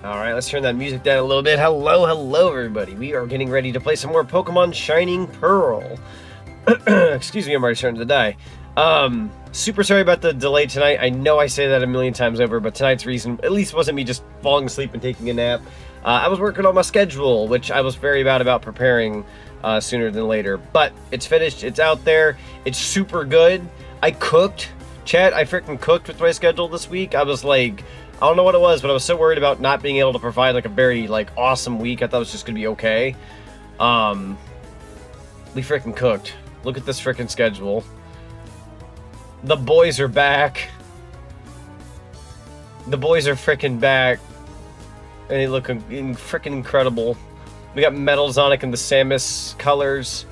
Alright, let's turn that music down a little bit. Hello, everybody. We are getting ready to play some more Pokemon Shining Pearl. Excuse me, I'm already starting to die. Super sorry about the delay tonight. I know I say that a million times over, but tonight's reason at least wasn't me just falling asleep and taking a nap. I was working on my schedule, which I was very bad about preparing sooner than later. But it's finished. It's out there. It's super good. I cooked. Chat, I freaking cooked with my schedule this week. I was like... I don't know what it was, but I was so worried about not being able to provide like a very like awesome week. I thought it was just gonna be okay. We freaking cooked. Look at this freaking schedule. The boys are back. The boys are freaking back, and they look freaking incredible. We got Metal Zonic in the Samus colors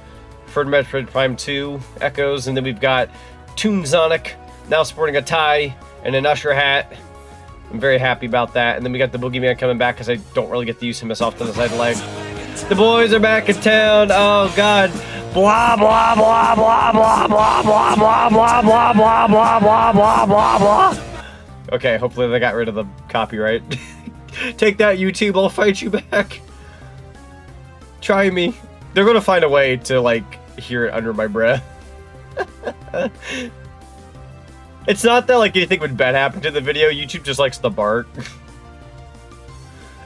for Metroid Prime 2 Echoes, and then we've got Toon Zonic now sporting a tie and an Usher hat. I'm very happy about that. And then we got the Boogeyman coming back because I don't really get to use him as often as I'd like. The boys are back in town. Oh god. Blah blah blah blah blah blah blah blah blah blah blah blah blah blah blah blah. Okay, hopefully they got rid of the copyright. Take that, YouTube. I'll fight you back. Try me. They're gonna find a way to like hear it under my breath. It's not that like anything would bad happen to the video. YouTube just likes the bark.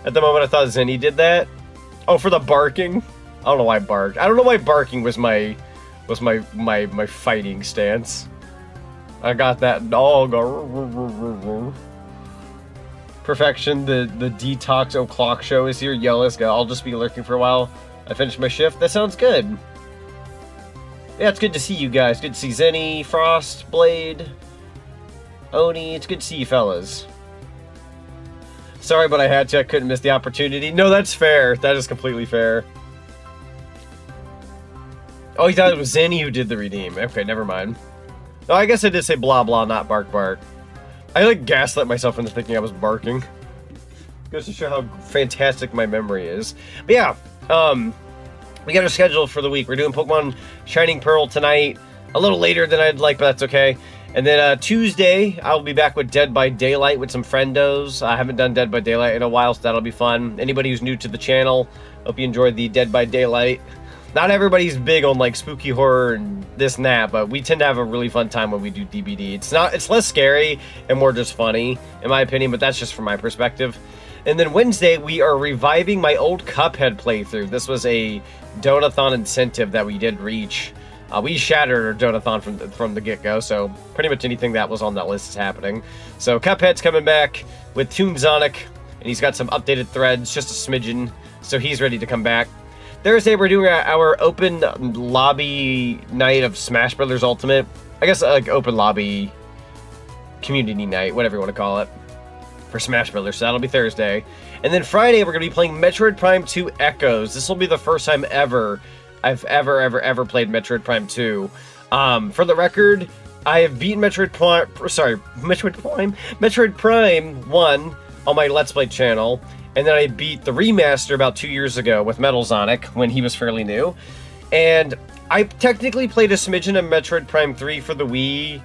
At the moment, I thought Zenny did that. Oh, for the barking. I don't know why I barked. I don't know why barking was my fighting stance. I got that dog. Perfection. The Detox O'Clock show is here. Yo, let's go. I'll just be lurking for a while. I finished my shift. That sounds good. Yeah, it's good to see you guys. Good to see Zenny, Frost, Blade, Oni. It's good to see you fellas. Sorry, but I had to. I couldn't miss the opportunity. No, that's fair. That is completely fair. Oh, you thought it was Zenny who did the redeem. Okay, never mind. No, I guess I did say blah blah, not bark bark. I like gaslit myself into thinking I was barking. Goes to show how fantastic my memory is. But yeah, we got our schedule for the week. We're doing Pokemon Shining Pearl tonight. A little later than I'd like, but that's okay. And then Tuesday, I'll be back with Dead by Daylight with some friendos. I haven't done Dead by Daylight in a while, so that'll be fun. Anybody who's new to the channel, hope you enjoyed the Dead by Daylight. Not everybody's big on like spooky horror and this and that, but we tend to have a really fun time when we do DBD. It's less scary and more just funny, in my opinion, but that's just from my perspective. And then Wednesday, we are reviving my old Cuphead playthrough. This was a Donathon incentive that we did reach. We shattered our Donathon from the get-go, so pretty much anything that was on that list is happening. So Cuphead's coming back with Toon Zonic, and he's got some updated threads, just a smidgen, so he's ready to come back. Thursday, we're doing our open lobby night of Smash Brothers Ultimate. I guess like open lobby community night, whatever you want to call it, for Smash Brothers. So that'll be Thursday. And then Friday, we're going to be playing Metroid Prime 2 Echoes. This will be the first time ever I've ever played Metroid Prime 2. For the record, I have beaten Metroid Prime 1 on my Let's Play channel, and then I beat the remaster about 2 years ago with Metal Zonic when he was fairly new. And I technically played a smidgen of Metroid Prime 3 for the Wii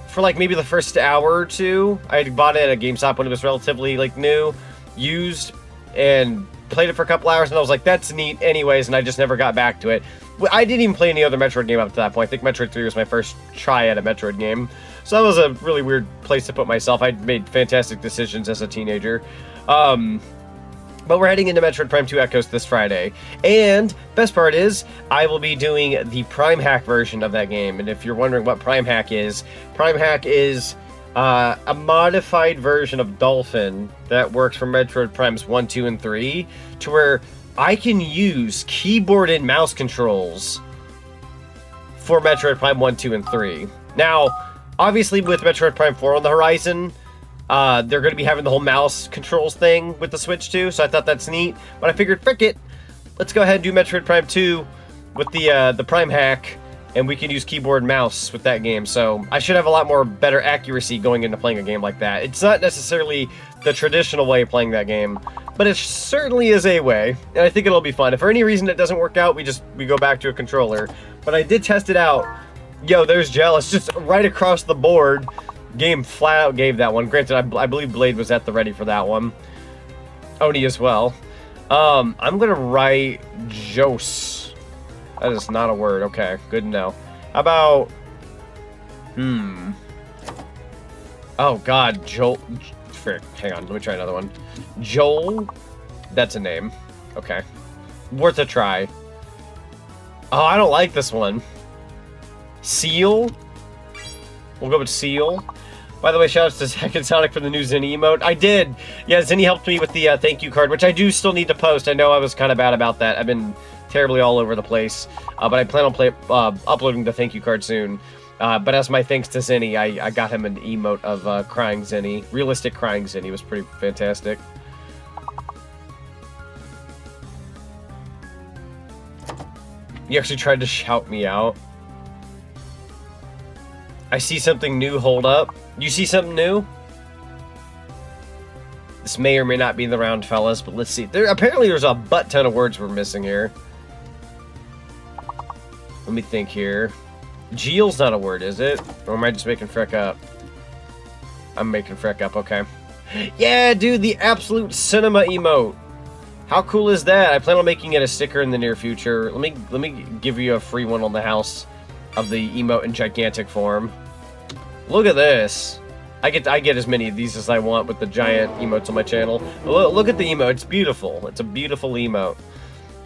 for like maybe the first hour or two. I bought it at a GameStop when it was relatively like new, used, and played it for a couple hours, and I was like, that's neat anyways, and I just never got back to it. I didn't even play any other Metroid game up to that point. I think Metroid 3 was my first try at a Metroid game. So that was a really weird place to put myself. I made fantastic decisions as a teenager. But we're heading into Metroid Prime 2 Echoes this Friday. And best part is, I will be doing the Prime Hack version of that game. And if you're wondering what Prime Hack is a modified version of Dolphin that works for Metroid Primes 1, 2, and 3, to where I can use keyboard and mouse controls for Metroid Prime 1, 2, and 3. Now, obviously with Metroid Prime 4 on the horizon, they're going to be having the whole mouse controls thing with the Switch too, so I thought that's neat. But I figured, frick it, let's go ahead and do Metroid Prime 2 with the Prime Hack, and we can use keyboard and mouse with that game. So I should have a lot more better accuracy going into playing a game like that. It's not necessarily the traditional way of playing that game, but it certainly is a way, and I think it'll be fun. If for any reason it doesn't work out, we go back to a controller. But I did test it out. Yo, there's Jealous, just right across the board. Game flat out gave that one. Granted, I believe Blade was at the ready for that one. Oni as well. I'm gonna write Jose. That is not a word. Okay, good to know. How about... Oh, God. Joel... Frick. Hang on. Let me try another one. Joel. That's a name. Okay. Worth a try. Oh, I don't like this one. Seal. We'll go with Seal. By the way, shoutouts to Zach and Sonic for the new Zinni emote. I did! Yeah, Zinni helped me with the thank you card, which I do still need to post. I know I was kind of bad about that. I've been terribly all over the place. But I plan on uploading the thank you card soon. But as my thanks to Zinni, I got him an emote of crying Zinni. Realistic crying Zinni was pretty fantastic. You actually tried to shout me out. I see something new, hold up. You see something new? This may or may not be the round, fellas, but let's see. Apparently there's a butt ton of words we're missing here. Let me think here. Geel's not a word, is it? Or am I just making Freck up? I'm making Freck up, okay. Yeah, dude, the absolute cinema emote. How cool is that? I plan on making it a sticker in the near future. Let me give you a free one on the house of the emote in gigantic form. Look at this. I get as many of these as I want with the giant emotes on my channel. Look at the emote. It's beautiful. It's a beautiful emote.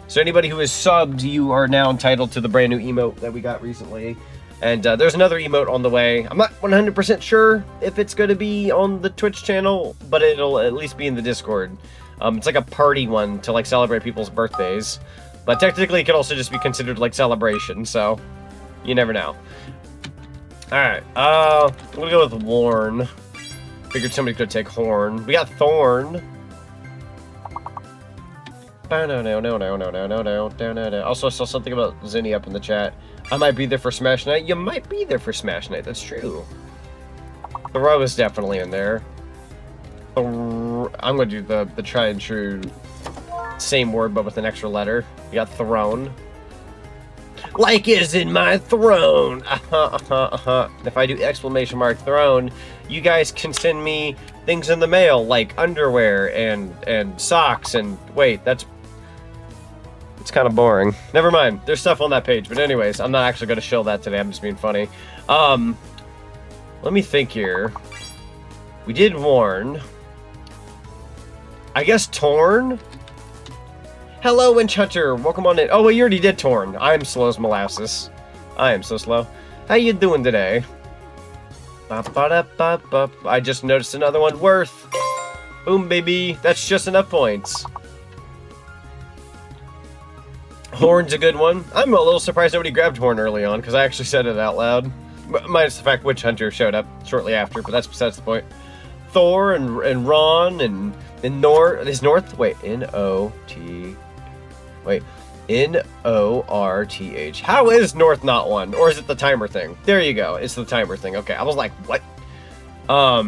So anybody who is subbed, you are now entitled to the brand new emote that we got recently. And there's another emote on the way. I'm not 100% sure if it's going to be on the Twitch channel, but it'll at least be in the Discord. It's like a party one to like celebrate people's birthdays. But technically it could also just be considered like celebration, so you never know. Alright, I'm gonna go with Warn. Figured somebody could take Horn. We got Thorn. Also, I saw something about Zinni up in the chat. I might be there for Smash Night. You might be there for Smash Night, that's true. Throw is definitely in there. I'm gonna do the tried and true same word but with an extra letter. We got Throne. Like is in my throne. If I do exclamation mark throne, you guys can send me things in the mail like underwear and socks and wait, it's kind of boring. Never mind. There's stuff on that page, but anyways, I'm not actually going to show that today. I'm just being funny. Let me think here. We did Warn. I guess Torn. Hello, Winch Hunter. Welcome on in. Oh, well, you already did Torn. I'm slow as molasses. I am so slow. How you doing today? I just noticed another one. Worth. Boom, baby. That's just enough points. Horn's a good one. I'm a little surprised nobody grabbed Horn early on, because I actually said it out loud. Minus the fact Witch Hunter showed up shortly after, but that's besides the point. Thor and Ron and North. Is North? Wait, N-O-T... Wait, N-O-R-T-H. How is North not one? Or is it the timer thing? There you go. It's the timer thing. Okay, I was like, what? How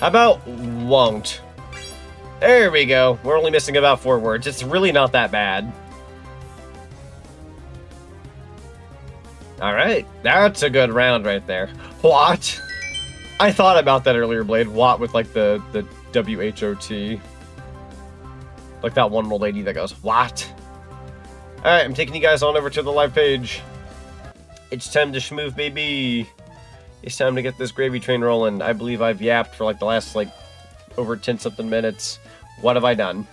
about won't? There we go. We're only missing about 4 words. It's really not that bad. Alright, that's a good round right there. What? I thought about that earlier, Blade. What with like the W-H-O-T. Like that one old lady that goes, what? Alright, I'm taking you guys on over to the live page. It's time to schmooze, baby. It's time to get this gravy train rolling. I believe I've yapped for like the last like over 10-something minutes. What have I done?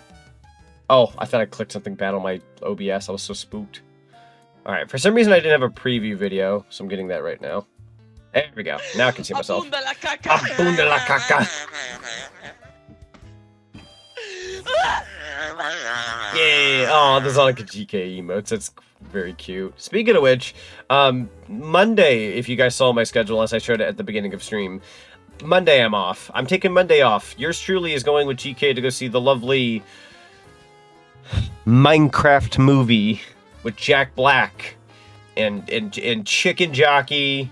Oh, I thought I clicked something bad on my OBS. I was so spooked. Alright, for some reason I didn't have a preview video, so I'm getting that right now. There we go. Now I can see myself. Abunda la caca. Abunda la caca. Yay! Oh, the Zonic GK emotes. That's very cute. Speaking of which, Monday, if you guys saw my schedule as I showed it at the beginning of stream, Monday I'm off. I'm taking Monday off. Yours truly is going with GK to go see the lovely Minecraft movie with Jack Black and Chicken Jockey,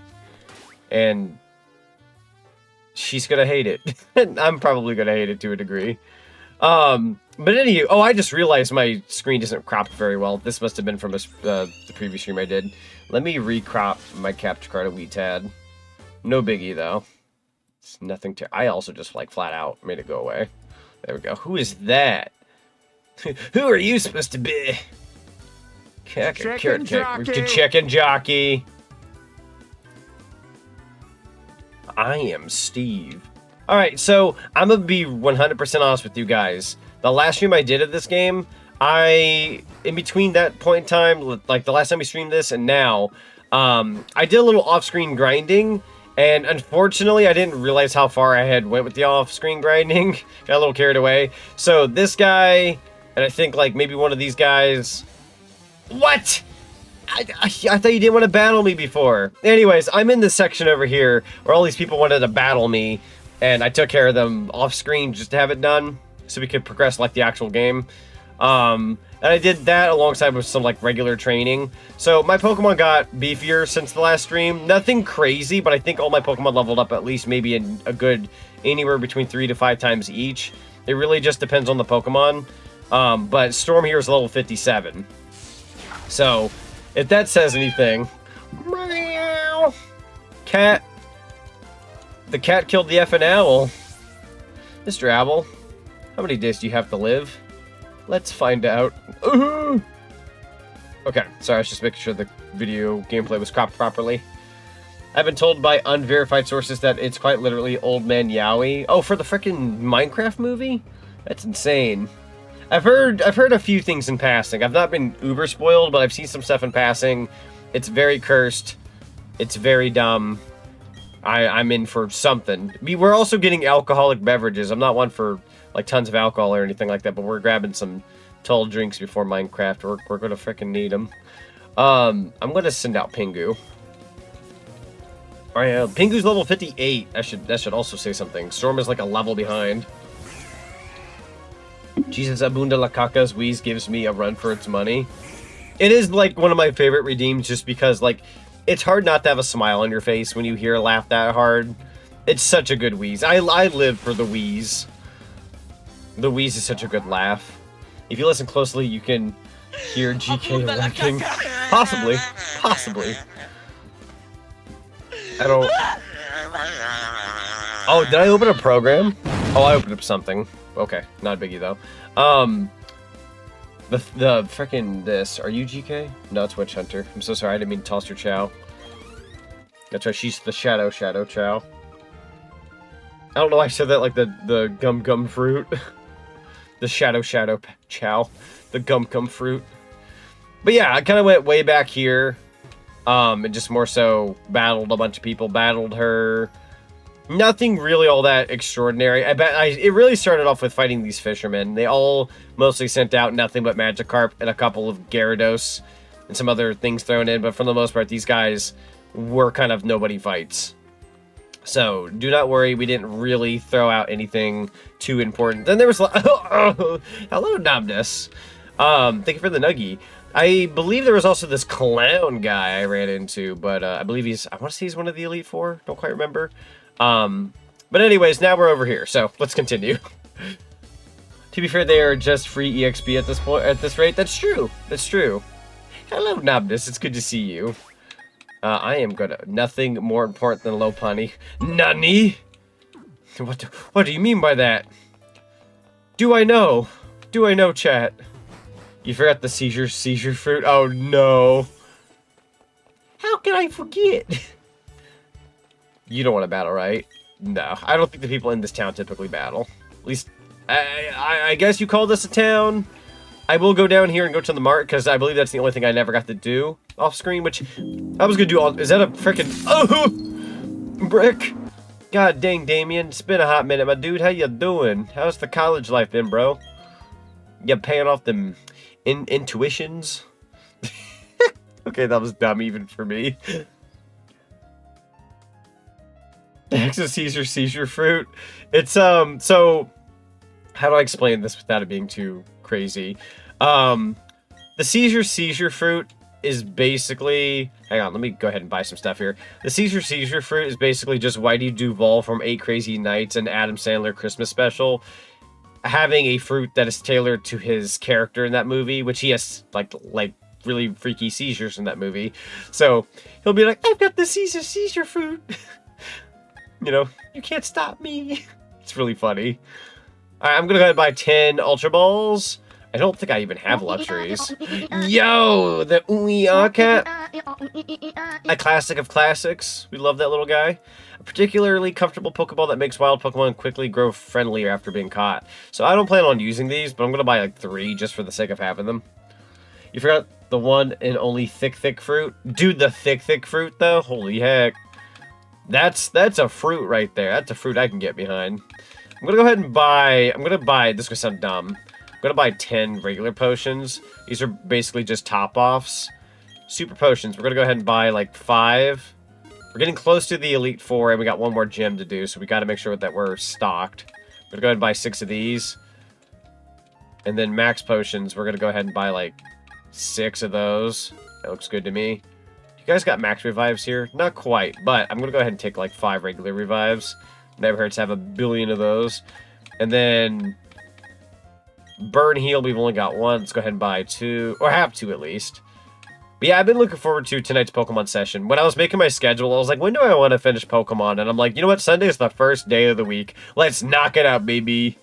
and she's gonna hate it. I'm probably gonna hate it to a degree. But anyway, oh, I just realized my screen doesn't crop very well. This must have been from the previous stream I did. Let me recrop my capture card of WeTad. No biggie, though. It's nothing to... I also just, like, flat out made it go away. There we go. Who is that? Who are you supposed to be? Chicken jockey. I am Steve. Alright, so I'm going to be 100% honest with you guys. The last stream I did of this game, in between that point in time, like the last time we streamed this and now, I did a little off-screen grinding, and unfortunately I didn't realize how far I had went with the off-screen grinding. Got a little carried away. So this guy, and I think like maybe one of these guys... What? I thought you didn't want to battle me before. Anyways, I'm in this section over here where all these people wanted to battle me, and I took care of them off-screen just to have it done, so we could progress like the actual game. And I did that alongside with some like regular training. So my Pokemon got beefier since the last stream. Nothing crazy, but I think all my Pokemon leveled up at least maybe in a good anywhere between 3 to 5 times each. It really just depends on the Pokemon. But Storm here is level 57. So if that says anything, meow. Cat. The cat killed the effing owl. Mr. Owl, how many days do you have to live? Let's find out. Okay, sorry, I was just making sure the video gameplay was cropped properly. I've been told by unverified sources that it's quite literally Old Man Yowie. Oh, for the frickin' Minecraft movie? That's insane. I've heard a few things in passing. I've not been uber spoiled, but I've seen some stuff in passing. It's very cursed. It's very dumb. I'm in for something. We're also getting alcoholic beverages. I'm not one for like tons of alcohol or anything like that, but we're grabbing some tall drinks before Minecraft. We're gonna frickin' need them. I'm gonna send out Pingu. All right, Pingu's level 58. That should also say something. Storm is like a level behind. Jesus, Abunda La Caca's Wheeze gives me a run for its money. It is like one of my favorite redeems just because like it's hard not to have a smile on your face when you hear a laugh that hard. It's such a good wheeze. I live for the wheeze. The wheeze is such a good laugh. If you listen closely, you can hear GK laughing. Possibly. I don't... Oh, did I open a program? Oh, I opened up something. Okay, not a biggie though. The frickin' this. Are you GK? No, it's Witch Hunter. I'm so sorry, I didn't mean to toss your chow. That's right, she's the Shadow Chow. I don't know why I said that like the gum fruit. The Shadow Chow. The gum fruit. But yeah, I kind of went way back here. And just more so battled a bunch of people. Battled her. Nothing really all that extraordinary. It really started off with fighting these fishermen. They all mostly sent out nothing but Magikarp and a couple of Gyarados and some other things thrown in. But for the most part, these guys were kind of nobody fights. So do not worry, we didn't really throw out anything too important. Then there was hello Nobness. Thank you for the nuggie. I believe there was also this clown guy I ran into, but I believe I want to say he's one of the Elite Four. Don't quite remember. But anyways, now we're over here, so let's continue. To be fair, they are just free EXP at this point, at this rate. That's true. Hello, Nobness. It's good to see you. I am gonna... Nothing more important than Lopunny. Nani? What do you mean by that? Do I know, chat? You forgot the seizure fruit? Oh, no. How can I forget? You don't want to battle, right? No. I don't think the people in this town typically battle. At least, I guess you call this a town. I will go down here and go to the mart, because I believe that's the only thing I never got to do off screen, which I was going to do all... Is that a frickin'... Oh! Brick! God dang, Damien. It's been a hot minute, my dude. How you doing? How's the college life been, bro? You paying off them intuitions? Okay, that was dumb even for me. Texas seizure fruit. It's, so... How do I explain this without it being too crazy? The seizure fruit is basically... Hang on, let me go ahead and buy some stuff here. The seizure fruit is basically just Whitey Duvall from 8 Crazy Nights and Adam Sandler Christmas special. having a fruit that is tailored to his character in that movie, which he has like really freaky seizures in that movie. So he'll be like, I've got the seizure fruit. You know, you can't stop me. It's really funny. All right, I'm gonna go ahead and buy 10 Ultra Balls. I don't think I even have luxuries. Yo, the Ooey Cat. A classic of classics. We love that little guy. A particularly comfortable Pokeball that makes wild Pokemon quickly grow friendlier after being caught. So I don't plan on using these, but I'm going to buy like 3 just for the sake of having them. You forgot the one and only thick fruit? Dude, the thick fruit though? Holy heck. That's a fruit right there. That's a fruit I can get behind. I'm going to go ahead and buy... This is going to sound dumb. I'm going to buy 10 regular potions. These are basically just top-offs. Super potions. We're going to go ahead and buy like 5. We're getting close to the Elite Four, and we got one more gym to do, so we got to make sure that we're stocked. We're going to go ahead and buy 6 of these. And then max potions, we're going to go ahead and buy like 6 of those. That looks good to me. You guys got max revives here? Not quite, but I'm going to go ahead and take like 5 regular revives. Never hurts to have a billion of those. And then... Burn heal, we've only got 1. Let's go ahead and buy 2, or have 2 at least. But yeah, I've been looking forward to tonight's Pokemon session. When I was making my schedule, I was like, when do I want to finish Pokemon? And I'm like, you know what? Sunday is the first day of the week. Let's knock it out, baby.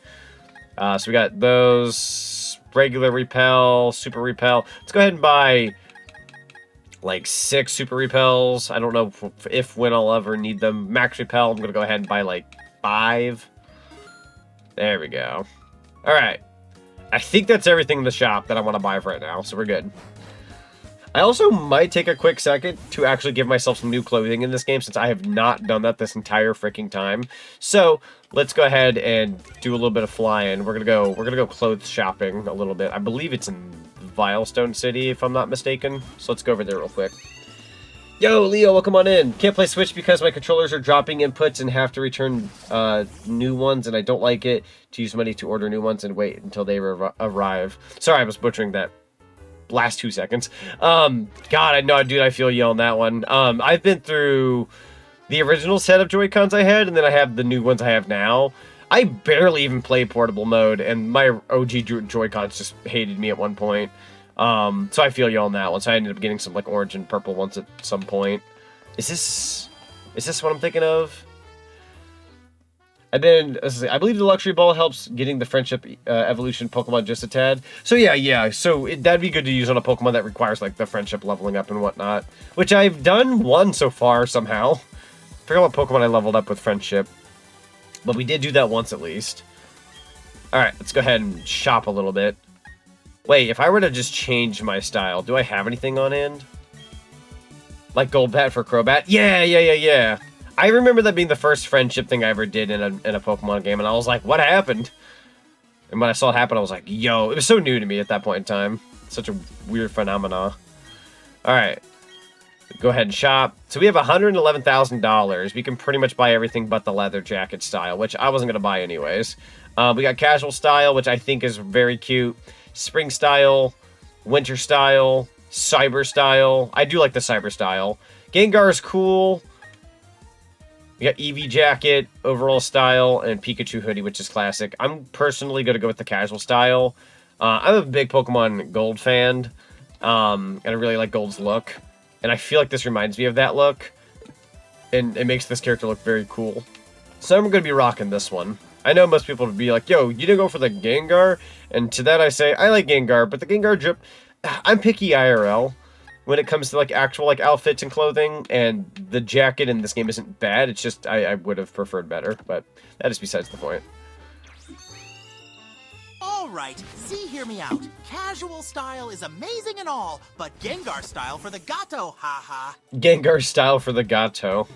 So we got those, regular repel, super repel. Let's go ahead and buy like 6 super repels. I don't know if when I'll ever need them. Max repel, I'm going to go ahead and buy like 5. There we go. All right. I think that's everything in the shop that I want to buy for right now, so we're good. I also might take a quick second to actually give myself some new clothing in this game, since I have not done that this entire freaking time. So let's go ahead and do a little bit of flying. We're gonna go clothes shopping a little bit. I believe it's in Vilestone City, if I'm not mistaken. So let's go over there real quick. Yo, Leo, welcome on in. Can't play Switch because my controllers are dropping inputs and have to return new ones, and I don't like it to use money to order new ones and wait until they arrive. Sorry, I was butchering that last 2 seconds. God, I know, dude, I feel you on that one. I've been through the original set of Joy-Cons I had, and then I have the new ones I have now. I barely even play portable mode, and my OG Joy-Cons just hated me at one point. So I feel you on that one. So I ended up getting some like orange and purple ones at some point. Is this what I'm thinking of? And then I believe the luxury ball helps getting the friendship evolution Pokemon just a tad. So yeah. So that'd be good to use on a Pokemon that requires like the friendship leveling up and whatnot, which I've done one so far somehow. I forgot what Pokemon I leveled up with friendship, but we did do that once at least. All right, let's go ahead and shop a little bit. Wait, if I were to just change my style, do I have anything on hand? Like Golbat for Crobat? Yeah. I remember that being the first friendship thing I ever did in a Pokemon game, and I was like, what happened? And when I saw it happen, I was like, yo, it was so new to me at that point in time. Such a weird phenomena. Alright. Go ahead and shop. So we have $111,000. We can pretty much buy everything but the leather jacket style, which I wasn't going to buy anyways. We got casual style, which I think is very cute. Spring style, winter style, cyber style. I do like the cyber style. Gengar is cool. We got Eevee jacket, overall style, and Pikachu hoodie, which is classic. I'm personally going to go with the casual style. I'm a big Pokemon Gold fan, and I really like Gold's look. And I feel like this reminds me of that look, and it makes this character look very cool. So I'm going to be rocking this one. I know most people would be like, yo, you didn't go for the Gengar? And to that I say, I like Gengar, but the Gengar drip, I'm picky IRL when it comes to like actual like outfits and clothing, and the jacket in this game isn't bad. It's just, I would have preferred better, but that is besides the point. Alright, see, hear me out. Casual style is amazing and all, but Gengar style for the gato, haha. Gengar style for the gato.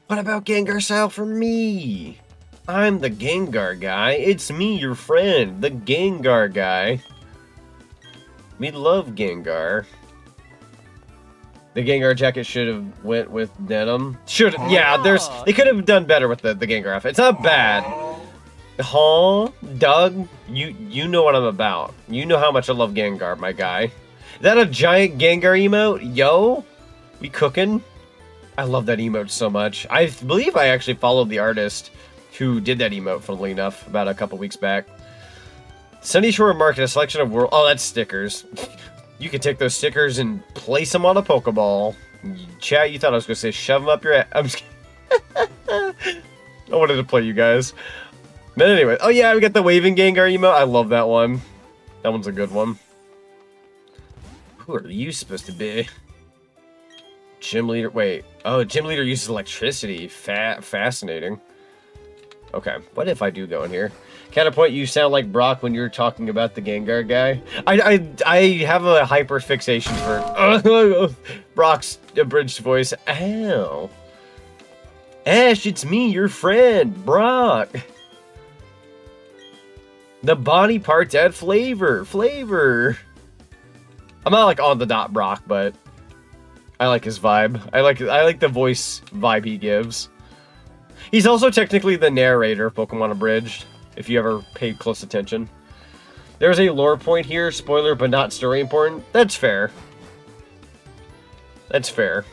What about Gengar style for me? I'm the Gengar guy. It's me, your friend, the Gengar guy. We love Gengar. The Gengar jacket should have went with denim. Should have, yeah, they could have done better with the Gengar outfit. It's not bad. Huh? Doug, you know what I'm about. You know how much I love Gengar, my guy. Is that a giant Gengar emote? Yo? We cooking? I love that emote so much. I believe I actually followed the artist who did that emote, funnily enough, about a couple weeks back. Sunny Shore Market, a selection of world. Oh, that's stickers. You can take those stickers and place them on a Pokeball. Chat, you thought I was going to say shove them up your ass. I'm just kidding. I wanted to play you guys. But anyway, oh yeah, we got the Waving Gengar emote. I love that one. That one's a good one. Who are you supposed to be? Gym leader. Wait. Oh, gym leader uses electricity. Fascinating. Okay. What if I do go in here? Counterpoint, you sound like Brock when you're talking about the Gengar guy. I have a hyper fixation for Brock's abridged voice. Ow. Ash, it's me, your friend, Brock. The body parts add flavor. Flavor. I'm not like on the dot Brock, but I like his vibe. I like the voice vibe he gives. He's also technically the narrator of Pokemon Abridged, if you ever paid close attention. There's a lore point here, spoiler but not story important. That's fair. That's fair.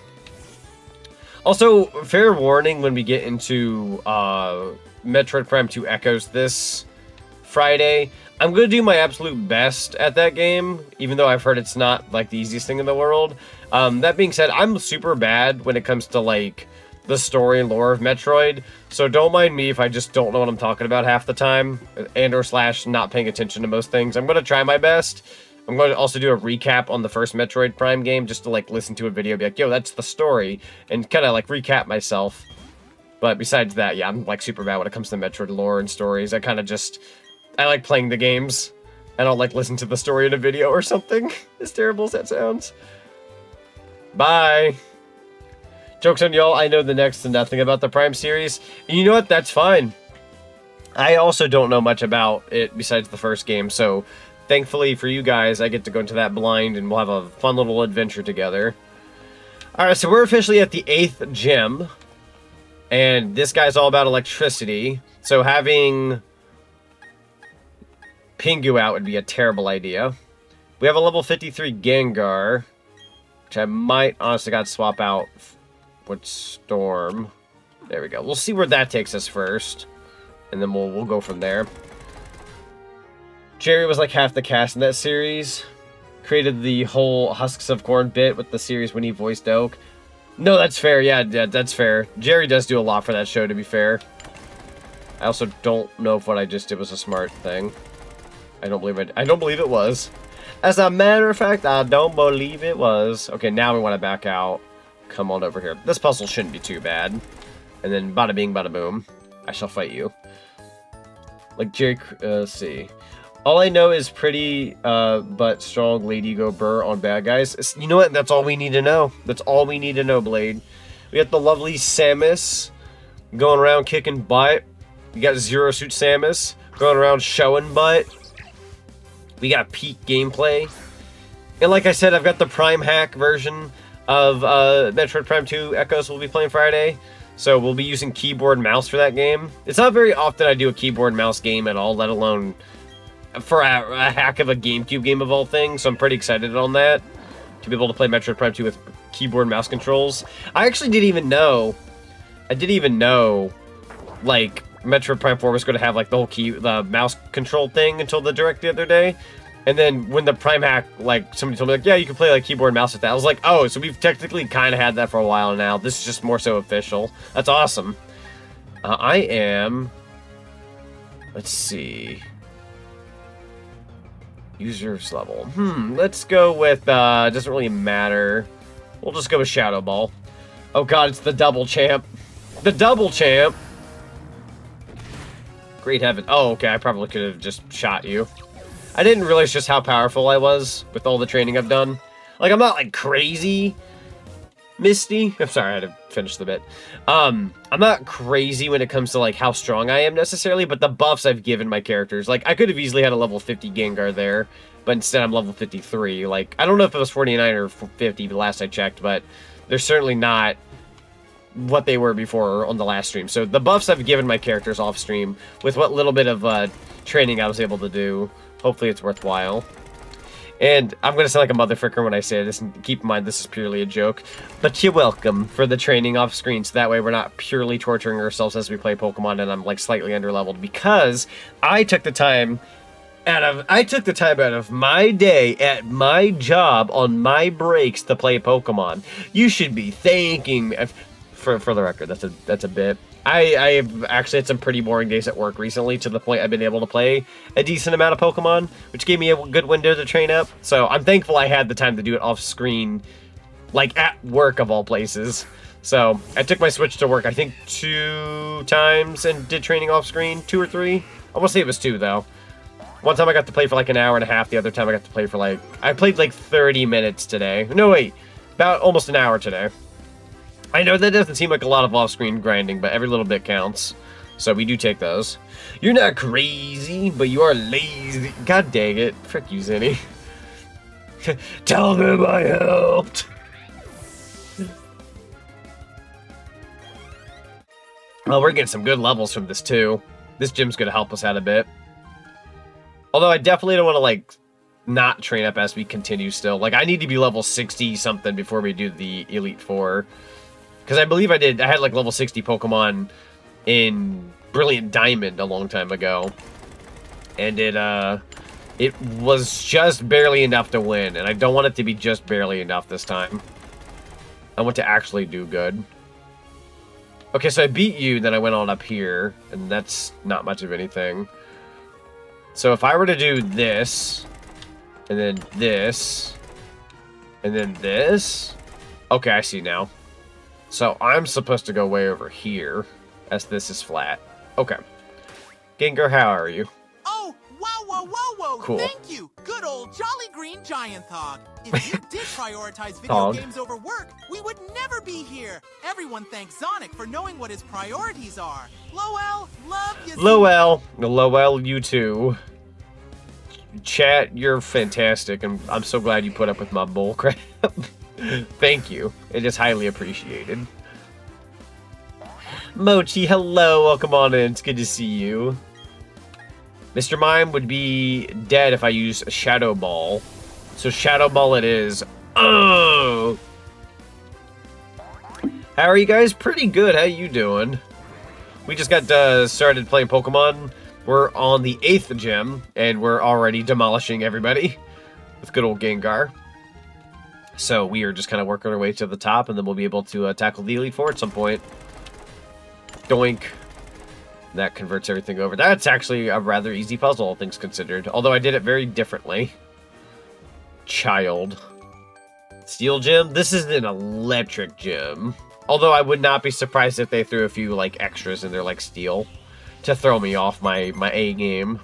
Also, fair warning when we get into Metroid Prime 2 Echoes this Friday. I'm going to do my absolute best at that game, even though I've heard it's not like the easiest thing in the world. That being said, I'm super bad when it comes to like the story and lore of Metroid, so don't mind me if I just don't know what I'm talking about half the time, and or / not paying attention to most things. I'm going to try my best. I'm going to also do a recap on the first Metroid Prime game, just to like listen to a video, be like, yo, that's the story, and kind of like recap myself. But besides that, yeah, I'm like super bad when it comes to Metroid lore and stories. I like playing the games. I don't like listen to the story in a video or something. As terrible as that sounds. Bye. Joke's on y'all, I know the next to nothing about the Prime series. And you know what? That's fine. I also don't know much about it besides the first game, so thankfully for you guys, I get to go into that blind and we'll have a fun little adventure together. Alright, so we're officially at the 8th gym. And this guy's all about electricity. So having Pingu out would be a terrible idea. We have a level 53 Gengar, which I might honestly got to swap out with Storm. There we go. We'll see where that takes us first, and then we'll go from there. Jerry was like half the cast in that series. Created the whole Husks of Corn bit with the series when he voiced Oak. No, that's fair. Yeah, that's fair. Jerry does do a lot for that show, to be fair. I also don't know if what I just did was a smart thing. I don't believe it was. As a matter of fact, I don't believe it was. Okay, now we want to back out. Come on over here. This puzzle shouldn't be too bad. And then bada bing, bada boom. I shall fight you. Like Jerry, let's see. All I know is pretty but strong Lady Go Burr on bad guys. You know what? That's all we need to know. That's all we need to know, Blade. We got the lovely Samus going around kicking butt. We got Zero Suit Samus going around showing butt. We got peak gameplay. And like I said, I've got the Prime Hack version of Metroid Prime 2 Echoes we'll be playing Friday. So we'll be using keyboard and mouse for that game. It's not very often I do a keyboard and mouse game at all, let alone for a hack of a GameCube game of all things. So I'm pretty excited on that, to be able to play Metroid Prime 2 with keyboard and mouse controls. I actually didn't even know, like, Metroid Prime 4 was going to have like the mouse control thing until the direct the other day. And then when the Prime Hack, like, somebody told me, like, yeah, you can play, like, keyboard and mouse with that. I was like, oh, so we've technically kind of had that for a while now. This is just more so official. That's awesome. I am... Let's see... Users level. Let's go with, doesn't really matter. We'll just go with Shadow Ball. Oh god, it's the double champ. The double champ! Great heaven. Oh, okay, I probably could have just shot you. I didn't realize just how powerful I was with all the training I've done. Like, I'm not, like, crazy Misty. I'm sorry, I had to finish the bit. I'm not crazy when it comes to, like, how strong I am necessarily, but the buffs I've given my characters. Like, I could have easily had a level 50 Gengar there, but instead I'm level 53. Like, I don't know if it was 49 or 50 the last I checked, but they're certainly not what they were before on the last stream. So the buffs I've given my characters off stream, with what little bit of training I was able to do, hopefully it's worthwhile. And I'm going to sound like a motherfucker when I say this, and keep in mind this is purely a joke, but you're welcome for the training off screen, so that way we're not purely torturing ourselves as we play Pokemon and I'm like slightly underleveled, because I took the time I took the time out of my day at my job on my breaks to play Pokemon. You should be thanking me. For the record, that's a bit. I've actually had some pretty boring days at work recently, to the point I've been able to play a decent amount of Pokemon, which gave me a good window to train up. So I'm thankful I had the time to do it off screen, like at work of all places. So I took my Switch to work, I think 2 times, and did training off screen, 2 or 3. I want to say it was 2 though. One time I got to play for like an hour and a half. The other time I got to play for like, I played like 30 minutes today. No, wait, about almost an hour today. I know that doesn't seem like a lot of off-screen grinding, but every little bit counts. So we do take those. You're not crazy, but you are lazy. God dang it. Frick you, Zinny. Tell them I helped. Well, we're getting some good levels from this too. This gym's gonna help us out a bit. Although I definitely don't want to, like, not train up as we continue still. Like, I need to be level 60 something before we do the Elite Four. Because I believe I had, like, level 60 Pokemon in Brilliant Diamond a long time ago. And it was just barely enough to win. And I don't want it to be just barely enough this time. I want to actually do good. Okay, so I beat you, then I went on up here. And that's not much of anything. So if I were to do this, and then this, and then this, okay, I see now. So I'm supposed to go way over here, as this is flat. Okay. Gengar, how are you? Oh, whoa. Cool. Thank you. Good old Jolly Green Gianthog. If you did prioritize video games over work, we would never be here. Everyone thanks Zonic for knowing what his priorities are. Lowell, love you. Lowell, you too. Chat, you're fantastic, and I'm so glad you put up with my bullcrap. Thank you. It is highly appreciated. Mochi, hello. Welcome on in. It's good to see you. Mr. Mime would be dead if I use a Shadow Ball. So Shadow Ball it is. Oh! How are you guys? Pretty good. How you doing? We just got started playing Pokemon. We're on the 8th gym, and we're already demolishing everybody with good old Gengar. So we are just kind of working our way to the top, and then we'll be able to tackle the Elite Four at some point. Doink. That converts everything over. That's actually a rather easy puzzle, all things considered. Although I did it very differently. Child. Steel Gym? This is an electric gym. Although I would not be surprised if they threw a few, like, extras in there, like Steel. To throw me off my A game.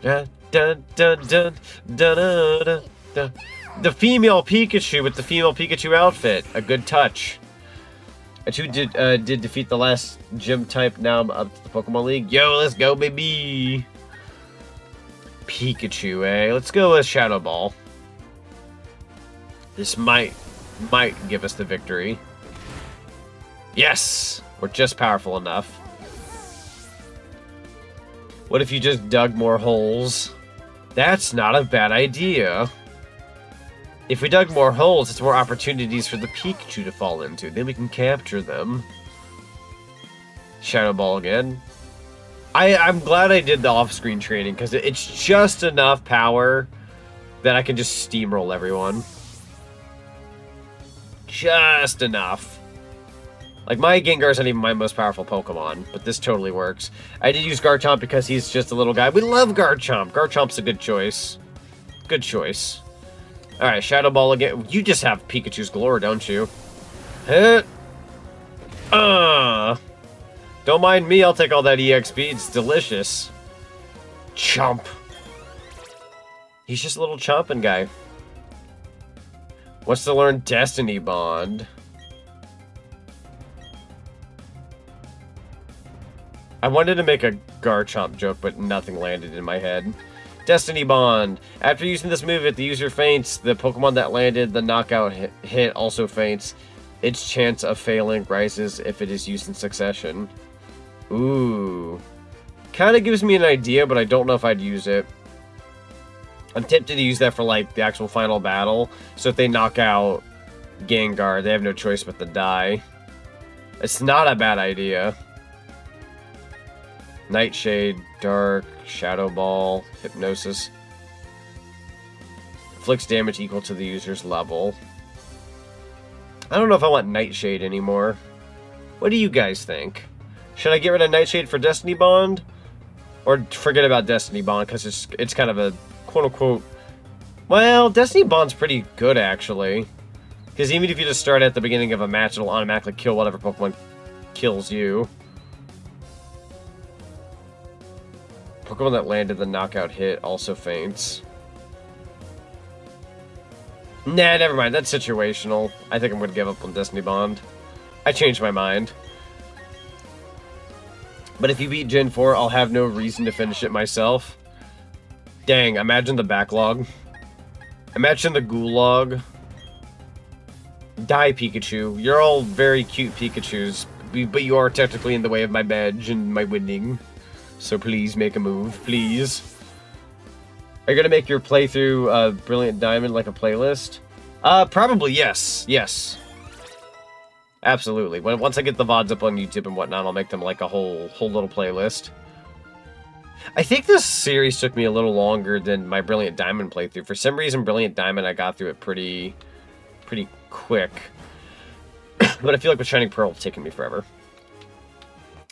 Dun, dun, dun, dun, dun, dun, dun, dun. The female Pikachu with the female Pikachu outfit. A good touch. And who did defeat the last gym type. Now I'm up to the Pokemon League. Yo, let's go, baby. Pikachu, eh? Let's go with Shadow Ball. This might give us the victory. Yes! We're just powerful enough. What if you just dug more holes? That's not a bad idea. If we dug more holes, it's more opportunities for the Pikachu to fall into. Then we can capture them. Shadow Ball again. I'm glad I did the off-screen training, because it's just enough power that I can just steamroll everyone. Just enough. Like, my Gengar isn't even my most powerful Pokemon, but this totally works. I did use Garchomp because he's just a little guy. We love Garchomp. Garchomp's a good choice. Good choice. Alright, Shadow Ball again. You just have Pikachu's galore, don't you? Hit. Don't mind me, I'll take all that EXP. It's delicious. Chomp. He's just a little chomping guy. Wants to learn Destiny Bond. I wanted to make a Garchomp joke, but nothing landed in my head. Destiny Bond. After using this move, if the user faints, the Pokemon that landed the knockout hit also faints. Its chance of failing rises if it is used in succession. Ooh. Kind of gives me an idea, but I don't know if I'd use it. I'm tempted to use that for, like, the actual final battle. So if they knock out Gengar, they have no choice but to die. It's not a bad idea. Nightshade, Dark, Shadow Ball, Hypnosis. Inflicts damage equal to the user's level. I don't know if I want Nightshade anymore. What do you guys think? Should I get rid of Nightshade for Destiny Bond? Or forget about Destiny Bond because it's kind of a quote-unquote... Well, Destiny Bond's pretty good, actually. Because even if you just start at the beginning of a match, it'll automatically kill whatever Pokemon kills you. Pokemon that landed the knockout hit also faints. Nah, never mind. That's situational. I think I'm going to give up on Destiny Bond. I changed my mind. But if you beat Gen 4, I'll have no reason to finish it myself. Dang, imagine the backlog. Imagine the gulag. Die, Pikachu. You're all very cute Pikachus, but you are technically in the way of my badge and my winning. So please make a move, please. Are you going to make your playthrough Brilliant Diamond like a playlist? Probably yes. Yes. Absolutely. Once I get the VODs up on YouTube and whatnot, I'll make them like a whole little playlist. I think this series took me a little longer than my Brilliant Diamond playthrough. For some reason, Brilliant Diamond, I got through it pretty quick. But I feel like with Shining Pearl, it's taken me forever.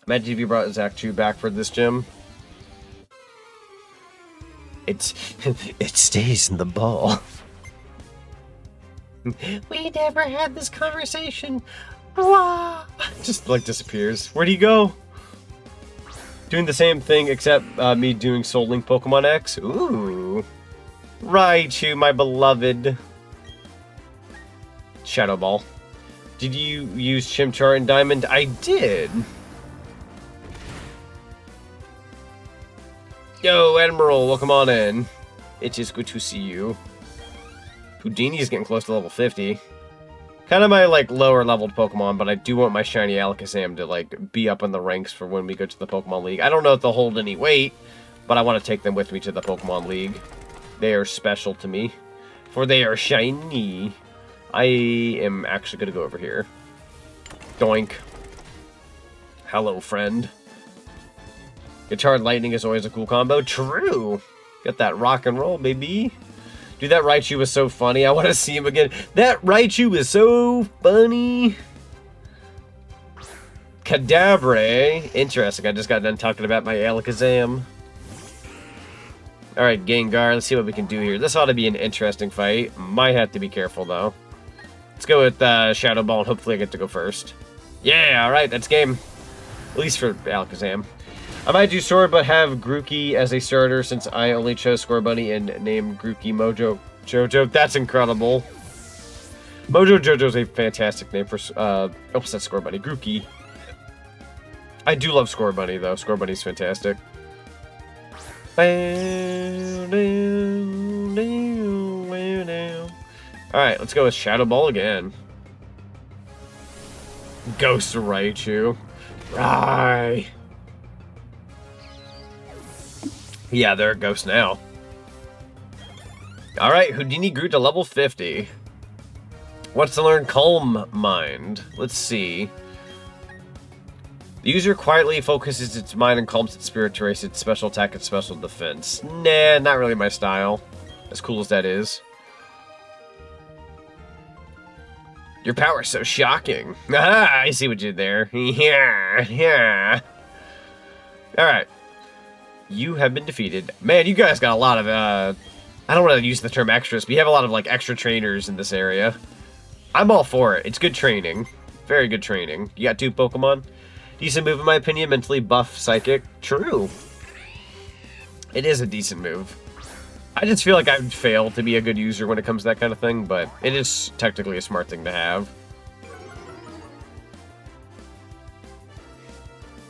Imagine if you brought Zach Chu back for this gym. It stays in the ball. We never had this conversation. Just like disappears. Where'd he go? Doing the same thing except me doing Soul Link Pokemon X. Ooh. Raichu, my beloved. Shadow Ball. Did you use Chimchar and Diamond? I did. Yo, Admiral, welcome on in. It is good to see you. Houdini is getting close to level 50. Kind of my, like, lower leveled Pokemon, but I do want my shiny Alakazam to, like, be up in the ranks for when we go to the Pokemon League. I don't know if they'll hold any weight, but I want to take them with me to the Pokemon League. They are special to me, for they are shiny. I am actually going to go over here. Doink. Hello, friend. Guitar and Lightning is always a cool combo. True! Got that rock and roll, baby. Dude, that Raichu was so funny. I want to see him again. That Raichu is so funny. Kadabra. Interesting. I just got done talking about my Alakazam. Alright, Gengar. Let's see what we can do here. This ought to be an interesting fight. Might have to be careful, though. Let's go with Shadow Ball, and hopefully I get to go first. Yeah, alright. That's game. At least for Alakazam. I might do Sword, but have Grookey as a starter since I only chose Score Bunny and named Grookey Mojo Jojo. That's incredible. Mojo Jojo is a fantastic name for, oops, that's Score Bunny. Grookey. I do love Score Bunny, though. Score Bunny's fantastic. Alright, let's go with Shadow Ball again. Ghost Raichu. Right. Yeah, they're a ghost now. Alright, Houdini grew to level 50. Wants to learn Calm Mind. Let's see. The user quietly focuses its mind and calms its spirit to raise its special attack and special defense. Nah, not really my style. As cool as that is. Your power's so shocking. Ah, I see what you did there. Yeah. Alright. You have been defeated. Man, you guys got a lot of, I don't want to use the term extras, but you have a lot of, like, extra trainers in this area. I'm all for it. It's good training. Very good training. You got 2 Pokemon. Decent move, in my opinion. Mentally buff Psychic. True. It is a decent move. I just feel like I would fail to be a good user when it comes to that kind of thing, but it is technically a smart thing to have.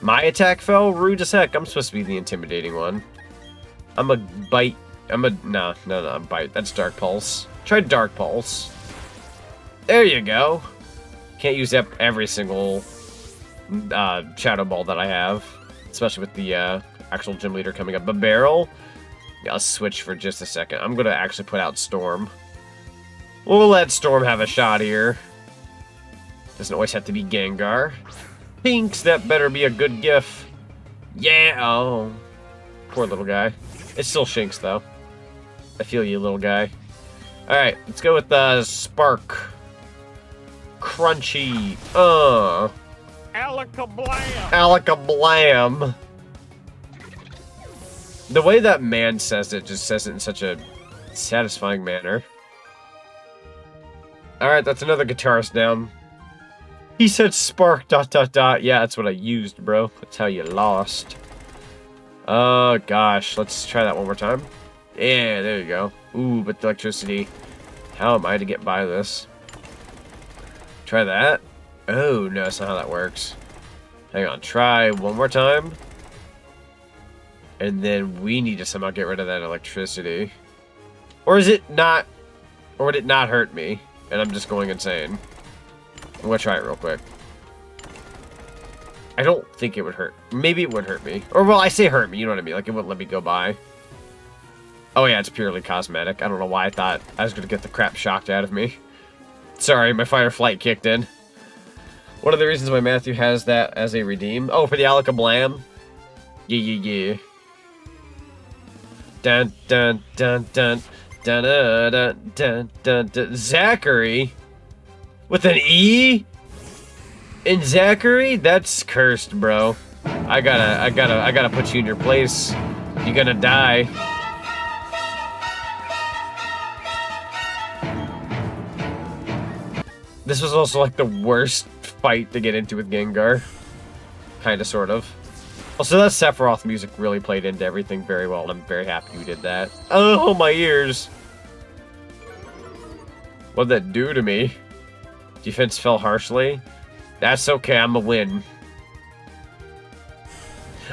My attack fell? Rude as heck. I'm supposed to be the intimidating one. I'm a bite. No, bite. That's Dark Pulse. Try Dark Pulse. There you go. Can't use up every single Shadow Ball that I have. Especially with the actual gym leader coming up. But Barrel? Yeah, I'll switch for just a second. I'm going to actually put out Storm. We'll let Storm have a shot here. Doesn't always have to be Gengar. Pinks, that better be a good gif. Yeah, oh. Poor little guy. It still shinks, though. I feel you, little guy. Alright, let's go with Spark. Crunchy. Alakablam! Alakablam. The way that man says it just says it in such a satisfying manner. Alright, that's another guitarist down. He said spark ... Yeah, that's what I used, bro. That's how you lost. Oh, gosh. Let's try that one more time. Yeah, there you go. Ooh, but the electricity. How am I to get by this? Try that. Oh, no, that's not how that works. Hang on. Try one more time. And then we need to somehow get rid of that electricity. Or is it not... Or would it not hurt me? And I'm just going insane. I'm gonna try it real quick. I don't think it would hurt. Maybe it would hurt me. Or, well, I say hurt me, you know what I mean? Like, it wouldn't let me go by. Oh, yeah, it's purely cosmetic. I don't know why I thought I was gonna get the crap shocked out of me. Sorry, my fight or flight kicked in. One of the reasons why Matthew has that as a redeem. Oh, for the Alakablam? Yeah. Dun, dun, dun, dun. Dun, dun, dun, dun, dun, dun. Zachary? With an E? In Zachary? That's cursed, bro. I gotta put you in your place. You're gonna die. This was also like the worst fight to get into with Gengar. Kinda, sort of. Also, that Sephiroth music really played into everything very well, and I'm very happy you did that. Oh, my ears! What'd that do to me? Defense fell harshly? That's okay, I'm a win.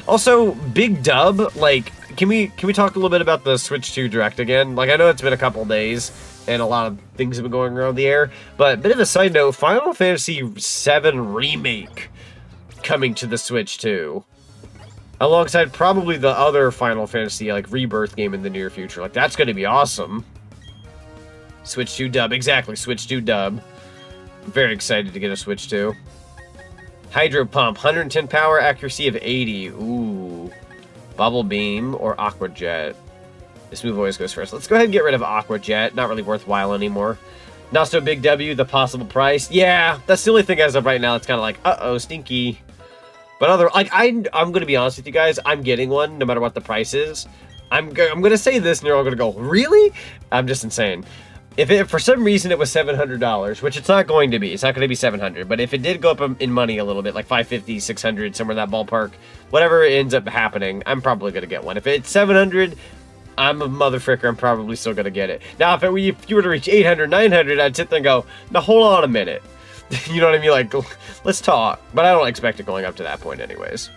Also, big dub, like, can we talk a little bit about the Switch 2 Direct again? Like, I know it's been a couple days, and a lot of things have been going around the air, but bit of a side note, Final Fantasy VII Remake coming to the Switch 2. Alongside probably the other Final Fantasy, like, Rebirth game in the near future. Like, that's gonna be awesome. Switch 2 dub. Exactly, Switch 2 dub. I'm very excited to get a Switch 2. Hydro Pump. 110 power, accuracy of 80. Ooh. Bubble Beam or Aqua Jet. This move always goes first. Let's go ahead and get rid of Aqua Jet. Not really worthwhile anymore. Not so big W, the possible price. Yeah, that's the only thing as of right now that's kind of like, uh-oh, stinky. But other, like, I'm gonna be honest with you guys, I'm getting one, no matter what the price is. I'm gonna say this, and you're all gonna go, really? I'm just insane. If for some reason it was $700, which it's not going to be, it's not gonna be $700, but if it did go up in money a little bit, like $550, $600, somewhere in that ballpark, whatever ends up happening, I'm probably gonna get one. If it's $700, I'm a motherfricker, I'm probably still gonna get it. Now, if you were to reach $800, $900, I'd sit there and go, now hold on a minute. You know what I mean? Like, let's talk. But I don't expect it going up to that point anyways.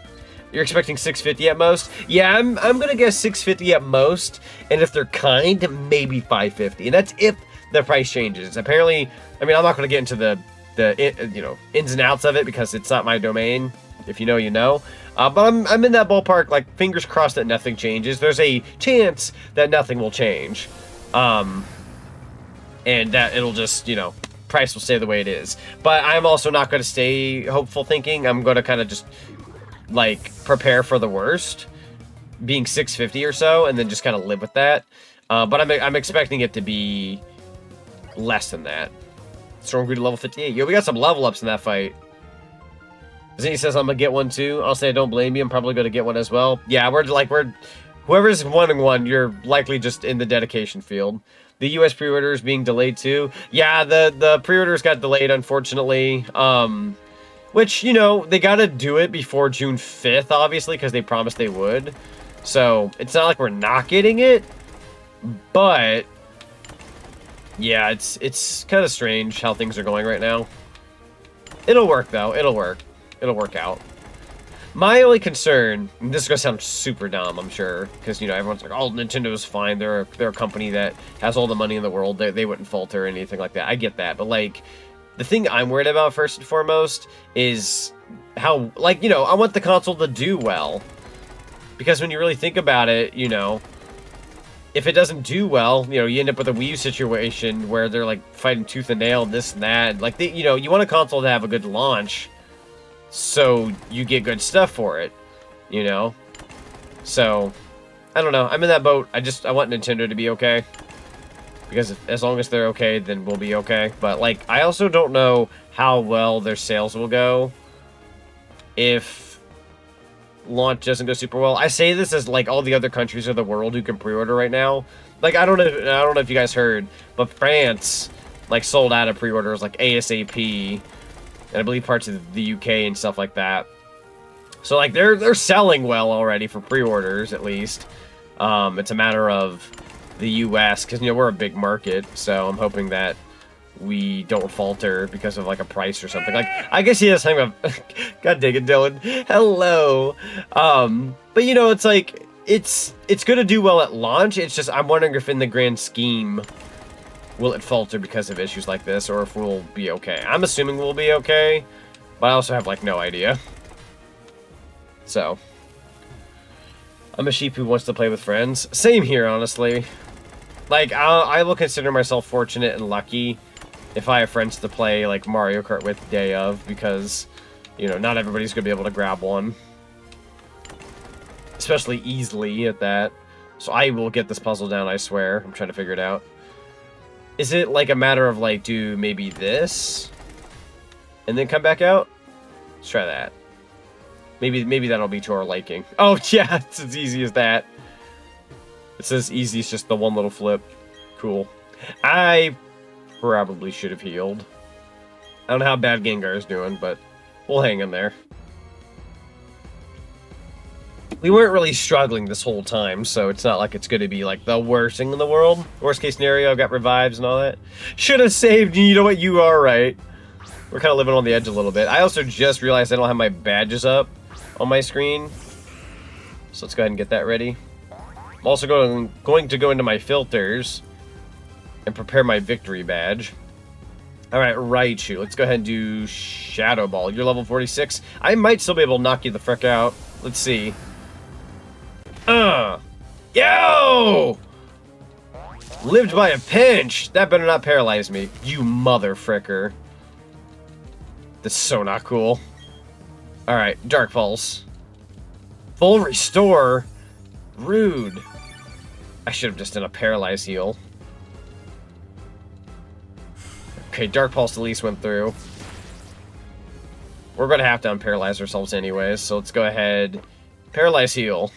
You're expecting $650 at most? Yeah, I'm gonna guess $650 at most. And if they're kind, maybe $550. And that's if the price changes. Apparently, I mean, I'm not gonna get into the you know, ins and outs of it because it's not my domain. If you know, you know. But I'm in that ballpark, like, fingers crossed that nothing changes. There's a chance that nothing will change. And that it'll just, you know, price will stay the way it is. But I'm also not going to stay hopeful thinking. I'm going to kind of just, like, prepare for the worst, being $650 or so, and then just kind of live with that. But I'm expecting it to be less than that. Storm grew to level 58. Yo, we got some level ups in that fight. Zini says I'm going to get one too. I'll say I don't blame you. I'm probably going to get one as well. Yeah, whoever's wanting one, you're likely just in the dedication field. The U.S. pre-order is being delayed too. Yeah, the pre-orders got delayed, unfortunately. Which, you know, they got to do it before June 5th, obviously, because they promised they would. So, it's not like we're not getting it. But, yeah, it's kind of strange how things are going right now. It'll work, though. It'll work. It'll work out. My only concern, and this is going to sound super dumb, I'm sure, because, you know, everyone's like, oh, Nintendo's fine, they're a company that has all the money in the world, they wouldn't falter or anything like that. I get that, but, like, the thing I'm worried about, first and foremost, is how, like, you know, I want the console to do well. Because when you really think about it, you know, if it doesn't do well, you know, you end up with a Wii U situation where they're, like, fighting tooth and nail, this and that. Like, you know, you want a console to have a good launch, so you get good stuff for it. you know? So, I don't know. I'm in that boat. I want Nintendo to be okay. Because as long as they're okay, then we'll be okay. But, like, I also don't know how well their sales will go if launch doesn't go super well. I say this as, like, all the other countries of the world who can pre-order right now. Like, I don't know if you guys heard, but France, like, sold out of pre-orders, like, ASAP. And I believe parts of the UK and stuff like that. So, like, they're selling well already for pre-orders, at least. It's a matter of the US, because, you know, we're a big market, so I'm hoping that we don't falter because of, like, a price or something. Like, I guess he has time of... God dang it, Dylan. Hello. But, you know, it's like, it's going to do well at launch. It's just, I'm wondering if in the grand scheme, will it falter because of issues like this, or if we'll be okay. I'm assuming we'll be okay, but I also have, like, no idea. So, I'm a sheep who wants to play with friends. Same here, honestly. Like, I will consider myself fortunate and lucky if I have friends to play, like, Mario Kart with day of, because, you know, not everybody's going to be able to grab one. Especially easily at that. So I will get this puzzle down, I swear. I'm trying to figure it out. Is it, like, a matter of, like, do maybe this? And then come back out? Let's try that. Maybe that'll be to our liking. Oh, yeah, it's as easy as that. It says easy, it's just the one little flip. Cool. I probably should have healed. I don't know how bad Gengar is doing, but we'll hang in there. We weren't really struggling this whole time, so it's not like it's going to be, like, the worst thing in the world. Worst case scenario, got revives and all that. Should have saved, you know what, you are right. We're kind of living on the edge a little bit. I also just realized I don't have my badges up on my screen. So let's go ahead and get that ready. I'm also going to go into my filters and prepare my victory badge. Alright, Raichu. Let's go ahead and do Shadow Ball. You're level 46. I might still be able to knock you the frick out. Let's see. Yo! Lived by a pinch! That better not paralyze me. You mother fricker. That's so not cool. Alright, Dark Pulse. Full Restore? Rude. I should have just done a Paralyze heal. Okay, Dark Pulse at least went through. We're going to have to unparalyze ourselves anyways, so let's go ahead. Paralyze heal.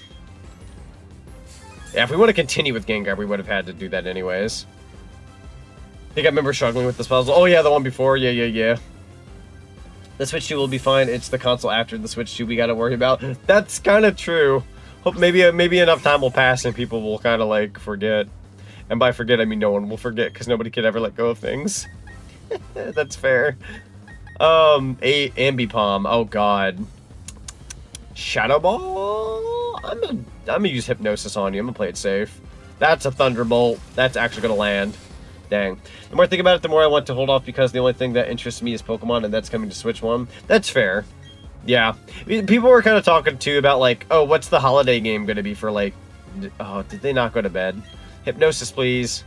Yeah, if we want to continue with Gengar, we would have had to do that anyways. I think I remember struggling with this puzzle. Oh yeah, the one before. Yeah. The Switch 2 will be fine. It's the console after the Switch 2 we got to worry about. That's kind of true. Hope maybe enough time will pass and people will kind of, like, forget. And by forget, I mean no one will forget, because nobody could ever let go of things. That's fair. Ambipom. Oh, God. Shadow Ball? I'm gonna use Hypnosis on you. I'm gonna play it safe. That's a Thunderbolt. That's actually gonna land. Dang. The more I think about it, the more I want to hold off, because the only thing that interests me is Pokemon, and that's coming to Switch 1. That's fair. Yeah. People were kind of talking, too, about, like, oh, what's the holiday game gonna be for, like... Oh, did they not go to bed? Hypnosis, please.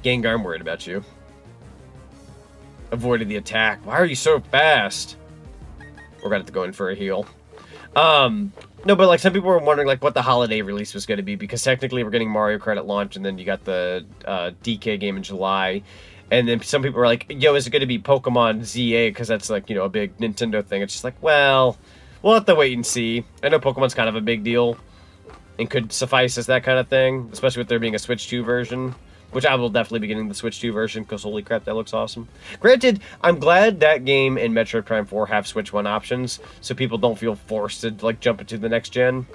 Gengar, I'm worried about you. Avoided the attack. Why are you so fast? We're gonna have to go in for a heal. No, but, like, some people were wondering, like, what the holiday release was gonna be, because technically we're getting Mario Kart at launch, and then you got the DK game in July. And then some people were like, yo, is it gonna be Pokemon ZA? Because that's, like, you know, a big Nintendo thing. It's just like, well, we'll have to wait and see. I know Pokemon's kind of a big deal, and could suffice as that kind of thing, especially with there being a Switch 2 version. Which I will definitely be getting the Switch 2 version, because holy crap, that looks awesome. Granted, I'm glad that game and Metroid Prime 4 have Switch 1 options, so people don't feel forced to, like, jump into the next gen.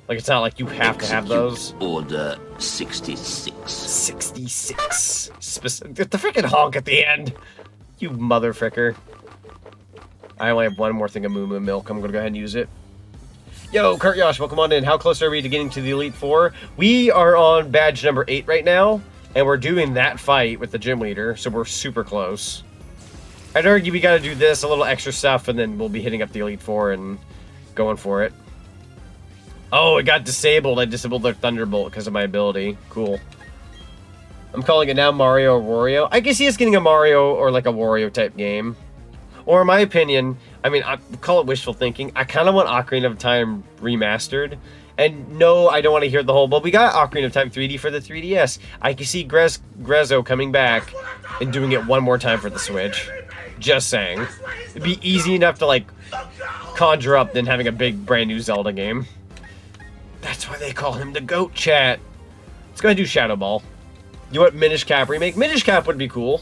Like, it's not like you have to have those. Order 66. 66. The freaking honk at the end. You mother fricker. I only have one more thing of Moo Moo Milk. I'm gonna go ahead and use it. Yo, Kurt Yosh, welcome on in. How close are we to getting to the Elite Four? We are on badge number 8 right now. And we're doing that fight with the gym leader, so we're super close. I'd argue we gotta do this, a little extra stuff, and then we'll be hitting up the Elite Four and going for it. Oh, it got disabled. I disabled their Thunderbolt because of my ability. Cool. I'm calling it now Mario or Wario. I guess he is getting a Mario or, like, a Wario type game. Or, in my opinion, I mean, I call it wishful thinking. I kind of want Ocarina of Time remastered. And no, I don't want to hear the whole, but we got Ocarina of Time 3D for the 3DS. I can see Grezzo coming back and doing it one more time for the Switch. Just saying. It'd be easy enough to, like, conjure up than having a big brand new Zelda game. That's why they call him the GOAT, chat. Let's go ahead and do Shadow Ball. You want Minish Cap remake? Minish Cap would be cool.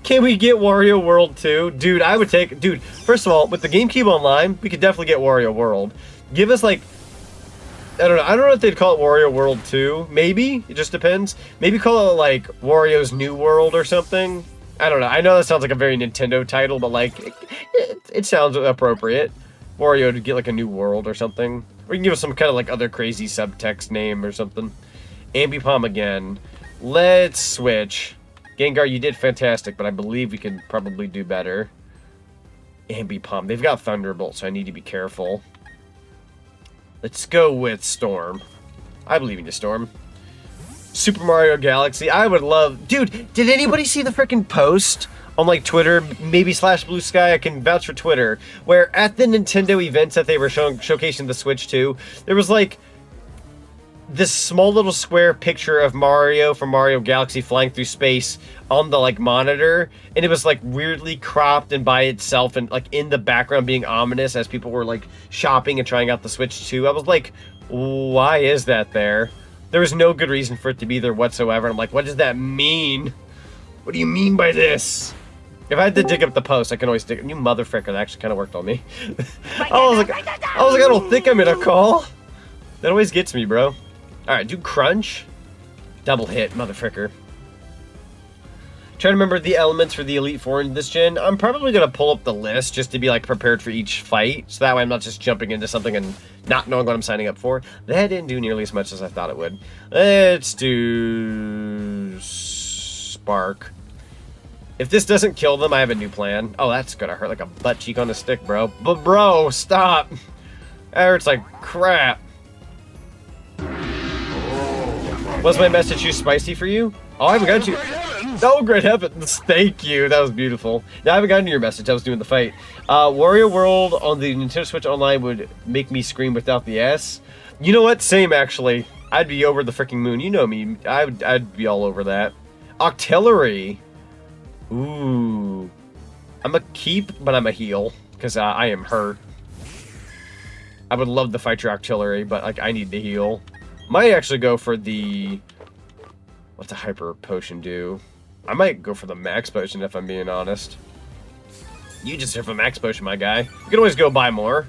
Can we get Wario World 2? Dude, I would take... Dude, first of all, with the GameCube Online, we could definitely get Wario World. Give us, like... I don't know if they'd call it Wario World 2. Maybe. It just depends. Maybe call it, like, Wario's New World or something. I don't know. I know that sounds like a very Nintendo title, but, like, it sounds appropriate. Wario to get, like, a new world or something. Or you can give us some kind of, like, other crazy subtext name or something. Ambipom again. Let's switch. Gengar, you did fantastic, but I believe we could probably do better. Ambipom. They've got Thunderbolt, so I need to be careful. Let's go with Storm. I believe in you, Storm. Super Mario Galaxy. I would love... Dude, did anybody see the freaking post on, like, Twitter, maybe / Blue Sky? I can vouch for Twitter. Where at the Nintendo events that they were showcasing the Switch 2, there was, like, this small little square picture of Mario from Mario Galaxy flying through space on the, like, monitor, and it was, like, weirdly cropped and by itself and, like, in the background being ominous as people were, like, shopping and trying out the Switch 2. I was like, why is that there? There was no good reason for it to be there whatsoever. I'm like, what does that mean? What do you mean by this? If I had to dig up the post, I can always dig it. You motherfucker, that actually kind of worked on me. I was like, I don't think I'm in a call. That always gets me, bro. Alright, do Crunch. Double hit, motherfucker. Trying to remember the elements for the Elite Four in this gen. I'm probably going to pull up the list just to be, like, prepared for each fight. So that way I'm not just jumping into something and not knowing what I'm signing up for. That didn't do nearly as much as I thought it would. Let's do... Spark. If this doesn't kill them, I have a new plan. Oh, that's going to hurt like a butt cheek on a stick, bro. But, bro, stop. That hurts like crap. Was my message too spicy for you? Oh, I haven't got you. Oh, great heavens. Thank you. That was beautiful. Now, I haven't gotten your message. I was doing the fight. Wario World on the Nintendo Switch Online would make me scream without the S. You know what? Same, actually. I'd be over the freaking moon. You know me. I'd be all over that. Octillery. Ooh. I'm a keep, but I'm a heal. Because I am hurt. I would love to fight your Octillery, but like I need to heal. Might actually go for the... What's a Hyper Potion do? I might go for the Max Potion if I'm being honest. You deserve a Max Potion, my guy. You can always go buy more.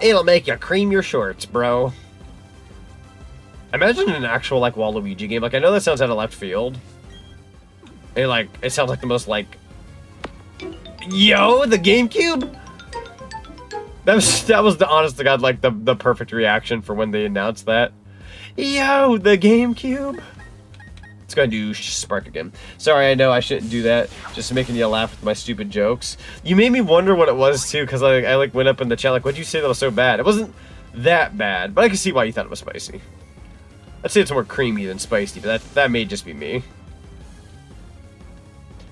It'll make you cream your shorts, bro. Imagine an actual, like, Waluigi game. Like, I know that sounds out of left field. And, like, it sounds like the most, like... Yo, the GameCube? That was the honest to God, like, the perfect reaction for when they announced that. Yo, the GameCube. Let's go and do Spark again. Sorry, I know I shouldn't do that. Just making you laugh with my stupid jokes. You made me wonder what it was, too, because I like, went up in the chat, like, what'd you say that was so bad? It wasn't that bad, but I can see why you thought it was spicy. I'd say it's more creamy than spicy, but that may just be me.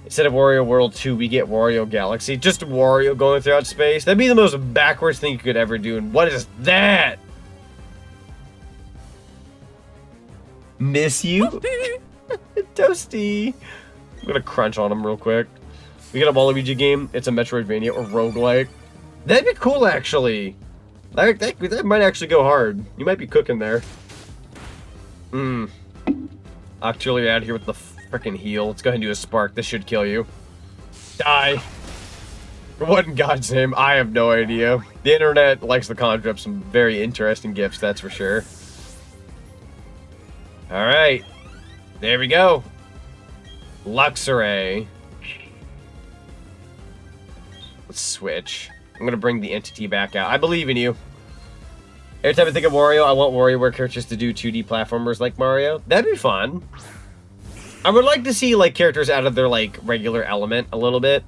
Instead of Wario World 2, we get Wario Galaxy. Just Wario going throughout space. That'd be the most backwards thing you could ever do. And what is that? Miss you? Toasty. I'm gonna crunch on him real quick. We get a Waluigi game. It's a Metroidvania or roguelike. That'd be cool, actually. That might actually go hard. You might be cooking there. Octillery out here with the freaking heal. Let's go ahead and do a Spark. This should kill you. Die. What in God's name? I have no idea. The internet likes to conjure up some very interesting gifts, that's for sure. Alright. There we go. Luxray. Let's switch. I'm going to bring the entity back out. I believe in you. Every time I think of Wario, I want WarioWare characters to do 2D platformers like Mario. That'd be fun. I would like to see, like, characters out of their, like, regular element a little bit.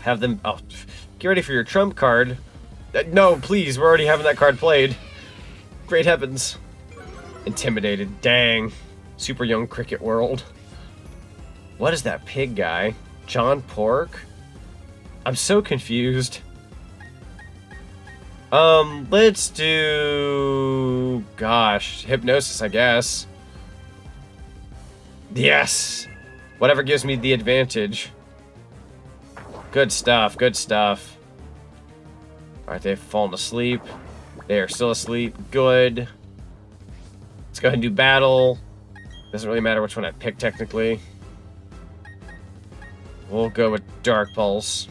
Have them... Oh, get ready for your trump card. No, please, we're already having that card played. Great heavens. Intimidated. Dang. Super young cricket world. What is that pig guy? John Pork? I'm so confused. Let's do... Gosh, Hypnosis, I guess. Yes! Whatever gives me the advantage. Good stuff, good stuff. Alright, they've fallen asleep. They are still asleep. Good. Let's go ahead and do battle. Doesn't really matter which one I pick, technically. We'll go with Dark Pulse.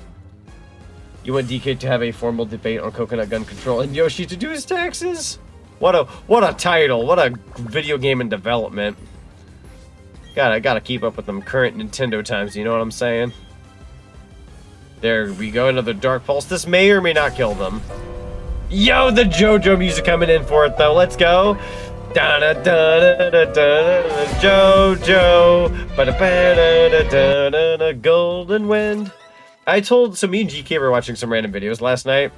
You want DK to have a formal debate on coconut gun control and Yoshi to do his taxes? What a title. What a video game in development. Gotta keep up with them current Nintendo times, you know what I'm saying? There we go, another Dark Pulse. This may or may not kill them. Yo, the JoJo music coming in for it, though. Let's go. JoJo. Ba-da-ba-da-da-da-da-da. Golden Wind. So me and GK were watching some random videos last night,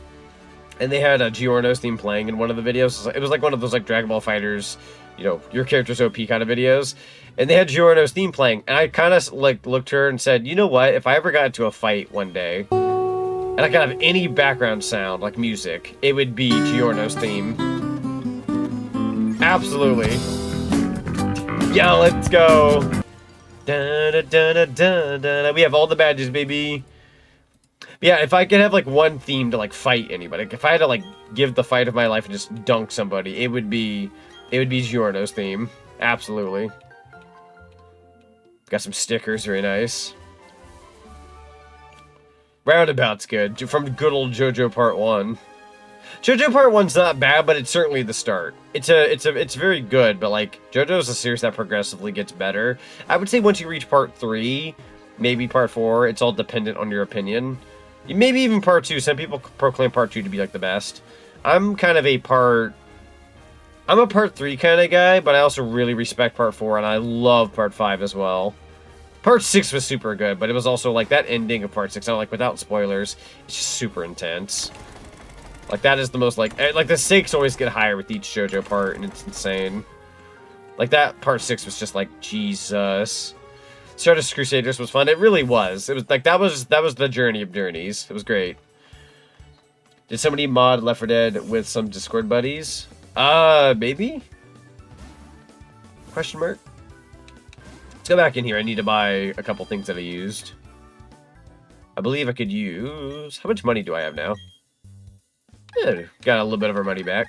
and they had a Giorno's theme playing in one of the videos. It was like one of those like Dragon Ball Fighters, you know, your character's OP kind of videos. And they had Giorno's theme playing, and I kind of like looked at her and said, you know what, if I ever got into a fight one day, and I could have any background sound, like music, it would be Giorno's theme. Absolutely. Yeah, let's go. Da-da-da-da-da-da. We have all the badges, baby. Yeah, if I could have like one theme to like fight anybody, like if I had to like give the fight of my life and just dunk somebody, it would be Giorno's theme. Absolutely. Got some stickers, very nice. Roundabout's good, from good old JoJo Part 1. JoJo Part 1's not bad, but it's certainly the start. It's very good, but like JoJo's a series that progressively gets better. I would say once you reach Part 3, maybe Part 4, it's all dependent on your opinion. Maybe even Part 2. Some people proclaim Part 2 to be like the best. I'm a Part 3 kind of guy, but I also really respect Part 4, and I love Part 5 as well. Part 6 was super good, but it was also like that ending of Part 6, I don't like, without spoilers, it's just super intense. Like that is the most like the stakes always get higher with each JoJo part, and it's insane. Like that Part 6 was just like Jesus. Stardust Crusaders was fun. It really was. It was like that was the journey of journeys. It was great. Did somebody mod Left 4 Dead with some Discord buddies? Maybe? Question mark? Let's go back in here. I need to buy a couple things that I used. I believe I could use... How much money do I have now? Yeah, got a little bit of our money back.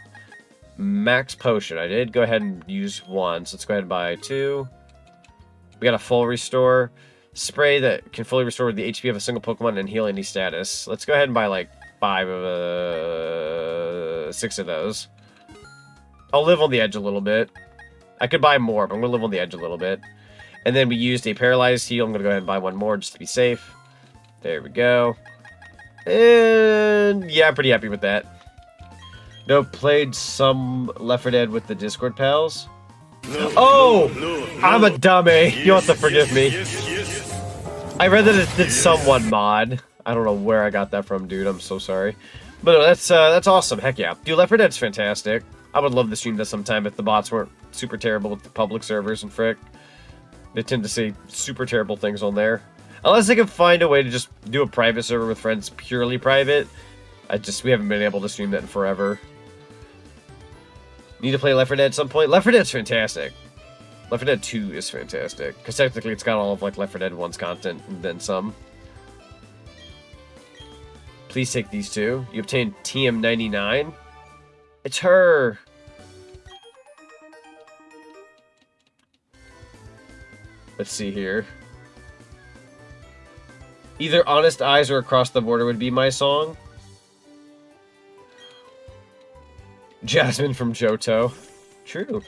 Max Potion. I did go ahead and use one, so let's go ahead and buy 2. We got a full restore. Spray that can fully restore the HP of a single Pokemon and heal any status. Let's go ahead and buy like 6 of those. I'll live on the edge a little bit. I could buy more, but I'm going to live on the edge a little bit. And then we used a Paralyzed Heal. I'm going to go ahead and buy one more just to be safe. There we go. And yeah, I'm pretty happy with that. No, played some Left 4 Dead with the Discord pals. I'm a dummy. You'll have to forgive me. I read that it did someone mod. I don't know where I got that from, dude. I'm so sorry. But no, that's awesome. Heck yeah. Dude, Left 4 Dead's fantastic. I would love to stream this sometime if the bots weren't super terrible with the public servers and frick. They tend to say super terrible things on there. Unless they can find a way to just do a private server with friends, purely private. We haven't been able to stream that in forever. Need to play Left 4 Dead at some point? Left 4 Dead's fantastic. Left 4 Dead 2 is fantastic. Because technically it's got all of like Left 4 Dead 1's content and then some. Please take these two. You obtained TM99. It's her. Let's see here. Either Honest Eyes or Across the Border would be my song. Jasmine from Johto. True.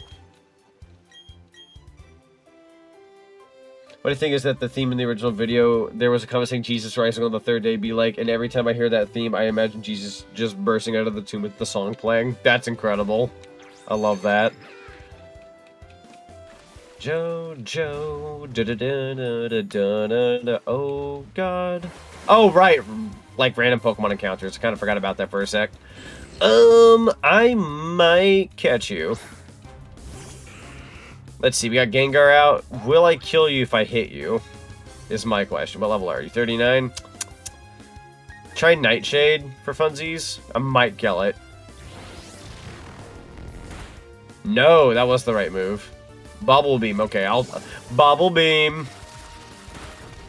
Funny thing is that the theme in the original video, there was a comment saying Jesus rising on the third day be like, and every time I hear that theme, I imagine Jesus just bursting out of the tomb with the song playing. That's incredible. I love that. Jojo, da-da-da-da-da-da-da, oh god. Oh, right, like random Pokemon encounters. I kind of forgot about that for a sec. I might catch you. Let's see, we got Gengar out. Will I kill you if I hit you? is my question. What level are you? 39? Try Nightshade for funsies. I might kill it. No, that was the right move. Bubble Beam. Okay, I'll... Bubble Beam.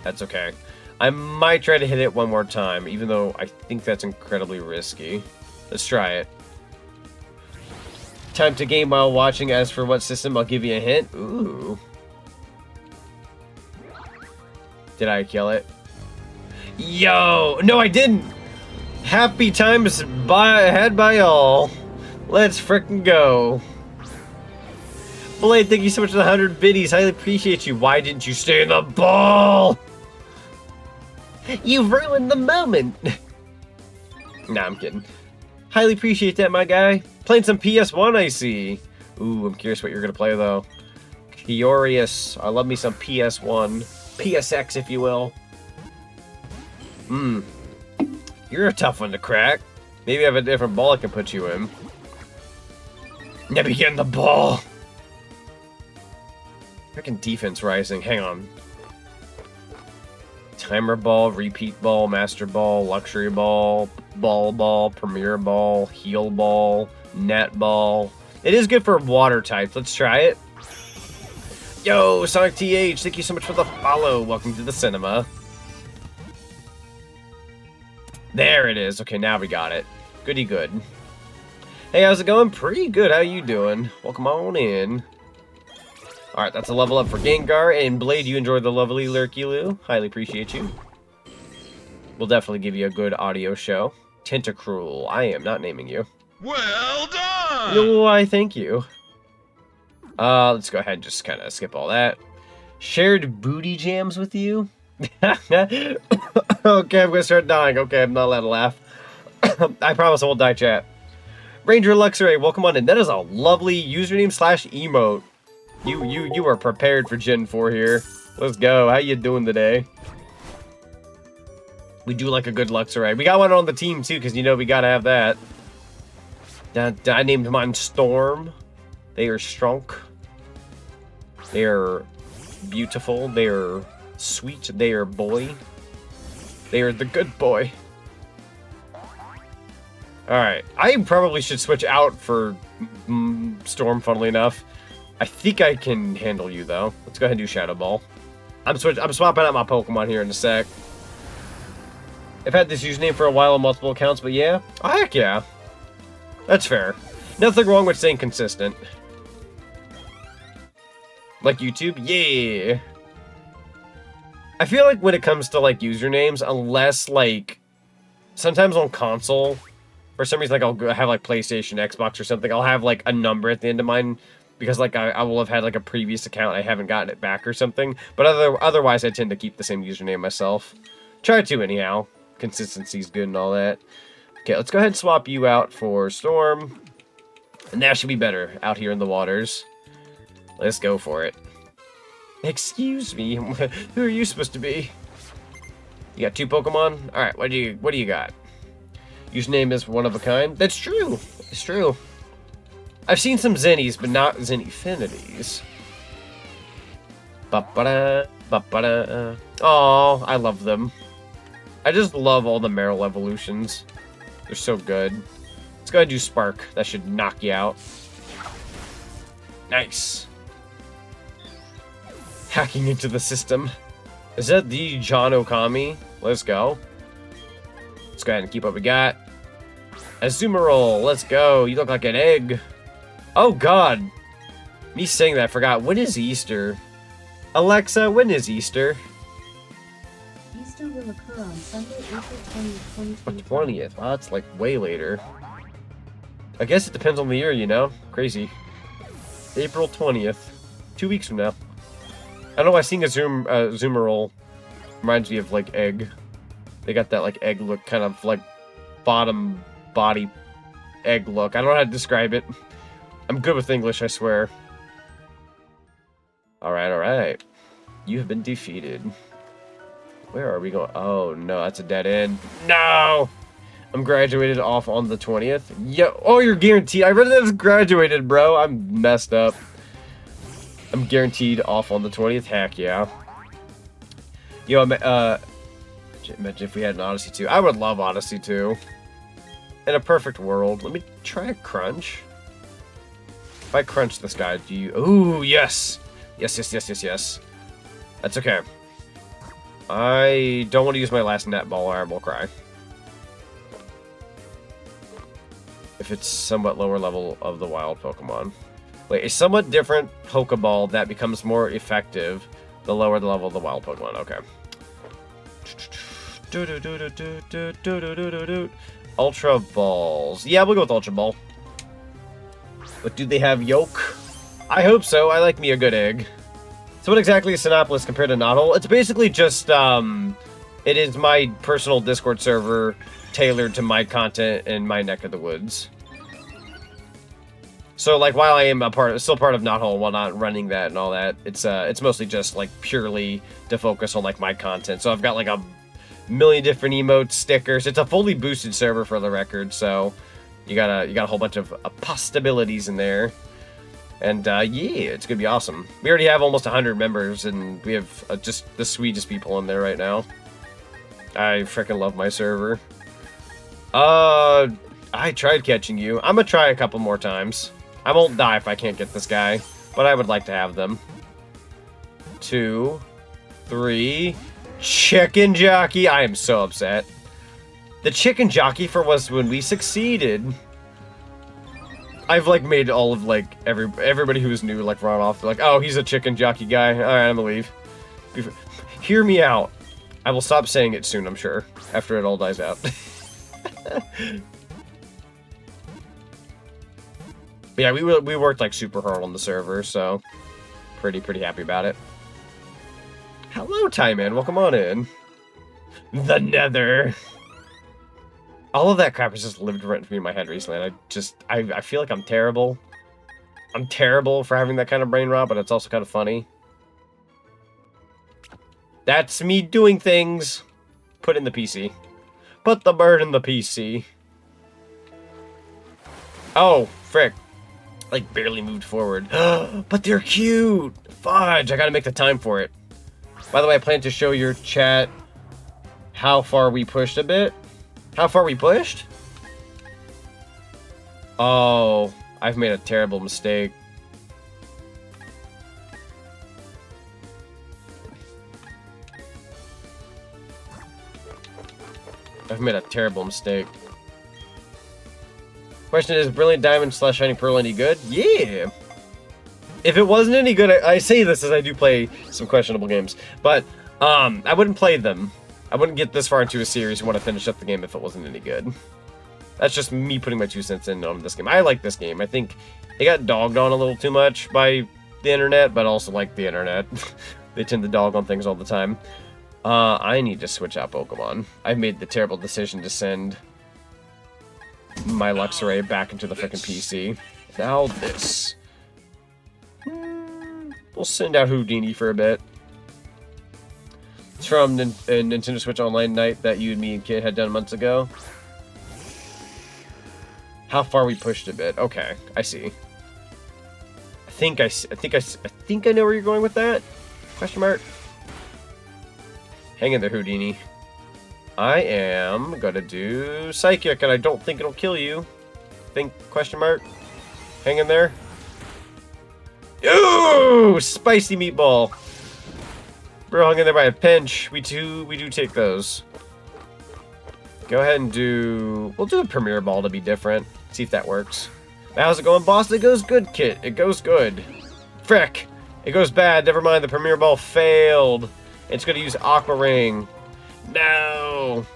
That's okay. I might try to hit it one more time, even though I think that's incredibly risky. Let's try it. Time to game while watching. As for what system, I'll give you a hint. Ooh. Did I kill it? Yo! No, I didn't! Happy times had by all. Let's frickin' go. Blade, thank you so much for the 100 biddies. Highly appreciate you. Why didn't you stay in the ball? You've ruined the moment. Nah, I'm kidding. Highly appreciate that, my guy. Playing some PS1, I see. Ooh, I'm curious what you're gonna play, though. Curious. I love me some PS1. PSX, if you will. You're a tough one to crack. Maybe I have a different ball I can put you in. Never get in the ball. Freaking defense rising. Hang on. Timer ball, repeat ball, master ball, luxury ball, ball, premier ball, heal ball, net ball. It is good for water types. Let's try it. Yo, ZonicTH, thank you so much for the follow. Welcome to the cinema. There it is. Okay, now we got it. Goody good. Hey, how's it going? Pretty good. How you doing? Welcome on in. Alright, that's a level up for Gengar. And Blade, you enjoyed the lovely Lurky Loo. Highly appreciate you. We'll definitely give you a good audio show. Tentacruel. I am not naming you. Well done! No, why, thank you. Let's go ahead and just kind of skip all that. Shared booty jams with you? Okay, I'm gonna start dying. Okay, I'm not allowed to laugh. I promise I won't die, chat. Ranger Luxray, welcome on in. That is a lovely username / emote. You are prepared for Gen 4 here. Let's go. How you doing today? We do like a good Luxray. We got one on the team too, because you know we gotta have that. I named mine Storm. They are strong. They are beautiful. They are sweet. They are boy. They are the good boy. Alright. I probably should switch out for Storm, funnily enough. I think I can handle you, though. Let's go ahead and do Shadow Ball. I'm swapping out my Pokemon here in a sec. I've had this username for a while on multiple accounts, but yeah. Oh, heck yeah. That's fair. Nothing wrong with staying consistent. Like YouTube? Yeah. I feel like when it comes to, like, usernames, unless, like, sometimes on console, for some reason, like, I'll have, like, PlayStation, Xbox, or something, I'll have, like, a number at the end of mine, because, like, I will have had, like, a previous account, I haven't gotten it back or something, but otherwise, I tend to keep the same username myself. Try to, anyhow. Consistency's good and all that. Okay, let's go ahead and swap you out for Storm, and that should be better out here in the waters. Let's go for it. Excuse me, who are you supposed to be? You got 2 Pokemon? Alright, what do you got? Username is one of a kind? That's true. It's true. I've seen some Zennies, but not Zenifinities. Ba-ba-da, ba-ba-da. Aw, I love them. I just love all the Meryl evolutions. They're so good. Let's go ahead and do Spark. That should knock you out. Nice. Hacking into the system. Is that the John Okami? Let's go. Let's go ahead and keep what we got. Azumarill, let's go. You look like an egg. Oh god. Me saying that, I forgot. When is Easter? Alexa, when is Easter? Easter will occur on Sunday, April 20th, 2025. The 20th. Wow, that's like way later. I guess it depends on the year, you know? Crazy. April 20th. 2 weeks from now. I don't know why seeing a Azumarill reminds me of, like, egg. They got that, like, egg look, kind of, like, bottom body egg look. I don't know how to describe it. I'm good with English, I swear. Alright, alright. You have been defeated. Where are we going? Oh, no, that's a dead end. No! I'm graduated off on the 20th. Yo, oh, you're guaranteed. I read it as graduated, bro. I'm messed up. I'm guaranteed off on the 20th. Heck yeah. Yo, imagine if we had an Odyssey 2. I would love Odyssey 2. In a perfect world. Let me try a crunch. If I crunch this guy, do you... Ooh, yes! Yes, yes, yes, yes, yes. That's okay. I don't want to use my last netball or I will cry. If it's somewhat lower level of the wild Pokemon. Wait, a somewhat different Pokeball that becomes more effective the lower the level of the wild Pokemon. Okay. Ultra Balls. Yeah, we'll go with Ultra Ball. But do they have yolk? I hope so. I like me a good egg. So what exactly is Sinnopolis compared to Knothole? It's basically just, it is my personal Discord server tailored to my content in my neck of the woods. So, like, while I am still part of Knothole while not running that and all that, it's mostly just, like, purely to focus on, like, my content. So I've got, like, a million different emotes, stickers. It's a fully boosted server for the record, so you got a whole bunch of possibilities in there. And, yeah, it's gonna be awesome. We already have almost 100 members, and we have just the sweetest people in there right now. I freaking love my server. I tried catching you. I'm gonna try a couple more times. I won't die if I can't get this guy, but I would like to have them. 2, 3... Chicken Jockey. I am so upset. The Chicken Jockey was when we succeeded. I've like made all of like everybody who was new like run off. They're like, oh, he's a Chicken Jockey guy. All right, I'm gonna leave. Hear me out. I will stop saying it soon. I'm sure after it all dies out. But yeah, we worked like super hard on the server, so pretty happy about it. Hello, Tie-Man. Welcome on in. The Nether. All of that crap has just lived rent free in my head recently. And I feel like I'm terrible. I'm terrible for having that kind of brain rot, but it's also kind of funny. That's me doing things. Put in the PC. Put the bird in the PC. Oh, frick. Like, barely moved forward. But they're cute. Fudge. I gotta make the time for it. By the way, I plan to show your chat how far we pushed a bit. How far we pushed? Oh, I've made a terrible mistake. I've made a terrible mistake. Question is, Brilliant Diamond / Shining Pearl any good? Yeah! If it wasn't any good, I say this as I do play some questionable games, but I wouldn't play them. I wouldn't get this far into a series and want to finish up the game if it wasn't any good. That's just me putting my 2 cents in on this game. I like this game. I think it got dogged on a little too much by the internet, but also like the internet. They tend to dog on things all the time. I need to switch out Pokemon. I made the terrible decision to send my Luxray back into the frickin' PC. Now this. We'll send out Houdini for a bit. It's from Nintendo Switch Online Night that you and me and Kid had done months ago. How far we pushed a bit. Okay, I see. I think I know where you're going with that. Question mark. Hang in there, Houdini. I am gonna do Psychic, and I don't think it'll kill you. Think question mark. Hang in there. Ooh, spicy meatball. Bro, hung in there by a pinch. We do take those. Go ahead and we'll do a Premier Ball to be different. See if that works. How's it going, boss? It goes good, Kit. It goes good. Frick. It goes bad. Never mind. The Premier Ball failed. It's going to use Aqua Ring. No.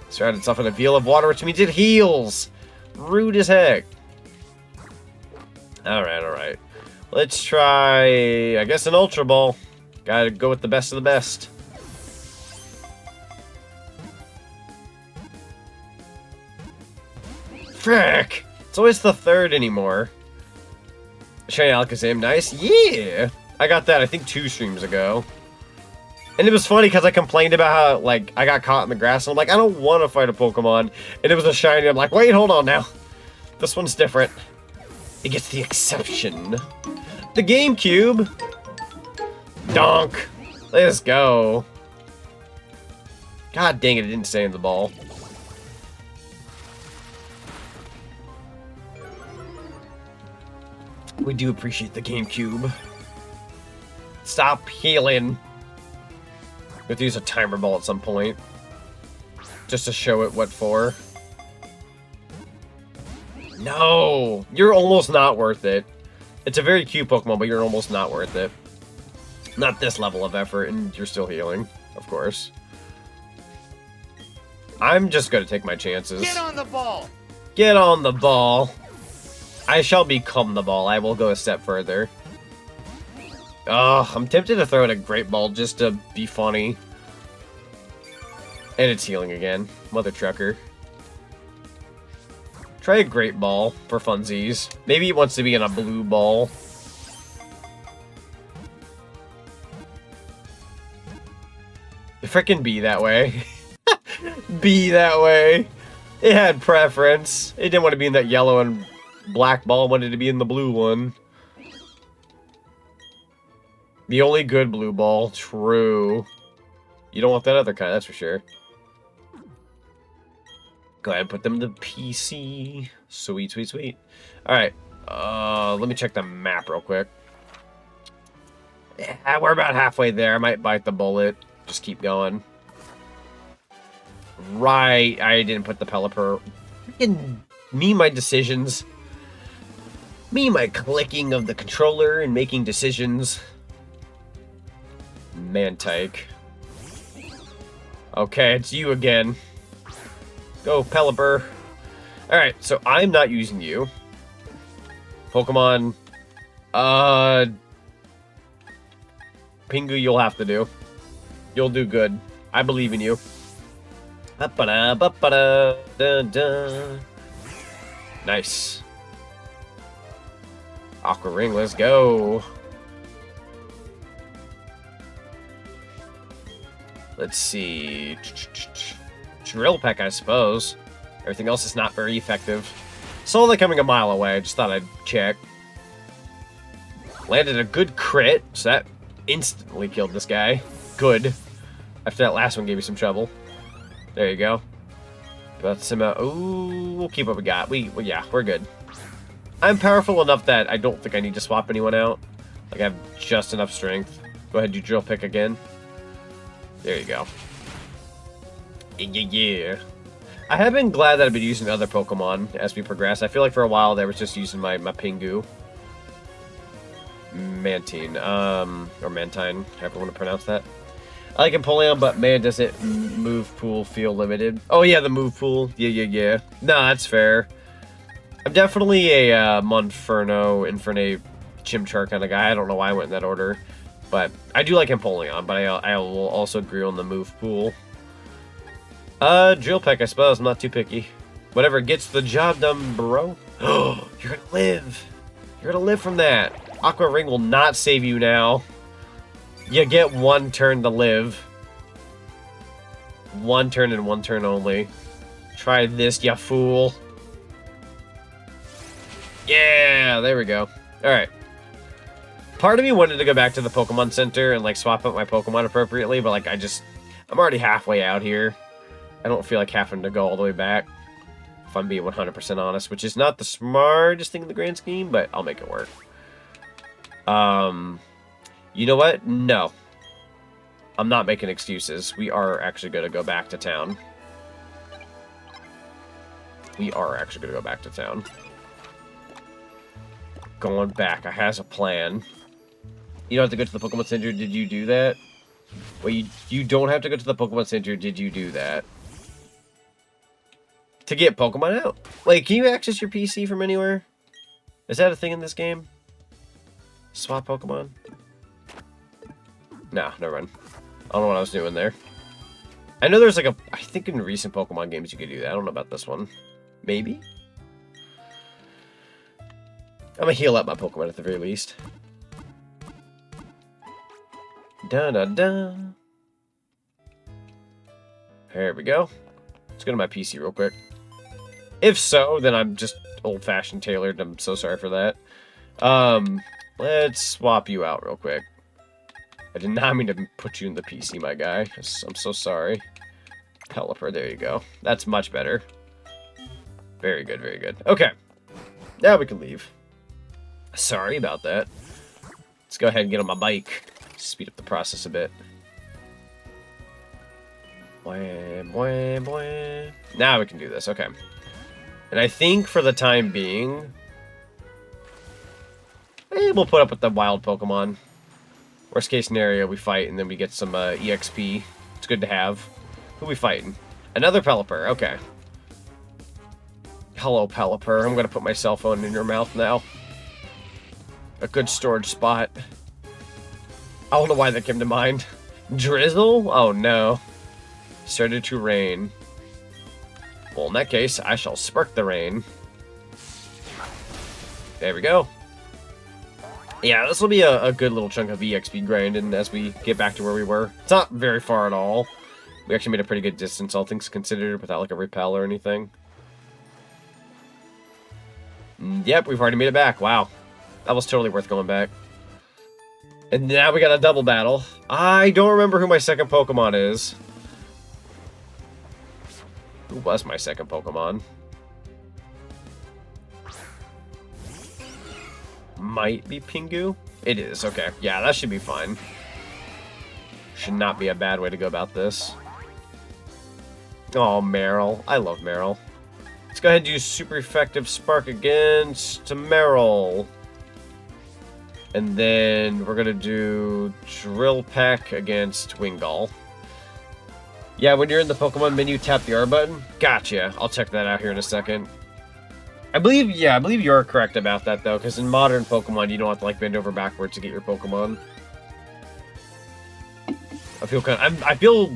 Surrounded itself in a veil of water, which means it heals. Rude as heck. Alright, alright. Let's try, I guess, an Ultra Ball. Gotta go with the best of the best. Frick! It's always the third anymore. Shiny Alakazam, nice. Yeah! I got that, I think, 2 streams ago. And it was funny because I complained about how, like, I got caught in the grass. And I'm like, I don't want to fight a Pokemon. And it was a shiny. I'm like, wait, hold on now. This one's different. It gets the exception. The GameCube. Donk. Let's go. God dang it, it didn't stay in the ball. We do appreciate the GameCube. Stop healing. We have to use a timer ball at some point. Just to show it what for. No! You're almost not worth it. It's a very cute Pokemon, but you're almost not worth it. Not this level of effort, and you're still healing, of course. I'm just gonna take my chances. Get on the ball! Get on the ball! I shall become the ball. I will go a step further. Ugh, I'm tempted to throw it a Great Ball just to be funny. And it's healing again. Mother trucker. Try a Great Ball for funsies. Maybe he wants to be in a blue ball. Frickin' be that way. Be that way. It had preference. It didn't want to be in that yellow and black ball. It wanted to be in the blue one. The only good blue ball. True. You don't want that other kind, that's for sure. Go ahead and put them in the PC. Sweet, sweet, sweet. Alright. Let me check the map real quick. Yeah, we're about halfway there. I might bite the bullet. Just keep going. Right. I didn't put the Pelipper. Freaking me, my decisions. Me, my clicking of the controller and making decisions. Mantike. Okay, it's you again. Go, Pelipper. Alright, so I'm not using you. Pokemon. Pingu, you'll have to do. You'll do good. I believe in you. Nice. Aqua Ring, let's go. Let's see. Drill Peck, I suppose. Everything else is not very effective. Saw that coming a mile away. I just thought I'd check. Landed a good crit, so that instantly killed this guy. Good. After that last one gave me some trouble. There you go. Got some. Ooh, we'll keep what we got. Yeah, we're good. I'm powerful enough that I don't think I need to swap anyone out. Like, I have just enough strength. Go ahead and do Drill Pick again. There you go. Yeah. I have been glad that I've been using other Pokemon as we progress. I feel like for a while there was just using my Pingu. Mantine. Or Mantine, however you want to pronounce that. I like Empoleon, but man, does it move pool feel limited. Oh yeah, the move pool. Yeah. No, that's fair. I'm definitely a Monferno, Infernape, Chimchar kind of guy. I don't know why I went in that order. But I do like Empoleon, but I will also agree on the move pool. Drill Peck, I suppose. I'm not too picky. Whatever gets the job done, bro. Oh, you're gonna live. You're gonna live from that. Aqua Ring will not save you now. You get one turn to live. One turn and one turn only. Try this, ya fool. Yeah, there we go. Alright. Part of me wanted to go back to the Pokemon Center and, like, swap out my Pokemon appropriately, but, like, I'm already halfway out here. I don't feel like having to go all the way back, if I'm being 100% honest, which is not the smartest thing in the grand scheme, but I'll make it work. You know what? No. I'm not making excuses. We are actually going to go back to town. Going back. I has a plan. You don't have to go to the Pokemon Center. Did you do that? Well, you don't have to go to the Pokemon Center. Did you do that? To get Pokemon out. Wait, can you access your PC from anywhere? Is that a thing in this game? Swap Pokemon? No, never mind. I don't know what I was doing there. I know there's like I think in recent Pokemon games you could do that. I don't know about this one. Maybe? I'm gonna heal up my Pokemon at the very least. Da-da-da. There we go. Let's go to my PC real quick. If so, then I'm just old-fashioned tailored. I'm so sorry for that. Let's swap you out real quick. I did not mean to put you in the PC, my guy. I'm so sorry. Pelipper. There you go. That's much better. Very good, very good. Okay. Now we can leave. Sorry about that. Let's go ahead and get on my bike. Speed up the process a bit. Now we can do this. Okay. And I think for the time being, we'll put up with the wild Pokemon. Worst case scenario, we fight and then we get some EXP. It's good to have. Who we fighting? Another Pelipper. Okay. Hello, Pelipper. I'm going to put my cell phone in your mouth now. A good storage spot. I don't know why that came to mind. Drizzle? Oh, no. Started to rain. Well, in that case, I shall spark the rain. There we go. Yeah, this will be a good little chunk of EXP grinding as we get back to where we were. It's not very far at all. We actually made a pretty good distance, all things considered, without like a repel or anything. Yep, we've already made it back. Wow. That was totally worth going back. And now we got a double battle. I don't remember who my second Pokemon is. Who was my second Pokemon? Might be Pingu? It is, okay. Yeah, that should be fine. Should not be a bad way to go about this. Oh, Meryl. I love Meryl. Let's go ahead and use super effective Spark against Meryl. And then we're going to do Drill Peck against Wingull. Yeah, when you're in the Pokemon menu, tap the R button. Gotcha. I'll check that out here in a second. I believe you're correct about that, though, because in modern Pokemon, you don't have to, like, bend over backwards to get your Pokemon. I feel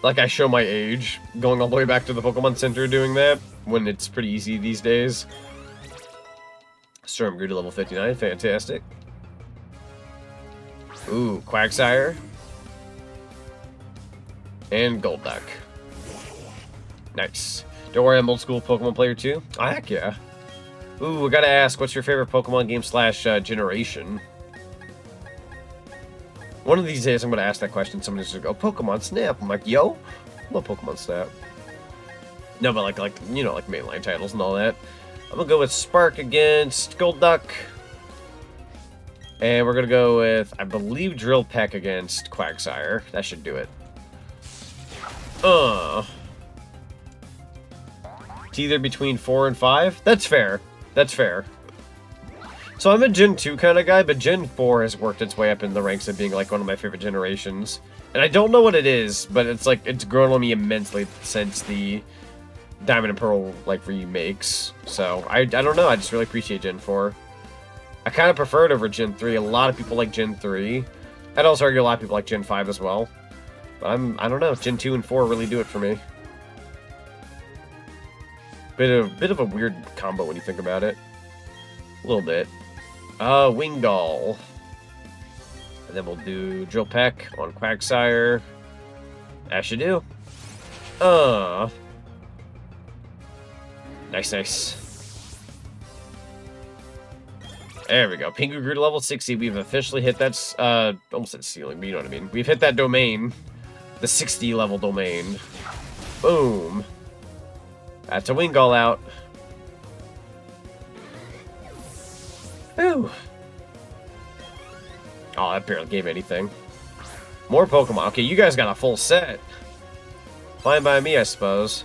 like I show my age going all the way back to the Pokemon Center doing that, when it's pretty easy these days. Storm grew to level 59. Fantastic. Ooh, Quagsire. And Golduck. Nice. Don't worry, I'm old school Pokemon player too. Oh, heck yeah. Ooh, I gotta ask, what's your favorite Pokemon game / generation? One of these days I'm gonna ask that question. Somebody's gonna go, Pokemon Snap. I'm like, yo, I love Pokemon Snap. No, but like you know, like mainline titles and all that. I'm gonna go with Spark against Golduck. And we're gonna go with, I believe, Drill Peck against Quagsire. That should do it. It's either between 4 and 5. That's fair. That's fair. So I'm a Gen 2 kind of guy, but Gen 4 has worked its way up in the ranks of being like one of my favorite generations. And I don't know what it is, but it's like it's grown on me immensely since the Diamond and Pearl like remakes. So I don't know. I just really appreciate Gen 4. I kind of prefer it over Gen 3. A lot of people like Gen 3. I'd also argue a lot of people like Gen 5 as well. But I don't know. Gen 2 and 4 really do it for me. Bit of a weird combo when you think about it. A little bit. Wingull. And then we'll do Drill Peck on Quagsire. That should do. Nice. There we go. Pingu grew to level 60. We've officially hit that, almost at ceiling, but you know what I mean. We've hit that domain. The 60 level domain. Boom. That's a Wingull out. Ooh. Oh, that barely gave anything. More Pokemon. Okay, you guys got a full set. Fine by me, I suppose.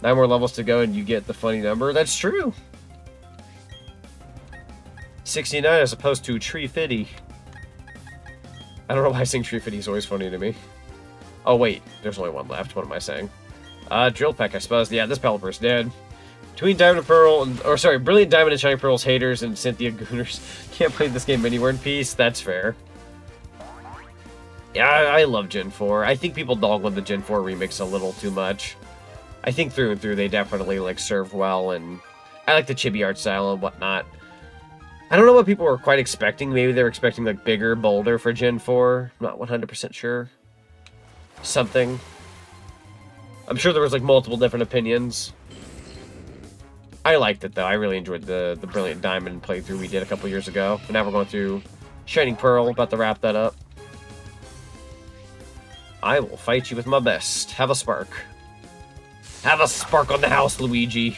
9 more levels to go and you get the funny number. That's true. 69 as opposed to Tree Fitty. I don't know why saying Tree Fitty is always funny to me. Oh, wait. There's only one left. What am I saying? Drill Peck, I suppose. Yeah, this Pelipper's dead. Between Diamond and Pearl, Brilliant Diamond and Shining Pearl's haters and Cynthia Gooners can't play this game anywhere in peace. That's fair. Yeah, I love Gen 4. I think people dog on the Gen 4 remix a little too much. I think through and through they definitely, like, serve well, and I like the chibi art style and whatnot. I don't know what people were quite expecting. Maybe they were expecting, like, bigger, bolder for Gen 4. I'm not 100% sure. Something. I'm sure there was, like, multiple different opinions. I liked it, though. I really enjoyed the Brilliant Diamond playthrough we did a couple years ago. And now we're going through Shining Pearl. About to wrap that up. I will fight you with my best. Have a spark. Have a spark on the house, Luigi.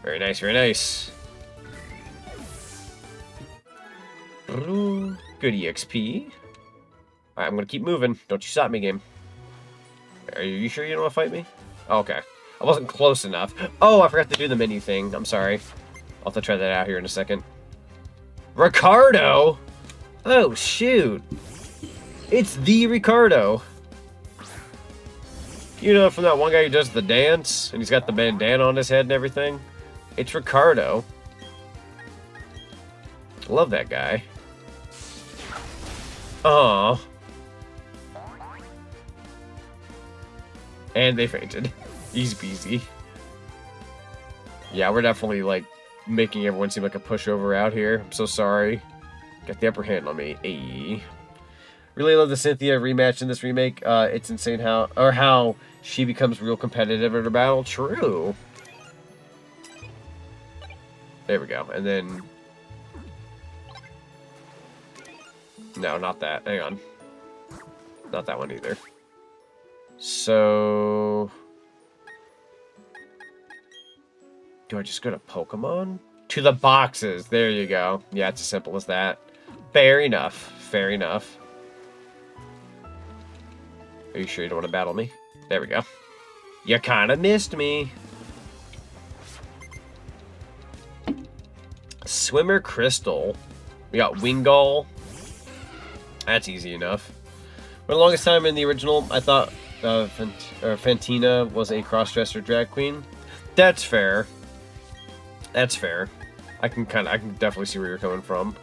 Very nice, very nice. Good EXP. Alright, I'm gonna keep moving. Don't you stop me, game. Are you sure you don't want to fight me? Oh, okay. I wasn't close enough. Oh, I forgot to do the menu thing. I'm sorry. I'll have to try that out here in a second. Ricardo? Oh, shoot. It's the Ricardo. You know, from that one guy who does the dance, and he's got the bandana on his head and everything? It's Ricardo. Love that guy. Aww. And they fainted. Easy peasy. Yeah, we're definitely, like, making everyone seem like a pushover out here. I'm so sorry. Got the upper hand on me. Ayy. Really love the Cynthia rematch in this remake. It's insane how she becomes real competitive in her battle. True. There we go. And then... No, not that. Hang on. Not that one either. So... Do I just go to Pokemon? To the boxes. There you go. Yeah, it's as simple as that. Fair enough. Fair enough. Are you sure you don't want to battle me? There we go. You kind of missed me. Swimmer Crystal. We got Wingull. That's easy enough. For the longest time in the original, I thought Fantina was a cross-dresser drag queen. That's fair. That's fair. I can definitely see where you're coming from.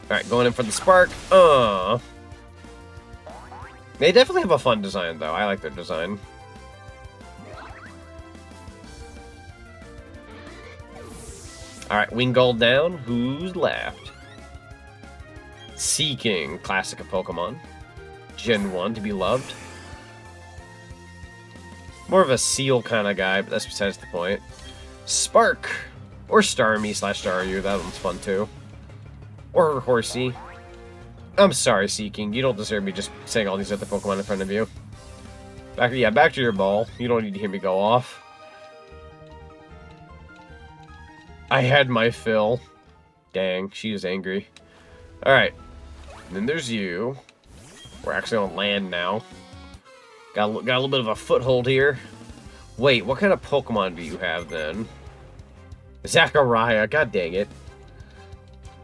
Alright, going in for the spark. They definitely have a fun design, though. I like their design. Alright, Wingull down. Who's left? Seeking, classic of Pokemon. Gen 1, to be loved. More of a Seal kind of guy, but that's besides the point. Spark! Or Starmie/Staryu, that one's fun too. Or Horsey. I'm sorry, Seeking. You don't deserve me just saying all these other Pokemon in front of you. Back to your ball. You don't need to hear me go off. I had my fill. Dang, she is angry. Alright. Then there's you. We're actually on land now. Got a little bit of a foothold here. Wait, what kind of Pokemon do you have then? Zachariah, god dang it.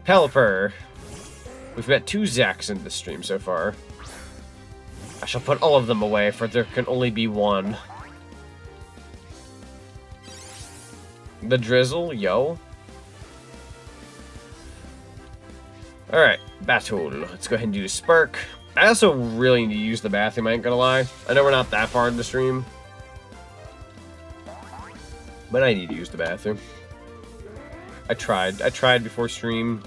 Pelipper. We've got 2 Zachs in this stream so far. I shall put all of them away, for there can only be one. The Drizzle, yo. Alright, Battle. Let's go ahead and do Spark. I also really need to use the bathroom, I ain't gonna lie. I know we're not that far in the stream. But I need to use the bathroom. I tried before stream.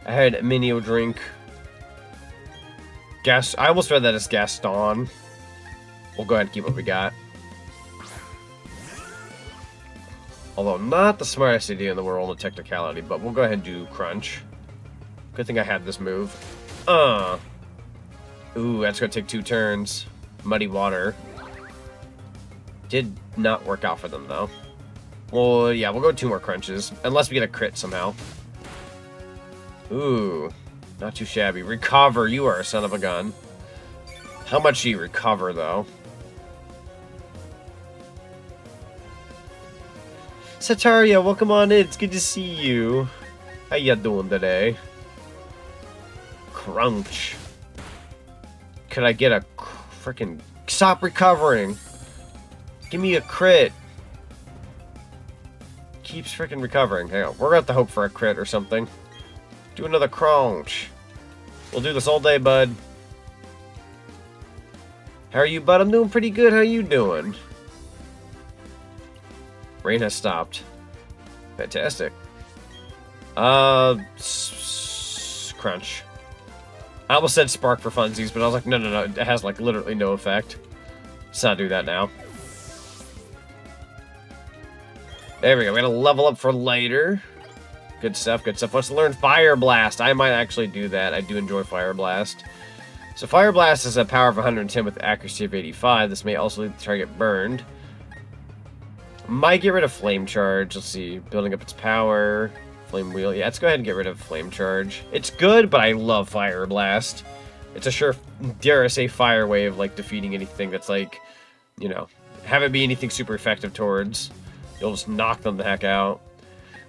I had a Minio drink. I almost read that as Gaston. We'll go ahead and keep what we got. Although not the smartest idea in the world on technicality, but we'll go ahead and do Crunch. Good thing I had this move. Ooh, that's gonna take 2 turns. Muddy Water. Did not work out for them, though. Well, yeah, we'll go 2 more crunches. Unless we get a crit somehow. Ooh, not too shabby. Recover, you are a son of a gun. How much do you recover, though? Sataria, welcome on in. It's good to see you. How ya doing today? Crunch. Could I get a freaking... Stop recovering! Give me a crit! Keeps freaking recovering. Hang on, we're gonna have to hope for a crit or something. Do another crunch. We'll do this all day, bud. How are you, bud? I'm doing pretty good. How you doing? Rain has stopped. Fantastic. Crunch. I almost said Spark for funsies, but I was like, no. It has, like, literally no effect. Let's not do that now. There we go. We're gonna level up for later. Good stuff, good stuff. Let's learn Fire Blast. I might actually do that. I do enjoy Fire Blast. So Fire Blast is a power of 110 with accuracy of 85. This may also leave the target burned. Might get rid of Flame Charge. Let's see. Building up its power. Flame Wheel. Yeah, let's go ahead and get rid of Flame Charge. It's good, but I love Fire Blast. It's a sure, dare I say, fire way of, like, defeating anything that's, like, you know, have it be anything super effective towards. You'll just knock them the heck out.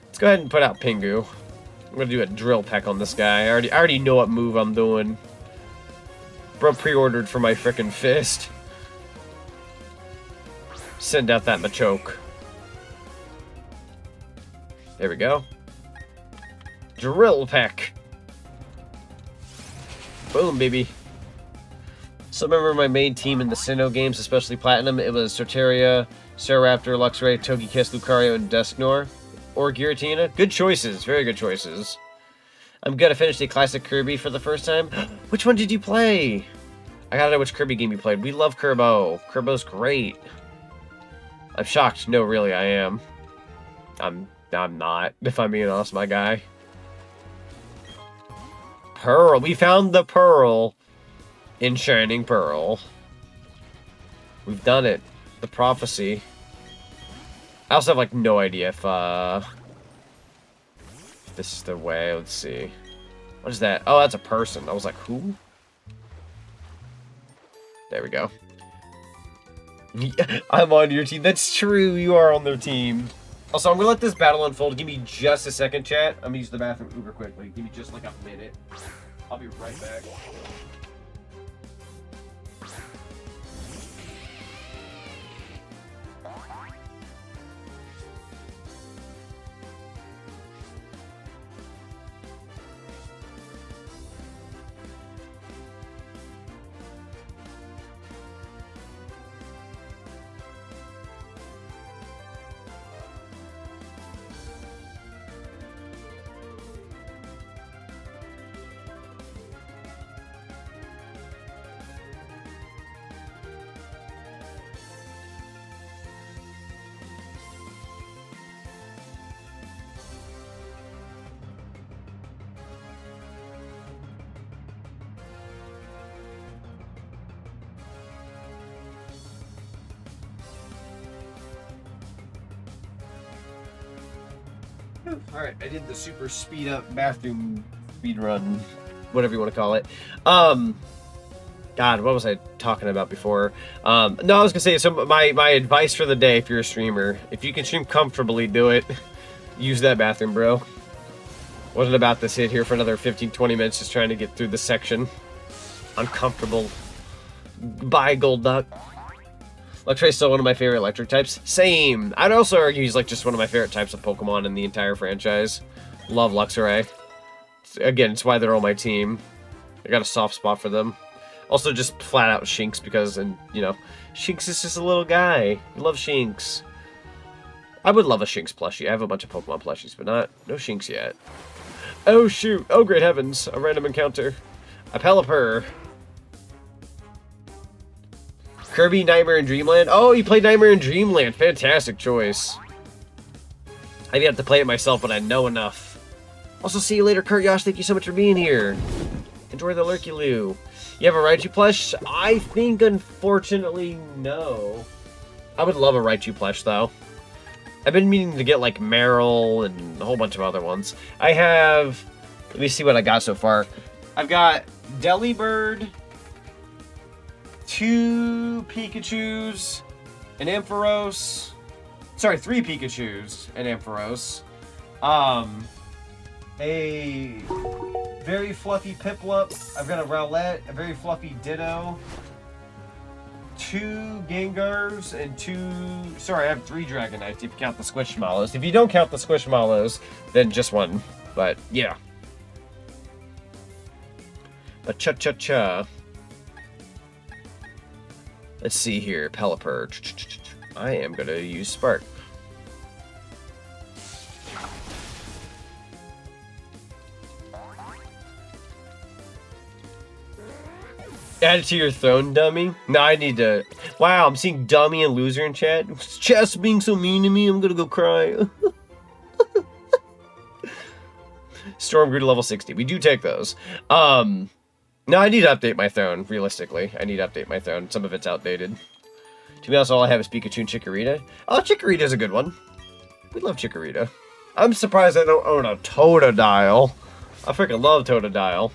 Let's go ahead and put out Pingu. I'm going to do a Drill Peck on this guy. I already know what move I'm doing. Bro pre-ordered for my frickin' fist. Send out that Machoke. There we go. Drill Peck. Boom, baby. So remember my main team in the Sinnoh games, especially Platinum, it was Soteria, Staraptor, Luxray, Togekiss, Lucario, and Dusknoir. Or Giratina. Good choices. Very good choices. I'm gonna finish the classic Kirby for the first time. Which one did you play? I gotta know which Kirby game you played. We love Kirbo. Kirbo's great. I'm shocked. No, really, I am. I'm not, if I'm being honest, my guy. Pearl. We found the Pearl in Shining Pearl. We've done it. The prophecy. I also have, like, no idea if this is the way. Let's see. What is that? Oh, that's a person. I was like, who? There we go. I'm on your team. That's true. You are on their team. Also, I'm going to let this battle unfold. Give me just a second, chat. I'm going to use the bathroom uber quickly. Give me just, like, a minute. I'll be right back. Alright, I did the super speed up bathroom speed run, whatever you want to call it. God, what was I talking about before? No, I was gonna say, so my advice for the day, if you're a streamer, if you can stream comfortably, do it. Use that bathroom, bro. Wasn't about to sit here for another 15-20 minutes just trying to get through the section. Uncomfortable. Bye, Golduck. Luxray's still one of my favorite electric types. Same. I'd also argue he's like just one of my favorite types of Pokemon in the entire franchise. Love Luxray. Again, it's why they're on my team. I got a soft spot for them. Also just flat out Shinx because, and you know, Shinx is just a little guy. I love Shinx. I would love a Shinx plushie. I have a bunch of Pokemon plushies, but no Shinx yet. Oh shoot. Oh great heavens. A random encounter. A Pelipper. Kirby, Nightmare in Dreamland. Oh, you played Nightmare in Dreamland. Fantastic choice. I'd have to play it myself, but I know enough. Also, see you later, Kurt Yosh. Thank you so much for being here. Enjoy the Lurky-Loo. You have a Raichu plush? I think, unfortunately, no. I would love a Raichu plush, though. I've been meaning to get, like, Meryl and a whole bunch of other ones. I have... Let me see what I got so far. I've got Delibird, 2 Pikachus, an Ampharos. Sorry, 3 Pikachus, an Ampharos. A very fluffy Piplup. I've got a Rowlet, a very fluffy Ditto, 2 Gengars, and 2... Sorry, I have 3 Dragonites if you count the Squishmallows. If you don't count the Squishmallows, then just 1. But, yeah. But cha-cha-cha. Let's see here, Pelipper. I am going to use Spark. Add it to your throne, dummy. No, I need to... Wow, I'm seeing dummy and loser in chat. Chess being so mean to me, I'm going to go cry. Storm grew to level 60. We do take those. No, I need to update my throne, realistically. I need to update my throne. Some of it's outdated. To be honest, all I have is Pikachu and Chikorita. Oh, Chikorita's a good one. We love Chikorita. I'm surprised I don't own a Totodile. I freaking love Totodile.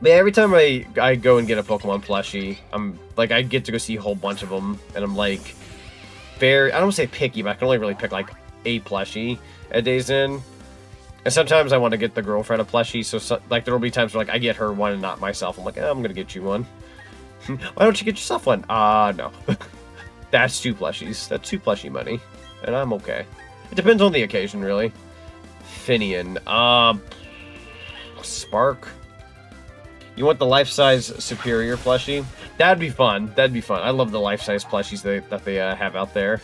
But yeah, every time I go and get a Pokemon plushie, I'm like, I get to go see a whole bunch of them, and I'm like, I don't want to say picky, but I can only really pick like a plushie at Days In. And sometimes I want to get the girlfriend a plushie, so like there will be times where like I get her one and not myself. I'm like, I'm gonna get you one. Why don't you get yourself one? No. That's 2 plushies. That's 2 plushie money, and I'm okay. It depends on the occasion, really. Finian. Spark. You want the life-size superior plushie? That'd be fun. That'd be fun. I love the life-size plushies that they have out there.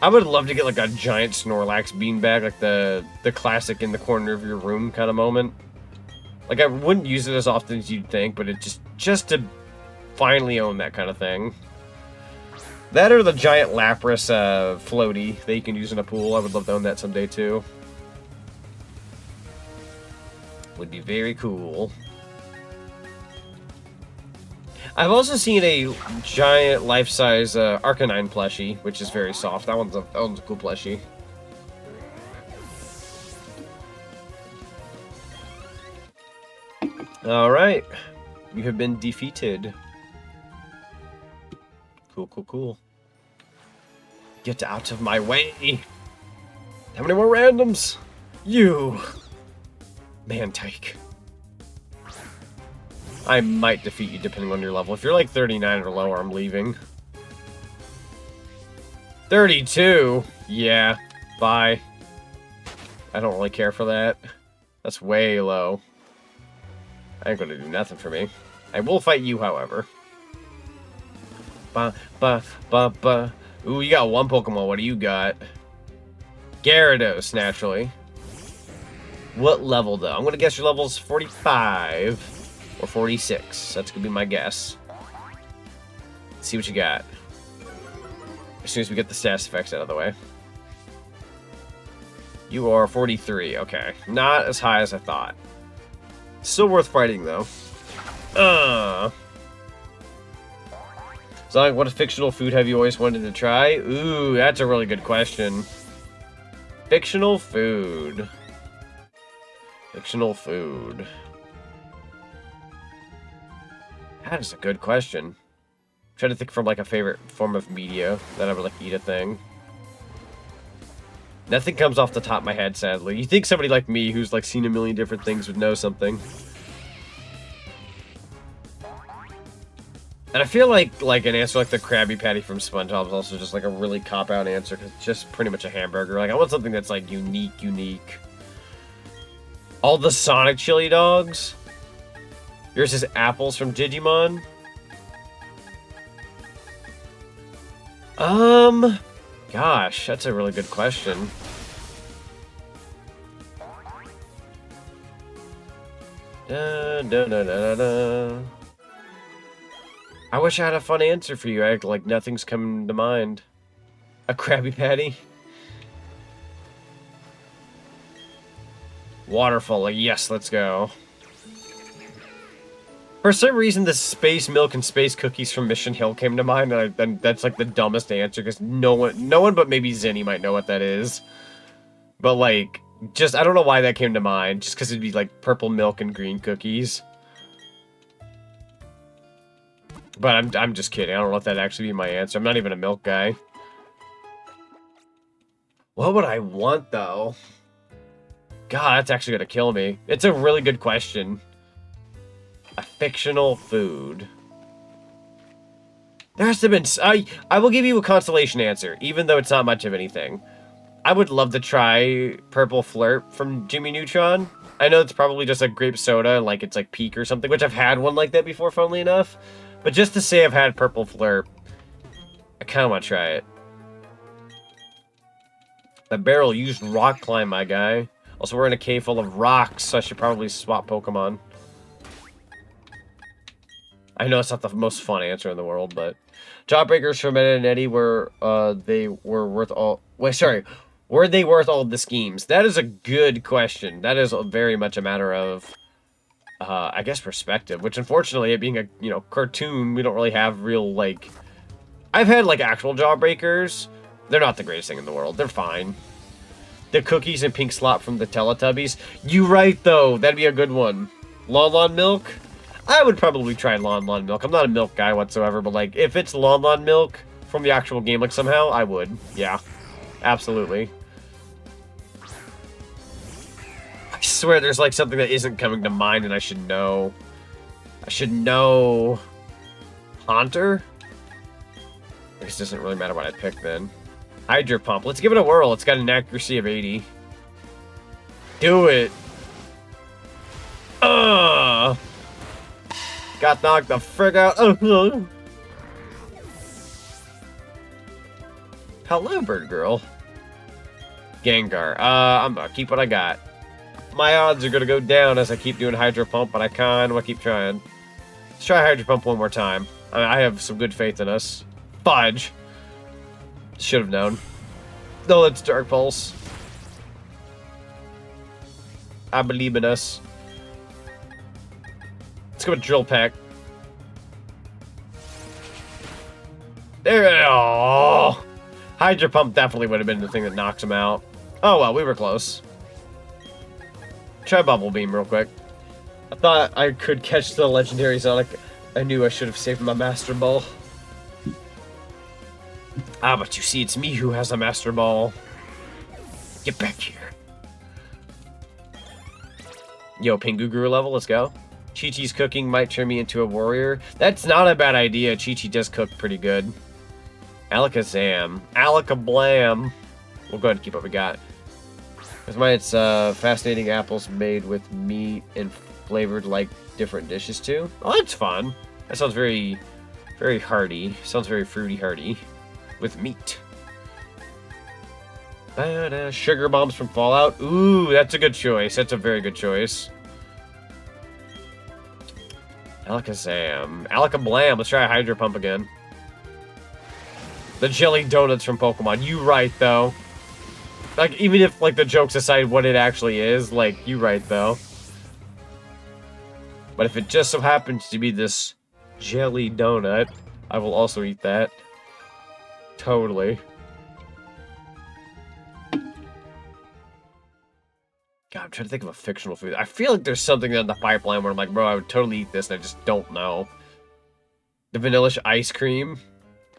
I would love to get like a giant Snorlax beanbag, like the classic in the corner of your room kind of moment. Like I wouldn't use it as often as you'd think, but it just to finally own that kind of thing. That or the giant Lapras floaty that you can use in a pool. I would love to own that someday too. Would be very cool. I've also seen a giant life-size Arcanine plushie, which is very soft. That one's a cool plushie. Alright. You have been defeated. Cool, cool, cool. Get out of my way! How many more randoms? You! Man-tyke. I might defeat you depending on your level. If you're like 39 or lower, I'm leaving. 32? Yeah. Bye. I don't really care for that. That's way low. I ain't gonna do nothing for me. I will fight you, however. Ooh, you got 1 Pokemon. What do you got? Gyarados, naturally. What level, though? I'm gonna guess your level's 45. Or 46. That's gonna be my guess. Let's see what you got. As soon as we get the status effects out of the way. You are 43. Okay. Not as high as I thought. Still worth fighting, though. So, what fictional food have you always wanted to try? Ooh, that's a really good question. Fictional food. Fictional food. That is a good question. I'm trying to think from like a favorite form of media that I would like eat a thing. Nothing comes off the top of my head, sadly. You think somebody like me who's like seen a million different things would know something. And I feel like an answer like the Krabby Patty from SpongeBob is also just like a really cop-out answer because it's just pretty much a hamburger. Like I want something that's like unique. All the Sonic chili dogs. Yours is apples from Digimon. Gosh, that's a really good question. I wish I had a fun answer for you. I act like nothing's coming to mind. A Krabby Patty? Waterfall, yes, let's go. For some reason, the space milk and space cookies from Mission Hill came to mind, and that's like the dumbest answer because no one but maybe Zinni might know what that is. But like, just I don't know why that came to mind. Just because it'd be like purple milk and green cookies. But I'm just kidding. I don't know if that'd actually be my answer. I'm not even a milk guy. What would I want though? God, that's actually gonna kill me. It's a really good question. A fictional food. There has to have been... I will give you a consolation answer, even though it's not much of anything. I would love to try Purple Flirp from Jimmy Neutron. I know it's probably just a grape soda, like it's like Peak or something, which I've had one like that before, funnily enough. But just to say I've had Purple Flirp, I kind of want to try it. The barrel used Rock Climb, my guy. Also, we're in a cave full of rocks, so I should probably swap Pokemon. I know it's not the most fun answer in the world, but... Jawbreakers from Ed and Eddie were, they were worth all... Wait, sorry. Were they worth all the schemes? That is a good question. That is very much a matter of, I guess, perspective. Which, unfortunately, it being a, you know, cartoon, we don't really have real, like... I've had, like, actual Jawbreakers. They're not the greatest thing in the world. They're fine. The cookies and pink slop from the Teletubbies. You right, though. That'd be a good one. Lon Milk? I would probably try Lon Milk. I'm not a milk guy whatsoever, but, like, if it's Lon Milk from the actual game, like, somehow, I would. Yeah. Absolutely. I swear there's like something that isn't coming to mind and I should know. I should know. Haunter? I guess it doesn't really matter what I pick then. Hydro Pump. Let's give it a whirl. It's got an accuracy of 80. Do it. Got knocked the frick out. Hello, bird girl. Gengar. I'm gonna keep what I got. My odds are gonna go down as I keep doing Hydro Pump, but I kinda wanna keep trying. Let's try Hydro Pump one more time. I have some good faith in us. Fudge. Should have known. No, it's Dark Pulse. I believe in us. Let's go with Drill Peck. There we go. Hydro Pump definitely would have been the thing that knocks him out. Oh well, we were close. Try Bubble Beam real quick. I thought I could catch the legendary Zonic. I knew I should have saved my Master Ball. Ah, but you see, it's me who has a Master Ball. Get back here. Yo, Pingu grew a level, let's go. Chi-Chi's cooking might turn me into a warrior. That's not a bad idea. Chi-Chi does cook pretty good. Alakazam. Alakablam. We'll go ahead and keep what we got. It's fascinating apples made with meat and flavored like different dishes too. Oh, that's fun. That sounds very, very hearty. Sounds very fruity hearty. With meat. Sugar bombs from Fallout. Ooh, that's a good choice. That's a very good choice. Alakazam. Alakablam. Let's try a Hydro Pump again. The jelly donuts from Pokemon. You right, though. Like, even if, like, the jokes aside what it actually is, like, you right, though. But if it just so happens to be this jelly donut, I will also eat that. Totally. God, I'm trying to think of a fictional food. I feel like there's something in the pipeline where I'm like, bro, I would totally eat this, and I just don't know. The vanilla ice cream?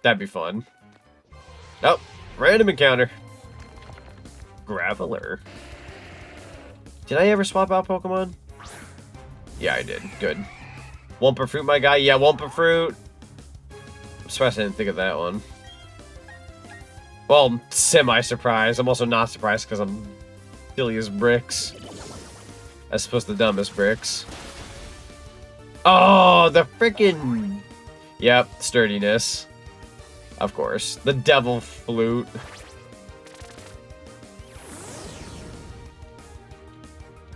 That'd be fun. Oh, random encounter. Graveler. Did I ever swap out Pokemon? Yeah, I did. Good. Wumpa Fruit, my guy. Yeah, Wumpa Fruit. I'm surprised I didn't think of that one. Well, semi-surprised. I'm also not surprised because I'm silly as bricks. As opposed to dumb as bricks. Oh, the freaking... Yep, sturdiness. Of course. The Devil Flute.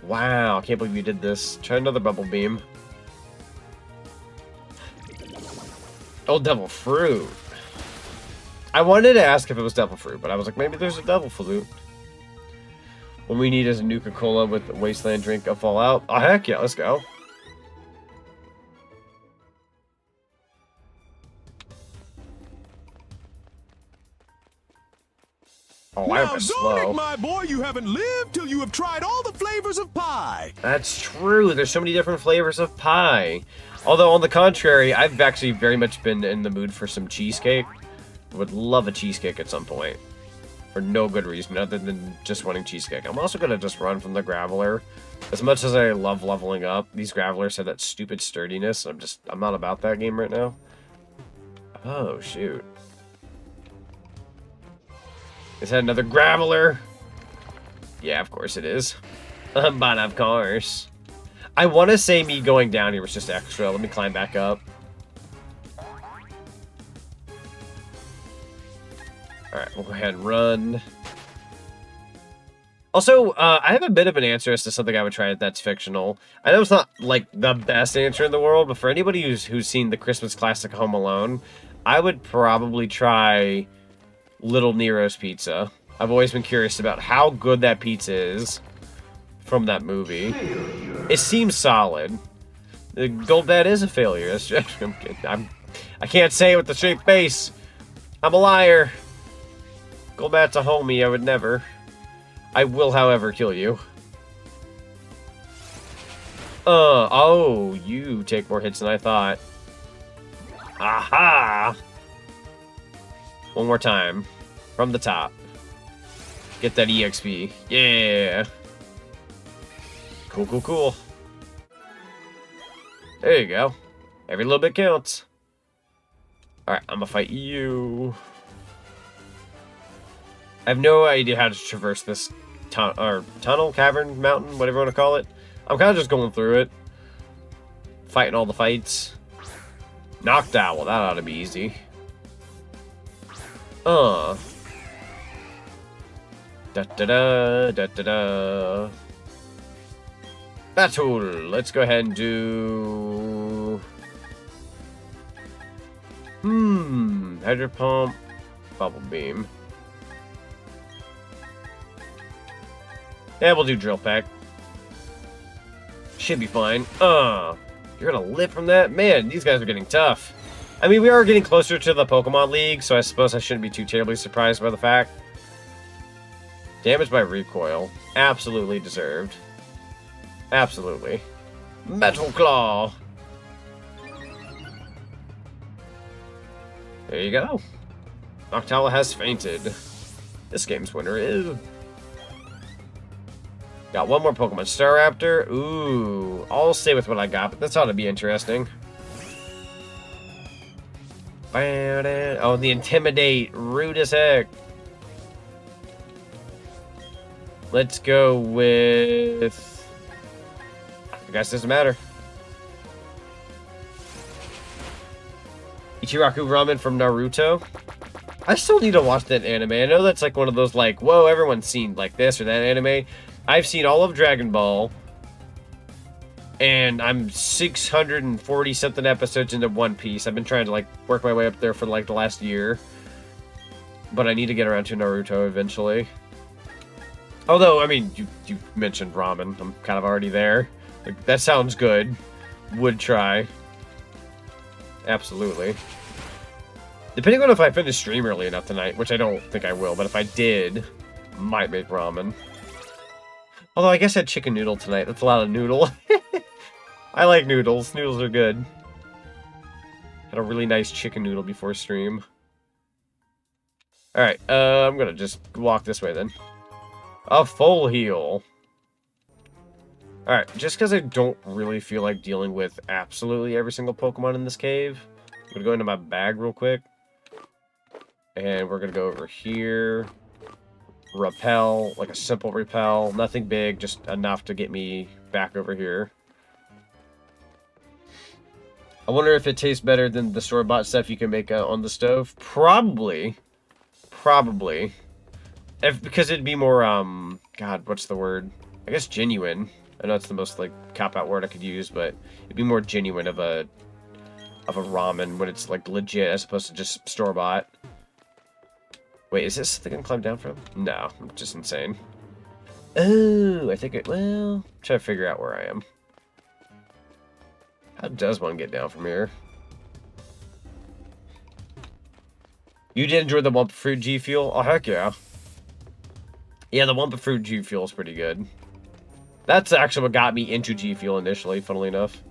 Wow, I can't believe you did this. Try another Bubble Beam. Oh, Devil Fruit. I wanted to ask if it was Devil Fruit, but I was like, maybe there's a Devil Flute. What we need is a Nuka-Cola with a Wasteland drink of Fallout. Oh, heck yeah, let's go. Oh, I have a slow. Zonic, my boy, you haven't lived till you have tried all the flavors of pie. That's true. There's so many different flavors of pie. Although, on the contrary, I've actually very much been in the mood for some cheesecake. Would love a cheesecake at some point. For no good reason other than just wanting cheesecake. I'm also going to just run from the Graveler. As much as I love leveling up, these Gravelers have that stupid sturdiness. I'm not about that game right now. Oh, shoot. Is that another Graveler? Yeah, of course it is. But of course. I want to say me going down here was just extra. Let me climb back up. Alright, we'll go ahead and run. Also, I have a bit of an answer as to something I would try that's fictional. I know it's not, like, the best answer in the world, but for anybody who's seen the Christmas classic Home Alone, I would probably try Little Nero's Pizza. I've always been curious about how good that pizza is from that movie. It seems solid. The Golbat is a failure. That's just, I can't say it with a straight face. I'm a liar. Golbat's a homie. I would never. I will, however, kill you. Oh, you take more hits than I thought. Aha! One more time. From the top. Get that EXP. Yeah! Cool, cool, cool. There you go. Every little bit counts. Alright, I'm gonna fight you. I have no idea how to traverse this tunnel, cavern, mountain, whatever you want to call it. I'm kind of just going through it. Fighting all the fights. Knocked out. Well, that ought to be easy. Da da da da da da. Battle. Let's go ahead and do. Hydro pump, bubble beam. Yeah, we'll do drill pack. Should be fine. You're gonna live from that? Man, these guys are getting tough. I mean, we are getting closer to the Pokemon League, so I suppose I shouldn't be too terribly surprised by the fact. Damage by recoil. Absolutely deserved. Absolutely. Metal Claw! There you go. Noctowl has fainted. This game's winner is... Got one more Pokemon. Staraptor. Ooh. I'll stay with what I got, but this ought to be interesting. Oh, the Intimidate. Rude as heck. Let's go with... I guess it doesn't matter. Ichiraku Ramen from Naruto. I still need to watch that anime. I know that's like one of those like, whoa, everyone's seen like this or that anime. I've seen all of Dragon Ball. And I'm 640 something episodes into One Piece. I've been trying to like work my way up there for like the last year. But I need to get around to Naruto eventually. Although, I mean, you mentioned ramen. I'm kind of already there. Like, that sounds good. Would try. Absolutely. Depending on if I finish stream early enough tonight, which I don't think I will, but if I did, might make ramen. Although I guess I had chicken noodle tonight. That's a lot of noodle. I like noodles. Noodles are good. Had a really nice chicken noodle before stream. Alright, I'm gonna just walk this way then. A full heal. Alright, just because I don't really feel like dealing with absolutely every single Pokemon in this cave, I'm gonna go into my bag real quick. And we're gonna go over here. Repel, like a simple repel. Nothing big, just enough to get me back over here. I wonder if it tastes better than the store-bought stuff you can make on the stove. Probably. Probably. Because it'd be more, God, what's the word? I guess genuine. I know it's the most, like, cop-out word I could use, but it'd be more genuine of a ramen when it's, like, legit as opposed to just store-bought. Wait, is this thing I can climb down from? No, I'm just insane. Oh, I think it... Well, try to figure out where I am. How does one get down from here? You did enjoy the Wumpa Fruit G Fuel? Oh, heck yeah. Yeah, the Wumpa Fruit G Fuel is pretty good. That's actually what got me into G Fuel initially, funnily enough.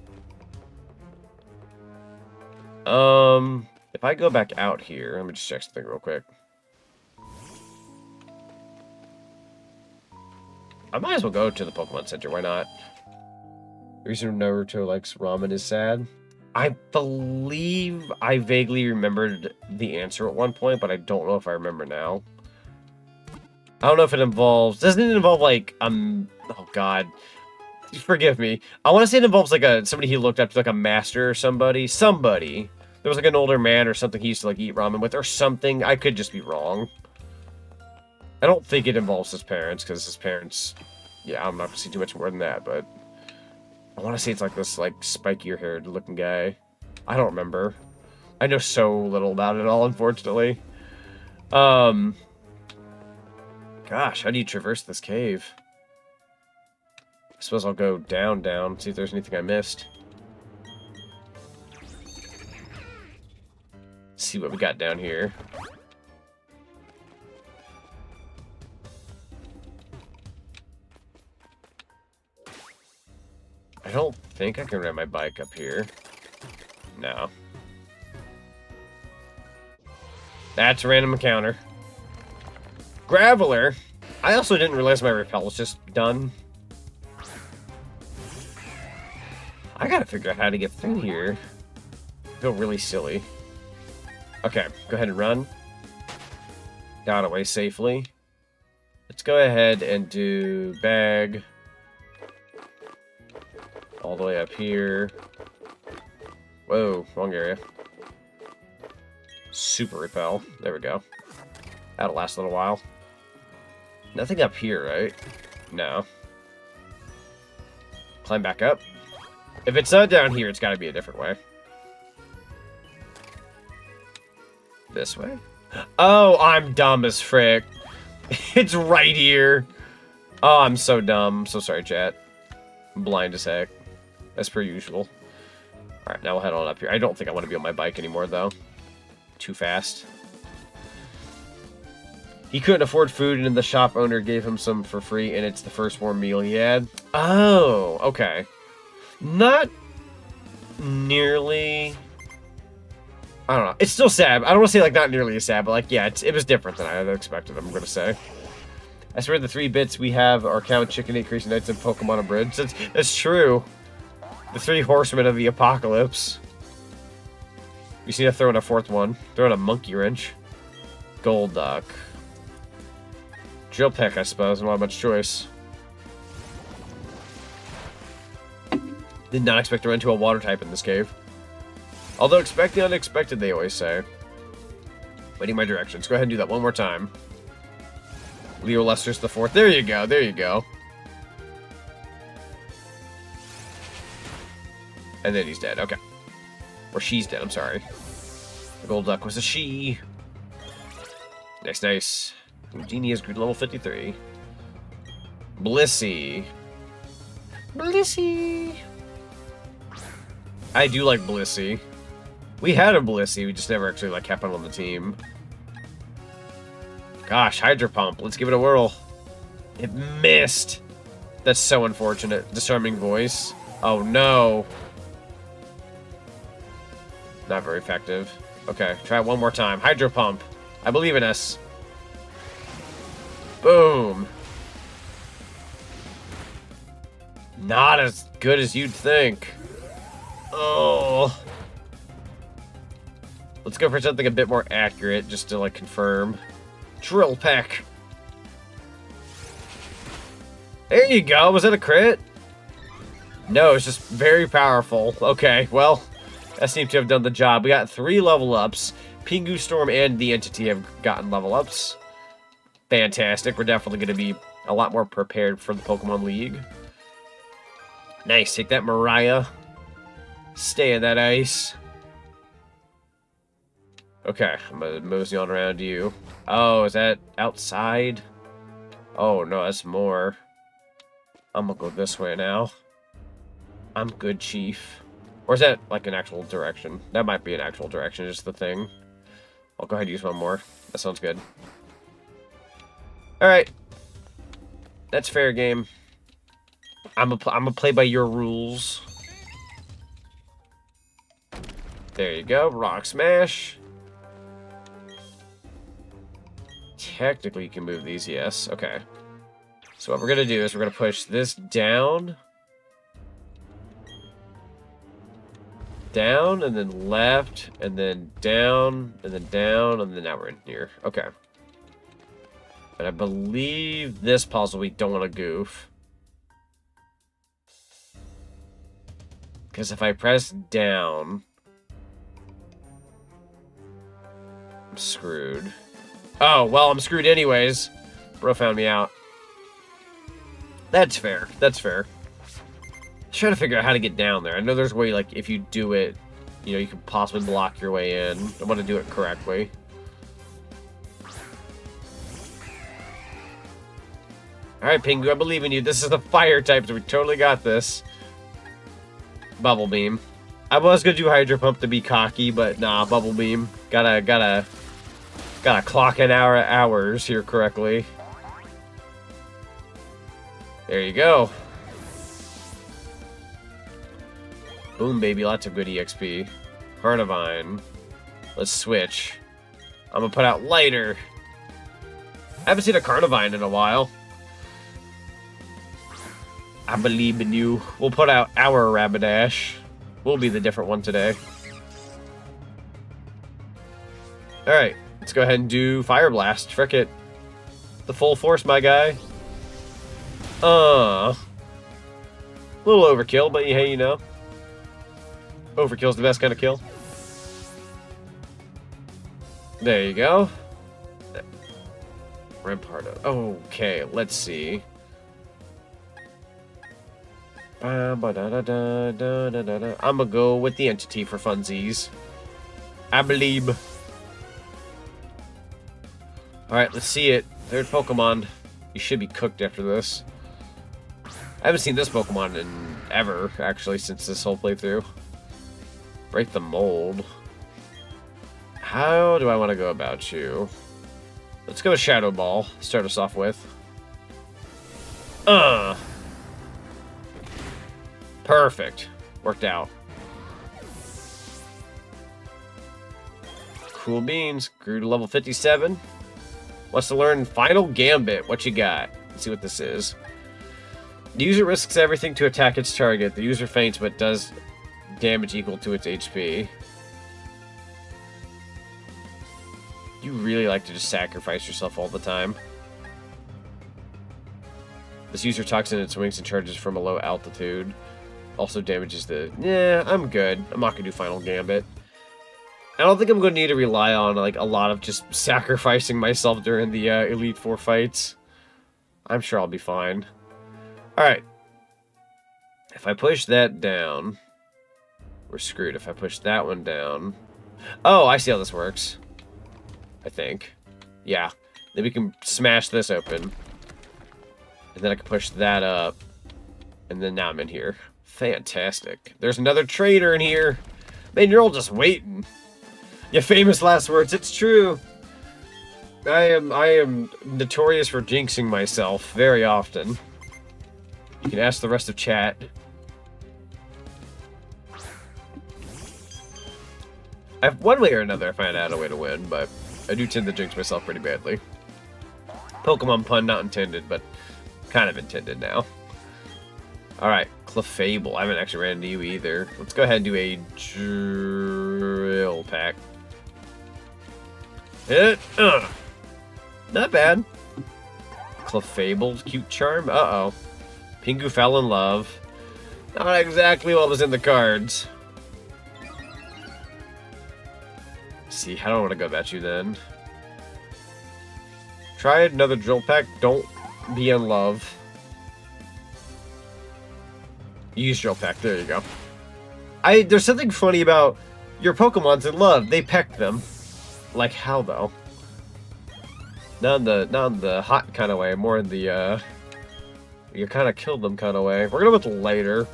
If I go back out here, let me just check something real quick. I might as well go to the Pokemon Center, why not? The reason Naruto likes ramen is sad. I believe I vaguely remembered the answer at one point, but I don't know if I remember now. I don't know if it involves... Doesn't it involve, like, oh, God. Forgive me. I want to say it involves, like, somebody he looked up to, like, a master or somebody. Somebody. There was, like, an older man or something he used to, like, eat ramen with or something. I could just be wrong. I don't think it involves his parents, because his parents... Yeah, I'm not going to see too much more than that, but... I want to say it's like this, like, spikier-haired looking guy. I don't remember. I know so little about it all, unfortunately. Gosh, how do you traverse this cave? I suppose I'll go down, see if there's anything I missed. See what we got down here. I don't think I can ride my bike up here. No. That's a random encounter. Graveler. I also didn't realize my repel was just done. I gotta figure out how to get through here. I feel really silly. Okay, go ahead and run. Got away safely. Let's go ahead and do bag. All the way up here. Whoa, wrong area. Super repel. There we go. That'll last a little while. Nothing up here, right? No. Climb back up. If it's not down here, it's got to be a different way. This way? Oh, I'm dumb as frick. It's right here. Oh, I'm so dumb. So sorry, chat. I'm blind as heck. As per usual. Alright, now we'll head on up here. I don't think I want to be on my bike anymore, though. Too fast. He couldn't afford food, and the shop owner gave him some for free, and it's the first warm meal he had. Oh, okay. Not nearly... I don't know. It's still sad. I don't want to say, like, not nearly as sad, but, like, yeah, it was different than I had expected, I'm going to say. I swear the 3 bits we have are Cow, Chicken, 8 Crazy Nights, and Pokemon Abridged. That's true. The 3 horsemen of the apocalypse. You see to throw in a 4th one. Throw in a monkey wrench. Gold duck. Drill peck, I suppose. Not much choice. Did not expect to run into a water type in this cave. Although expect the unexpected, they always say. Waiting my directions. Go ahead and do that one more time. Leo Lester's the 4th. There you go. There you go. And then he's dead. Okay. Or she's dead. I'm sorry. The gold duck was a she. Nice, nice. Houdini has grew to level 53. Blissey. Blissey. I do like Blissey. We had a Blissey. We just never actually like kept on the team. Gosh, Hydro Pump. Let's give it a whirl. It missed. That's so unfortunate. Disarming voice. Oh no. Not very effective. Okay, try it one more time. Hydro Pump. I believe in us. Boom. Not as good as you'd think. Oh. Let's go for something a bit more accurate, just to, like, confirm. Drill Peck. There you go. Was that a crit? No, it's just very powerful. Okay, well... that seems to have done the job. We got 3 level ups. Pingu, Storm, and the Entity have gotten level ups. Fantastic. We're definitely going to be a lot more prepared for the Pokemon League. Nice. Take that, Mariah. Stay in that ice. Okay. I'm going to mosey on around you. Oh, is that outside? Oh, no, that's more. I'm going to go this way now. I'm good, Chief. Or is that, like, an actual direction? That might be an actual direction, just the thing. I'll go ahead and use one more. That sounds good. Alright. That's fair game. I'm gonna play by your rules. There you go. Rock Smash. Technically, you can move these, yes. Okay. So what we're gonna do is we're gonna push this down. Down, and then left, and then down, and then down, and then now we're in here. Okay. And I believe this puzzle we don't want to goof. Because if I press down... I'm screwed. Oh, well, I'm screwed anyways. Bro found me out. That's fair. That's fair. Trying to figure out how to get down there. I know there's a way, like, if you do it, you know, you can possibly block your way in. I want to do it correctly. Alright, Pingu, I believe in you. This is the fire type, so we totally got this. Bubble Beam. I was gonna do Hydro Pump to be cocky, but nah, Bubble Beam. Gotta clock in our hours here correctly. There you go. Boom, baby, lots of good EXP. Carnivine. Let's switch. I'm gonna put out Lighter. I haven't seen a Carnivine in a while. I believe in you. We'll put out our Rapidash. We'll be the different one today. Alright, let's go ahead and do Fire Blast. Frick it. The full force, my guy. A little overkill, but hey, you know. Overkill's the best kind of kill. There you go. Rampardo. Okay, let's see. I'm gonna go with the entity for funsies. I believe. Alright, let's see it. Third Pokemon. You should be cooked after this. I haven't seen this Pokemon in ever, actually, since this whole playthrough. Break the mold. How do I want to go about you? Let's go Shadow Ball. Start us off with. Perfect. Worked out. Cool beans. Grew to level 57. Wants to learn Final Gambit. What you got? Let's see what this is. The user risks everything to attack its target. The user faints but does damage equal to its HP. You really like to just sacrifice yourself all the time. This user talks in its wings and charges from a low altitude. Also damages the... Yeah, I'm good. I'm not going to do Final Gambit. I don't think I'm going to need to rely on like a lot of just sacrificing myself during the Elite Four fights. I'm sure I'll be fine. Alright. If I push that down... We're screwed. If I push that one down... Oh, I see how this works. I think. Yeah. Then we can smash this open. And then I can push that up. And then now I'm in here. Fantastic. There's another trainer in here. Man, you're all just waiting. Your famous last words. It's true. I am notorious for jinxing myself very often. You can ask the rest of chat. One way or another, I find out a way to win, but I do tend to jinx myself pretty badly. Pokemon pun not intended, but kind of intended now. Alright, Clefable. I haven't actually ran into you either. Let's go ahead and do a Drill Pack. Hit! Not bad. Clefable, Cute Charm? Uh-oh. Pingu fell in love. Not exactly what was in the cards. See, how do I want to go about you then? Try another Drill Pack. Don't be in love. Use Drill Pack. There you go. There's something funny about your Pokemon's in love. They peck them. Like how though? Not in the hot kind of way. More in the you kind of killed them kind of way. We're gonna go with Lighter.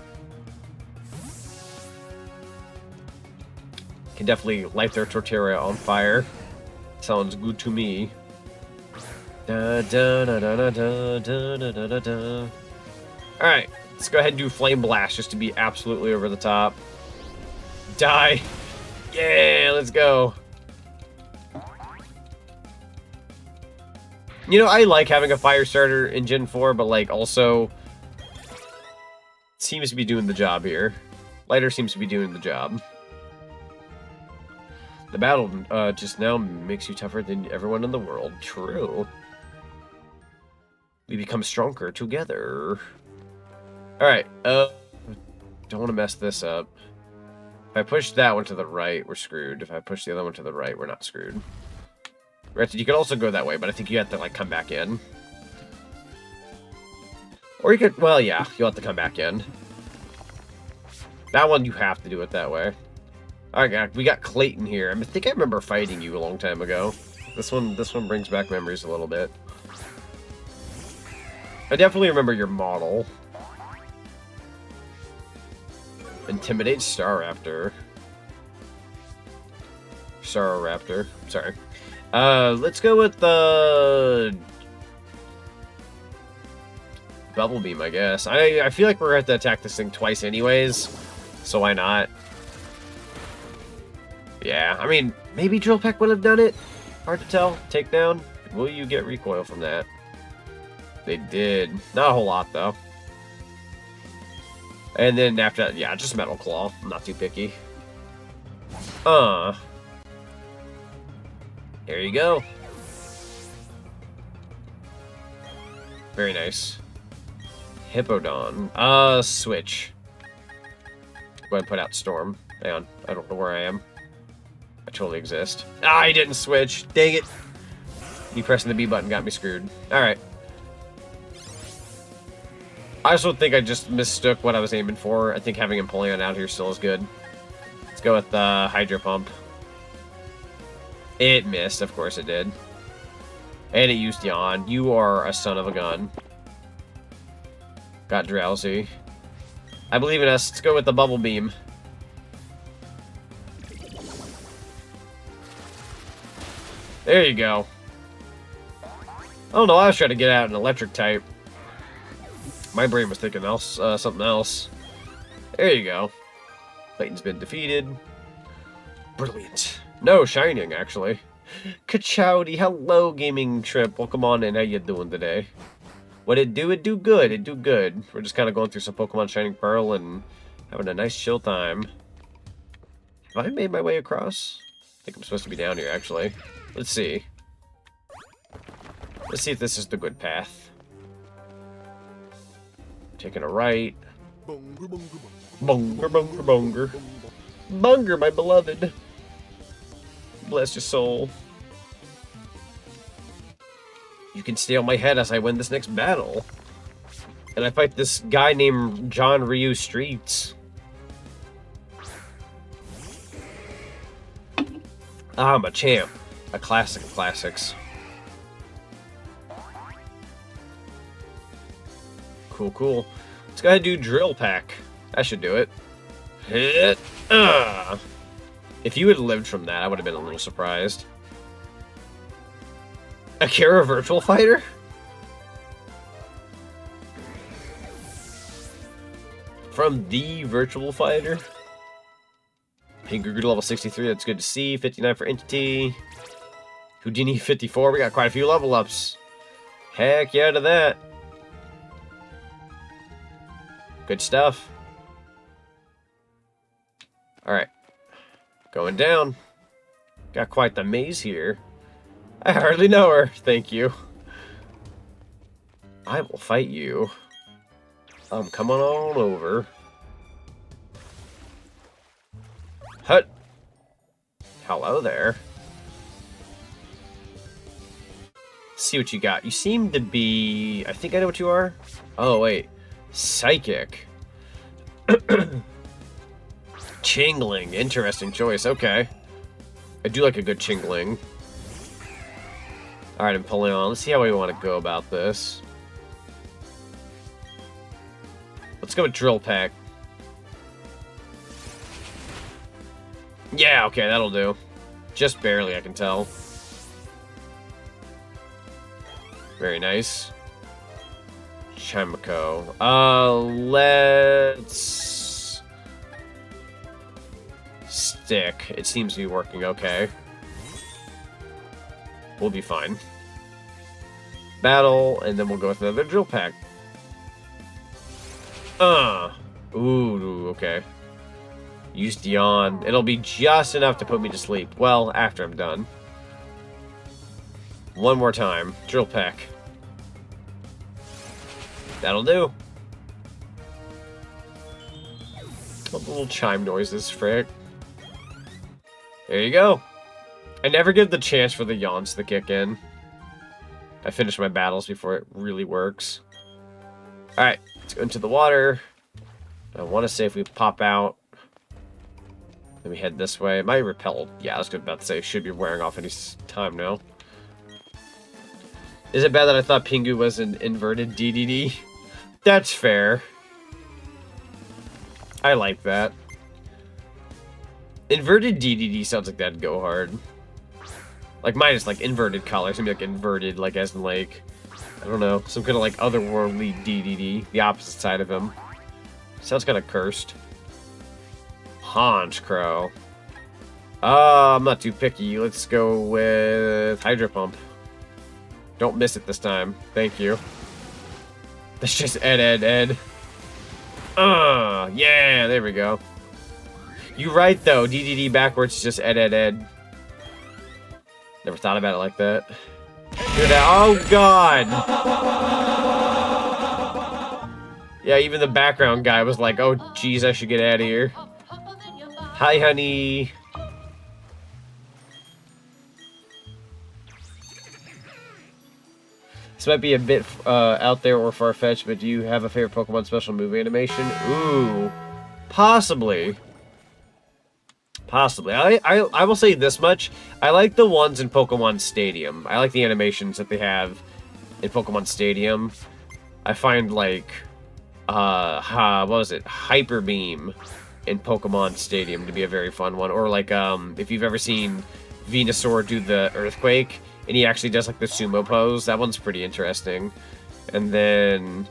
Can definitely light their Torterra on fire. Sounds good to me. Da, da, da, da, da, da, da, da, da. Alright, let's go ahead and do Flame Blast just to be absolutely over the top. Die! Yeah, let's go. You know, I like having a fire starter in Gen 4, but like also seems to be doing the job here. Lighter seems to be doing the job. The battle just now makes you tougher than everyone in the world. True. We become stronger together. Alright, don't want to mess this up. If I push that one to the right, we're screwed. If I push the other one to the right, we're not screwed. Granted, you could also go that way, but I think you have to, like, come back in. Or you could, well, yeah, you'll have to come back in. That one, you have to do it that way. Alright, we got Clayton here. I think I remember fighting you a long time ago. This one brings back memories a little bit. I definitely remember your model. Intimidate Staraptor. Staraptor. Sorry. Let's go with the Bubble Beam, I guess. I feel like we're going to have to attack this thing twice anyways, so why not? Yeah, I mean, maybe Drill Peck would have done it. Hard to tell. Takedown. Will you get recoil from that? They did. Not a whole lot, though. And then after that, yeah, just Metal Claw. I'm not too picky. There you go. Very nice. Hippodon. Switch. Go ahead and put out Storm. Hang on. I don't know where I am. I totally exist. Ah, I didn't switch. Dang it. Me pressing the B button got me screwed. Alright. I also think I just mistook what I was aiming for. I think having Empoleon out here still is good. Let's go with Hydro Pump. It missed. Of course it did. And it used Yawn. You are a son of a gun. Got Drowsy. I believe in us. Let's go with the Bubble Beam. There you go. Oh no, I was trying to get out an electric type. My brain was thinking something else. There you go. Clayton's been defeated. Brilliant. No, Shining, actually. Kachowdy, hello, Gaming Trip. Welcome on in. How you doing today? What it do? It do good. It do good. We're just kind of going through some Pokemon Shining Pearl and having a nice chill time. Have I made my way across? I think I'm supposed to be down here, actually. Let's see. Let's see if this is the good path. Taking a right. Bunger, bunger, bunger. Bunger, my beloved. Bless your soul. You can stay on my head as I win this next battle. And I fight this guy named John Ryu Streets. I'm a champ. A classic of classics. Cool, cool. Let's go ahead and do Drill Pack. That should do it. Hit. If you had lived from that, I would have been a little surprised. Akira Virtual Fighter? From the Virtual Fighter? Pinker grew to level 63, that's good to see. 59 for Entity. Houdini 54, we got quite a few level ups. Heck yeah to that. Good stuff. Alright. Going down. Got quite the maze here. I hardly know her. Thank you. I will fight you. I'm coming on over. Hut. Hello there. See what you got. You seem to be... I think I know what you are. Oh, wait. Psychic. Chingling. Interesting choice. Okay. I do like a good Chingling. Alright, Empoleon. Let's see how we want to go about this. Let's go with Drill Pack. Yeah, okay, that'll do. Just barely, I can tell. Very nice. Chimico. Let's... stick. It seems to be working okay. We'll be fine. Battle, and then we'll go with another Drill Pack. Ooh, okay. Use Yawn. It'll be just enough to put me to sleep. Well, after I'm done. One more time. Drill Peck. That'll do. A little chime noises, frick. There you go. I never give the chance for the yawns to kick in. I finish my battles before it really works. Alright, let's go into the water. I want to say if we pop out, then we head this way. It might repel. Yeah, I was about to say, it should be wearing off any time now. Is it bad that I thought Pingu was an inverted DDD? That's fair. I like that. Inverted DDD sounds like that'd go hard. Like minus like inverted colors, maybe like inverted, like as in like, I don't know, some kind of like otherworldly DDD, the opposite side of him. Sounds kind of cursed. Haunch Crow. I'm not too picky. Let's go with Hydro Pump. Don't miss it this time. Thank you. That's just Ed. Yeah, there we go. You're right, though. DDD backwards is just Ed. Never thought about it like that. Oh, God! Yeah, even the background guy was like, oh, geez, I should get out of here. Hi, honey. This might be a bit out there or far-fetched, but do you have a favorite Pokemon special movie animation? Ooh. Possibly. Possibly. I will say this much. I like the ones in Pokemon Stadium. I like the animations that they have in Pokemon Stadium. I find, like, what was it? Hyper Beam in Pokemon Stadium to be a very fun one. Or, like, if you've ever seen Venusaur do the Earthquake, and he actually does, like, the sumo pose, that one's pretty interesting. And then...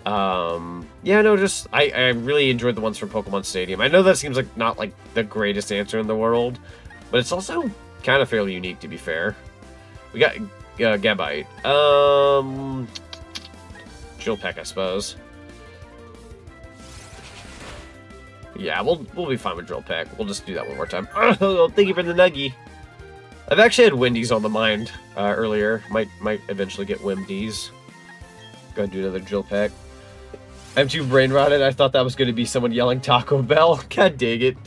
yeah, no, just, I really enjoyed the ones from Pokemon Stadium. I know that seems like not, like, the greatest answer in the world, but it's also kind of fairly unique, to be fair. We got, Gabite. Jilpeck, I suppose. Yeah, we'll be fine with Jilpeck. We'll just do that one more time. Oh, thank you for the nuggie. I've actually had Windies on the mind, earlier. Might eventually get Wimdies. Go ahead and do another Jilpeck. I'm too brain rotted. I thought that was going to be someone yelling Taco Bell. God dang it.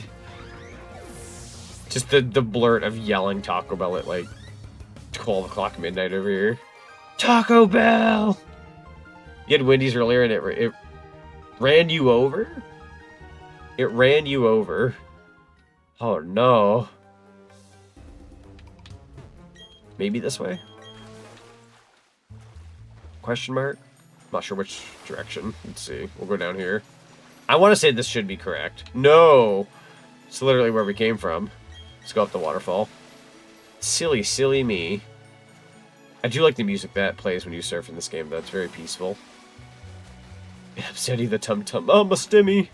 Just the blurt of yelling Taco Bell at like 12 o'clock midnight over here. Taco Bell! You had Wendy's earlier and it ran you over? It ran you over. Oh no. Maybe this way? Question mark? Not sure which direction. Let's see. We'll go down here. I want to say this should be correct. No! It's literally where we came from. Let's go up the waterfall. Silly, silly me. I do like the music that plays when you surf in this game, though. It's very peaceful. Steady the tum-tum. Oh, my stimmy!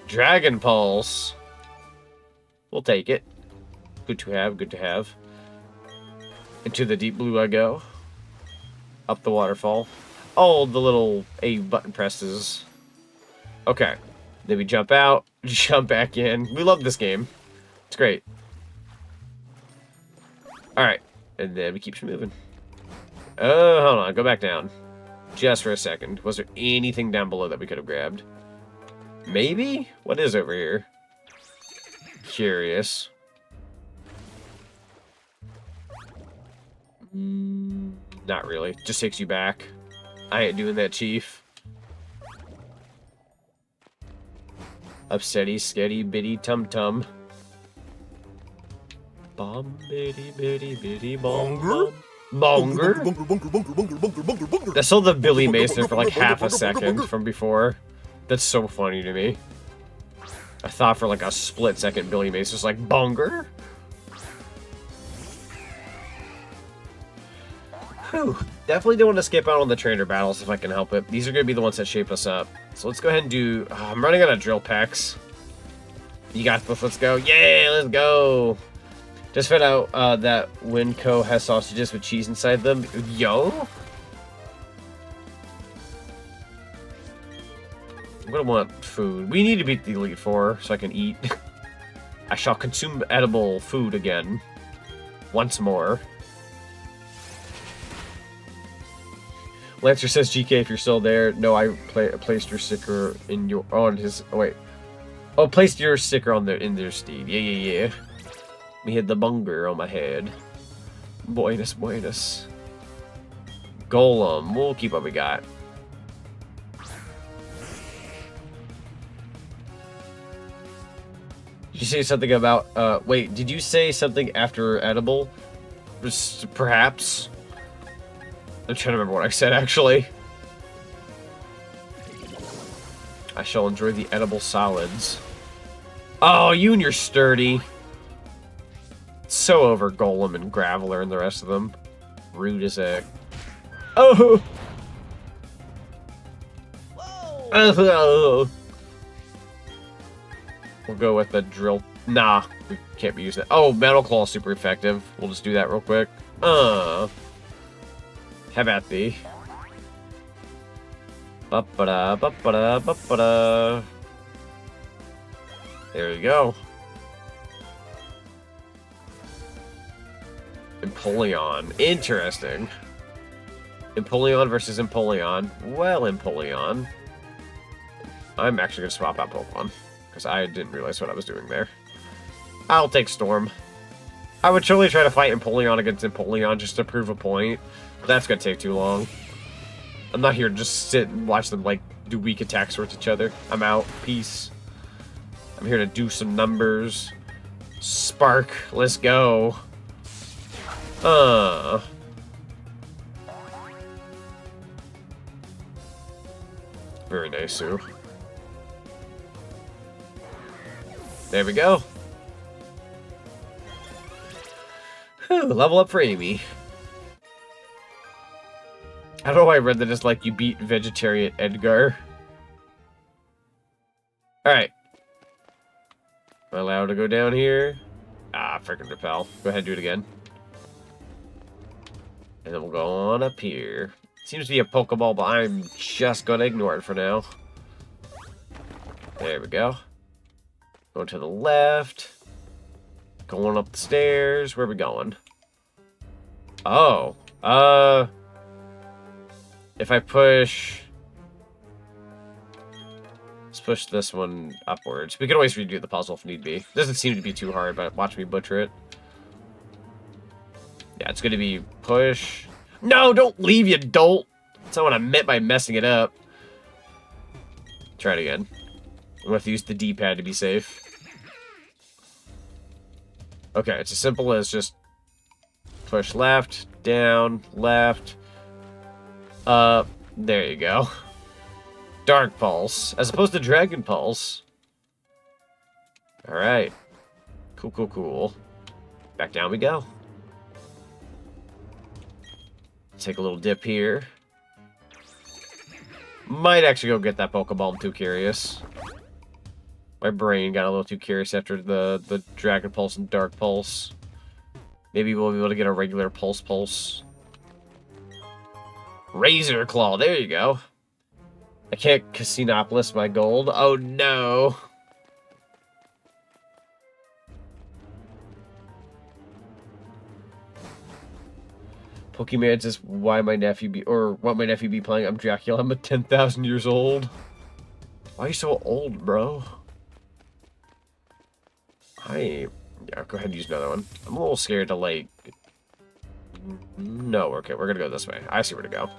Dragon Pulse. We'll take it. Good to have, good to have. Into the deep blue I go. Up the waterfall. Oh, the little A button presses. Okay. Then we jump out, jump back in. We love this game. It's great. Alright. And then we keep moving. Oh, hold on. Go back down. Just for a second. Was there anything down below that we could have grabbed? Maybe? What is over here? Curious. Not really. Just takes you back. I ain't doing that, Chief. Upsetty, sketty, bitty, tum-tum. Bomb, bitty, bitty, bitty, bonger? Bonger? I saw the Billy Mason for like half a second from before. That's so funny to me. I thought for like a split second Billy Mason was like, bonger? Whew. Definitely don't want to skip out on the trainer battles if I can help it. These are going to be the ones that shape us up. So let's go ahead and do... I'm running out of drill packs. You got this. Let's go. Yeah, let's go. Just found out that Winco has sausages with cheese inside them. Yo? I'm going to want food. We need to beat the Elite Four so I can eat. I shall consume edible food again. Once more. Lancer says, GK, if you're still there. No, I placed your sticker in your... on his... Oh, wait. Oh, placed your sticker on in their steed. Yeah. We had the bunger on my head. Buenos, buenos. Golem. We'll keep what we got. Did you say something about... wait, did you say something after edible? Perhaps? I'm trying to remember what I said, actually. I shall enjoy the edible solids. Oh, you and your sturdy. So over Golem and Graveler and the rest of them. Rude as heck. Oh! Oh! We'll go with the drill. Nah, we can't be using it. Oh, Metal Claw is super effective. We'll just do that real quick. Have at thee. Ba-ba-da, ba-ba-da, ba-ba-da. There you go. Empoleon. Interesting. Empoleon versus Empoleon. Well, Empoleon. I'm actually going to swap out Pokemon. Because I didn't realize what I was doing there. I'll take Storm. I would totally try to fight Empoleon against Empoleon just to prove a point. But that's going to take too long. I'm not here to just sit and watch them, like, do weak attacks towards each other. I'm out. Peace. I'm here to do some numbers. Spark. Let's go. Very nice, Sue. There we go. Whew, level up for Amy. I don't know why I read that as like you beat vegetarian Edgar. Alright. Am I allowed to go down here? Ah, freaking repel. Go ahead and do it again. And then we'll go on up here. Seems to be a Pokeball, but I'm just gonna ignore it for now. There we go. Going to the left. Going up the stairs. Where are we going? Oh. If I push... Let's push this one upwards. We can always redo the puzzle if need be. Doesn't seem to be too hard, but watch me butcher it. Yeah, it's going to be push. No, don't leave, you dolt. That's not what I meant by messing it up. Try it again. I'm going to have to use the D-pad to be safe. Okay, it's as simple as just push left, down, left, up. There you go. Dark Pulse, as opposed to Dragon Pulse. Alright. Cool, cool, cool. Back down we go. Take a little dip here. Might actually go get that Pokeball. I'm too curious. My brain got a little too curious after the Dragon Pulse and Dark Pulse. Maybe we'll be able to get a regular Pulse. Razor Claw, there you go. I can't Casinopolis my gold. Oh no. Pokemon says why my nephew be, or what my nephew be playing. I'm Dracula. I'm 10,000 years old. Why are you so old, bro? Yeah, go ahead and use another one. I'm a little scared to, like... No, okay, we're gonna go this way. I see where to go.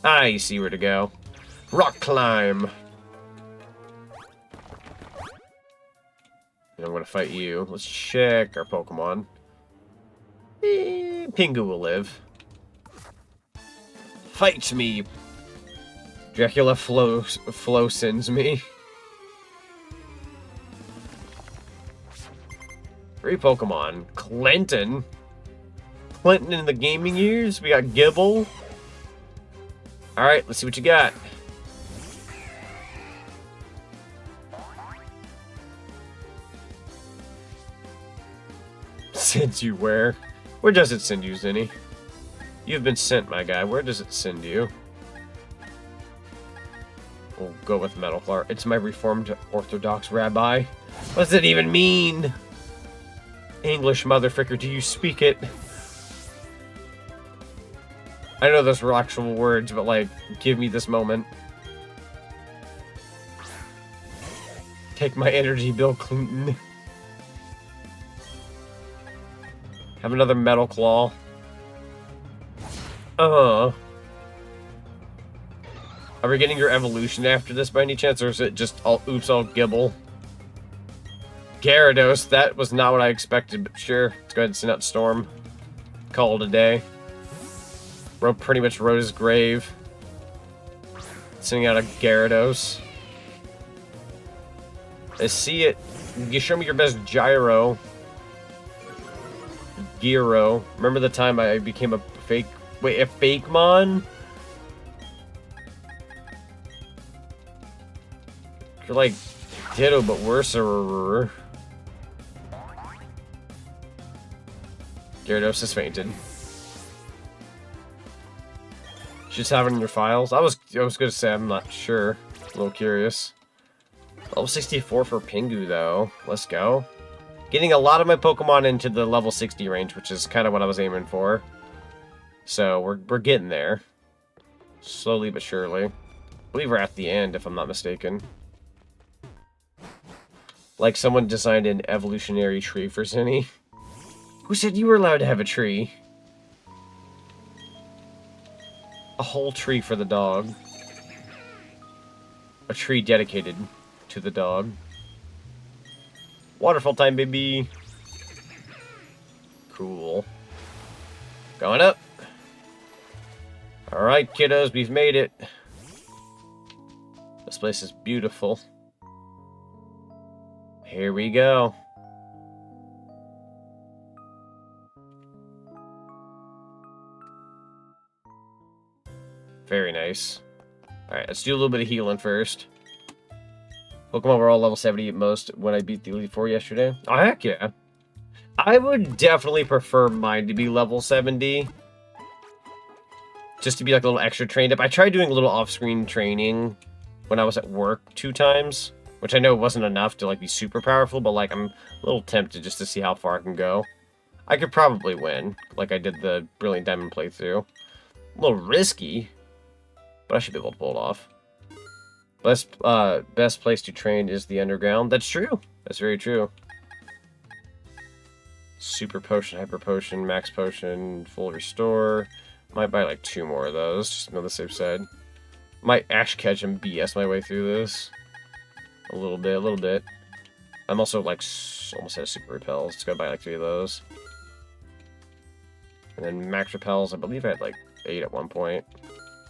I see where to go. Rock climb! And I'm gonna fight you. Let's check our Pokemon. Pingu will live. Fight me! Dracula flow sends me. 3 Pokemon. Clinton in the gaming years. We got Gibble. Alright, let's see what you got. Sends you where? Where does it send you, Zinni? You've been sent, my guy. Where does it send you? We'll go with Metal Claw. It's my Reformed Orthodox Rabbi. What does it even mean? English, motherfucker, do you speak it? I know those were actual words, but, like, give me this moment. Take my energy, Bill Clinton. Have another Metal Claw. Are we getting your evolution after this by any chance, or is it just all oops, all Gibble? Gyarados, that was not what I expected, but sure. Let's go ahead and send out Storm. Call it a day. Pretty much wrote his grave. Sending out a Gyarados. I see it. You show me your best gyro. Gyro. Remember the time I became a fake... Wait, a Fakemon? You're like Ditto, but worse. Gyarados has fainted. You just have it in your files? I was gonna say I'm not sure. A little curious. Level 64 for Pingu though. Let's go. Getting a lot of my Pokemon into the level 60 range, which is kind of what I was aiming for. So we're getting there. Slowly but surely. I believe we're at the end, if I'm not mistaken. Like someone designed an evolutionary tree for Zinni. Who said you were allowed to have a tree? A whole tree for the dog. A tree dedicated to the dog. Waterfall time, baby. Cool. Going up. Alright, kiddos, we've made it. This place is beautiful. Here we go. Very nice. Alright, let's do a little bit of healing first. Pokemon were all level 70 at most when I beat the Elite Four yesterday. Oh, heck yeah. I would definitely prefer mine to be level 70. Just to be like a little extra trained up. I tried doing a little off-screen training when I was at work 2 times. Which I know wasn't enough to like be super powerful, but like I'm a little tempted just to see how far I can go. I could probably win, like I did the Brilliant Diamond playthrough. A little risky, but I should be able to pull it off. Best place to train is the underground. That's true. That's very true. Super Potion, Hyper Potion, Max Potion, Full Restore. Might buy like 2 more of those, just to be on the safe side. Might Ash Catch and BS my way through this. A little bit. I'm also like almost at a Super Repel. Let's go buy like 3 of those. And then Max Repels, I believe I had like 8 at one point.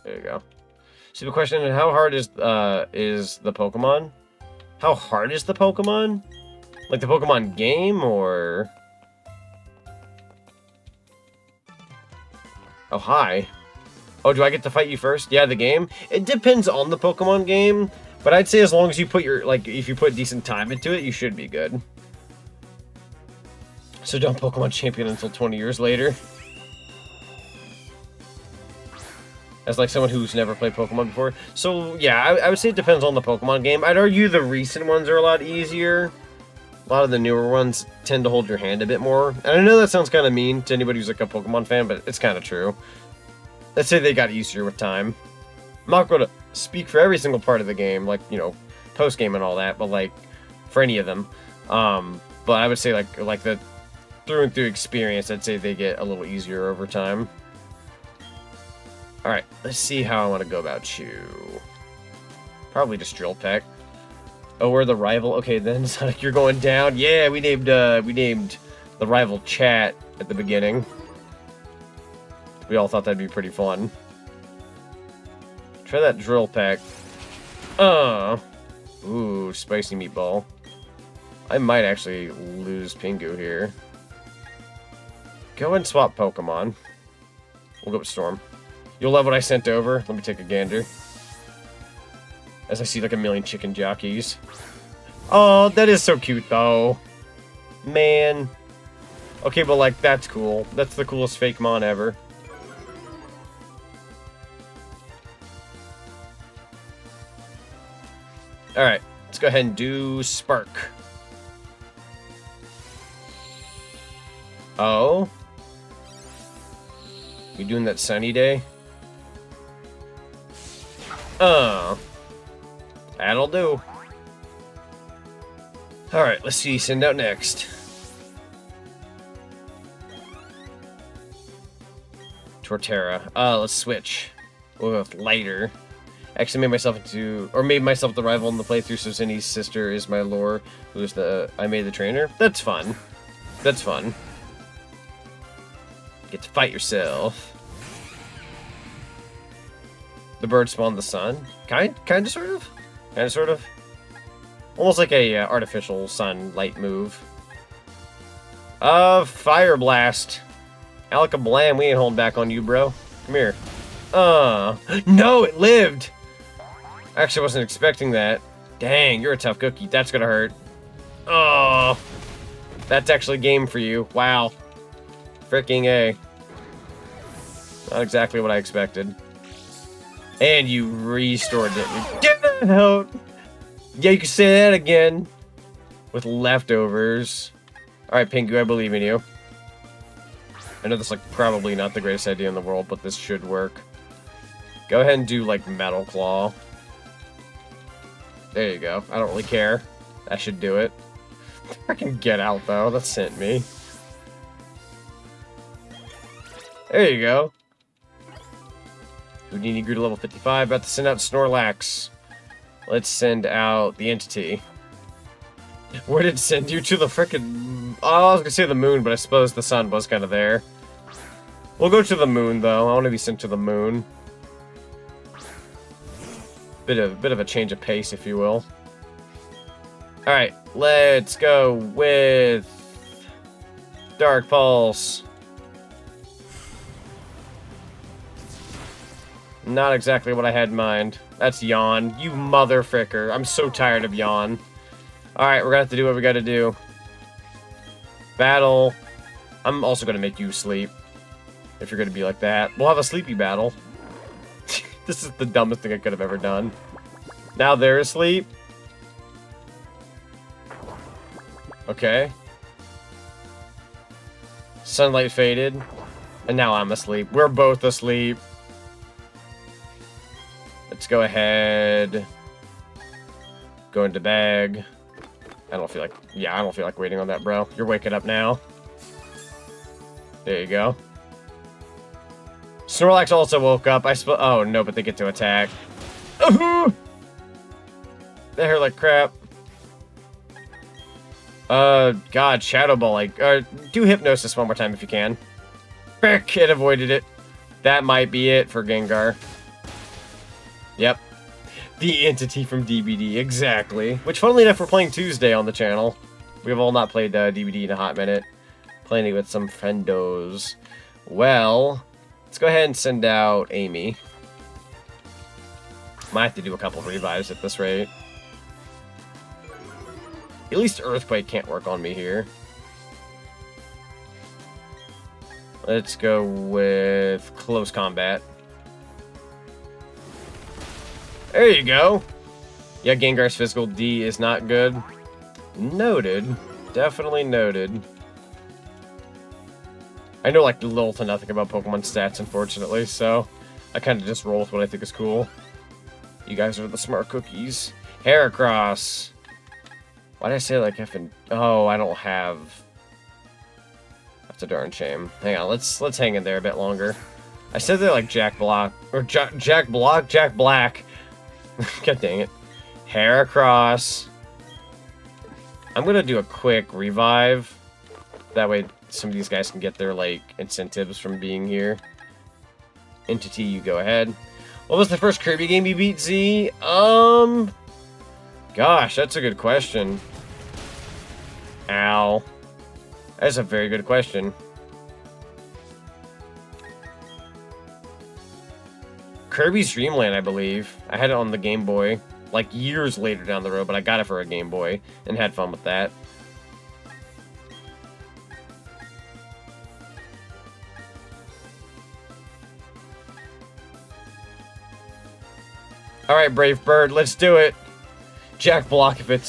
There you go. So the question is, how hard is the Pokemon? How hard is the Pokemon? Like the Pokemon game, or... Oh, hi. Oh, do I get to fight you first? Yeah, the game? It depends on the Pokemon game, but I'd say as long as you put your, like, if you put decent time into it, you should be good. So don't Pokemon champion until 20 years later. As like someone who's never played Pokemon before. So yeah, I would say it depends on the Pokemon game. I'd argue the recent ones are a lot easier. A lot of the newer ones tend to hold your hand a bit more. And I know that sounds kind of mean to anybody who's like a Pokemon fan, but it's kind of true. Let's say they got easier with time. I'm not going to speak for every single part of the game, like, you know, post-game and all that, but like, for any of them. But I would say like the through and through experience, I'd say they get a little easier over time. Alright, let's see how I want to go about you. Probably just Drill Peck. Oh, we're the rival? Okay, then Sonic, you're going down. Yeah, we named the rival Chat at the beginning. We all thought that'd be pretty fun. Try that Drill Peck. Ooh, spicy meatball. I might actually lose Pingu here. Go and swap Pokemon. We'll go with Storm. You'll love what I sent over. Let me take a gander. As I see like a million chicken jockeys. Oh, that is so cute though. Man. Okay, but like, that's cool. That's the coolest fake mon ever. Alright, let's go ahead and do Spark. Oh? We doing that sunny day? That'll do. Alright, let's see. Send out next. Torterra. Let's switch. We'll go with Lighter. Actually made myself the rival in the playthrough, so Zinni's sister is my lore, who's I made the trainer. That's fun. That's fun. Get to fight yourself. The bird spawned the sun. Kind of, sort of? Kind of, sort of? Almost like a artificial sunlight move. Fire Blast. Alaka Blam, we ain't holding back on you, bro. Come here. No, it lived! Actually, I wasn't expecting that. Dang, you're a tough cookie. That's gonna hurt. Oh, that's actually game for you. Wow. Freaking A. Not exactly what I expected. And you restored it. Get out! Yeah, you can say that again. With leftovers. Alright, Pingu, I believe in you. I know this is like probably not the greatest idea in the world, but this should work. Go ahead and do like Metal Claw. There you go. I don't really care. That should do it. I can get out though. That sent me. There you go. Houdini grew to level 55. About to send out Snorlax. Let's send out the entity. Where did it send you? To the frickin'... Oh, I was gonna say the moon, but I suppose the sun was kind of there. We'll go to the moon, though. I want to be sent to the moon. Bit of a change of pace, if you will. Alright, let's go with... Dark Pulse. Not exactly what I had in mind. That's Yawn. You mother fricker. I'm so tired of Yawn. Alright, we're gonna have to do what we gotta do. Battle. I'm also gonna make you sleep. If you're gonna be like that. We'll have a sleepy battle. This is the dumbest thing I could have ever done. Now they're asleep. Okay. Sunlight faded. And now I'm asleep. We're both asleep. Let's go ahead. Go into bag. I don't feel like... Yeah, I don't feel like waiting on that, bro. You're waking up now. There you go. Snorlax also woke up. Oh, no, but they get to attack. They hurt like crap. God, Shadow Ball. Like, do Hypnosis one more time if you can. Frick, it avoided it. That might be it for Gengar. Yep. The entity from DBD, exactly. Which, funnily enough, we're playing Tuesday on the channel. We have all not played DBD in a hot minute. Playing it with some friendos. Well, let's go ahead and send out Amy. Might have to do a couple of revives at this rate. At least Earthquake can't work on me here. Let's go with Close Combat. There you go. Yeah, Gengar's physical D is not good. Noted. Definitely noted. I know like little to nothing about Pokemon stats, unfortunately, so I kind of just roll with what I think is cool. You guys are the smart cookies. Heracross. Why did I say like effing... Oh, I don't have... That's a darn shame. Hang on, let's hang in there a bit longer. I said they're like Jack Black. Jack Black. God dang it. Heracross. I'm gonna do a quick revive. That way some of these guys can get their, like, incentives from being here. Entity, you go ahead. What was the first Kirby game you beat, Z? Gosh, that's a good question. Ow. That's a very good question. Kirby's Dream Land, I believe. I had it on the Game Boy, like years later down the road, but I got it for a Game Boy and had fun with that. Alright, Brave Bird, let's do it. Jack Block if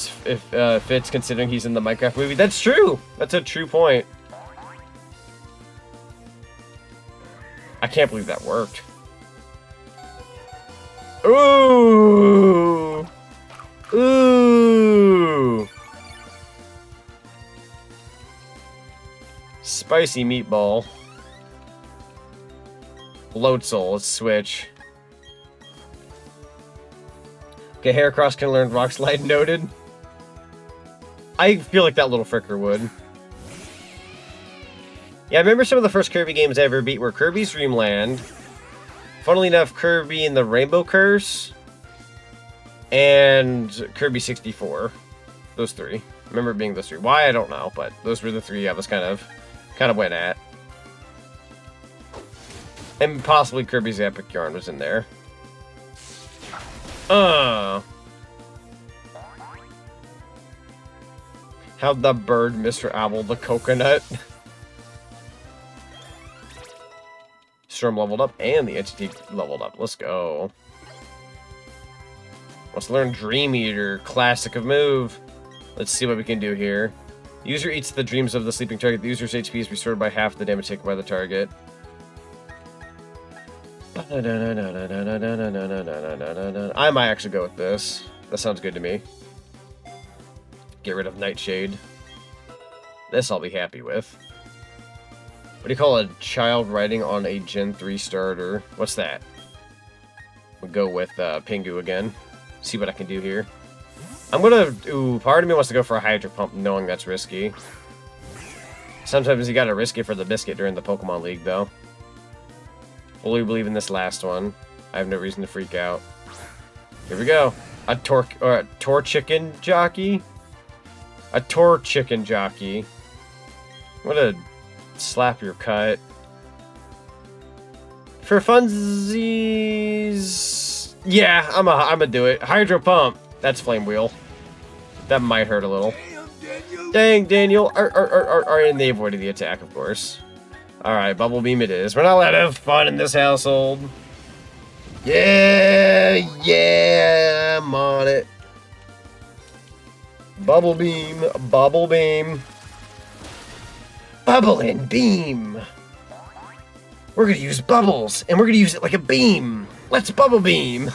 fits, considering he's in the Minecraft movie. That's true! That's a true point. I can't believe that worked. Ooh! Ooh! Spicy meatball. Bloatzel, let's switch. Okay, Heracross can learn Rock Slide, noted. I feel like that little fricker would. Yeah, I remember some of the first Kirby games I ever beat were Kirby's Dream Land, Funnily enough, Kirby and the Rainbow Curse and Kirby 64. Those three. Remember being those three. Why, I don't know, but those were the three I was kind of went at. And possibly Kirby's Epic Yarn was in there. How'd the bird Mr. Owl the coconut? Storm leveled up and the entity leveled up. Let's go. Let's learn Dream Eater. Classic of move. Let's see what we can do here. User eats the dreams of the sleeping target. The user's HP is restored by half the damage taken by the target. I might actually go with this. That sounds good to me. Get rid of Nightshade. This I'll be happy with. What do you call a child riding on a Gen 3 starter? What's that? We'll go with Pingu again. See what I can do here. I'm gonna... Ooh, part of me wants to go for a Hydro Pump knowing that's risky. Sometimes you gotta risk it for the biscuit during the Pokemon League, though. Fully believe in this last one. I have no reason to freak out. Here we go. A Torchicken Jockey? A Torchicken Jockey. I'm gonna slap your cut. For funsies... Yeah, I'm gonna do it. Hydro Pump. That's Flame Wheel. That might hurt a little. Dang, Daniel. And they avoided the attack, of course. Alright, Bubble Beam it is. We're not allowed to have fun in this household. Yeah, I'm on it. Bubble Beam, Bubble Beam. Bubble and Beam. We're gonna use bubbles, and we're gonna use it like a beam. Let's Bubble Beam.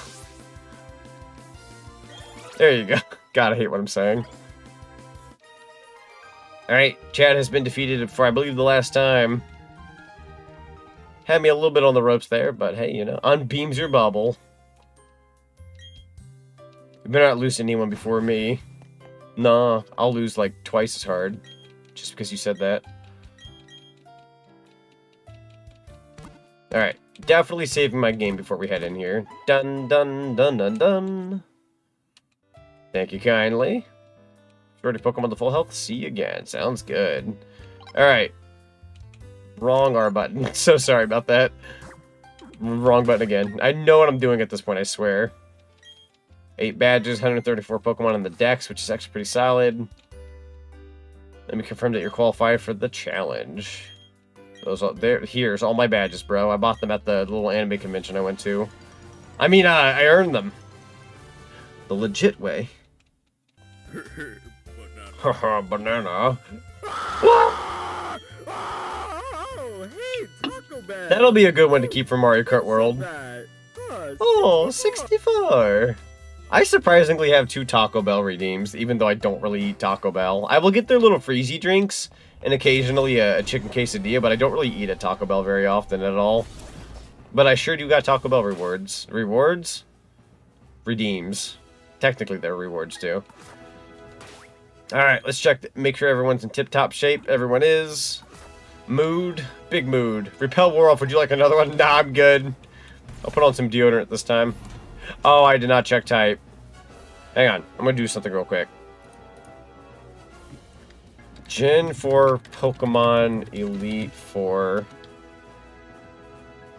There you go. God, I hate what I'm saying. Alright, Chad has been defeated for, I believe, the last time. Had me a little bit on the ropes there, but hey, you know, unbeams your bubble. You better not lose anyone before me. Nah, I'll lose like twice as hard. Just because you said that. Alright, definitely saving my game before we head in here. Dun dun dun dun dun. Thank you kindly. Ready Pokemon to full health? See you again. Sounds good. Alright. Wrong R button. So sorry about that. Wrong button again. I know what I'm doing at this point, I swear. 8 badges, 134 Pokemon in the Dex, which is actually pretty solid. Let me confirm that you're qualified for the challenge. Those are there. Here's all my badges, bro. I bought them at the little anime convention I went to. I mean, I earned them. The legit way. Haha, banana. That'll be a good one to keep for Mario Kart World. Oh, 64. I surprisingly have 2 Taco Bell redeems, even though I don't really eat Taco Bell. I will get their little freezy drinks, and occasionally a chicken quesadilla, but I don't really eat at Taco Bell very often at all. But I sure do got Taco Bell rewards. Rewards? Redeems. Technically, they're rewards, too. Alright, let's check, make sure everyone's in tip-top shape. Everyone is. Mood. Big mood. Repel wore off. Would you like another one? Nah, I'm good. I'll put on some deodorant this time. Oh, I did not check type. Hang on. I'm going to do something real quick. Gen 4 Pokemon Elite 4.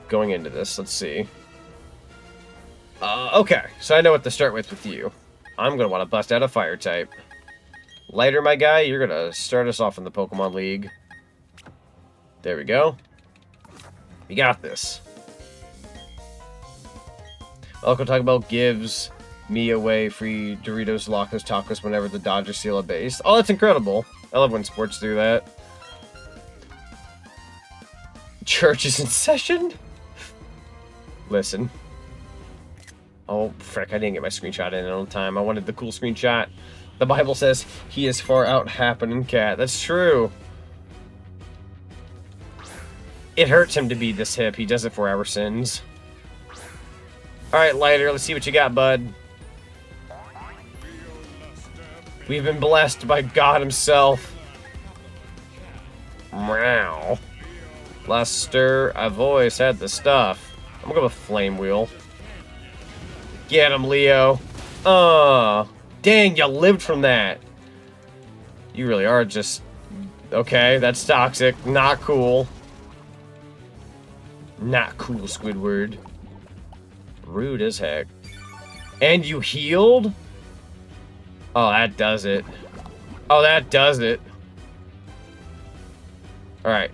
Going into this. Let's see. Okay. So I know what to start with you. I'm going to want to bust out a fire type. Lighter, my guy, you're going to start us off in the Pokemon League. There we go. You got this. Uncle Taco Bell gives me away free Doritos, Locos, Tacos whenever the Dodgers steal a base. Oh, that's incredible. I love when sports do that. Church is in session? Listen. Oh, frick, I didn't get my screenshot in on time. I wanted the cool screenshot. The Bible says, he is far out happening cat. That's true. It hurts him to be this hip. He does it for our sins. Alright, Lighter, let's see what you got, bud. We've been blessed by God himself. Meow. Luster, I've always had the stuff. I'm gonna go with Flame Wheel. Get him, Leo. Dang, you lived from that. You really are just... Okay, that's toxic. Not cool. Not cool, Squidward. Rude as heck. And you healed? Oh, that does it. Oh, that does it. Alright.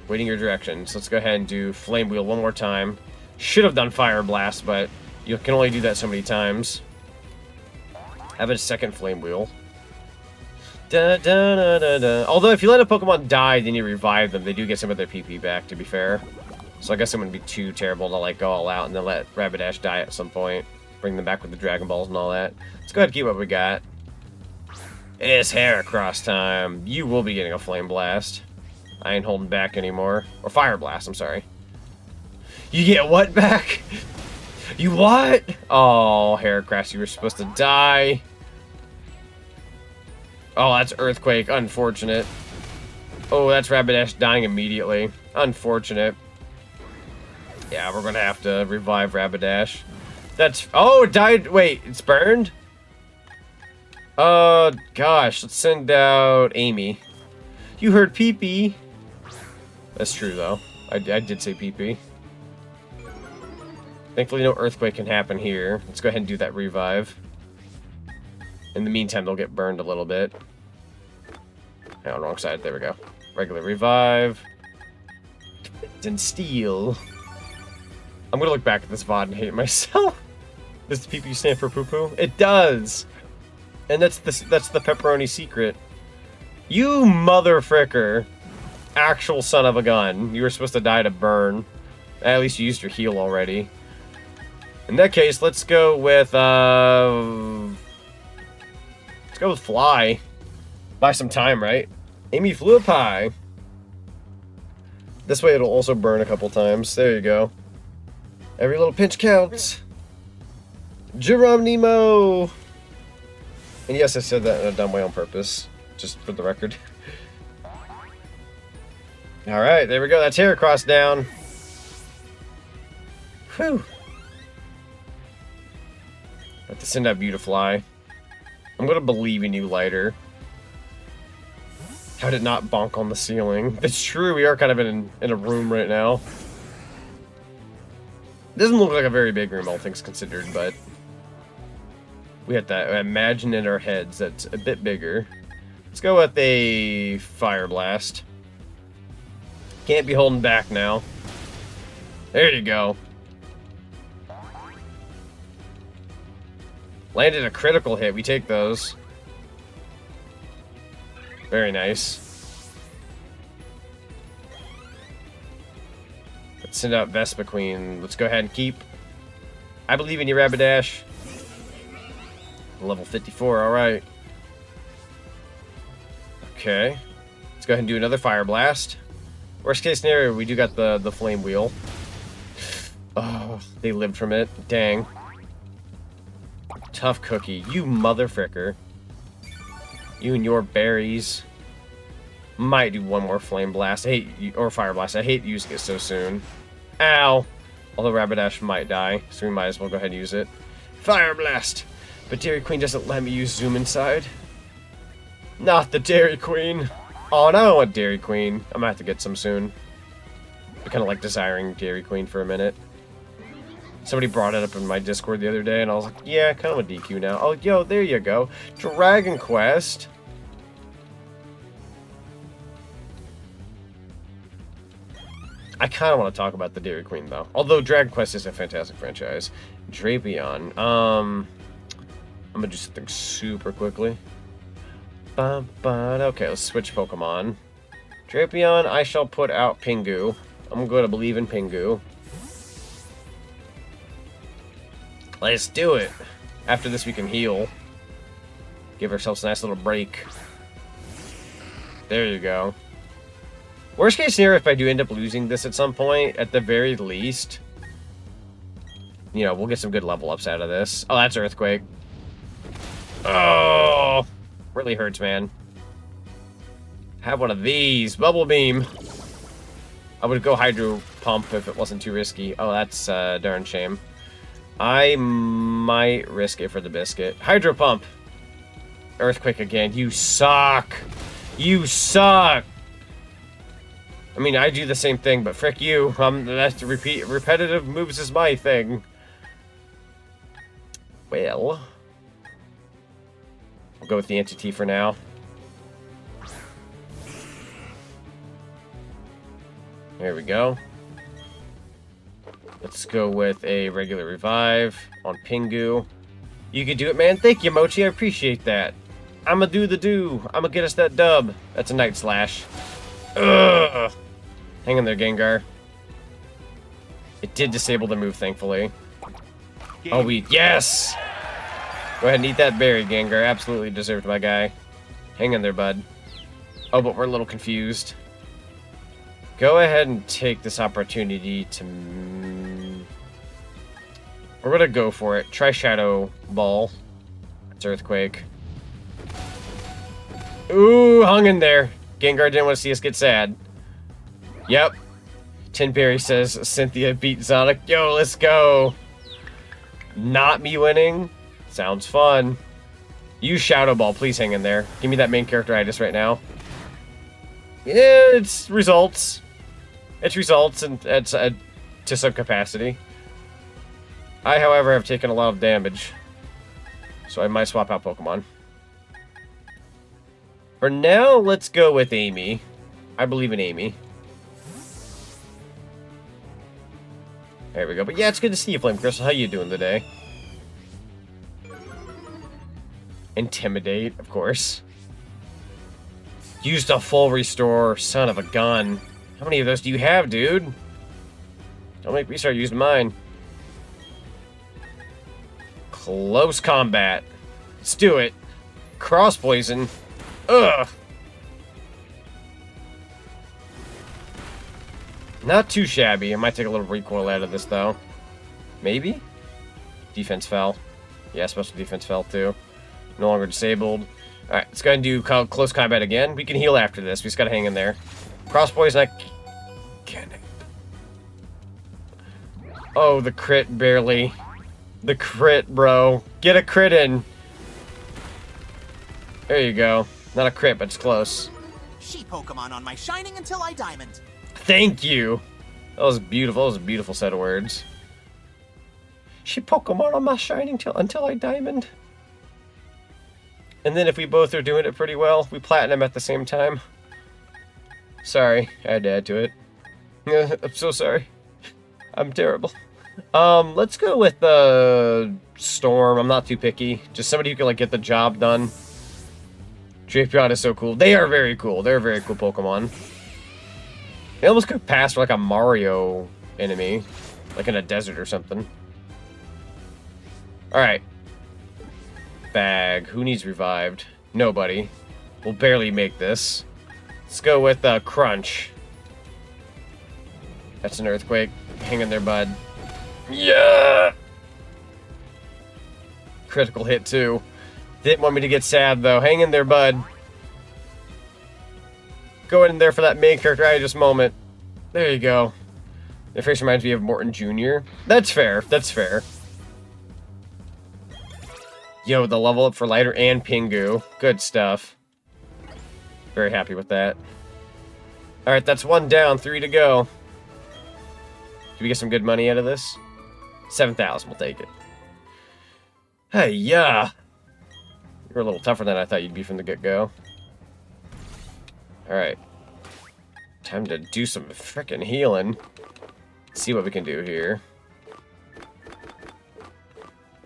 Waiting your directions. Let's go ahead and do Flame Wheel one more time. Should have done Fire Blast, but you can only do that so many times. Have a second Flame Wheel. Da, da, da, da, da. Although, if you let a Pokemon die, then you revive them, they do get some of their PP back, to be fair. So I guess it wouldn't be too terrible to, like, go all out and then let Rapidash die at some point. Bring them back with the Dragon Balls and all that. Let's go ahead and keep what we got. It's Heracross time. You will be getting a Flame Blast. I ain't holding back anymore. Or Fire Blast, I'm sorry. You get what back? You what? Oh, Heracross, you were supposed to die. Oh, that's Earthquake. Unfortunate. Oh, that's Rapidash dying immediately. Unfortunate. Yeah, we're gonna have to revive Rapidash. That's... Oh, it died... Wait, it's burned? Gosh. Let's send out Amy. You heard pee-pee. That's true, though. I did say pee-pee. Thankfully, no Earthquake can happen here. Let's go ahead and do that revive. In the meantime, they'll get burned a little bit. Oh, wrong side. There we go. Regular revive. And steal. I'm gonna look back at this VOD and hate myself. Does the PP stand for poo-poo? It does! And that's the pepperoni secret. You mother fricker. Actual son of a gun. You were supposed to die to burn. At least you used your heal already. In that case, let's go with, let's go with Fly. Buy some time, right? Amy flew up high. This way it'll also burn a couple times. There you go. Every little pinch counts. Geronimo! And yes, I said that in a dumb way on purpose. Just for the record. Alright, there we go. That's Heracross down. Whew. Have to send out Beautifly. I'm gonna believe in you, Lighter. How did it not bonk on the ceiling? It's true, we are kind of in a room right now. It doesn't look like a very big room, all things considered, but we have to imagine in our heads that's a bit bigger. Let's go with a Fire Blast. Can't be holding back now. There you go. Landed a critical hit. We take those. Very nice. Let's send out Vespa Queen. Let's go ahead and keep. I believe in you, Rapidash. Level 54, alright. Okay. Let's go ahead and do another Fire Blast. Worst case scenario, we do got the Flame Wheel. Oh, they lived from it. Dang. Tough cookie. You mother fricker. You and your berries. Might do one more Flame Blast. I hate you, or Fire Blast. I hate using it so soon. Ow. Although Rapidash might die, so we might as well go ahead and use it. Fire Blast. But Dairy Queen doesn't let me use Zoom inside. Not the Dairy Queen. Oh, now I want Dairy Queen. I'm gonna have to get some soon. I kind of like desiring Dairy Queen for a minute. Somebody brought it up in my Discord the other day, and I was like, yeah, I kind of want DQ now. Oh, yo, there you go. Dragon Quest. I kind of want to talk about the Dairy Queen, though. Although Dragon Quest is a fantastic franchise. Drapion. I'm going to do something super quickly. Okay, let's switch Pokemon. Drapion, I shall put out Pingu. I'm going to believe in Pingu. Let's do it. After this, we can heal. Give ourselves a nice little break. There you go. Worst case scenario, if I do end up losing this at some point, at the very least, you know, we'll get some good level ups out of this. Oh, that's Earthquake. Oh, really hurts, man. Have one of these. Bubble Beam. I would go Hydro pump if it wasn't too risky. Oh, that's a darn shame. I might risk it for the biscuit. Hydro pump. Earthquake again. You suck. You suck. I mean, I do the same thing, but frick you. That's repetitive moves is my thing. Well, I'll go with the entity for now. There we go. Let's go with a regular revive on Pingu. You can do it, man. Thank you, Mochi. I appreciate that. I'ma do the do. I'ma get us that dub. That's a Night Slash. Ugh. Hang in there, Gengar. It did disable the move, thankfully. Oh, yes! Go ahead and eat that berry, Gengar. Absolutely deserved, my guy. Hang in there, bud. Oh, but we're a little confused. Go ahead and take this opportunity to... We're gonna go for it. Try Shadow Ball. It's Earthquake. Ooh, hung in there. Gengar didn't want to see us get sad. Yep. Tinberry says Cynthia beat Zonic. Yo, let's go. Not me winning. Sounds fun. Use Shadow Ball. Please hang in there. Give me that main characteritis right now. Yeah, it's results. It's results, and it's to some capacity. I, however, have taken a lot of damage. So I might swap out Pokemon. For now, let's go with Amy. I believe in Amy. There we go. But yeah, it's good to see you, Flame Crystal. How you doing today? Intimidate, of course. Used a full restore. Son of a gun. How many of those do you have, dude? Don't make me start using mine. Close combat. Let's do it. Cross poison. Ugh. Not too shabby. I might take a little recoil out of this, though. Maybe? Defense fell. Yeah, special defense fell, too. No longer disabled. Alright, let's go ahead and do close combat again. We can heal after this. We just gotta hang in there. Cross poison, can it? Oh, the crit, barely. The crit, bro. Get a crit in. There you go. Not a crit, but it's close. She Pokemon on my Shining until I Diamond. Thank you. That was beautiful. That was a beautiful set of words. She Pokemon on my Shining until I Diamond. And then if we both are doing it pretty well, we Platinum at the same time. Sorry, I had to add to it. I'm so sorry. I'm terrible. Let's go with Storm. I'm not too picky. Just somebody who can like get the job done. Drapion is so cool. They are very cool. They're a very cool Pokemon. They almost could pass for like a Mario enemy. Like in a desert or something. Alright. Bag. Who needs revived? Nobody. We'll barely make this. Let's go with Crunch. That's an Earthquake. Hang in there, bud. Yeah! Critical hit, too. Didn't want me to get sad, though. Hang in there, bud. Go in there for that main character just moment. There you go. The face reminds me of Morton Jr. That's fair. That's fair. Yo, the level up for Lighter and Pingu. Good stuff. Very happy with that. Alright, that's one down. 3 to go. Can we get some good money out of this? 7,000. We'll take it. Hey, yeah. You're a little tougher than I thought you'd be from the get-go. Alright. Time to do some frickin' healing. See what we can do here.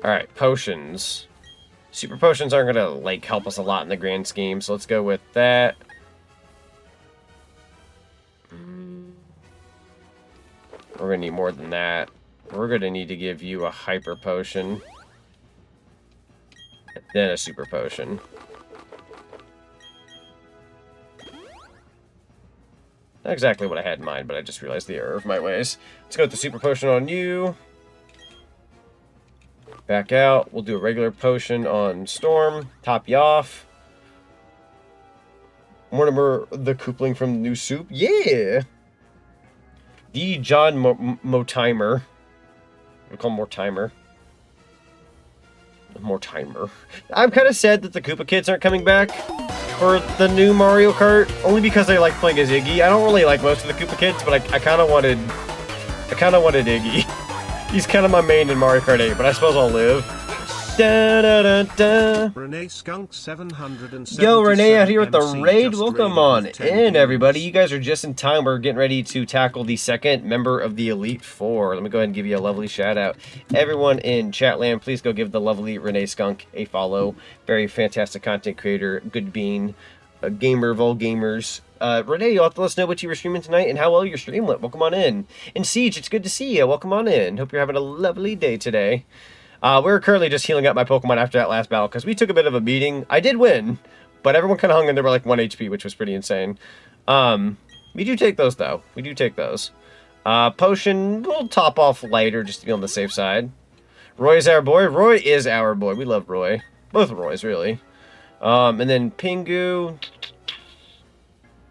Alright, potions. Super potions aren't gonna, like, help us a lot in the grand scheme, so let's go with that. We're gonna need more than that. We're gonna need to give you a hyper potion. And then a super potion. Not exactly what I had in mind, but I just realized the error of my ways. Let's go with the super potion on you. Back out. We'll do a regular potion on Storm. Top you off. Mortimer, the Koopling from the new soup. Yeah! The John Motimer. We call him Mortimer. Mortimer. I'm kind of sad that the Koopa Kids aren't coming back for the new Mario Kart, only because I like playing as Iggy. I don't really like most of the Koopa Kids, but I kind of wanted Iggy. He's kind of my main in Mario Kart 8, but I suppose I'll live. Da, da, da, da. Renee Skunk 777. Yo, Renee out here with the MC raid. just Welcome raided on with 10 in, everybody. games. You guys are just in time. We're getting ready to tackle the second member of the Elite Four. Let me go ahead and give you a lovely shout out. Everyone in Chatland, please go give the lovely Renee Skunk a follow. Very fantastic content creator, good bean, a gamer of all gamers. Renee, you'll have to let us know what you were streaming tonight and how well your stream went. Welcome on in. And Siege, it's good to see you. Welcome on in. Hope you're having a lovely day today. We're currently just healing up my Pokemon after that last battle because we took a bit of a beating. I did win, but everyone kind of hung in there were like 1 HP, which was pretty insane. We do take those, though. We do take those. Potion, we'll top off lighter just to be on the safe side. Roy is our boy. Roy is our boy. We love Roy. Both Roys, really. And then Pingu.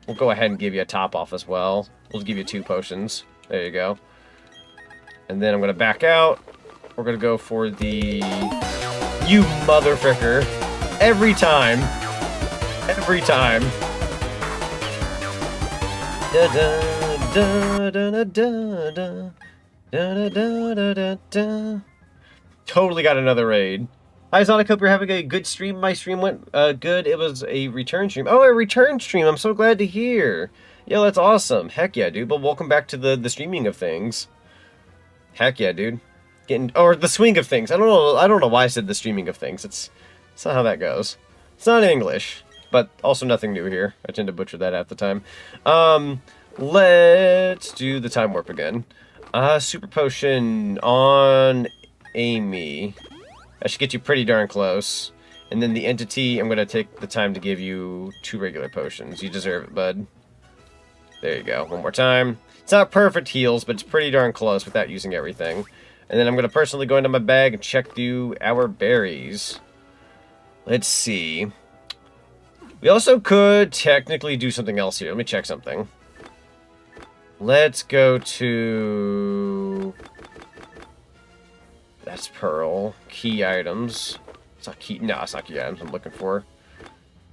We'll go ahead and give you a top off as well. We'll give you 2 potions. There you go. And then I'm going to back out. We're going to go for the... You motherfucker. Every time. Every time. Da da da da da da da da da da da. Totally got another raid. Hi Zonic, hope you're having a good stream. My stream went good. It was a return stream. Oh, a return stream. I'm so glad to hear. Yo, that's awesome. Heck yeah, dude. But welcome back to the streaming of things. Heck yeah, dude. Or the swing of things. I don't know why I said the streaming of things. It's not how that goes. It's not English, but also nothing new here. I tend to butcher that half the time. Let's do the time warp again. Super potion on Amy. That should get you pretty darn close. And then the entity, I'm going to take the time to give you 2 regular potions. You deserve it, bud. There you go. One more time. It's not perfect heals, but it's pretty darn close without using everything. And then I'm going to personally go into my bag and check through our berries. Let's see. We also could technically do something else here. Let me check something. Let's go to... That's Pearl. Key items. It's not key... No, it's not key items I'm looking for.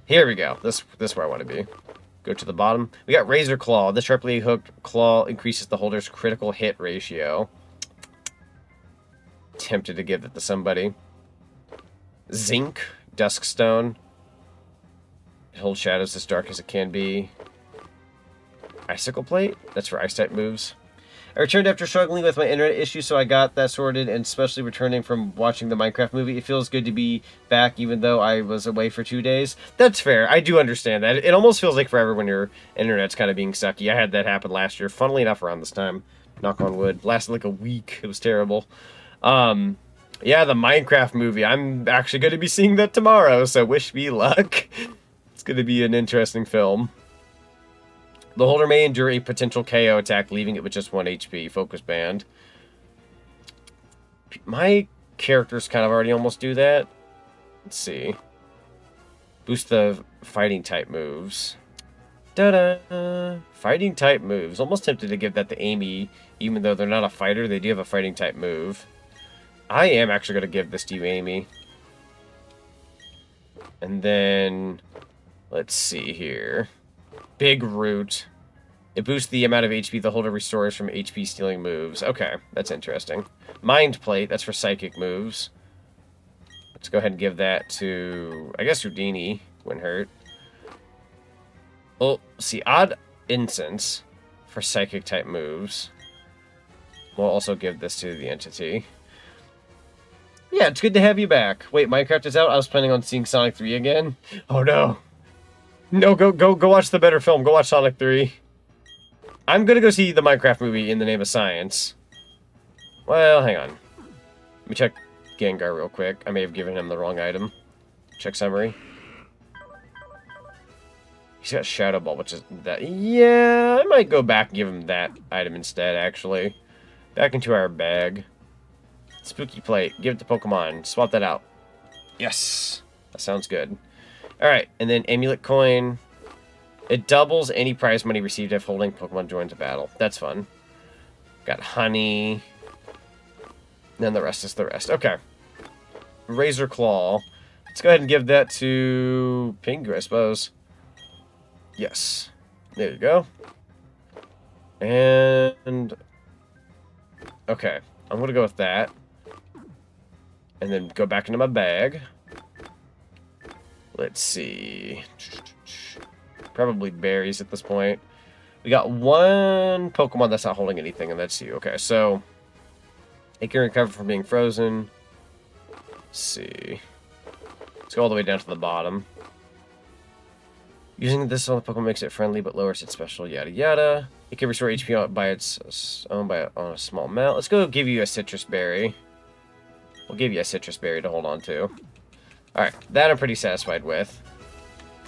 Here we go. This is where I want to be. Go to the bottom. We got Razor Claw. This sharply hooked claw increases the holder's critical hit ratio. Tempted to give that to somebody. Zinc. Duskstone. It holds shadows as dark as it can be. Icicle Plate. That's for ice type moves. I returned after struggling with my internet issues, so I got that sorted, and especially returning from watching the Minecraft movie, it feels good to be back even though I was away for 2 days. That's fair. I do understand that. It almost feels like forever when your internet's kind of being sucky. I had that happen last year, funnily enough around this time. Knock on wood. Lasted like a week. It was terrible. Yeah, the Minecraft movie. I'm actually going to be seeing that tomorrow, so wish me luck. It's going to be an interesting film. The holder may endure a potential KO attack, leaving it with just 1 HP. Focus band. My characters kind of already almost do that. Let's see. Boost the fighting type moves. Da-da! Fighting type moves. Almost tempted to give that to Amy, even though they're not a fighter. They do have a fighting type move. I am actually going to give this to you, Amy. And then, let's see here. Big Root. It boosts the amount of HP the holder restores from HP stealing moves. Okay, that's interesting. Mind Plate, that's for psychic moves. Let's go ahead and give that to, I guess, Houdini when hurt. Well, see, Odd Incense for psychic type moves. We'll also give this to the entity. Yeah, it's good to have you back. Wait, Minecraft is out? I was planning on seeing Sonic 3 again. Oh no. No, go watch the better film. Go watch Sonic 3. I'm gonna go see the Minecraft movie in the name of science. Well, hang on. Let me check Gengar real quick. I may have given him the wrong item. Check summary. He's got Shadow Ball, which is that. Yeah, I might go back and give him that item instead, actually. Back into our bag. Spooky Plate. Give it to Pokemon. Swap that out. Yes. That sounds good. Alright, and then Amulet Coin. It doubles any prize money received if holding Pokemon joins a battle. That's fun. Got honey. And then the rest is the rest. Okay. Razor Claw. Let's go ahead and give that to Pingu, I suppose. Yes. There you go. And... okay. I'm going to go with that. And then go back into my bag. Let's see. Probably berries at this point. We got one Pokemon that's not holding anything, and that's you. Okay, so... it can recover from being frozen. Let's see. Let's go all the way down to the bottom. Using this on the Pokemon makes it friendly, but lowers its special, yada yada. It can restore HP by its own on a small amount. Let's go give you a citrus berry. We'll give you a citrus berry to hold on to. Alright, that I'm pretty satisfied with.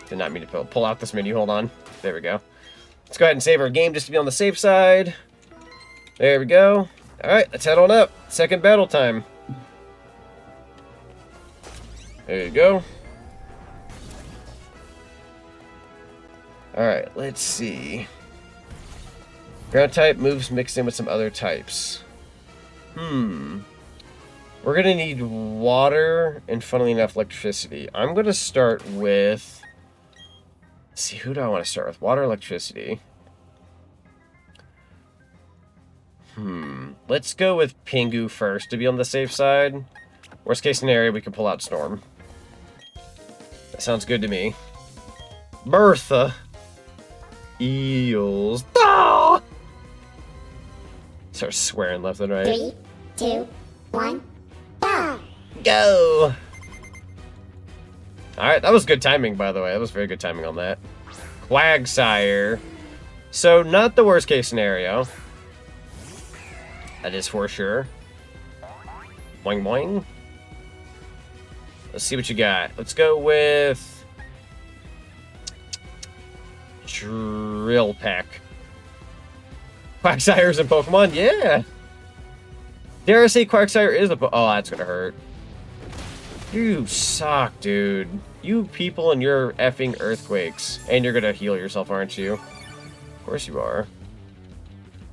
Did not mean to pull out this menu, hold on. There we go. Let's go ahead and save our game just to be on the safe side. There we go. Alright, let's head on up. Second battle time. There you go. Alright, let's see. Ground type moves mixed in with some other types. We're going to need water and, funnily enough, electricity. I'm going to start with... let's see, who do I want to start with? Water, electricity. Let's go with Pingu first to be on the safe side. Worst case scenario, we can pull out Storm. That sounds good to me. Bertha. Eels. Ah! Start swearing left and right. 3, 2, 1, go! Alright, that was good timing, by the way. That was very good timing on that. Quagsire. So, not the worst case scenario. That is for sure. Boing boing. Let's see what you got. Let's go with... Drill Peck. Quagsire's in Pokemon? Yeah! Dare I say Quagsire is a oh, that's gonna hurt. You suck, dude. You people and your effing earthquakes. And you're gonna heal yourself, aren't you? Of course you are.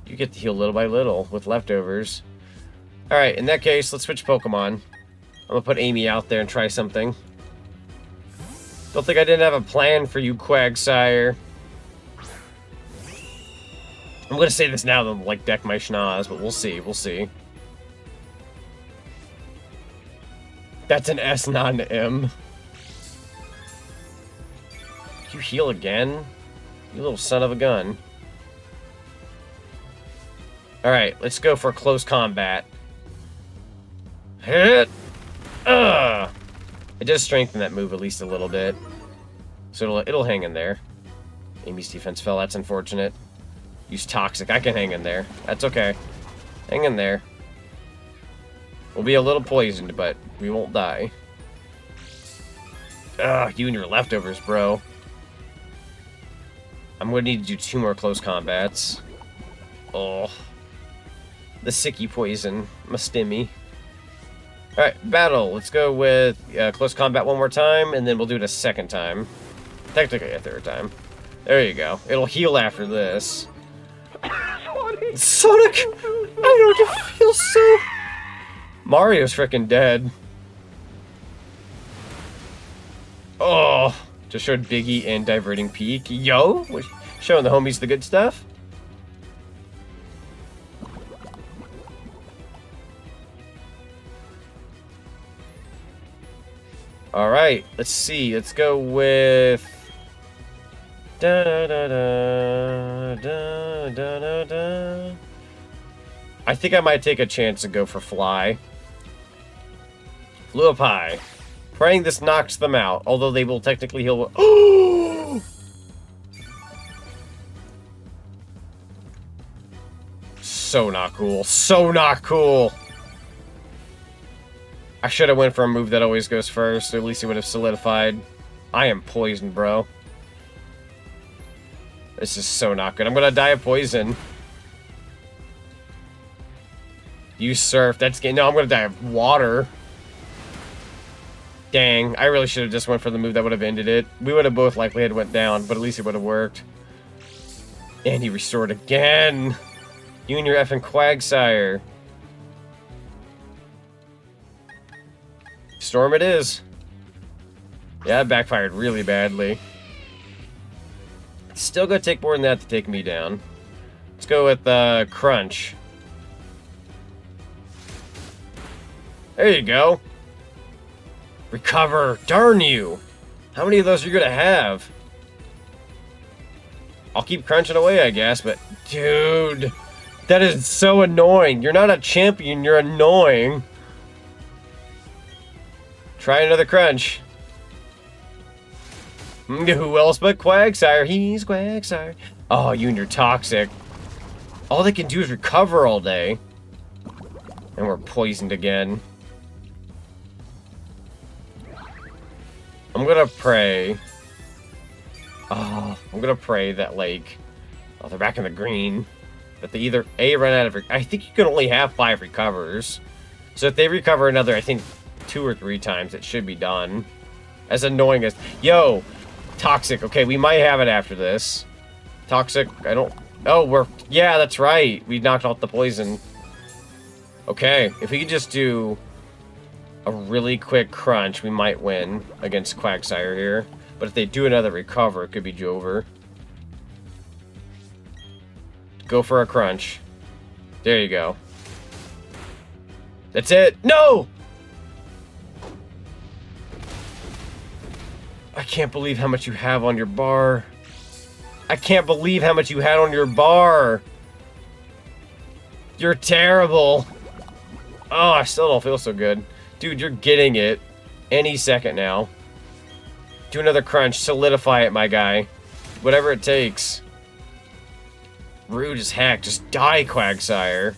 You get to heal little by little with leftovers. Alright, in that case, let's switch Pokemon. I'm gonna put Amy out there and try something. Don't think I didn't have a plan for you, Quagsire. I'm gonna say this now, though, like deck my schnoz, but we'll see, we'll see. That's an S, not an M. You heal again? You little son of a gun. Alright, let's go for close combat. Hit! It does strengthen that move at least a little bit. So it'll hang in there. Amy's defense fell, that's unfortunate. Use Toxic, I can hang in there. That's okay. Hang in there. We'll be a little poisoned, but we won't die. Ugh, you and your leftovers, bro. I'm gonna need to do 2 more close combats. Oh. The sicky poison. My stimmy. Alright, battle. Let's go with close combat one more time, and then we'll do it a second time. Technically a third time. There you go. It'll heal after this. Sonic! I don't feel so... Mario's freaking dead. Oh, just showed Biggie and Diverting Peak. Yo, we're showing the homies the good stuff. All right, let's see. Let's go with. Da da da da da da da. I think I might take a chance and go for Fly. Fluopi. Praying this knocks them out, although they will technically heal. Oh! So not cool. So not cool. I should have went for a move that always goes first, or at least it would have solidified. I am poisoned, bro. This is so not good. I'm gonna die of poison. You surf. That's game. No, I'm gonna die of water. Dang, I really should have just went for the move that would have ended it. We would have both likely had went down, but at least it would have worked. And he restored again. You and your effing Quagsire. Storm it is. Yeah, it backfired really badly. Still gonna take more than that to take me down. Let's go with Crunch. There you go. Recover. Darn you. How many of those are you gonna have? I'll keep crunching away, I guess, but dude, that is so annoying. You're not a champion, you're annoying. Try another crunch. Who else but Quagsire? He's Quagsire. Oh, you and your Toxic. All they can do is recover all day. And we're poisoned again. I'm gonna pray. Oh, I'm gonna pray that, like, oh, they're back in the green. That they either A, run out of... I think you can only have 5 recovers. So if they recover another, I think, 2 or 3 times, it should be done. As annoying as... Yo! Toxic. Okay, we might have it after this. Toxic, I don't... Oh, we're... Yeah, that's right. We knocked off the poison. Okay, if we could just do a really quick crunch, we might win against Quagsire here. But if they do another recover, it could be over. Go for a crunch. There you go. That's it. No! I can't believe how much you have on your bar. I can't believe how much you had on your bar. You're terrible. Oh, I still don't feel so good. Dude, you're getting it any second now. Do another crunch. Solidify it, my guy. Whatever it takes. Rude as heck. Just die, Quagsire.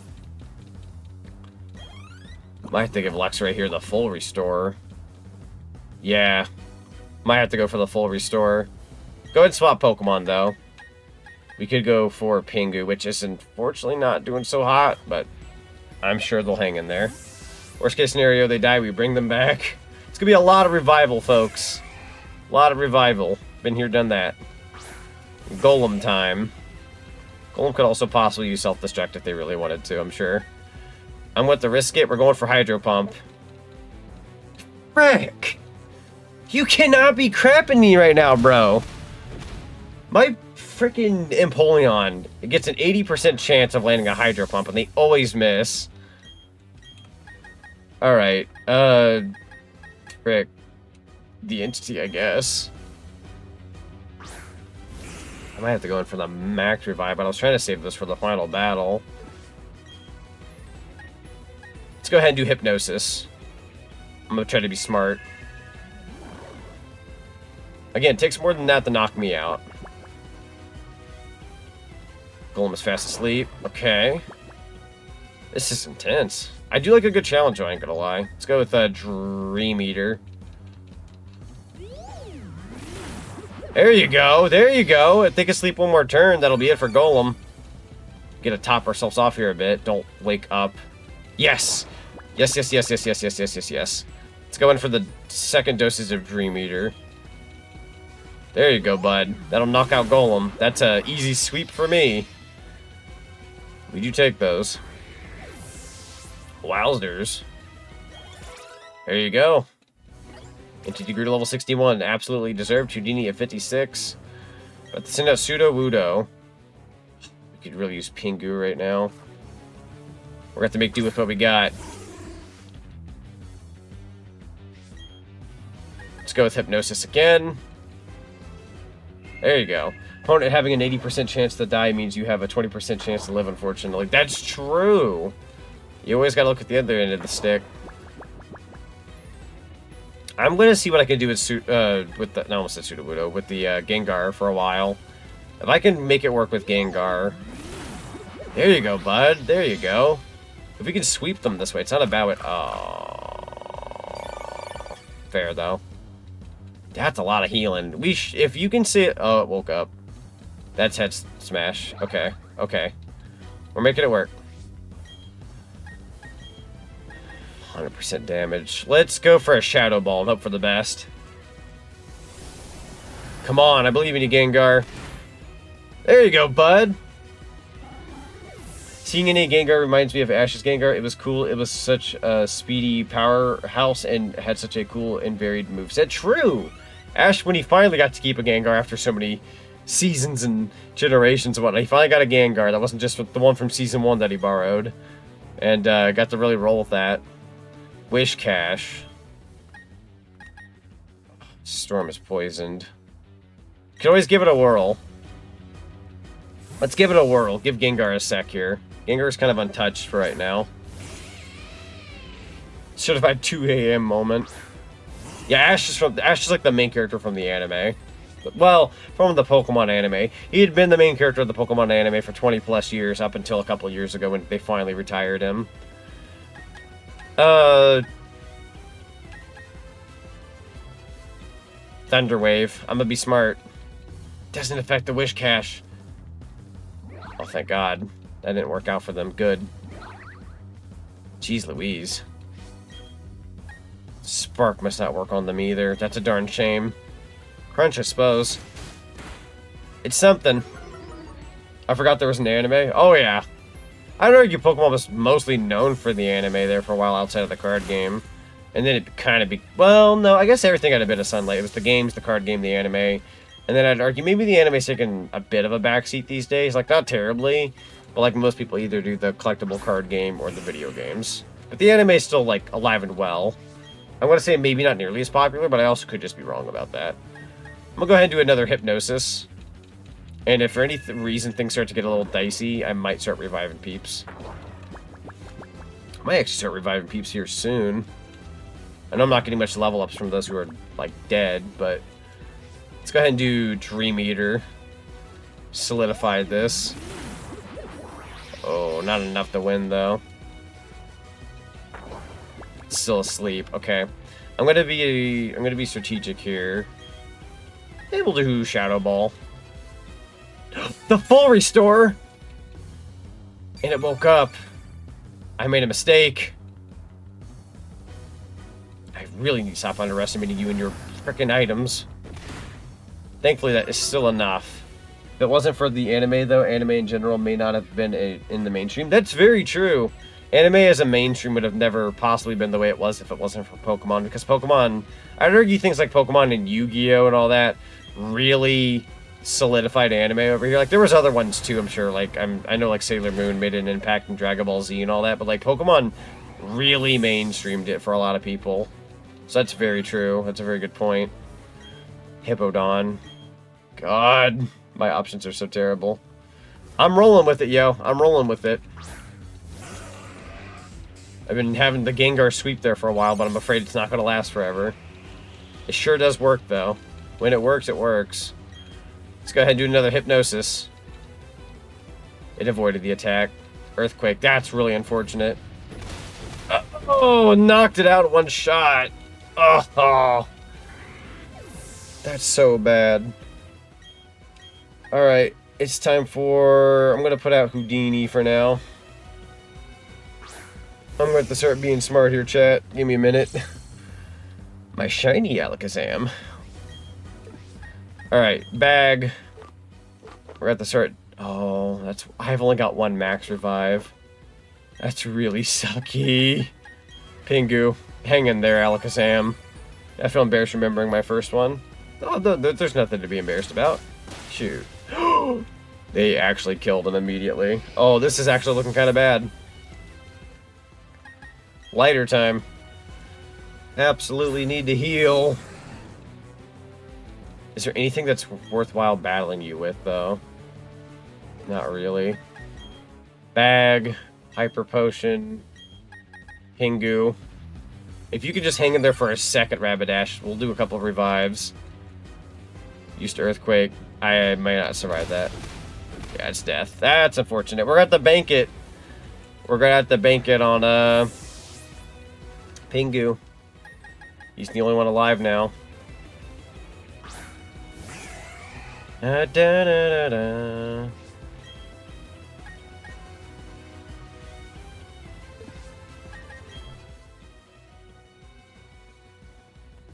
Might have to give Lux right here the full restore. Yeah. Might have to go for the full restore. Go ahead and swap Pokemon, though. We could go for Pingu, which is unfortunately not doing so hot, but I'm sure they'll hang in there. Worst case scenario, they die, we bring them back. It's gonna be a lot of revival, folks. A lot of revival. Been here, done that. Golem time. Golem could also possibly use self-destruct if they really wanted to, I'm sure. I'm with the risk it. We're going for Hydro Pump. Frick! You cannot be crapping me right now, bro. My freaking Empoleon, it gets an 80% chance of landing a Hydro Pump, and they always miss. Alright, frick. The entity, I guess. I might have to go in for the max revive, but I was trying to save this for the final battle. Let's go ahead and do Hypnosis. I'm gonna try to be smart. Again, it takes more than that to knock me out. Golem is fast asleep. Okay. This is intense. I do like a good challenge, I ain't gonna lie. Let's go with Dream Eater. There you go. There you go. If they can sleep one more turn, that'll be it for Golem. Get to top ourselves off here a bit. Don't wake up. Yes! Yes, yes, yes, yes, yes, yes, yes, yes, yes. Let's go in for the second dosage of Dream Eater. There you go, bud. That'll knock out Golem. That's an easy sweep for me. We do take those. Wowzers. There you go. Entity grew to level 61. Absolutely deserved. Houdini at 56. But to send out Pseudo Wudo. We could really use Pingu right now. We're going to have to make do with what we got. Let's go with Hypnosis again. There you go. Opponent having an 80% chance to die means you have a 20% chance to live, unfortunately. That's true. You always got to look at the other end of the stick. I'm going to see what I can do with the... No, I almost said Sudowoodo. With the Gengar for a while. If I can make it work with Gengar. There you go, bud. There you go. If we can sweep them this way, it's not a bad way. Oh. Fair, though. That's a lot of healing. If you can see it... Oh, it woke up. That's head smash. Okay. Okay. We're making it work. 100% damage. Let's go for a Shadow Ball and hope for the best. Come on, I believe in you, Gengar. There you go, bud. See, Seeing any Gengar reminds me of Ash's Gengar. It was cool. It was such a speedy powerhouse and had such a cool and varied moveset. True! Ash, when he finally got to keep a Gengar after so many seasons and generations and whatnot, he finally got a Gengar. That wasn't just the one from Season 1 that he borrowed. And got to really roll with that. Wish Cash. Storm is poisoned. Can always give it a whirl. Let's give it a whirl. Give Gengar a sec here. Gengar's kind of untouched for right now. Should have had 2 a.m. moment. Yeah, Ash is like the main character from the anime. Well, from the Pokemon anime. He had been the main character of the Pokemon anime for 20 plus years, up until a couple years ago when they finally retired him. Thunder Wave. I'm gonna be smart. Doesn't affect the Wish Cash. Oh, thank God. That didn't work out for them. Good. Jeez Louise. Spark must not work on them either. That's a darn shame. Crunch, I suppose. It's something. I forgot there was an anime. Oh, yeah. I'd argue Pokemon was mostly known for the anime there for a while outside of the card game. And then it kind of well, no, I guess everything had a bit of sunlight. It was the games, the card game, the anime. And then I'd argue maybe the anime's taken a bit of a backseat these days. Like, not terribly. But like most people either do the collectible card game or the video games. But the anime is still, like, alive and well. I'm going to say maybe not nearly as popular, but I also could just be wrong about that. I'm going to go ahead and do another Hypnosis. And if for any reason things start to get a little dicey, I might start reviving Peeps. I might actually start reviving Peeps here soon. I know I'm not getting much level ups from those who are, like, dead, but let's go ahead and do Dream Eater. Solidify this. Oh, not enough to win, though. It's still asleep. Okay. I'm gonna be strategic here. Able to do Shadow Ball. The full restore! And it woke up. I made a mistake. I really need to stop underestimating you and your frickin' items. Thankfully, that is still enough. If it wasn't for the anime, though, anime in general may not have been in the mainstream. That's very true. Anime as a mainstream would have never possibly been the way it was if it wasn't for Pokemon. Because Pokemon, I'd argue things like Pokemon and Yu-Gi-Oh! And all that really solidified anime over here. Like, there was other ones too, I'm sure. Like, I know, like, Sailor Moon made an impact in Dragon Ball Z and all that. But, like, Pokemon really mainstreamed it for a lot of people. So that's very true. That's a very good point. Hippowdon. God, my options are so terrible. I'm rolling with it, yo. I'm rolling with it. I've been having the Gengar sweep there for a while, but I'm afraid it's not going to last forever. It sure does work, though. When it works, it works. Let's go ahead and do another Hypnosis. It avoided the attack. Earthquake. That's really unfortunate. Oh, knocked it out in one shot. Oh. That's so bad. Alright. It's time for... I'm going to put out Houdini for now. I'm going to start being smart here, chat. Give me a minute. My shiny Alakazam. Alright, bag. We're at the start. Oh, that's... I've only got one max revive. That's really sucky. Pingu. Hang in there, Alakazam. I feel embarrassed remembering my first one. Oh, there's nothing to be embarrassed about. Shoot. They actually killed him immediately. Oh, this is actually looking kind of bad. Lighter time. Absolutely need to heal. Is there anything that's worthwhile battling you with, though? Not really. Bag. Hyper Potion. Pingu. If you could just hang in there for a second, Rapidash, we'll do a couple of revives. Used Earthquake. I might not survive that. Yeah, it's death. That's unfortunate. We're gonna have to bank it. We're gonna have to bank it on, Pingu. He's the only one alive now. Da, da, da, da.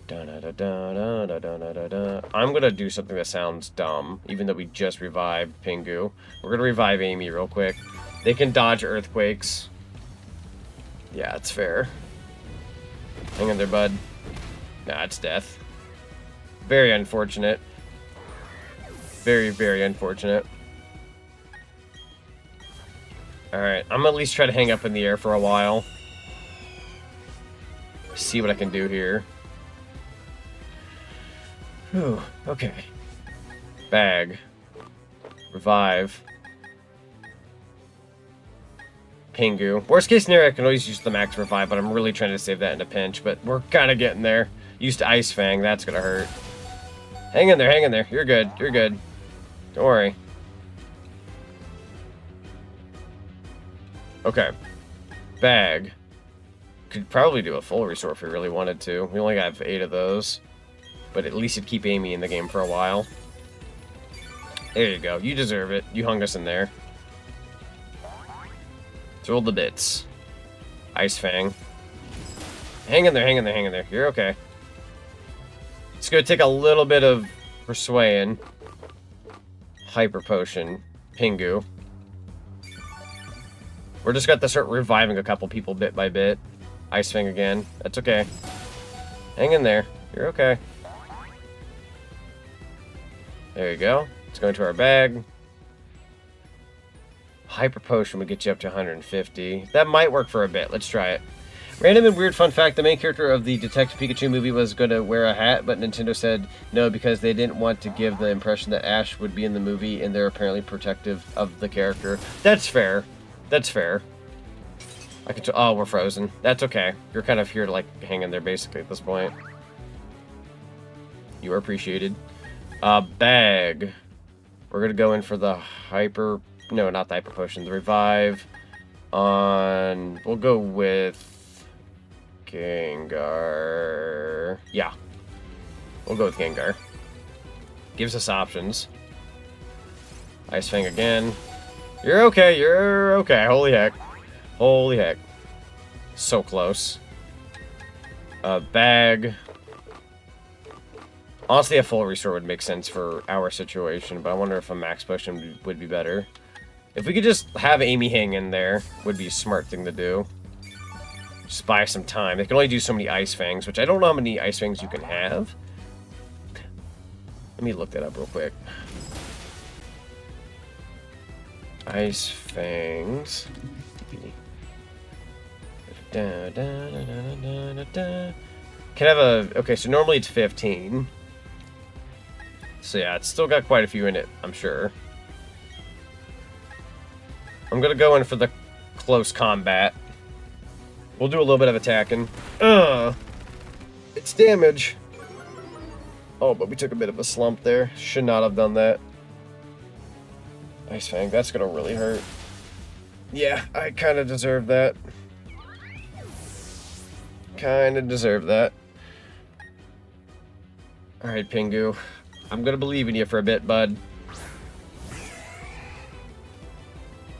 Da, da, da, da, da, da, da, da. I'm gonna do something that sounds dumb, even though we just revived Pingu. We're gonna revive Amy real quick. They can dodge earthquakes. Yeah, it's fair. Hang in there, bud. Nah, it's death. Very unfortunate. Very, very unfortunate. Alright, I'm gonna at least try to hang up in the air for a while. See what I can do here. Whew, okay. Bag. Revive. Pingu. Worst case scenario, I can always use the max revive, but I'm really trying to save that in a pinch. But we're kind of getting there. Used Ice Fang, that's gonna hurt. Hang in there, hang in there. You're good, you're good. Don't worry. Okay. Bag. Could probably do a full restore if we really wanted to. We only have 8 of those. But at least it'd keep Amy in the game for a while. There you go. You deserve it. You hung us in there. Throw the bits. Ice Fang. Hang in there, hang in there, hang in there. You're okay. It's going to take a little bit of persuasion. Hyper Potion. Pingu. We're just going to start reviving a couple people bit by bit. Ice Fang again. That's okay. Hang in there. You're okay. There you go. Let's go into our bag. Hyper Potion would get you up to 150. That might work for a bit. Let's try it. Random and weird fun fact, the main character of the Detective Pikachu movie was going to wear a hat, but Nintendo said no because they didn't want to give the impression that Ash would be in the movie, and they're apparently protective of the character. That's fair. That's fair. I could. Oh, we're frozen. That's okay. You're kind of here to, like, hang in there, basically, at this point. You are appreciated. Bag. We're going to go in for the Hyper... No, not the Hyper Potion. The Revive on... We'll go with... Gengar. Yeah. We'll go with Gengar. Gives us options. Ice Fang again. You're okay. You're okay. Holy heck. Holy heck. So close. Bag. Honestly, a full restore would make sense for our situation, but I wonder if a max potion would be better. If we could just have Amy hang in there, would be a smart thing to do. Just buy some time. They can only do so many Ice Fangs, which I don't know how many Ice Fangs you can have. Let me look that up real quick. Ice Fangs. Can have a... Okay, so normally it's 15. So yeah, it's still got quite a few in it, I'm sure. I'm gonna go in for the close combat. We'll do a little bit of attacking. It's damage. Oh, but we took a bit of a slump there. Should not have done that. Ice Fang, that's gonna really hurt. Yeah, I kind of deserve that. Kind of deserve that. Alright, Pingu. I'm gonna believe in you for a bit, bud.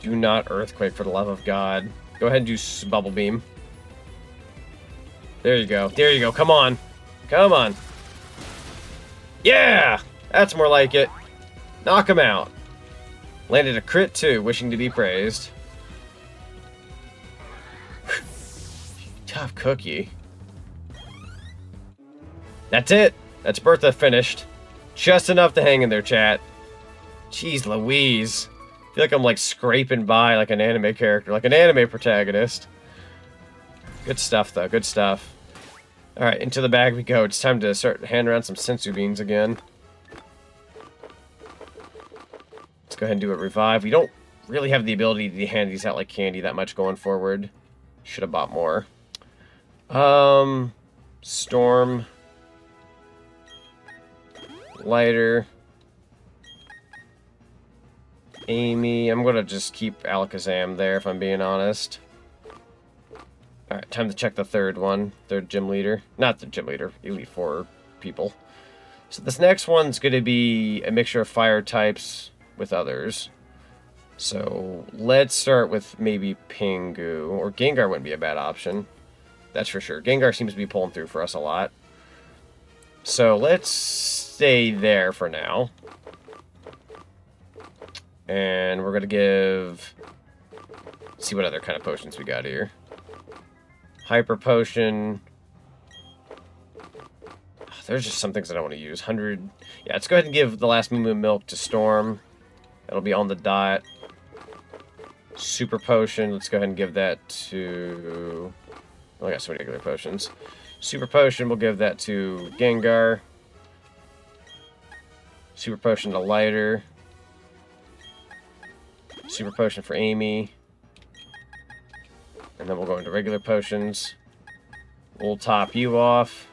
Do not Earthquake, for the love of God. Go ahead and do Bubble Beam. There you go. There you go. Come on. Come on. Yeah! That's more like it. Knock him out. Landed a crit, too. Wishing to be praised. Tough cookie. That's it. That's Bertha finished. Just enough to hang in there, chat. Jeez Louise. I feel like I'm, like, scraping by like an anime character, like an anime protagonist. Good stuff, though. Good stuff. Alright, into the bag we go. It's time to start handing around some sensu beans again. Let's go ahead and do a revive. We don't really have the ability to hand these out like candy that much going forward. Should have bought more. Storm. Lighter. Amy. I'm going to just keep Alakazam there, if I'm being honest. Alright, time to check the third one. Third gym leader. Not the gym leader. Elite Four people. So this next one's going to be a mixture of fire types with others. So let's start with maybe Pingu. Or Gengar wouldn't be a bad option. That's for sure. Gengar seems to be pulling through for us a lot. So let's stay there for now. And we're going to give Let's see what other kind of potions we got here. Hyper potion. There's just some things I don't want to use. 100. Yeah, let's go ahead and give the last Moo Milk to Storm. That'll be on the dot. Super potion. Let's go ahead and give that to... Oh, I got so many regular potions. Super potion, we'll give that to Gengar. Super potion to Lighter. Super potion for Amy. And then we'll go into regular potions. We'll top you off.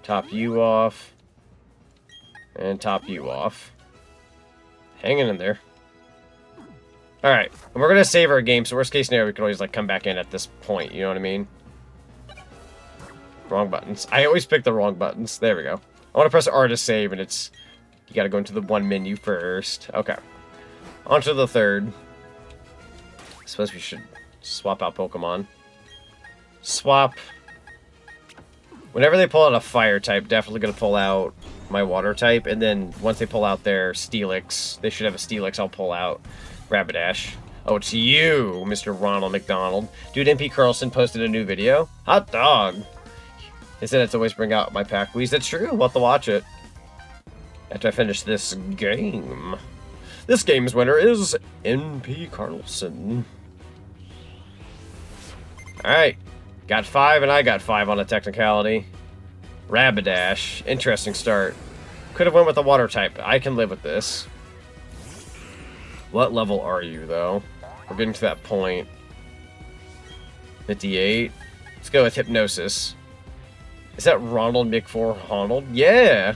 Top you off. And top you off. Hanging in there. Alright, and we're going to save our game, so worst case scenario, we can always like come back in at this point, you know what I mean? Wrong buttons. I always pick the wrong buttons. There we go. I want to press R to save, and it's... You got to go into the one menu first. Okay. On to the third. I suppose we should swap out Pokemon. Swap. Whenever they pull out a fire type, definitely going to pull out my water type, and then once they pull out their Steelix, they should have a Steelix, I'll pull out Rapidash. Oh, it's you, Mr. Ronald McDonald. Dude, MP Carlson posted a new video. Hot dog. He said it's always bring out my pack weeds. That's true. We'll have to watch it after I finish this game. This game's winner is MP Carlson. Alright. Got 5 and I got 5 on a technicality. Rapidash. Interesting start. Could have went with the water type. I can live with this. What level are you, though? We're getting to that point. 58. Let's go with Hypnosis. Is that Ronald McForhonald? Yeah!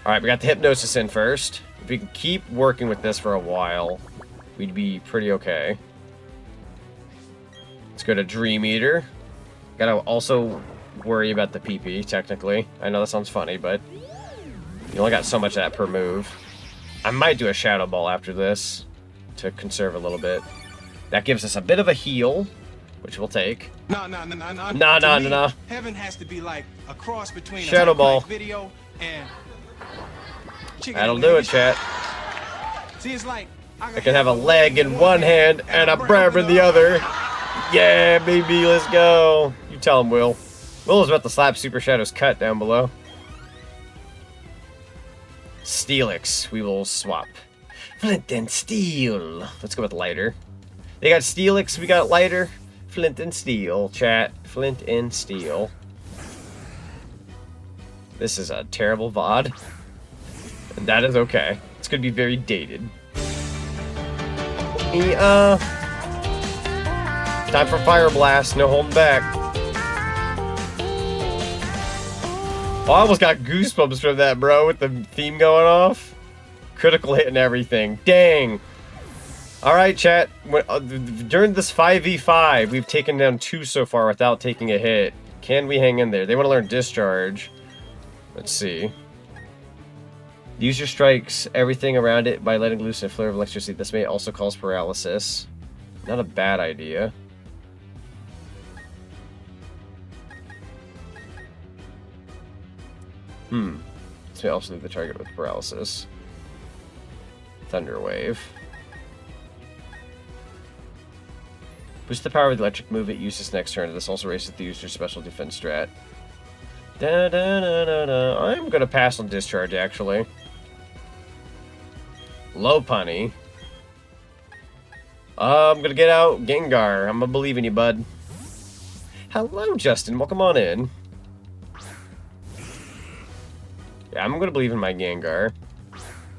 Alright, we got the Hypnosis in first. If we can keep working with this for a while, we'd be pretty okay. Let's go to Dream Eater. Gotta also worry about the PP, technically. I know that sounds funny, but you only got so much of that per move. I might do a Shadow Ball after this to conserve a little bit. That gives us a bit of a heal, which we'll take. No. Heaven has to be like a cross between Shadow a Ball video and that'll do it, chat. See, it's like I can have a leg in one hand and a brab in the other. Yeah, baby, let's go. You tell him, Will. Will is about to slap Super Shadow's cut down below. Steelix, we will swap. Flint and Steel. Let's go with Lighter. They got Steelix, we got Lighter. Flint and Steel, chat. Flint and Steel. This is a terrible VOD. And that is okay. It's going to be very dated. Time for Fire Blast, no holding back. Oh, I almost got goosebumps from that, bro, with the theme going off. Critical hit and everything. Dang. Alright, chat. During this 5v5, we've taken down 2 so far without taking a hit. Can we hang in there? They want to learn Discharge. Let's see. Use your strikes, everything around it, by letting loose a flare of electricity. This may also cause paralysis. Not a bad idea. This may also leave the target with paralysis. Thunder Wave. Boost the power of the electric move it uses next turn. This also raises the user's special defense strat. I'm gonna pass on Discharge, actually. Low Punny. I'm gonna get out Gengar. I'm gonna believe in you, bud. Hello, Justin. Welcome on in. Yeah, I'm gonna believe in my Gengar.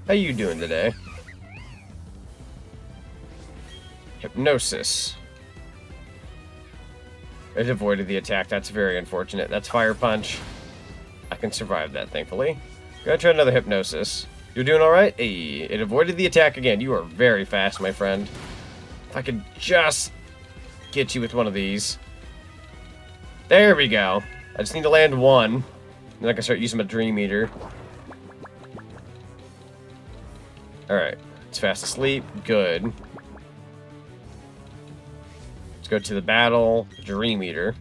How you doing today? Hypnosis. It avoided the attack. That's very unfortunate. That's Fire Punch. I can survive that, thankfully. Go try another Hypnosis. You're doing alright? Hey, it avoided the attack again. You are very fast, my friend. If I could just get you with one of these. There we go. I just need to land one. Then I can start using my Dream Eater. Alright. It's fast asleep. Good. Let's go to the battle. Dream Eater.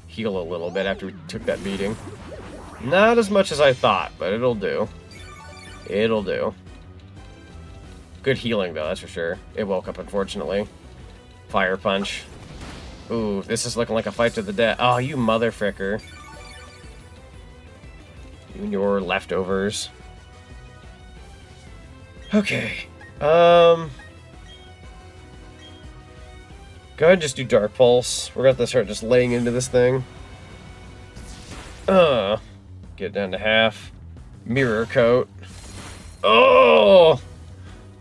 Heal a little bit after we took that beating. Not as much as I thought, but it'll do. It'll do. Good healing, though, that's for sure. It woke up, unfortunately. Fire punch. Ooh, this is looking like a fight to the death. Oh, you mother fricker. You and your leftovers. Okay. Go ahead and just do Dark Pulse. We're going to have to start just laying into this thing. Get down to half. Mirror Coat. Oh!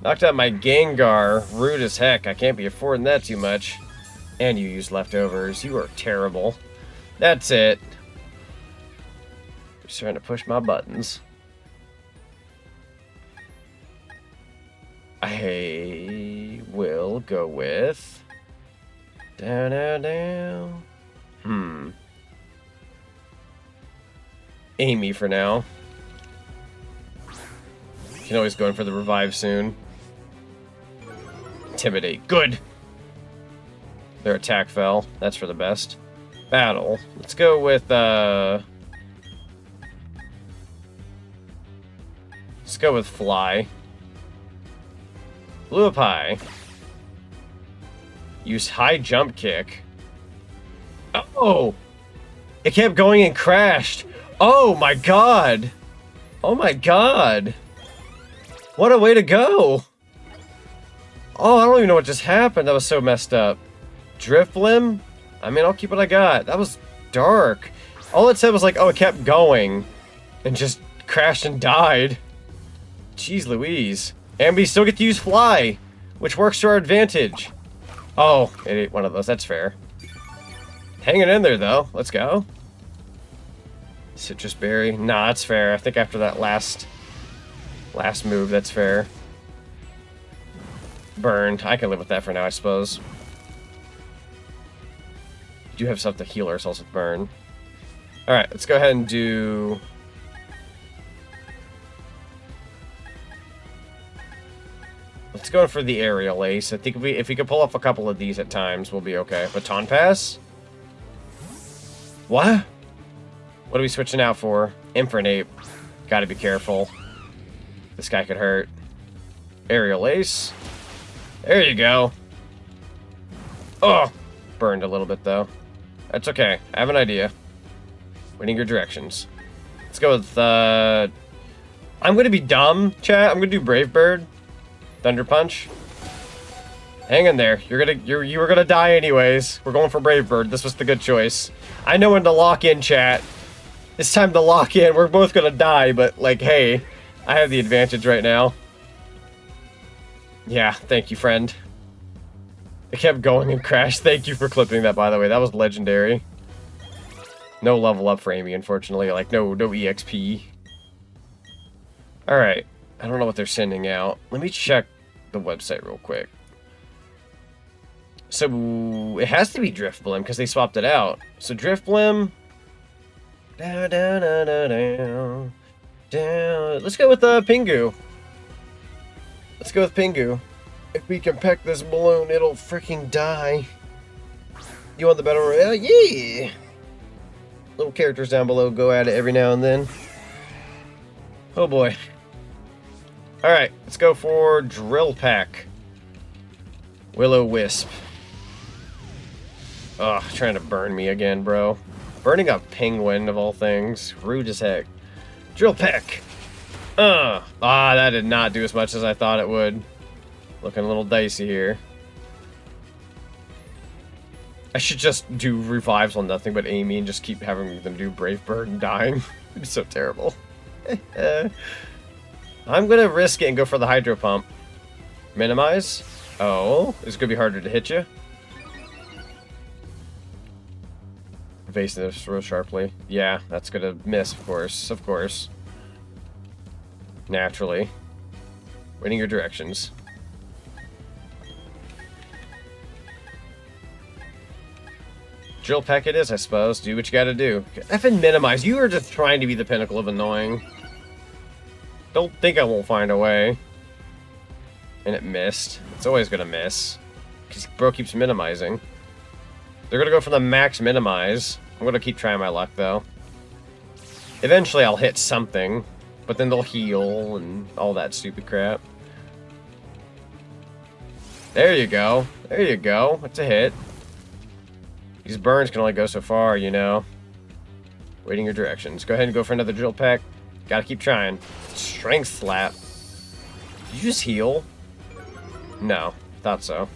Knocked out my Gengar. Rude as heck. I can't be affording that too much. And you use leftovers. You are terrible. That's it. Just trying to push my buttons. I will go with... Down, down, down. Amy for now. You can always go in for the revive soon. Intimidate. Good! Their attack fell. That's for the best. Battle. Let's go with, let's go with Fly. Luapai. Use High Jump Kick. Oh! It kept going and crashed. Oh my god! Oh my god! What a way to go! Oh, I don't even know what just happened. That was so messed up. Drifblim? I mean, I'll keep what I got. That was dark. All it said was like, oh, it kept going. And just crashed and died. Jeez Louise. And we still get to use Fly, which works to our advantage. Oh, it ate one of those. That's fair. Hanging in there, though. Let's go. Citrus Berry. Nah, that's fair. I think after that last move, that's fair. Burned. I can live with that for now, I suppose. We do have stuff to heal ourselves with Burn. Alright, let's go ahead and do... Let's go for the Aerial Ace. I think if we could pull off a couple of these at times, we'll be okay. Baton Pass? What? What are we switching out for? Infernape. Gotta be careful. This guy could hurt. Aerial Ace. There you go. Oh! Burned a little bit, though. That's okay. I have an idea. Winning your directions. Let's go with, I'm gonna be dumb, chat. I'm gonna do Brave Bird. Thunder Punch. Hang in there. You were gonna die anyways. We're going for Brave Bird. This was the good choice. I know when to lock in, chat. It's time to lock in. We're both gonna die, but, like, hey, I have the advantage right now. Yeah, thank you, friend. It kept going and crashed. Thank you for clipping that, by the way. That was legendary. No level up for Amy, unfortunately. Like, no EXP. Alright. I don't know what they're sending out. Let me check the website real quick. So, it has to be Drifblim, because they swapped it out. So, Drifblim... Down, down, down, down, down. Down. Let's go with Pingu. Let's go with Pingu. If we can peck this balloon, it'll freaking die. You want the Battle Royale? Yeah! Little characters down below go at it every now and then. Oh boy. Alright, let's go for Drill Pack. Will-O-Wisp. Ugh, trying to burn me again, bro. Burning a penguin, of all things. Rude as heck. Drill Peck! That did not do as much as I thought it would. Looking a little dicey here. I should just do revives on nothing but Amy and just keep having them do Brave Bird and dying. It's so terrible. I'm gonna risk it and go for the Hydro Pump. Minimize. Oh, it's gonna be harder to hit you. Evasive real sharply. Yeah, that's gonna miss, of course. Of course. Naturally. Winning your directions. Drill Peck it is, I suppose. Do what you gotta do. Effing minimize. You are just trying to be the pinnacle of annoying. Don't think I won't find a way. And it missed. It's always gonna miss. Because bro keeps minimizing. They're gonna go for the max minimize. I'm gonna keep trying my luck, though. Eventually I'll hit something. But then they'll heal and all that stupid crap. There you go. There you go. It's a hit. These burns can only go so far, you know. Waiting your directions. Go ahead and go for another drill peck. Gotta keep trying. Strength slap. Did you just heal? No. Thought so.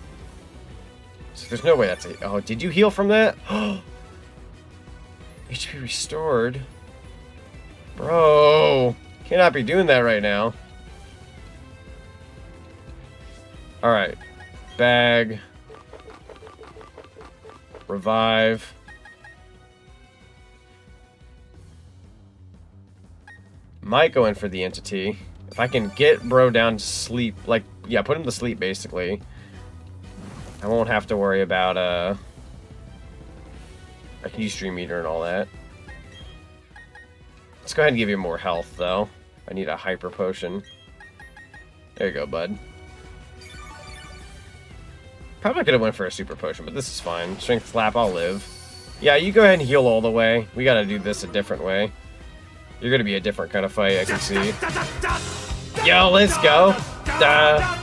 So there's no way that's a... Oh, did you heal from that? HP restored. Bro. Cannot be doing that right now. Alright. Bag. Revive. Might go in for the entity. If I can get bro down to sleep, like, yeah, put him to sleep, basically. I won't have to worry about, a Q-stream meter and all that. Let's go ahead and give you more health, though. I need a hyper potion. There you go, bud. Probably could have went for a super potion, but this is fine. Strength slap, I'll live. Yeah, you go ahead and heal all the way. We gotta do this a different way. You're gonna be a different kind of fight, I can see. Yo, let's go. Da.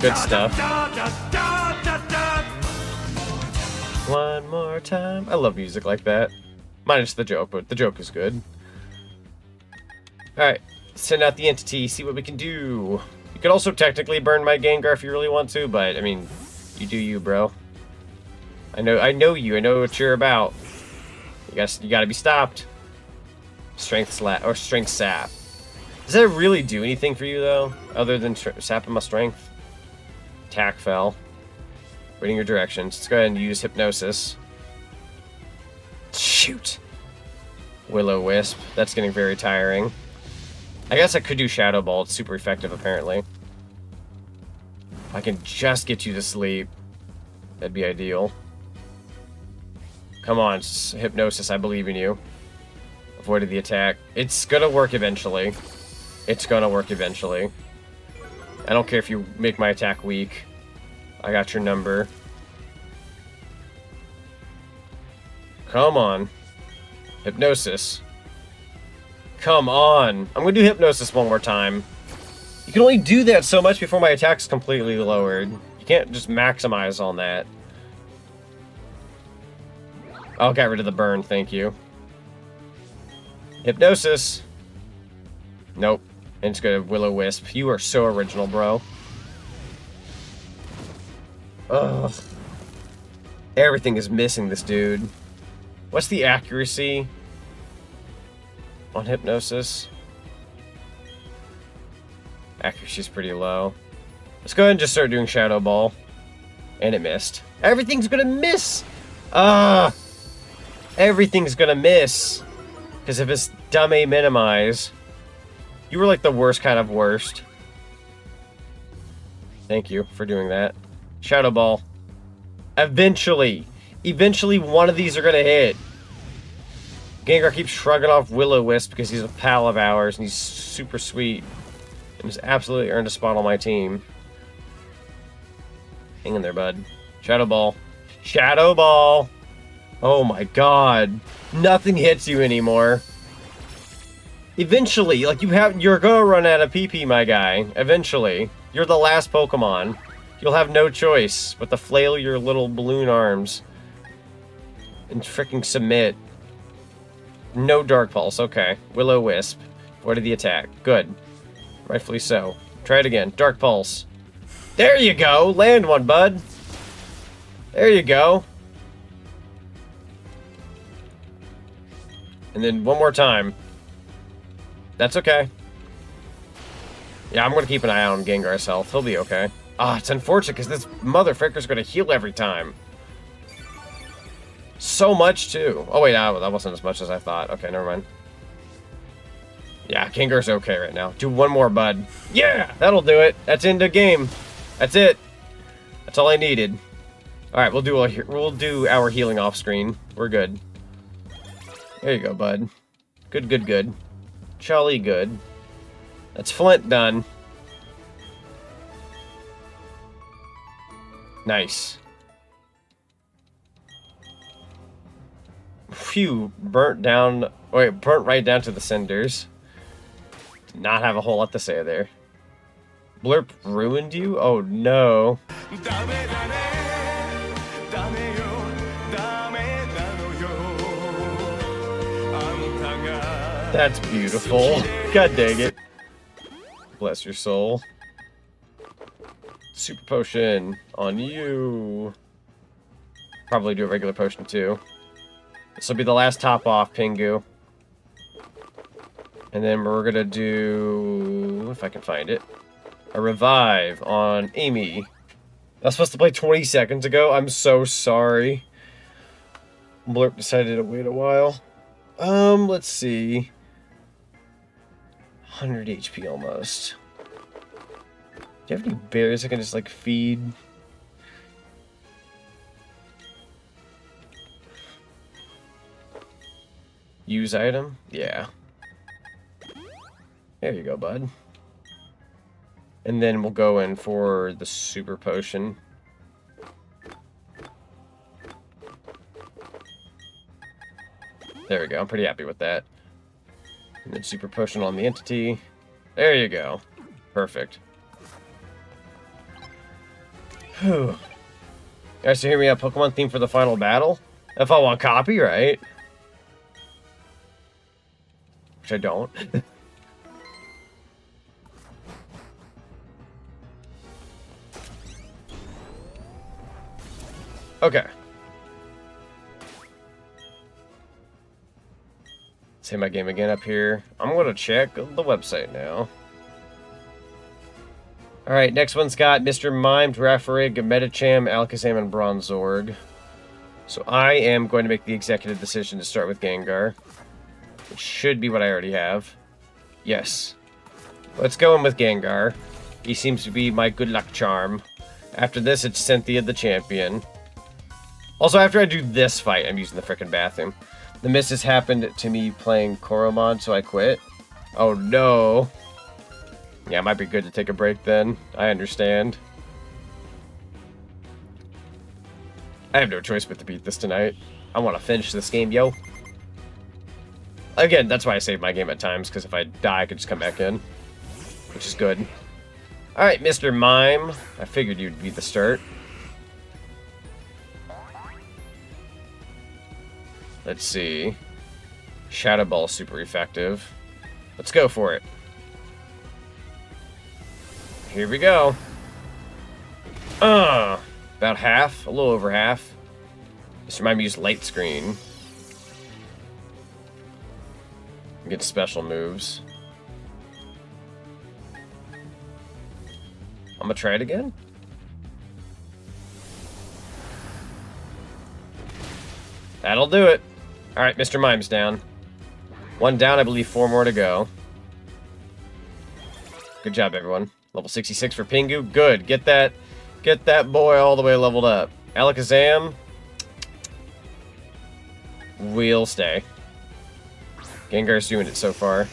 Good stuff. One more time. I love music like that. Minus the joke, but the joke is good. Alright, send out the entity, see what we can do. You could also technically burn my Gengar if you really want to, but, I mean, you do you, bro. I know you, I know what you're about. You gotta be stopped. Strength slap, or strength sap. Does that really do anything for you, though? Other than sapping my strength? Attack fell. Waiting your directions. Let's go ahead and use hypnosis. Shoot. Will-O-Wisp. That's getting very tiring. I guess I could do Shadow Ball. It's super effective, apparently. If I can just get you to sleep, that'd be ideal. Come on, Hypnosis. I believe in you. Avoided the attack. It's gonna work eventually. It's gonna work eventually. I don't care if you make my attack weak. I got your number. Come on. Hypnosis. Come on. I'm gonna do Hypnosis one more time. You can only do that so much before my attack's completely lowered. You can't just maximize on that. Oh, got rid of the burn, thank you. Hypnosis. Nope. And it's gonna Will-O-Wisp. You are so original, bro. Ugh. Everything is missing this dude. What's the accuracy on Hypnosis? Accuracy's pretty low. Let's go ahead and just start doing Shadow Ball. And it missed. Everything's gonna miss! Everything's gonna miss! Because of his dumb A minimize. You were like the worst kind of worst. Thank you for doing that. Shadow Ball. Eventually one of these are gonna hit. Gengar keeps shrugging off Will-O-Wisp because he's a pal of ours and he's super sweet. And he's absolutely earned a spot on my team. Hang in there, bud. Shadow Ball. Shadow Ball! Oh my god. Nothing hits you anymore. Eventually, like you're gonna run out of PP, my guy. Eventually. You're the last Pokemon. You'll have no choice but to flail your little balloon arms. And freaking submit. No Dark Pulse, okay. Will-O-Wisp. What are the attack? Good. Rightfully so. Try it again. Dark Pulse. There you go! Land one, bud! There you go. And then one more time. That's okay. Yeah, I'm gonna keep an eye out on Gengar's health. He'll be okay. It's unfortunate because this motherfucker's gonna heal every time. So much, too. Oh, wait, that wasn't as much as I thought. Okay, never mind. Yeah, Gengar's okay right now. Do one more, bud. Yeah! That'll do it. That's into game. That's it. That's all I needed. Alright, we'll do our healing off screen. We're good. There you go, bud. Good, good, good. Jolly good. That's Flint done. Nice. Phew, burnt right down to the cinders. Did not have a whole lot to say there. Blurp ruined you? Oh no. That's beautiful. God dang it. Bless your soul. Super potion on you. Probably do a regular potion too. This will be the last top off, Pingu. And then we're gonna do, if I can find it, a revive on Amy. I was supposed to play 20 seconds ago. I'm so sorry. Blurp decided to wait a while. Let's see. 100 HP almost. Do you have any berries I can just, like, feed? Use item? Yeah. There you go, bud. And then we'll go in for the super potion. There we go. I'm pretty happy with that. And then super potion on the entity. There you go. Perfect. Whew. Guys, so here we have Pokemon theme for the final battle. If I want copyright. Which I don't. Okay. Say my game again up here. I'm going to check the website now. Alright, next one's got Mr. Mime, Girafarig, Medicham, Alakazam, and Bronzorg. So I am going to make the executive decision to start with Gengar. Which should be what I already have. Yes. Let's go in with Gengar. He seems to be my good luck charm. After this, it's Cynthia the champion. Also, after I do this fight, I'm using the frickin' bathroom. The misses happened to me playing Koromon, so I quit. Oh no. Yeah, it might be good to take a break then. I understand. I have no choice but to beat this tonight. I want to finish this game, yo. Again, that's why I save my game at times, because if I die, I can just come back in. Which is good. Alright, Mr. Mime. I figured you'd be the start. Let's see. Shadow Ball super effective. Let's go for it. Here we go. About half, a little over half. Mr. Mime used light screen. Get special moves. I'm gonna try it again. That'll do it. Alright, Mr. Mime's down. One down, I believe 4 more to go. Good job, everyone. Level 66 for Pingu. Good. Get that boy all the way leveled up. Alakazam. We'll stay. Gengar's doing it so far.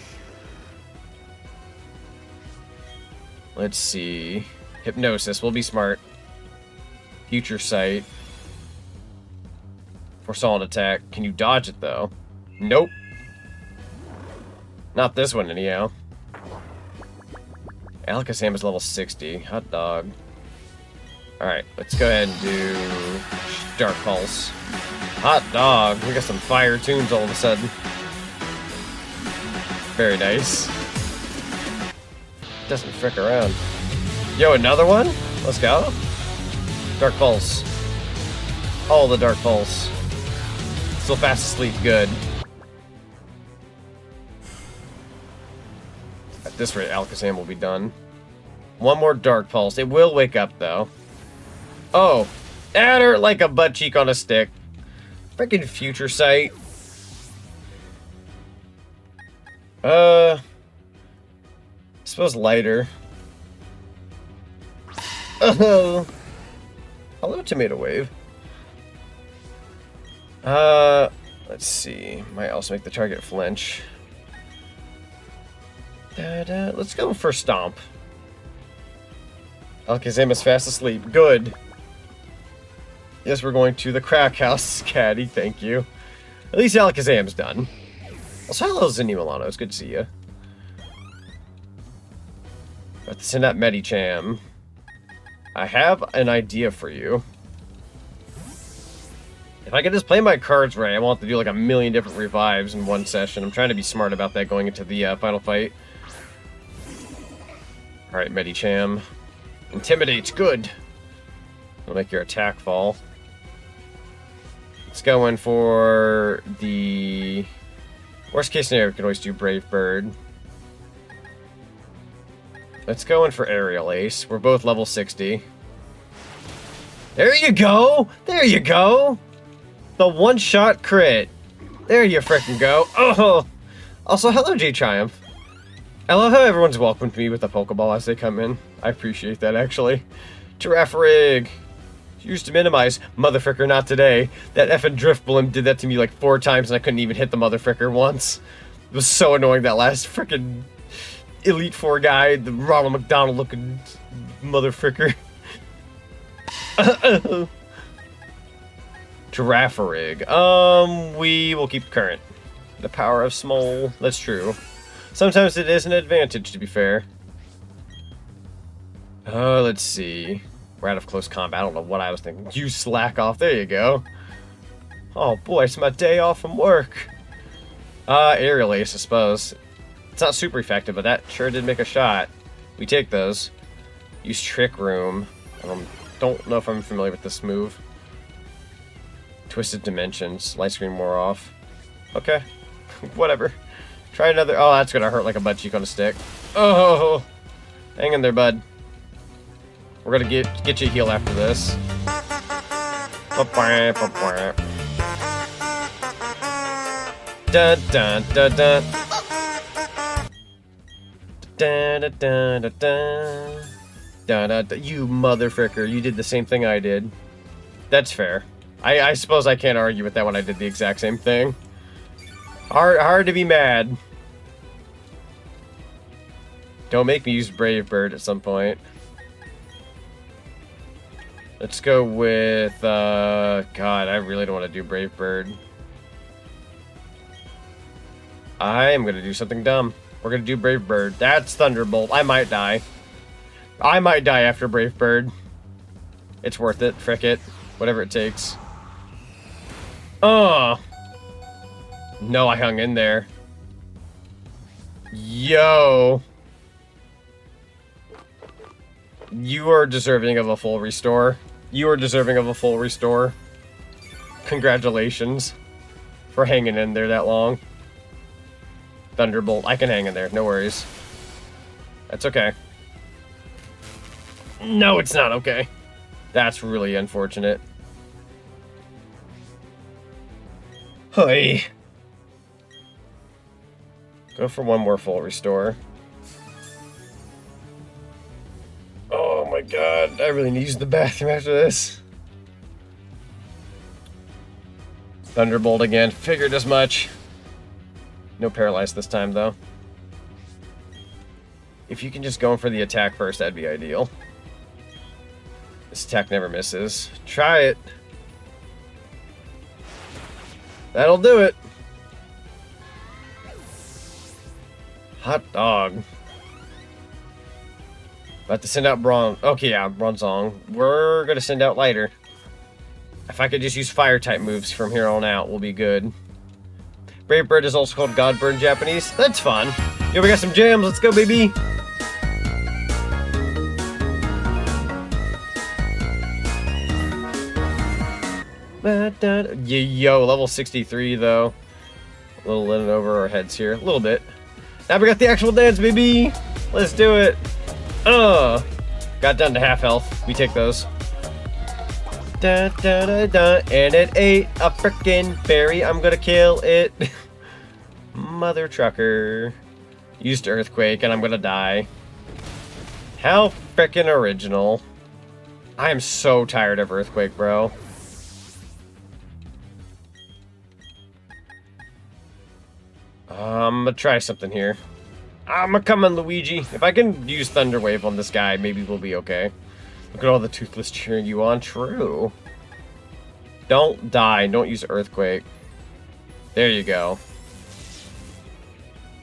Let's see. Hypnosis. We'll be smart. Future Sight. Foresaw an attack. Can you dodge it, though? Nope. Not this one, anyhow. Alakazam is level 60. Hot dog. Alright, let's go ahead and do Dark Pulse. Hot dog. We got some fire tunes all of a sudden. Very nice. Doesn't frick around. Yo, another one? Let's go. Dark Pulse. Oh, the Dark Pulse. Still fast asleep. Good. At this rate, Alakazam will be done. One more Dark Pulse. It will wake up, though. Oh. At her like a butt cheek on a stick. Freaking Future Sight. I suppose lighter. Oh. Hello, Tomato Wave. Let's see. Might also make the target flinch. Let's go for Stomp. Alakazam is fast asleep. Good. Yes, we're going to the crack house, Caddy. Thank you. At least Alakazam's done. Also, hello, Zinni Milano. It's good to see you. Let's send out Medicham. I have an idea for you. If I could just play my cards right, I won't have to do like a million different revives in one session. I'm trying to be smart about that going into the final fight. Alright, Medicham. Intimidate's good. It'll make your attack fall. Let's go in for the... Worst case scenario, we can always do Brave Bird. Let's go in for Aerial Ace. We're both level 60. There you go! There you go! The one-shot crit. There you frickin' go. Oh! Also, hello, J-Triumph. I love how everyone's welcomed me with a Pokeball as they come in. I appreciate that, actually. Girafarig. Used to minimize. Motherfricker, not today. That effing Drift Bloom did that to me like 4 times and I couldn't even hit the Motherfricker once. It was so annoying, that last frickin' Elite Four guy, the Ronald McDonald looking Motherfricker. Girafarig. We will keep current. The power of small. That's true. Sometimes it is an advantage, to be fair. Let's see. We're out of close combat. I don't know what I was thinking. You slack off. There you go. Oh boy, it's my day off from work. Aerial Ace, I suppose. It's not super effective, but that sure did make a shot. We take those. Use Trick Room. I don't know if I'm familiar with this move. Twisted Dimensions. Light screen more off. Okay. Whatever. Try another. Oh, that's gonna hurt like a butt cheek on a stick. Oh! Hang in there, bud. We're gonna get you a heal after this. Dun dun dun dun. Dun dun dun dun dun. Dun dun dun. You motherfricker! You did the same thing I did. That's fair. I suppose I can't argue with that when I did the exact same thing. Hard to be mad. Don't make me use Brave Bird at some point. Let's go with, God, I really don't want to do Brave Bird. I am going to do something dumb. We're going to do Brave Bird. That's Thunderbolt. I might die. I might die after Brave Bird. It's worth it. Frick it. Whatever it takes. Oh. No, I hung in there. Yo. You are deserving of a full restore. You are deserving of a full restore. Congratulations for hanging in there that long. Thunderbolt. I can hang in there. No worries. That's okay. No, it's not okay. That's really unfortunate. Hey. Go for one more full restore. Oh my god, I really need to use the bathroom after this. Thunderbolt again, figured as much. No paralyze this time though. If you can just go in for the attack first, that'd be ideal. This attack never misses. Try it. That'll do it. Hot dog. About to send out Okay, yeah, Bronzong. We're gonna send out Lighter. If I could just use fire type moves from here on out, we'll be good. Brave Bird is also called God Bird in Japanese. That's fun. Yo, we got some jams. Let's go, baby. Yo, level 63 though. A little in over our heads here. A little bit. Now we got the actual dance, baby. Let's do it. Got down to half health. We take those. Da, da, da, da. And it ate a frickin' berry. I'm gonna kill it. Mother trucker. Used Earthquake and I'm gonna die. How frickin' original. I am so tired of Earthquake, bro. I'm gonna try something here. I'm gonna come on, Luigi. If I can use Thunder Wave on this guy, maybe we'll be okay. Look at all the Toothless cheering you on. True. Don't die. Don't use Earthquake. There you go.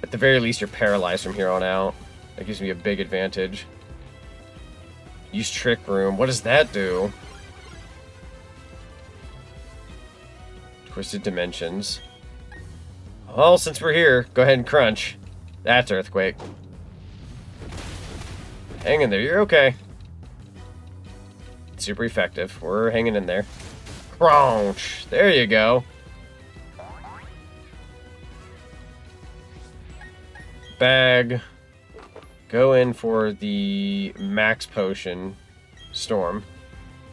At the very least, you're paralyzed from here on out. That gives me a big advantage. Use Trick Room. What does that do? Twisted Dimensions. Well, since we're here, go ahead and crunch. That's Earthquake. Hang in there. You're okay. Super effective. We're hanging in there. Crunch. There you go. Bag. Go in for the max potion. Storm.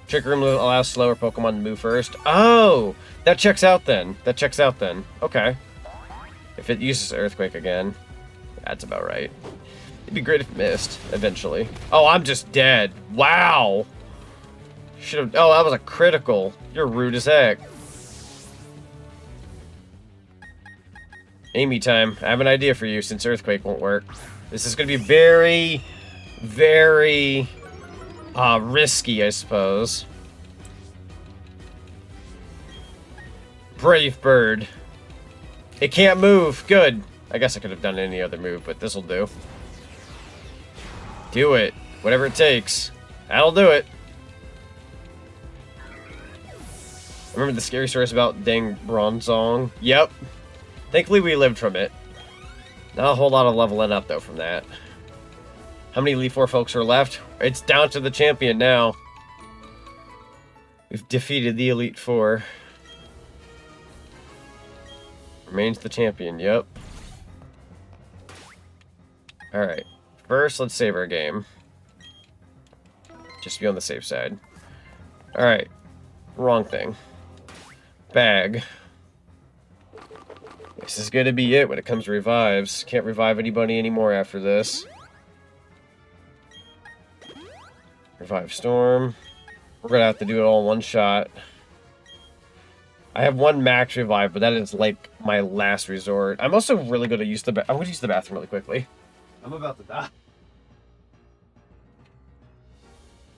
Trick Room allows slower Pokemon to move first. Oh! That checks out then. That checks out then. Okay. If it uses Earthquake again, that's about right. It'd be great if it missed, eventually. Oh, I'm just dead. Wow! Should've... Oh, that was a critical. You're rude as heck. Amy time. I have an idea for you since Earthquake won't work. This is going to be very, very risky, I suppose. Brave Bird. It can't move. Good. I guess I could have done any other move, but this'll do. Do it. Whatever it takes. That'll do it. Remember the scary stories about Dang Bronzong? Yep. Thankfully we lived from it. Not a whole lot of leveling up, though, from that. How many Elite Four folks are left? It's down to the champion now. We've defeated the Elite Four. Remains the champion, yep. Alright. First, let's save our game. Just to be on the safe side. Alright. Wrong thing. Bag. This is gonna be it when it comes to revives. Can't revive anybody anymore after this. Revive Storm. We're gonna have to do it all in one shot. I have one max revive, but that is like my last resort. I'm also really gonna use the I'm gonna use the bathroom really quickly. I'm about to die.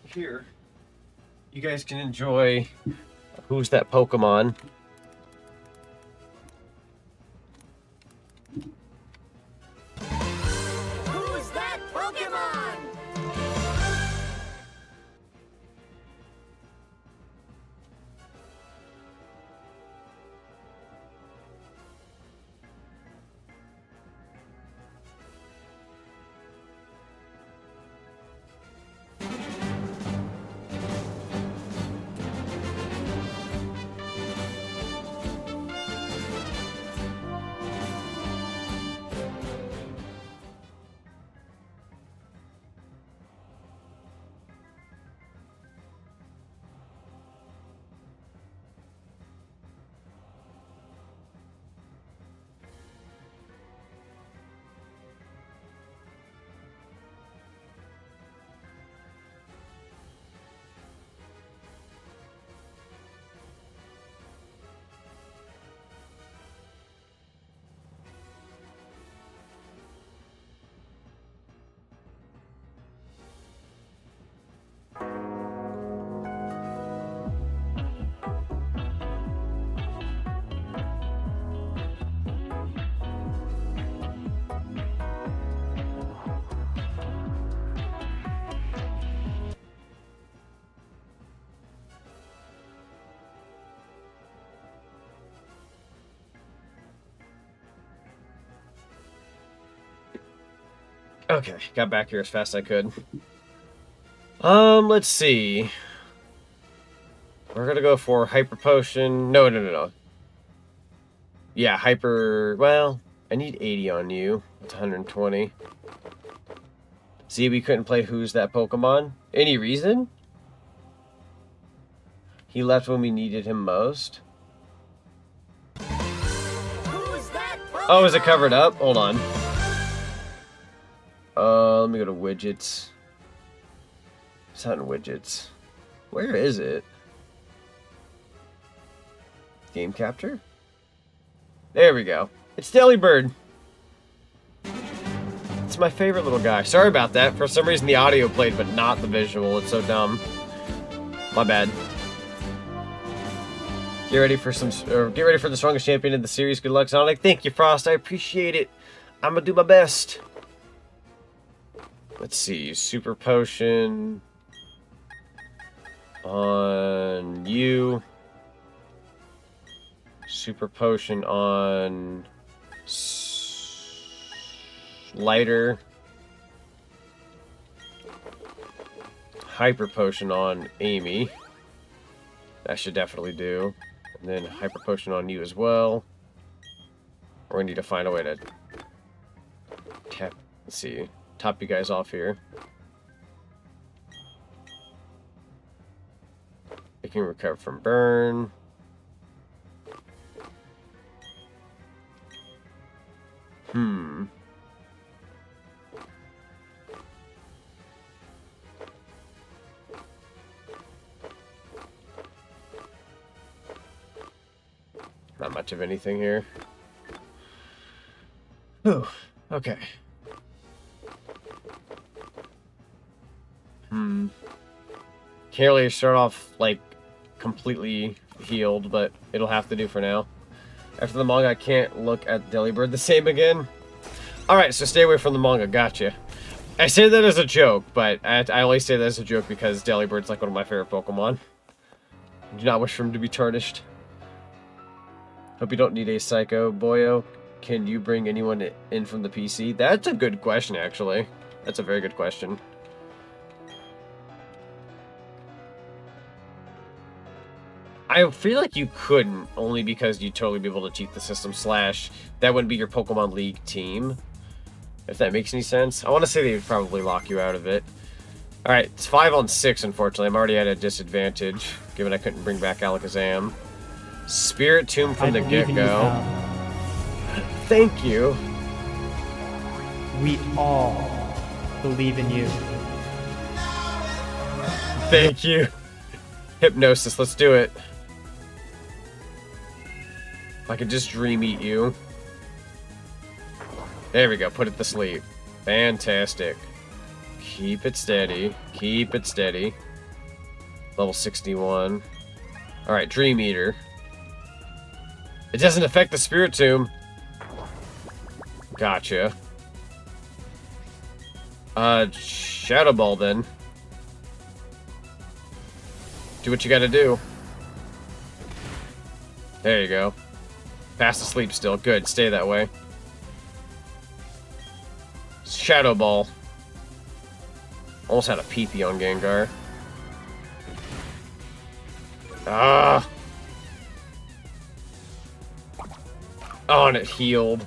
Here, you guys can enjoy Who's That Pokemon? Who's that Pokemon? Okay, got back here as fast as I could. Let's see. We're gonna go for Hyper Potion. No. Yeah, Hyper... Well, I need 80 on you. It's 120. See, we couldn't play Who's That Pokemon? Any reason? He left when we needed him most. Who's that Pokemon? Oh, is it covered up? Hold on. Let me go to widgets. It's not in widgets. Where is it? Game capture? There we go. It's Delibird. It's my favorite little guy. Sorry about that. For some reason the audio played, but not the visual. It's so dumb. My bad. Get ready for the strongest champion in the series. Good luck, Sonic. Thank you, Frost. I appreciate it. I'm gonna do my best. Let's see. Super Potion on you. Super Potion on Lighter. Hyper Potion on Amy. That should definitely do. And then Hyper Potion on you as well. We're gonna need to find a way to tap. Let's see. Top you guys off here. They can recover from burn. Not much of anything here. Ooh, okay. Can't really start off, like, completely healed, but it'll have to do for now. After the manga, I can't look at Delibird the same again. Alright, so stay away from the manga, gotcha. I say that as a joke, but I only say that as a joke because Delibird's like one of my favorite Pokemon. I do not wish for him to be tarnished. Hope you don't need a Psycho. Boyo, can you bring anyone in from the PC? That's a good question, actually. That's a very good question. I feel like you couldn't, only because you'd totally be able to cheat the system, / that wouldn't be your Pokemon League team. If that makes any sense. I want to say they would probably lock you out of it. Alright, it's 5 on 6, unfortunately. I'm already at a disadvantage, given I couldn't bring back Alakazam. Spirit Tomb from the get-go. Thank you. We all believe in you. Thank you. Hypnosis, let's do it. If I could just dream eat you. There we go, put it to sleep. Fantastic. Keep it steady. Keep it steady. Level 61. Alright, Dream Eater. It doesn't affect the Spirit Tomb. Gotcha. Shadow Ball then. Do what you gotta do. There you go. Fast asleep still. Good, stay that way. Shadow Ball. Almost had a PP on Gengar. Ah! Oh, and it healed.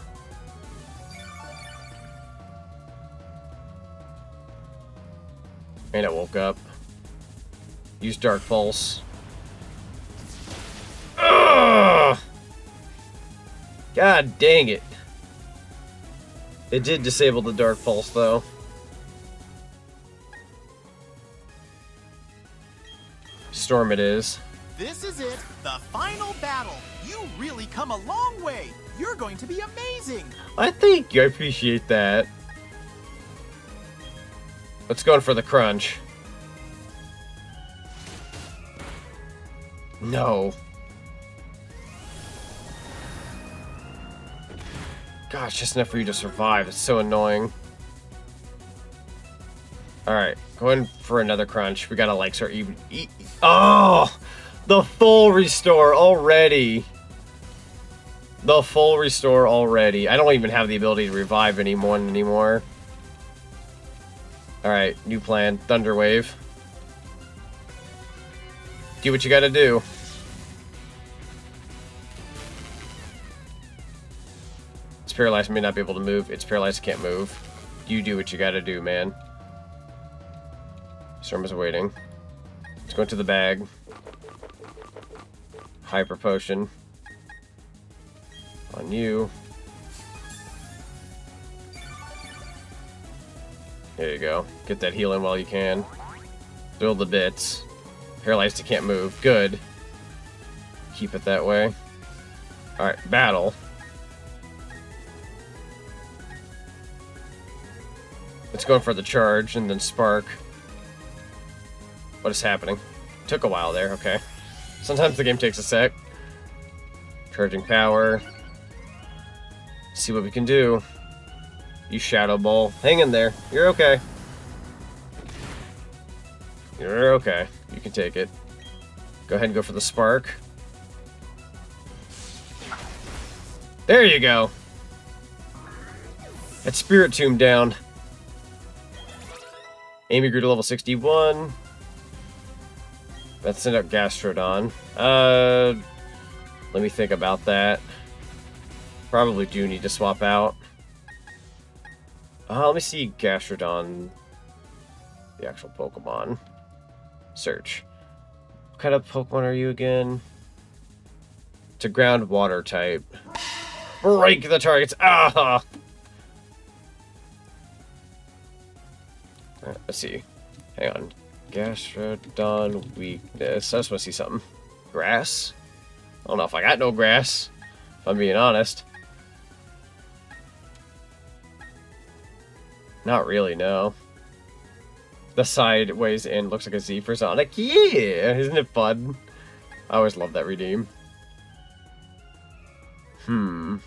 And it woke up. Use Dark Pulse. Ugh! God dang it. It did disable the Dark Pulse, though. Storm it is. This is it, the final battle. You really come a long way. You're going to be amazing. I thank you. I appreciate that. Let's go in for the crunch. No. Gosh, just enough for you to survive. It's so annoying. Alright, going for another crunch. We gotta, like, start even... Oh! The full restore already. The full restore already. I don't even have the ability to revive anyone anymore. Alright, new plan. Thunder Wave. Do what you gotta do. It's paralyzed, may not be able to move. It's paralyzed, can't move. You do what you gotta do, man. Storm is waiting. Let's go into the bag. Hyper Potion. On you. There you go. Get that heal in while you can. Build the bits. Paralyzed, it can't move. Good. Keep it that way. Alright, battle. Let's go for the charge and then spark. What is happening? Took a while there, okay. Sometimes the game takes a sec. Charging power. See what we can do. You Shadow Ball. Hang in there. You're okay. You're okay. You can take it. Go ahead and go for the spark. There you go. That Spirit Tomb down. Amy grew to level 61. Let's send out Gastrodon. Let me think about that. Probably do need to swap out. Let me see Gastrodon. The actual Pokemon. Search. What kind of Pokemon are you again? It's a ground water type. Break the targets. Ah! Let's see. Hang on. Gastrodon weakness. I just want to see something. Grass? I don't know if I got no grass, if I'm being honest. Not really, no. The sideways end looks like a Z for Zonic. Yeah! Isn't it fun? I always love that redeem. You're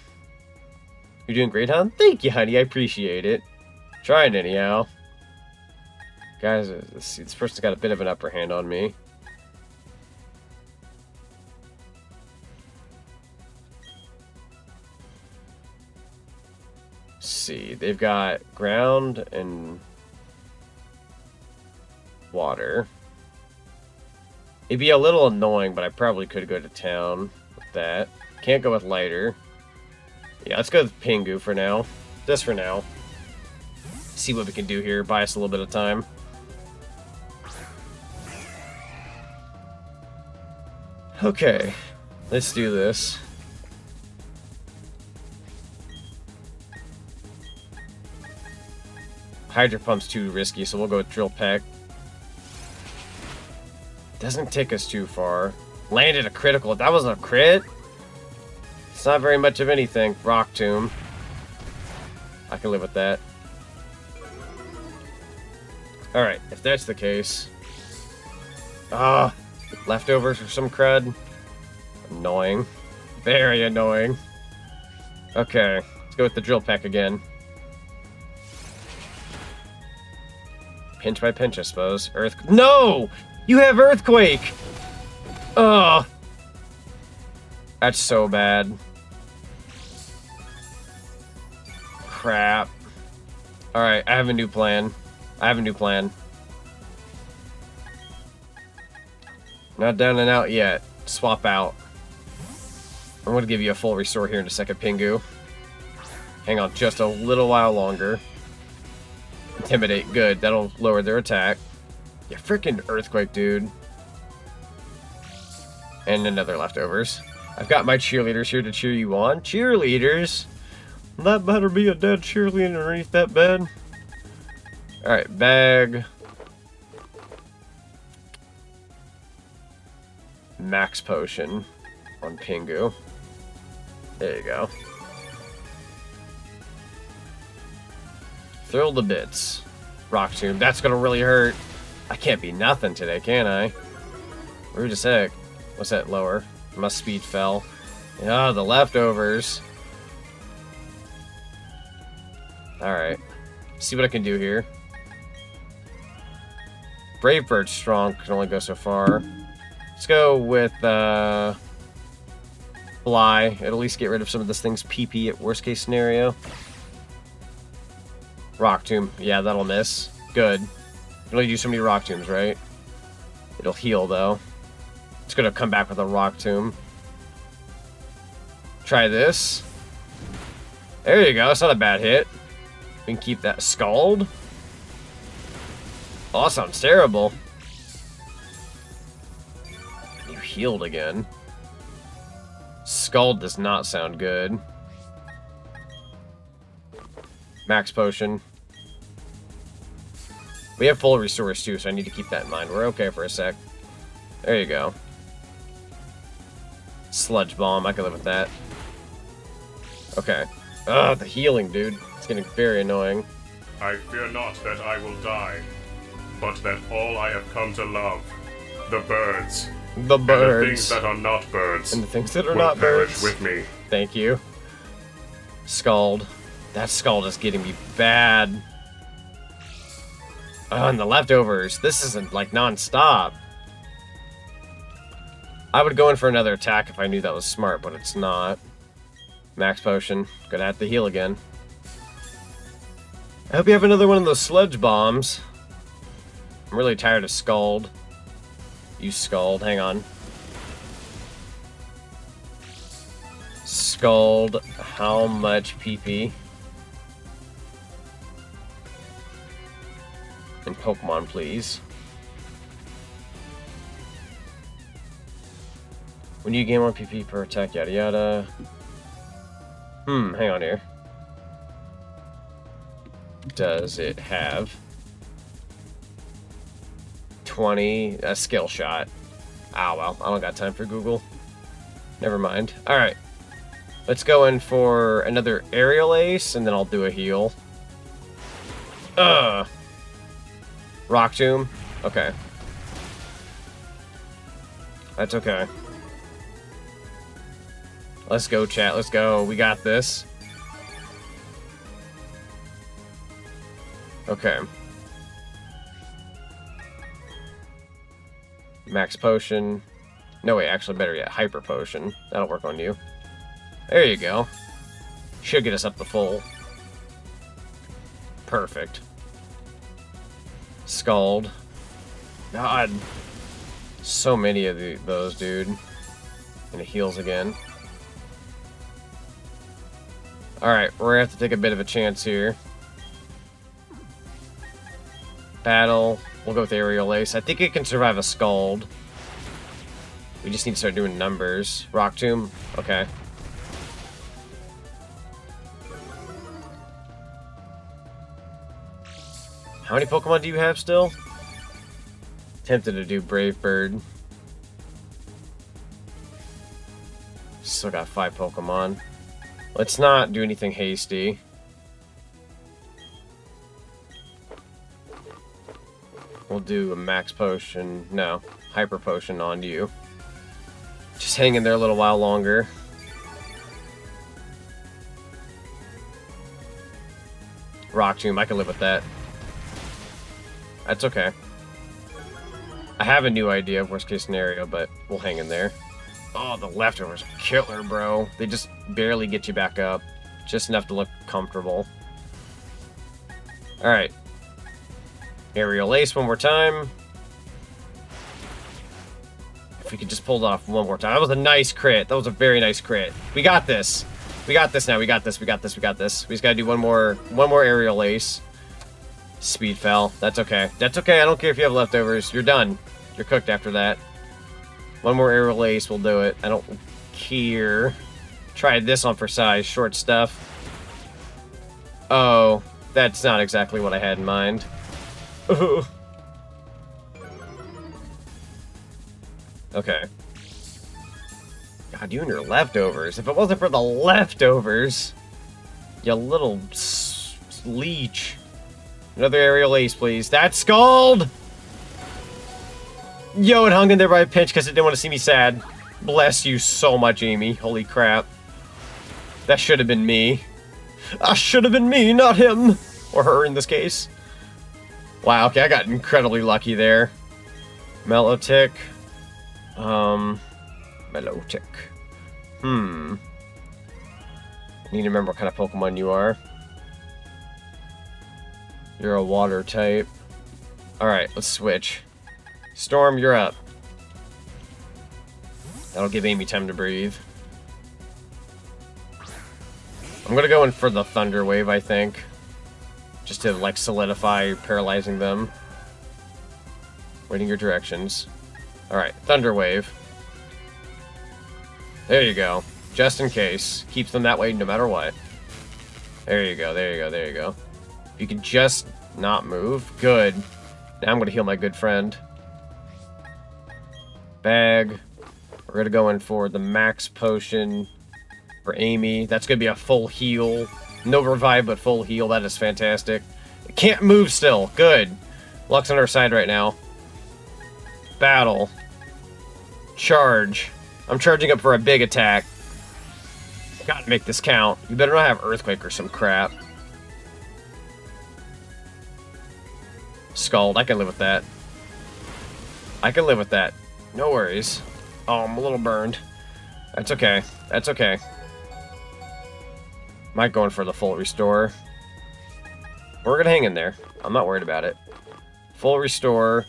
doing great, hon? Thank you, honey. I appreciate it. Trying anyhow. Guys, this person's got a bit of an upper hand on me. Let's see. They've got ground and water. It'd be a little annoying, but I probably could go to town with that. Can't go with lighter. Yeah, let's go with Pingu for now. Just for now. See what we can do here. Buy us a little bit of time. Okay, let's do this. Hydro Pump's too risky, so we'll go with Drill Peck. Doesn't take us too far. Landed a critical. That wasn't a crit. It's not very much of anything. Rock Tomb. I can live with that. Alright, if that's the case. Leftovers or some crud. Annoying. Very annoying. Okay, let's go with the Drill Peck again. Pinch by pinch, I suppose. No! You have Earthquake! Ugh. That's so bad. Crap. Alright, I have a new plan. Not down and out yet. Swap out. I'm going to give you a full restore here in a second, Pingu. Hang on just a little while longer. Intimidate. Good. That'll lower their attack. Yeah, freaking Earthquake, dude. And another leftovers. I've got my cheerleaders here to cheer you on. Cheerleaders? That better be a dead cheerleader underneath that bed. Alright, bag. Max Potion on Pingu. There you go. Thrill the bits. Rock Tomb. That's gonna really hurt. I can't be nothing today, can I? Rude as heck. What's that lower? My speed fell. Ah, the leftovers. Alright. See what I can do here. Brave Bird's strong. Can only go so far. Let's go with Fly. It'll at least get rid of some of this thing's PP at worst case scenario. Rock Tomb. Yeah, that'll miss. Good. You can only do so many Rock Tombs, right? It'll heal, though. It's going to come back with a Rock Tomb. Try this. There you go. That's not a bad hit. We can keep that. Scald. Oh, that sounds terrible. You healed again. Scald does not sound good. Max Potion. We have full restores too, so I need to keep that in mind. We're okay for a sec. There you go. Sludge Bomb. I can live with that. Okay. Ugh, the healing, dude. It's getting very annoying. I fear not that I will die, but that all I have come to love, the birds. The birds. And the things that are not birds. And the things that are will not perish birds. with me. Thank you. Scald. That Scald is getting me bad. Oh, and the leftovers. This isn't like non-stop. I would go in for another attack if I knew that was smart, but it's not. Max potion. Gonna have to heal again. I hope you have another one of those sludge bombs. I'm really tired of Scald. You Scald. Hang on. Scald. How much PP? And Pokemon, please. When you gain 1 PP per attack, yada yada. Hang on here. Does it have 20? A skill shot. Ah, well, I don't got time for Google. Never mind. Alright. Let's go in for another Aerial Ace, and then I'll do a heal. Rock Tomb? Okay. That's okay. Let's go, chat. Let's go. We got this. Okay. Max Potion. No, wait. Actually, better yet. Hyper Potion. That'll work on you. There you go. Should get us up to full. Perfect. Scald. God. So many of those, dude. And it heals again. Alright, we're gonna have to take a bit of a chance here. Battle. We'll go with Aerial Ace. I think it can survive a Scald. We just need to start doing numbers. Rock Tomb. Okay. How many Pokemon do you have still? Tempted to do Brave Bird. Still got 5 Pokemon. Let's not do anything hasty. We'll do a Max Potion. No, Hyper Potion on you. Just hang in there a little while longer. Rock Tomb, I can live with that. That's okay. I have a new idea of worst case scenario, but we'll hang in there. Oh, the leftovers are killer, bro. They just barely get you back up. Just enough to look comfortable. Alright. Aerial Ace one more time. If we could just pull it off one more time. That was a nice crit. That was a very nice crit. We got this. We got this now. We got this. We got this. We got this. We just gotta do one more Aerial Ace. Speed fell. That's okay. That's okay. I don't care if you have leftovers. You're done. You're cooked after that. One more Aerial Ace will do it. I don't care. Tried this on for size. Short stuff. Oh, that's not exactly what I had in mind. Okay. God, you and your leftovers. If it wasn't for the leftovers, you little leech. Another Aerial Ace, please. That's Scald! Yo, it hung in there by a pinch because it didn't want to see me sad. Bless you so much, Amy. Holy crap. That should have been me. That should have been me, not him. Or her, in this case. Wow, okay, I got incredibly lucky there. Mellotick. Mellotick. I need to remember what kind of Pokemon you are. You're a water type. Alright, let's switch. Storm, you're up. That'll give Amy time to breathe. I'm gonna go in for the Thunder Wave, I think. Just to, like, solidify paralyzing them. Waiting your directions. Alright, Thunder Wave. There you go. Just in case. Keeps them that way no matter what. There you go, there you go, there you go. If you can just not move. Good. Now I'm gonna heal my good friend. Bag. We're gonna go in for the Max Potion for Amy. That's gonna be a full heal. No revive, but full heal. That is fantastic. It can't move still. Good. Luck's on our side right now. Battle. Charge. I'm charging up for a big attack. Gotta make this count. You better not have Earthquake or some crap. Scald. I can live with that. I can live with that. No worries. Oh, I'm a little burned. That's okay. That's okay. Might going for the full restore. We're gonna hang in there. I'm not worried about it. Full restore.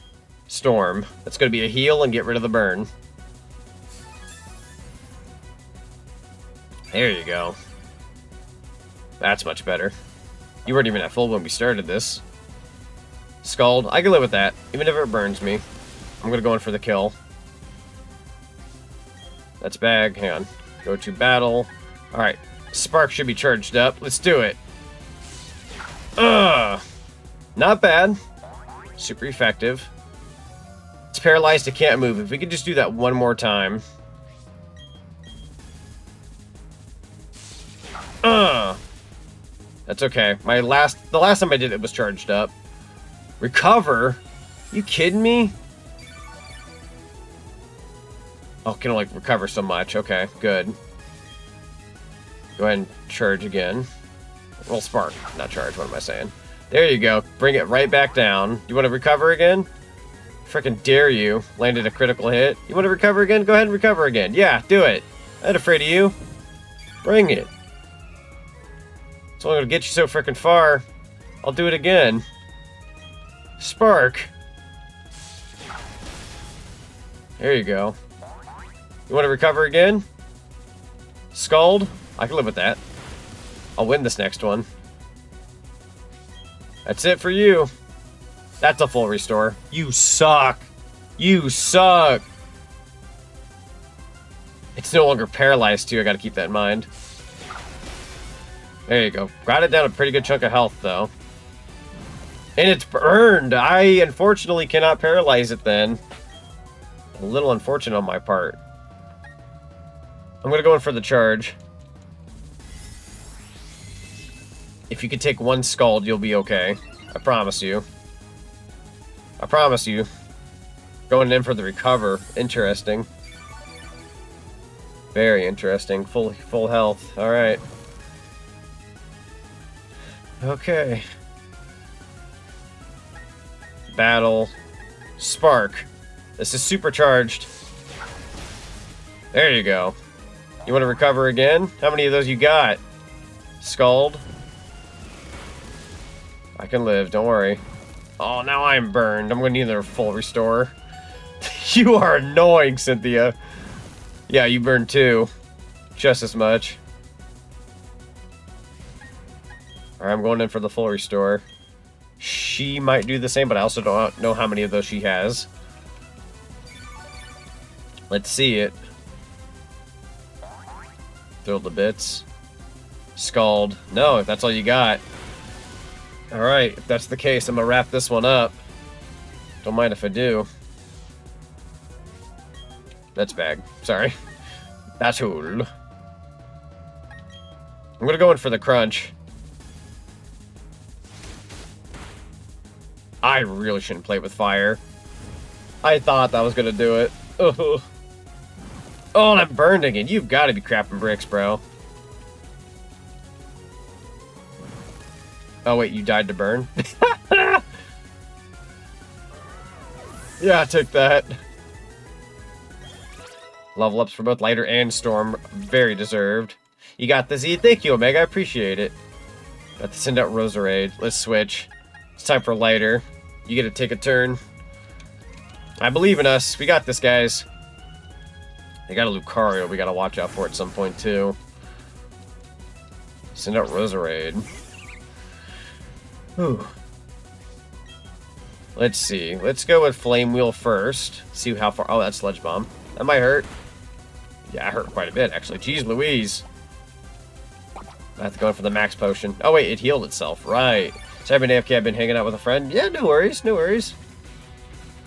Storm. That's gonna be a heal and get rid of the burn. There you go. That's much better. You weren't even at full when we started this. Scald. I can live with that, even if it burns me. I'm gonna go in for the kill. That's bag. Hang on. Go to battle. Alright. Spark should be charged up. Let's do it. Ugh. Not bad. Super effective. It's paralyzed. It can't move. If we could just do that one more time. That's okay. The last time I did it was charged up. Recover? You kidding me? Oh, can only recover so much. Okay, good. Go ahead and charge again. Well, spark, not charge. What am I saying? There you go. Bring it right back down. You want to recover again? Frickin' dare you. Landed a critical hit. You want to recover again? Go ahead and recover again. Yeah, do it. I ain't afraid of you. Bring it. It's only gonna get you so frickin' far. I'll do it again. Spark. There you go. You want to recover again? Scald? I can live with that. I'll win this next one. That's it for you. That's a full restore. You suck. You suck. It's no longer paralyzed too. I gotta keep that in mind. There you go. Got it down a pretty good chunk of health though. And it's burned. I unfortunately cannot paralyze it then. A little unfortunate on my part. I'm gonna go in for the charge. If you could take one Scald, you'll be okay. I promise you. I promise you. Going in for the recover. Interesting. Very interesting. Full health. Alright. Okay. Battle. Spark. This is supercharged. There you go. You want to recover again? How many of those you got? Scald. I can live, don't worry. Oh, now I'm burned. I'm going to need another full restore. You are annoying, Cynthia. Yeah, you burned too. Just as much. Alright, I'm going in for the full restore. She might do the same, but I also don't know how many of those she has. Let's see it. Thrilled to bits. Scald. No, if that's all you got. Alright, if that's the case, I'm gonna wrap this one up. Don't mind if I do. That's bag. Sorry. That's all. I'm gonna go in for the crunch. I really shouldn't play with fire. I thought that was gonna do it. Oh, and I'm burned again. You've got to be crapping bricks, bro. Oh, wait, you died to burn? Yeah, I took that. Level ups for both Lighter and Storm. Very deserved. You got the Z. Thank you, Omega. I appreciate it. Got to send out Roserade. Let's switch. It's time for Lighter. You get to take a turn. I believe in us. We got this, guys. They got a Lucario we gotta watch out for at some point, too. Send out Roserade. Whew. Let's see. Let's go with Flame Wheel first. See how far... Oh, that's Sludge Bomb. That might hurt. Yeah, it hurt quite a bit, actually. Jeez Louise. I have to go in for the Max Potion. Oh, wait, it healed itself. Right. So I've been AFK, I've been hanging out with a friend. Yeah, no worries, no worries.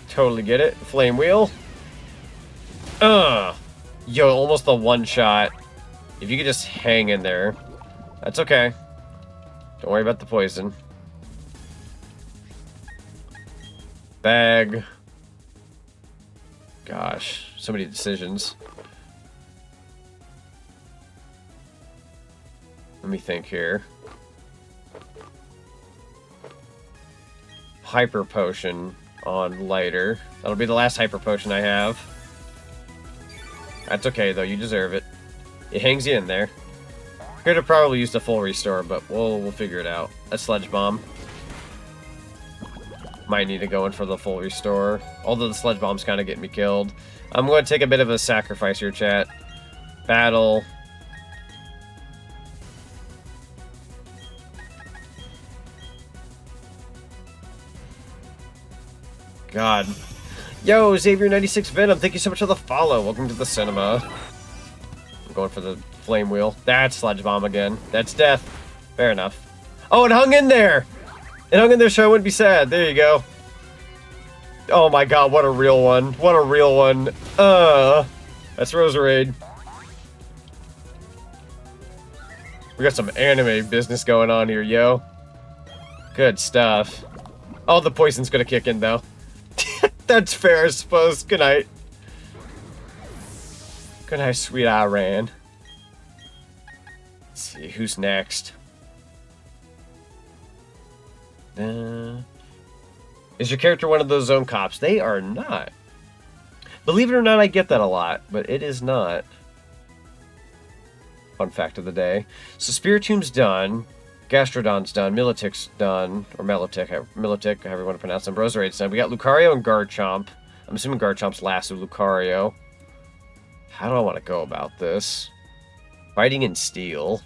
Totally get it. Flame Wheel. Yo, almost the one shot. If you could just hang in there. That's okay. Don't worry about the poison. Bag. Gosh, so many decisions. Let me think here. Hyper Potion on Lighter. That'll be the last Hyper Potion I have. That's okay, though. You deserve it. It hangs you in there. Could have probably used a full restore, but we'll figure it out. A Sledge Bomb. Might need to go in for the full restore. Although the Sledge Bomb's kind of getting me killed. I'm going to take a bit of a sacrifice here, chat. Battle. God. Yo, Xavier96 Venom, thank you so much for the follow. Welcome to the cinema. I'm going for the Flame Wheel. That's Sledge Bomb again. That's death. Fair enough. Oh, it hung in there! It hung in there so I wouldn't be sad. There you go. Oh my god, what a real one. What a real one. That's Roserade. We got some anime business going on here, yo. Good stuff. Oh, the poison's gonna kick in, though. That's fair, I suppose. Good night. Good night, sweet Iran. Let's see, who's next? Is your character one of those zone cops? They are not. Believe it or not, I get that a lot, but it is not. Fun fact of the day. So Spiritomb's done. Gastrodon's done. Milotic's done. Or Milotic, however you want to pronounce them. Roserade's done. We got Lucario and Garchomp. I'm assuming Garchomp's last of Lucario. How do I want to go about this? Fighting in Steel.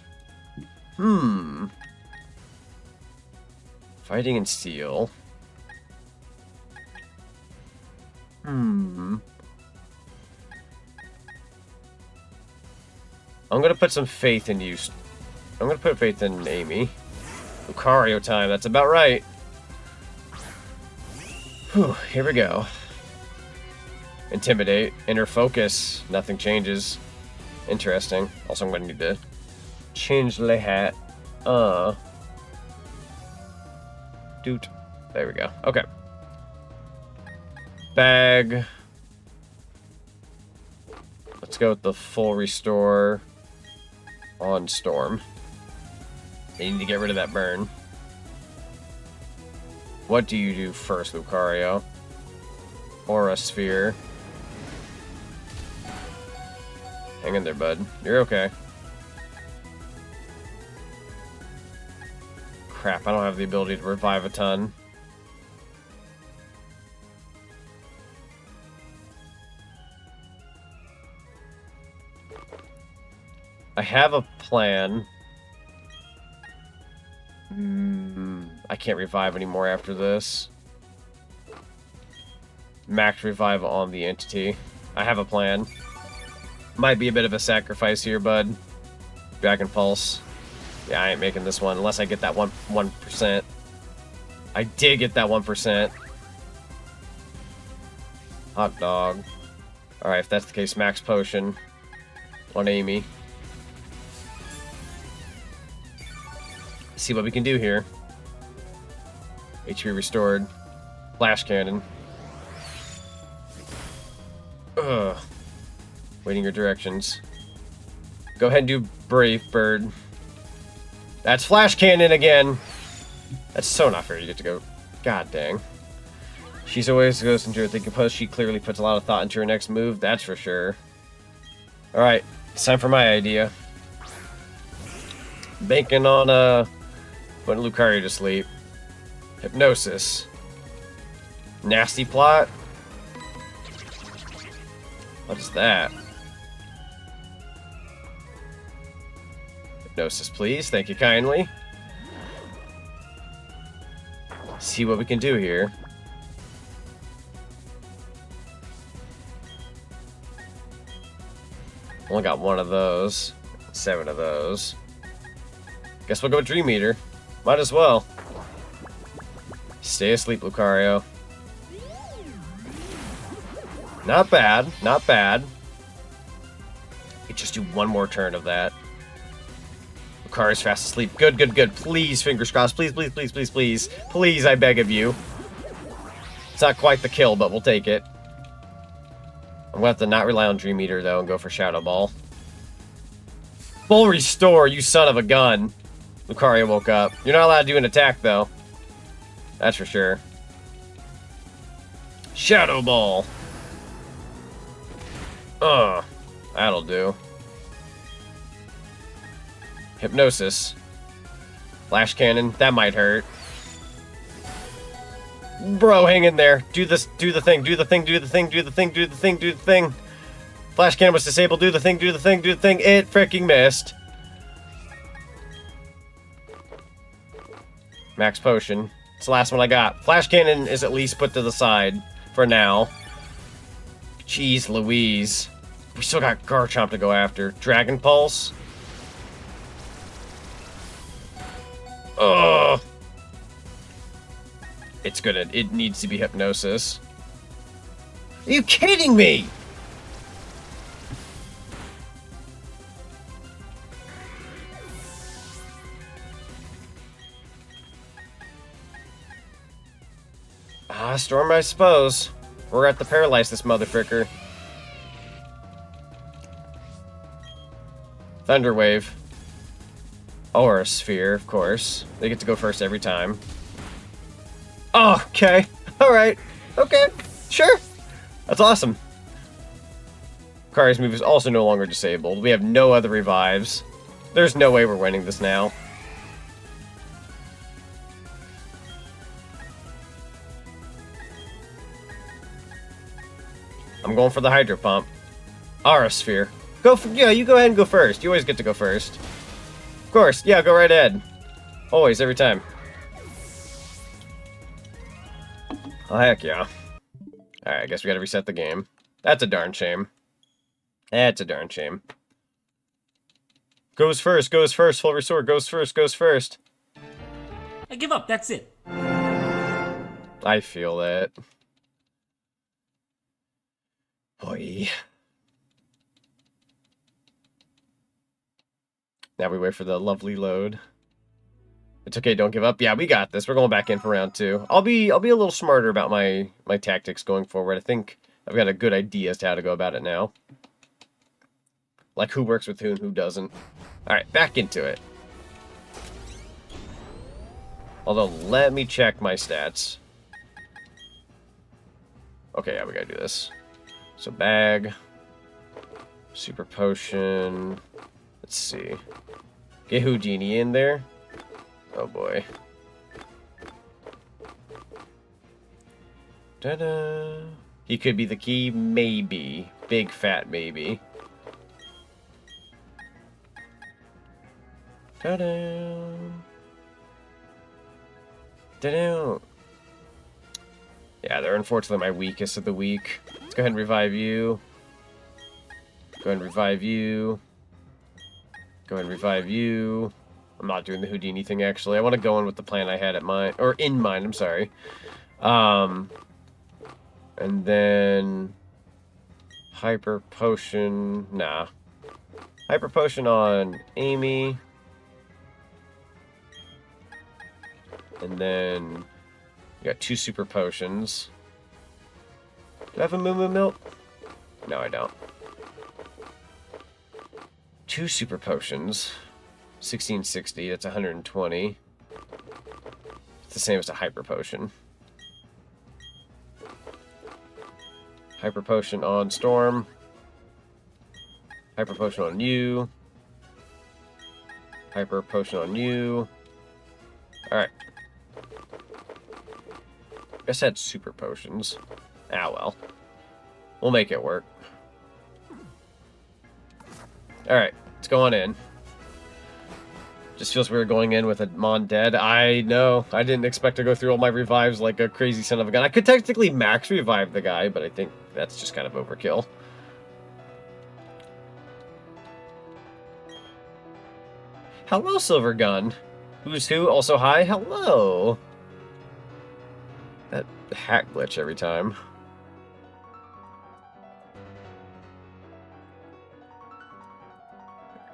Fighting in Steel. I'm gonna put some faith in you. I'm gonna put faith in Amy. Lucario time, that's about right. Whew, here we go. Intimidate. Inner focus. Nothing changes. Interesting. Also, I'm gonna need to change the hat. Doot. There we go. Okay. Bag. Let's go with the full restore on Storm. They need to get rid of that burn. What do you do first, Lucario? Aura Sphere. Hang in there, bud. You're okay. Crap, I don't have the ability to revive a ton. I have a plan. I can't revive anymore after this. Max revive on the entity. I have a plan. Might be a bit of a sacrifice here, bud. Dragon Pulse. Yeah, I ain't making this one unless I get that 1%. I did get that 1%. Hot dog. Alright, if that's the case, Max Potion on Amy. See what we can do here. HP restored. Flash Cannon. Ugh. Waiting your directions. Go ahead and do Brave Bird. That's Flash Cannon again! That's so not fair, you get to go. God dang. She's always goes into her thinking post. She clearly puts a lot of thought into her next move, that's for sure. Alright, it's time for my idea. Banking on, putting Lucario to sleep. Hypnosis. Nasty Plot? What is that? Hypnosis, please. Thank you kindly. See what we can do here. Only got one of those. 7 of those. Guess we'll go with Dream Eater. Might as well. Stay asleep, Lucario. Not bad. Not bad. We just do one more turn of that. Lucario's fast asleep. Good, good, good. Please, fingers crossed. Please, please, please, please, please. Please, I beg of you. It's not quite the kill, but we'll take it. I'm going to have to not rely on Dream Eater, though, and go for Shadow Ball. Full restore, you son of a gun. Lucario woke up. You're not allowed to do an attack, though. That's for sure. Shadow Ball. That'll do. Hypnosis. Flash Cannon. That might hurt. Bro, hang in there. Do this. Do the thing. Do the thing. Do the thing. Do the thing. Do the thing. Do the thing. Flash Cannon was disabled. Do the thing. Do the thing. Do the thing. It freaking missed. Max Potion. It's the last one I got. Flash Cannon is at least put to the side for now. Jeez Louise. We still got Garchomp to go after. Dragon Pulse. Ugh. It's gonna... It needs to be Hypnosis. Are you kidding me? Storm, I suppose. We're at the paralyze this motherfucker. Thunder Wave. Aura Sphere, of course. They get to go first every time. Oh, okay. Alright. Okay. Sure. That's awesome. Kari's move is also no longer disabled. We have no other revives. There's no way we're winning this now. I'm going for the Hydro Pump. Aura Sphere. Yeah, you go ahead and go first. You always get to go first. Of course. Yeah, go right ahead. Always, every time. Oh, heck yeah. Alright, I guess we gotta reset the game. That's a darn shame. That's a darn shame. Goes first, full restore, goes first. I give up, that's it. I feel that. Boy. Now we wait for the lovely load. It's okay, don't give up. Yeah, we got this. We're going back in for round 2. I'll be a little smarter about my tactics going forward. I think I've got a good idea as to how to go about it now. Like who works with who and who doesn't. Alright, back into it. Although, let me check my stats. Okay, yeah, we gotta do this. So, bag. Super potion. Let's see. Get Houdini in there. Oh boy. Ta-da! He could be the key, maybe. Big fat maybe. Ta-da! Ta-da! Yeah, they're unfortunately my weakest of the week. Let's go ahead and revive you. Go ahead and revive you. Go ahead and revive you. I'm not doing the Houdini thing, actually. I want to go in with the plan I had at mind, or in mind, I'm sorry. And then... Hyper Potion... Nah. Hyper Potion on Amy. And then... We got 2 Super Potions. Do I have a Moo Moo Milk? No, I don't. 2 Super Potions. 1660, that's 120. It's the same as a Hyper Potion. Hyper Potion on Storm. Hyper Potion on you. Hyper Potion on you. Alright. Guess I had Super Potions. Ah, well. We'll make it work. Alright, let's go on in. Just feels weird going in with a Mon dead. I know. I didn't expect to go through all my revives like a crazy son of a gun. I could technically max revive the guy, but I think that's just kind of overkill. Hello, Silver Gun. Who's who? Also, hi. Hello. That hack glitch every time.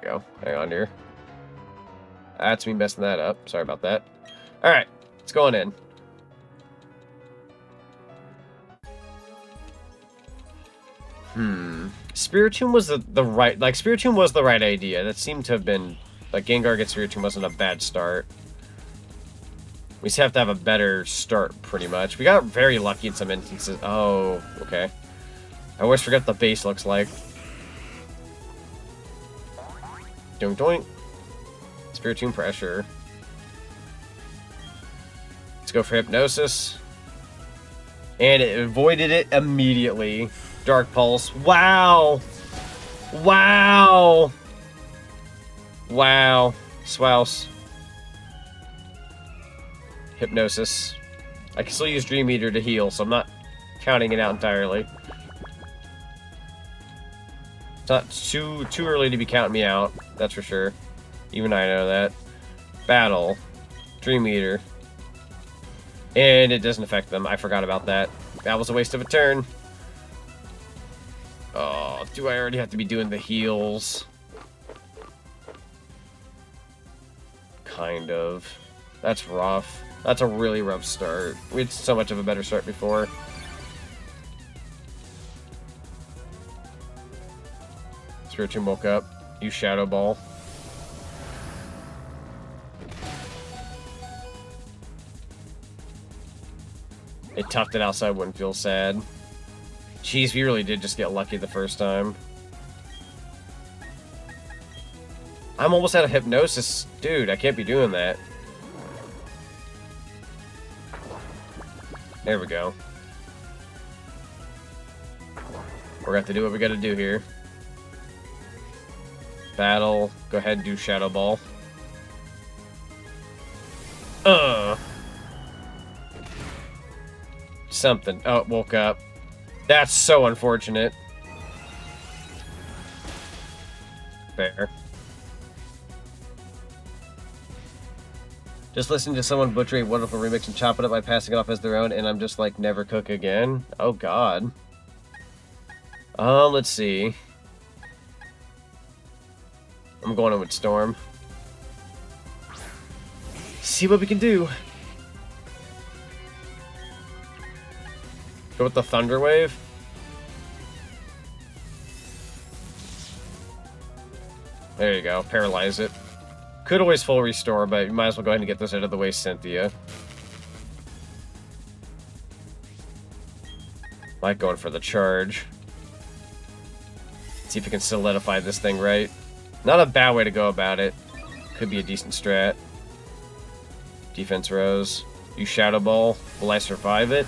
There we go. Hang on here. That's me messing that up. Sorry about that. Alright, let's go on in. Spiritomb was the right... Like, Spiritomb was the right idea. That seemed to have been... Like, Gengar gets Spiritomb wasn't a bad start. We just have to have a better start, pretty much. We got very lucky in some instances. Oh, okay. I always forget what the base looks like. Doink doink. Spirit Tomb pressure. Let's go for Hypnosis. And it avoided it immediately. Dark Pulse. Wow! Wow! Wow. Swouse. Hypnosis. I can still use Dream Eater to heal, so I'm not counting it out entirely. It's not too early to be counting me out, that's for sure. Even I know that. Battle. Dream Eater. And it doesn't affect them. I forgot about that. That was a waste of a turn. Oh, do I already have to be doing the heals? Kind of. That's rough. That's a really rough start. We had so much of a better start before. Spirit Tomb woke up. Use Shadow Ball. It toughed it outside, wouldn't feel sad. Jeez, we really did just get lucky the first time. I'm almost out of Hypnosis. Dude, I can't be doing that. There we go. We're gonna have to do what we gotta do here. Battle. Go ahead and do Shadow Ball. Something. Oh, it woke up. That's so unfortunate. Fair. Just listen to someone butcher a wonderful remix and chop it up by passing it off as their own, and I'm just like, never cook again. Oh, God. Let's see. I'm going in with Storm. See what we can do. Go with the Thunder Wave. There you go. Paralyze it. Could always full restore, but you might as well go ahead and get this out of the way, Cynthia. Like going for the charge. See if we can solidify this thing right. Not a bad way to go about it. Could be a decent strat. Defense Rose. Use Shadow Ball. Will I survive it?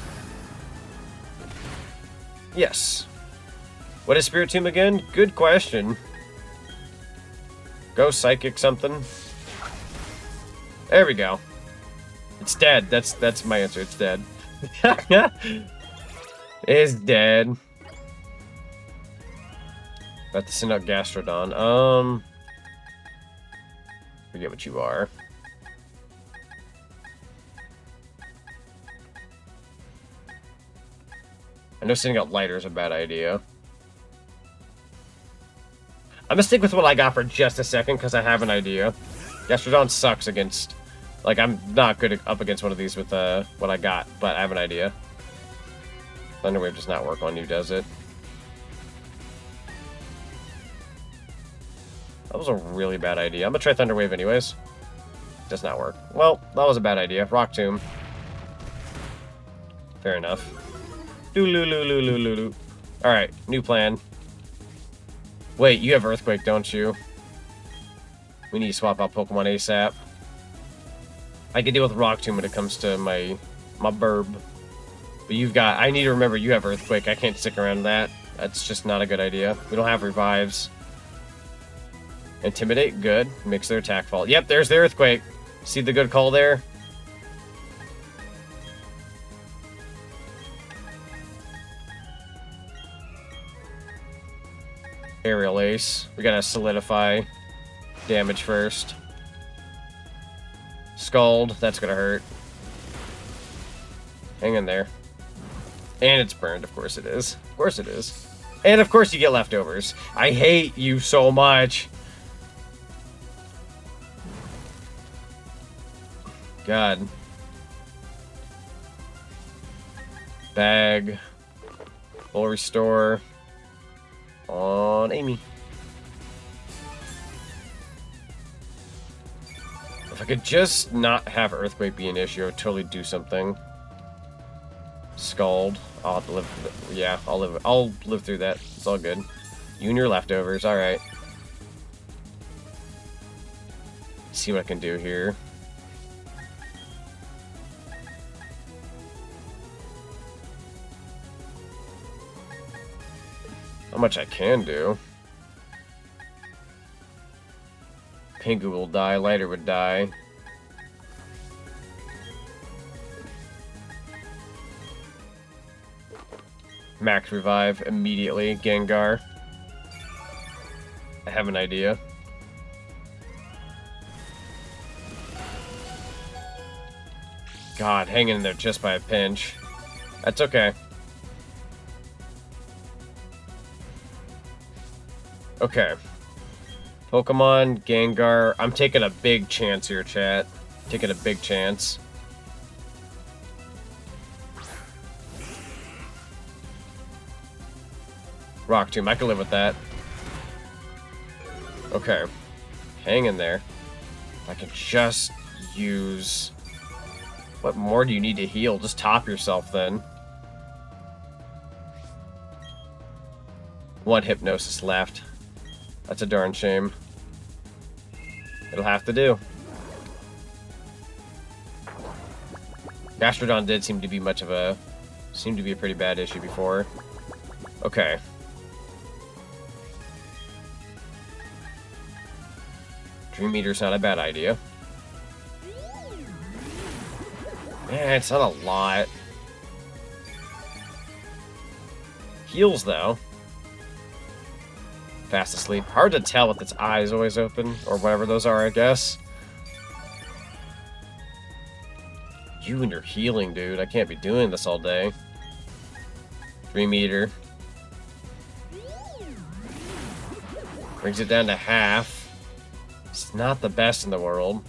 Yes. What is Spirit Tomb again? Good question. Go Psychic something. There we go. It's dead. That's my answer. It's dead. It's dead. About to send out Gastrodon. Forget what you are. I know sending out Lighter is a bad idea. I'm gonna stick with what I got for just a second, because I have an idea. Gastrodon sucks against... Like, I'm not good up against one of these with what I got, but I have an idea. Thunder Wave does not work on you, does it? That was a really bad idea. I'm gonna try Thunder Wave anyways. Does not work. Well, that was a bad idea. Rock Tomb. Fair enough. Alright, new plan. Wait, you have Earthquake, don't you? We need to swap out Pokemon ASAP. I can deal with Rock Tomb when it comes to my burb. But you've got... I need to remember you have Earthquake. I can't stick around that. That's just not a good idea. We don't have Revives. Intimidate, good. Makes their attack fall. Yep, there's the Earthquake. See the good call there? Aerial Ace. We gotta solidify damage first. Scald, that's gonna hurt. Hang in there. And it's burned, of course it is. Of course it is. And of course you get leftovers. I hate you so much. God. Bag. Full restore. On Amy. If I could just not have Earthquake be an issue, I would totally do something. Scald. I'll have to live through that. Yeah, I'll live through that. It's all good. You and your leftovers, alright. See what I can do here. How much I can do. Pingu will die, Lighter would die. Max revive immediately, Gengar. I have an idea. God, hanging in there just by a pinch. That's okay. Okay. Pokemon, Gengar. I'm taking a big chance here, chat. Taking a big chance. Rock Tomb, I can live with that. Okay. Hang in there. I can just use... What more do you need to heal? Just top yourself then. One Hypnosis left. That's a darn shame. It'll have to do. Gastrodon did seem to be a pretty bad issue before. Okay. Dream Eater's not a bad idea. Man, it's not a lot. Heals, though. Fast asleep. Hard to tell with its eyes always open, or whatever those are, I guess. You and your healing, dude. I can't be doing this all day. Dream Eater. Brings it down to half. It's not the best in the world.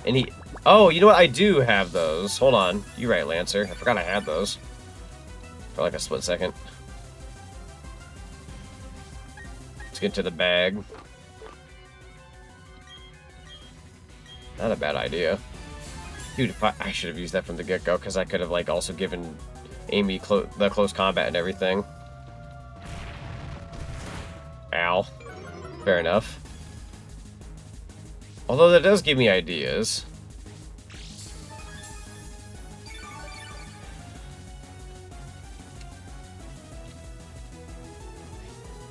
And he... Oh, you know what? I do have those. Hold on. You're right, Lancer. I forgot I had those. For like a split second. Let's get to the bag. Not a bad idea. Dude, if I should have used that from the get-go, because I could have, like, also given Amy the close combat and everything. Ow. Fair enough. Although that does give me ideas.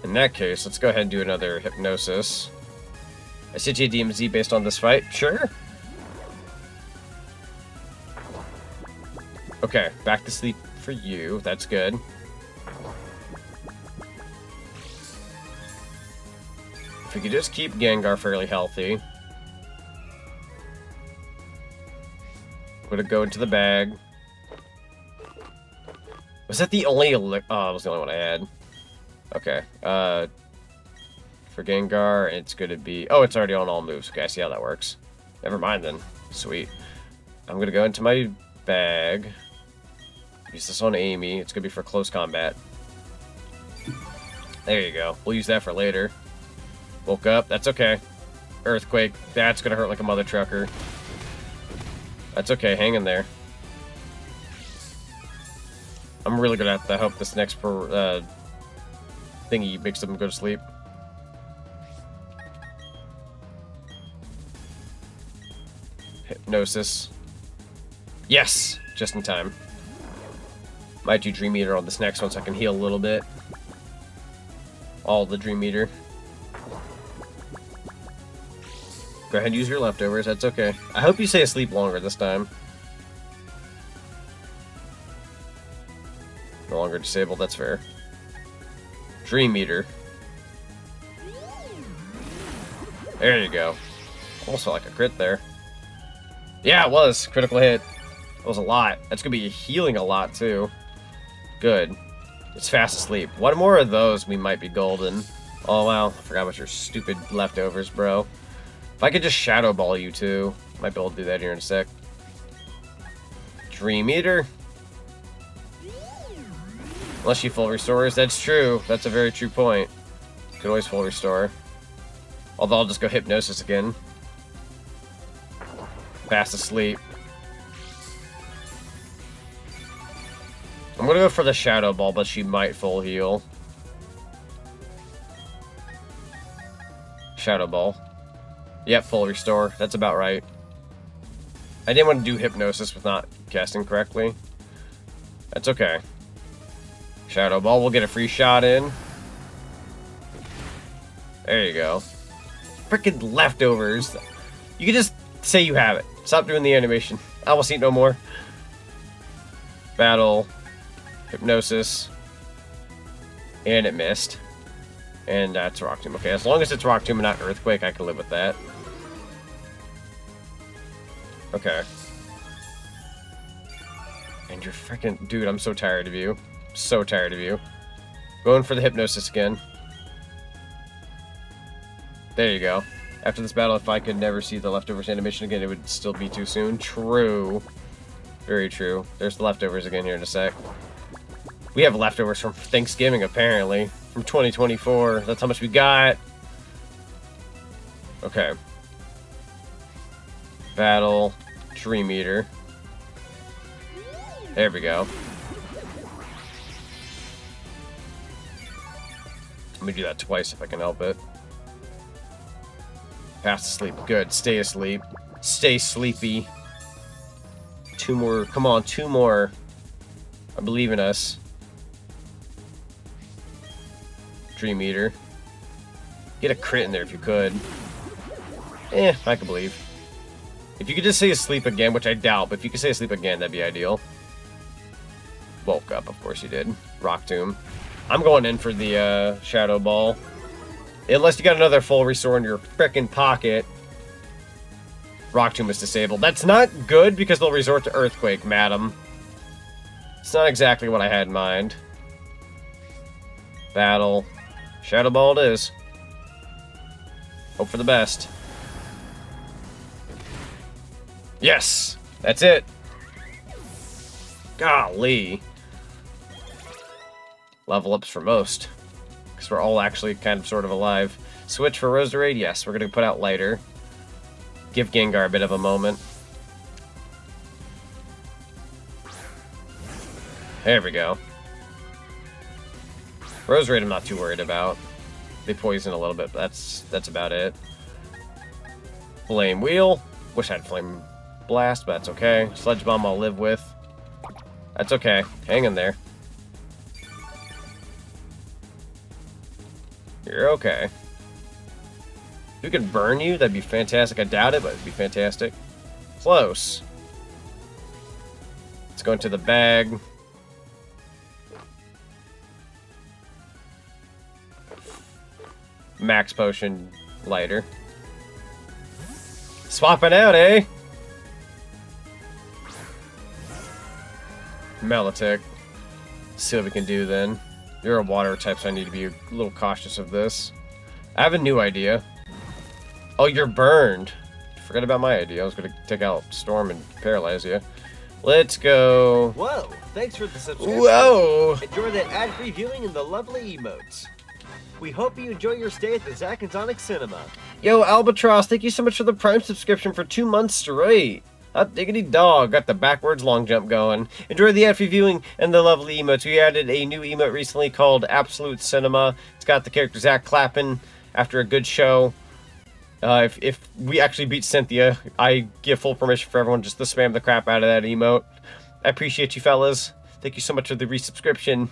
In that case, let's go ahead and do another Hypnosis. I sit you a DMZ based on this fight? Sure. Okay, back to sleep for you. That's good. If we could just keep Gengar fairly healthy. I'm gonna go into the bag. Was that the only... Oh, it was the only one I had. Okay, for Gengar, it's gonna be... Oh, it's already on all moves. Okay, I see how that works. Never mind then. Sweet. I'm gonna go into my bag. Use this on Amy. It's gonna be for close combat. There you go. We'll use that for later. Woke up. That's okay. Earthquake. That's gonna hurt like a mother trucker. That's okay. Hang in there. I'm really gonna have to hope this next thingy makes them go to sleep. Hypnosis. Yes! Just in time. Might do Dream Eater on this next one so I can heal a little bit. All the Dream Eater. Go ahead and use your leftovers, that's okay. I hope you stay asleep longer this time. No longer disabled, that's fair. Dream Eater. There you go. Almost felt like a crit there. Yeah, it was. Critical hit. That was a lot. That's going to be healing a lot, too. Good. It's fast asleep. One more of those, we might be golden. Oh, wow. I forgot about your stupid leftovers, bro. If I could just Shadow Ball you, too. Might be able to do that here in a sec. Dream Eater. Unless she full restores. That's true. That's a very true point. Could always full restore. Although I'll just go Hypnosis again. Fast asleep. I'm gonna go for the Shadow Ball, but she might full heal. Shadow Ball. Yep, full restore. That's about right. I didn't want to do Hypnosis with not casting correctly. That's okay. Shadow Ball, we'll get a free shot in. There you go. Freaking leftovers. You can just say you have it. Stop doing the animation. I will see it no more. Battle. Hypnosis. And it missed. And that's Rock Tomb. Okay, as long as it's Rock Tomb and not Earthquake, I can live with that. Okay. And you're freaking... Dude, I'm so tired of you. So tired of you. Going for the Hypnosis again. There you go. After this battle, if I could never see the leftovers animation again, it would still be too soon. True. Very true. There's the leftovers again here in a sec. We have leftovers from Thanksgiving, apparently. From 2024. That's how much we got. Okay. Battle. Dream Eater. There we go. Let me do that twice if I can help it. Fast asleep. Good. Stay asleep. Stay sleepy. 2 more. Come on, 2 more. I believe in us. Dream Eater. Get a crit in there if you could. I can believe. If you could just stay asleep again, which I doubt, but if you could stay asleep again, that'd be ideal. Woke up, of course you did. Rock Tomb. I'm going in for the Shadow Ball. Unless you got another full restore in your frickin' pocket. Rock Tomb is disabled. That's not good because they'll resort to Earthquake, madam. It's not exactly what I had in mind. Battle. Shadow Ball it is. Hope for the best. Yes! That's it! Golly. Level ups for most. Because we're all actually kind of sort of alive. Switch for Roserade? Yes, we're going to put out Lighter. Give Gengar a bit of a moment. There we go. Roserade I'm not too worried about. They poison a little bit, but that's about it. Flame Wheel. Wish I had Flame Blast, but that's okay. Sludge Bomb I'll live with. That's okay. Hang in there. You're okay. If we could burn you, that'd be fantastic. I doubt it, but it'd be fantastic. Close. Let's go into the bag. Max Potion Lighter. Swapping out, eh? Melodic. See what we can do then. You're a water type, so I need to be a little cautious of this. I have a new idea. Oh, you're burned. Forget about my idea. I was going to take out Storm and paralyze you. Let's go. Whoa, thanks for the subscription. Whoa. Enjoy that ad-free viewing and the lovely emotes. We hope you enjoy your stay at the Zack and Zonic Cinema. Yo, Albatross, thank you so much for the Prime subscription for 2 months straight. Hot diggity dog, got the backwards long jump going. Enjoy the ad-free viewing and the lovely emotes. We added a new emote recently called Absolute Cinema. It's got the character Zach clapping after a good show. If we actually beat Cynthia, I give full permission for everyone just to spam the crap out of that emote. I appreciate you fellas. Thank you so much for the resubscription.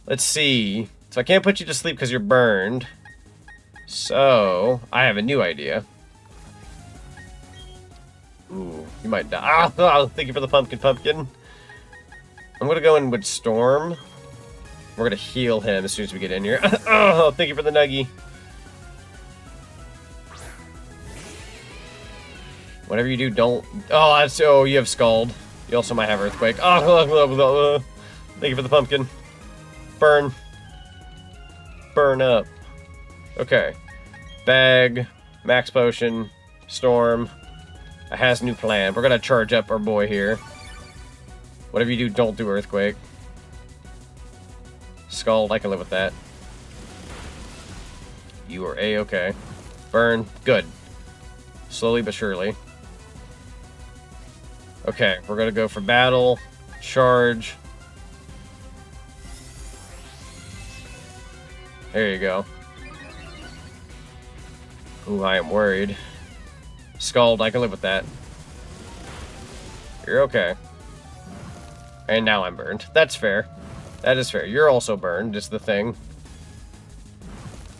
Let's see. So I can't put you to sleep because you're burned. So I have a new idea. Ooh, you might die. Ah, thank you for the pumpkin. I'm gonna go in with Storm. We're gonna heal him as soon as we get in here. Oh, thank you for the nuggie. Whatever you do, don't... Oh, that's... Oh, you have Scald. You also might have Earthquake. Oh, thank you for the pumpkin. Burn. Burn up. Okay. Bag. Max Potion. Storm. I has a new plan. We're gonna charge up our boy here. Whatever you do, don't do Earthquake. Scald, I can live with that. You are A-okay. Burn. Good. Slowly but surely. Okay, we're gonna go for battle, charge. There you go. Ooh, I am worried. Scald, I can live with that. You're okay. And now I'm burned. That's fair. That is fair. You're also burned, is the thing.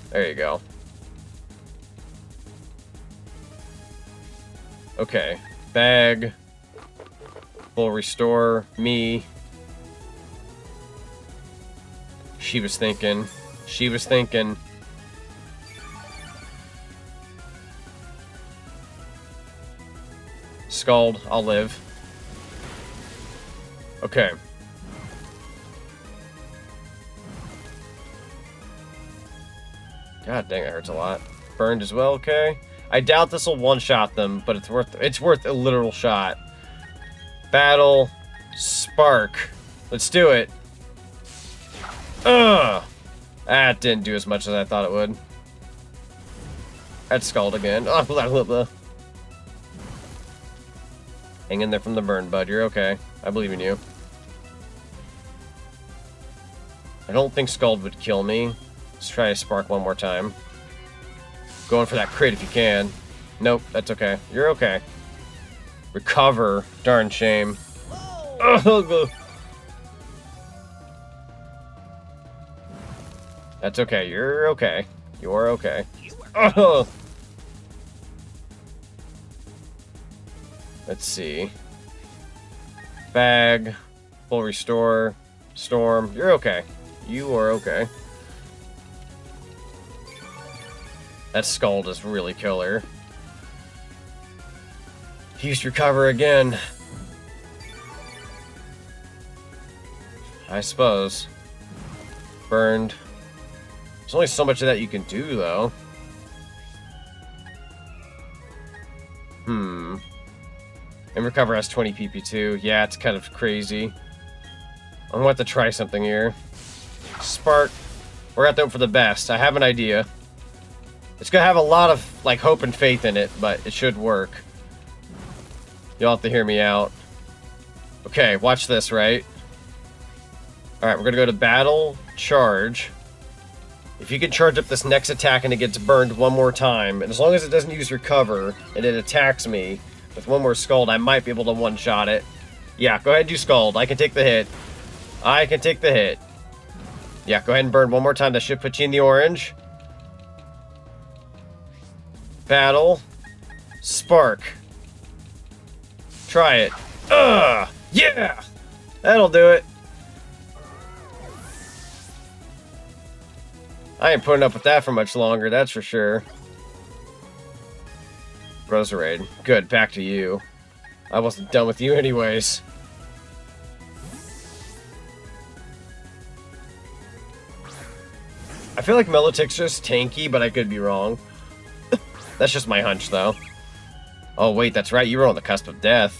There you go. Okay. Bag. Full restore. Me. She was thinking. She was thinking. Scald. I'll live. Okay. God dang, it hurts a lot. Burned as well, okay. I doubt this will one-shot them, but it's worth a literal shot. Battle. Spark. Let's do it. Ugh! That didn't do as much as I thought it would. That's Scald again. Oh, blah, blah, blah. Hang in there from the burn, bud. You're okay. I believe in you. I don't think Scald would kill me. Let's try a Spark one more time. Going for that crit if you can. Nope, that's okay. You're okay. Recover. Darn shame. Oh. That's okay. You're okay. You're okay. Oh. Let's see. Bag. Full restore. Storm. You're okay. You are okay. That Scald is really killer. Use recover again. I suppose. Burned. There's only so much of that you can do, though. And recover has 20 PP2. Yeah, it's kind of crazy. I'm gonna have to try something here. Spark. We're gonna have to hope for the best. I have an idea. It's gonna have a lot of like hope and faith in it, but it should work. You'll have to hear me out. Okay, watch this, right? Alright, we're gonna go to battle, charge. If you can charge up this next attack and it gets burned one more time, and as long as it doesn't use recover, and it attacks me with one more Scald, I might be able to one-shot it. Yeah, go ahead and do Scald. I can take the hit. I can take the hit. Yeah, go ahead and burn one more time. That should put you in the orange. Battle. Spark. Try it. Yeah! That'll do it. I ain't putting up with that for much longer, that's for sure. Roserade. Good, back to you. I wasn't done with you anyways. I feel like Milotic's just tanky, but I could be wrong. That's just my hunch, though. Oh, wait, that's right. You were on the cusp of death.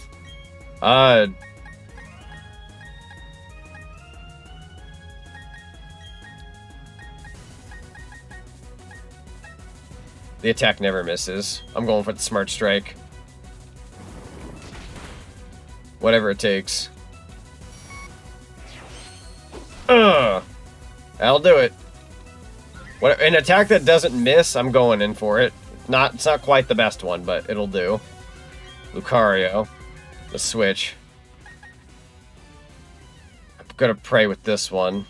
The attack never misses. I'm going for the Smart Strike. Whatever it takes. That'll do it. An attack that doesn't miss, I'm going in for it. It's not quite the best one, but it'll do. Lucario. The switch. I'm gonna pray with this one.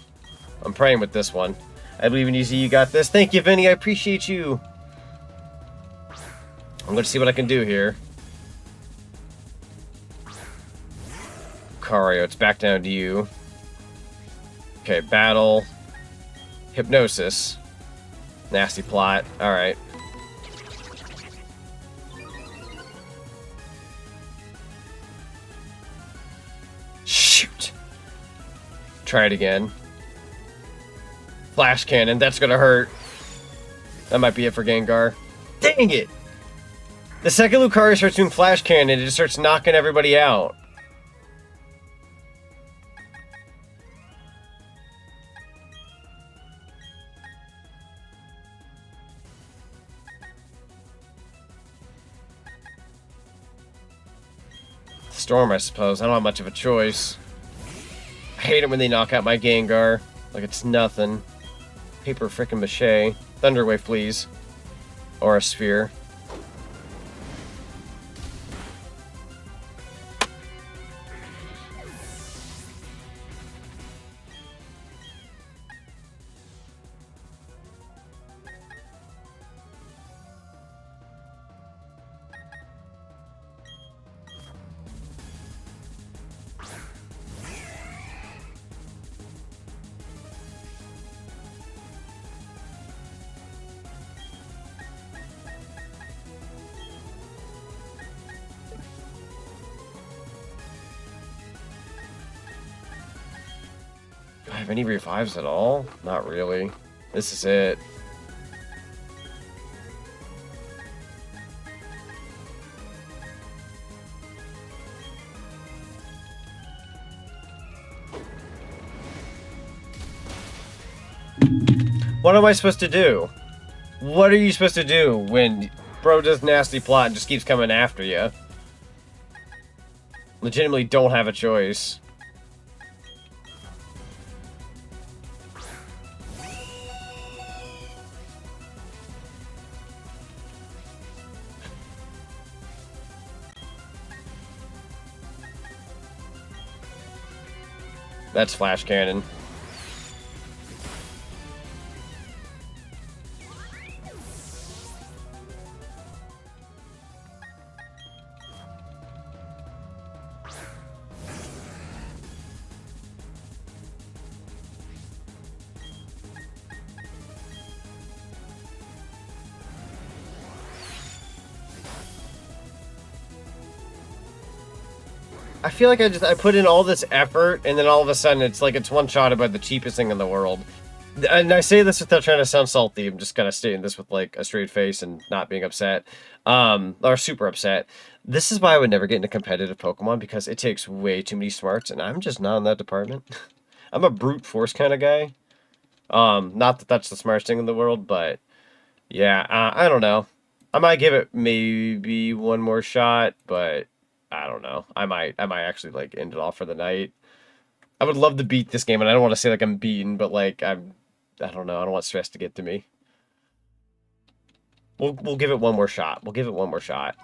I'm praying with this one. I believe in you, Z. You got this. Thank you, Vinny. I appreciate you. I'm gonna see what I can do here. Lucario, it's back down to you. Okay, battle. Hypnosis. Nasty plot. Alright. Shoot. Try it again. Flash cannon. That's gonna hurt. That might be it for Gengar. Dang it! The second Lucario starts doing flash cannon, it just starts knocking everybody out. Storm, I suppose. I don't have much of a choice. I hate it when they knock out my Gengar. Like it's nothing. Paper frickin' mache. Thunder Wave, please. Or a Sphere. Do I have any revives at all? Not really. This is it. What am I supposed to do? What are you supposed to do when bro does nasty plot and just keeps coming after you? Legitimately don't have a choice. That's Flash Cannon. I feel like I put in all this effort, and then all of a sudden it's like it's one-shotted by the cheapest thing in the world. And I say this without trying to sound salty. I'm just kind of stating this with like a straight face and not being upset, or super upset. This is why I would never get into competitive Pokemon, because it takes way too many smarts, and I'm just not in that department. I'm a brute force kind of guy. Not that that's the smartest thing in the world, but yeah, I don't know. I might give it maybe one more shot, but I don't know. I might actually like end it off for the night. I would love to beat this game, and I don't want to say like I'm beaten, but like I don't know. I don't want stress to get to me. We'll give it one more shot. We'll give it one more shot.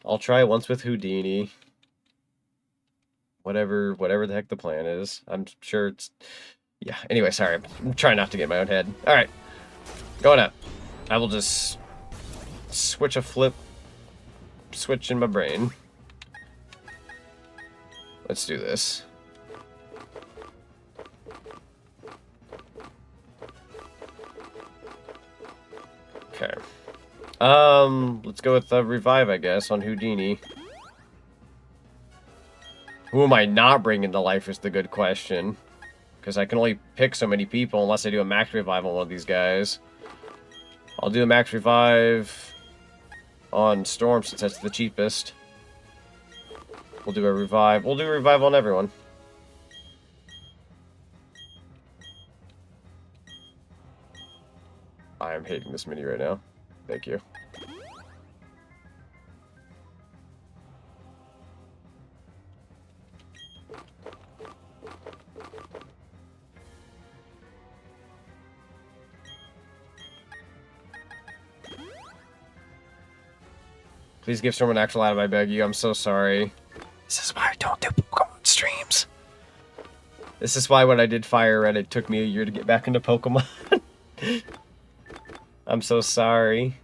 I'll try once with Houdini. Whatever the heck the plan is. I'm sure it's... Yeah, anyway, sorry. I'm trying not to get in my own head. Alright. Going up. I will just switch a flip. Switch in my brain. Let's do this. Okay. Let's go with Revive, I guess, on Houdini. Who am I not bringing to life is the good question. Because I can only pick so many people unless I do a max revive on one of these guys. I'll do a max revive on Storm since that's the cheapest. We'll do a revive. We'll do a revive on everyone. I am hating this mini right now. Thank you. Please give someone actual item, I beg you. I'm so sorry. This is why I don't do Pokemon streams. This is why when I did Fire Red, it took me a year to get back into Pokemon. I'm so sorry.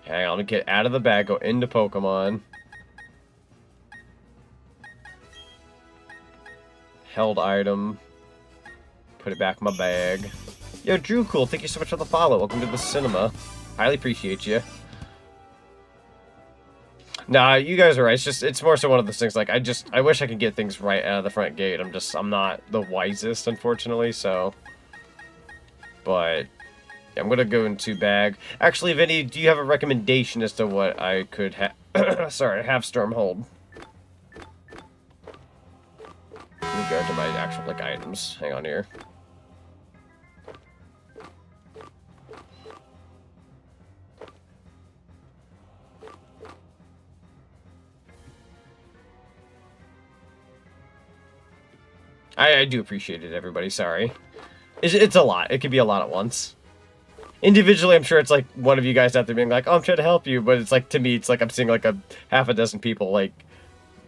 Hang on, let me get out of the bag, go into Pokemon. Held item. Put it back in my bag. Yo, Drew Cool, thank you so much for the follow. Welcome to the cinema. Highly appreciate you. Nah, you guys are right. It's more so one of those things, like, I wish I could get things right out of the front gate. I'm not the wisest, unfortunately, so. But, yeah, I'm gonna go into bag. Actually, Vinny, do you have a recommendation as to what I could have, sorry, have Storm hold? In regard to my actual, like, items. Hang on here. I do appreciate it, everybody. Sorry. It's a lot. It could be a lot at once. Individually, I'm sure it's like one of you guys out there being like, oh, I'm trying to help you. But it's like, to me, it's like I'm seeing like a half a dozen people like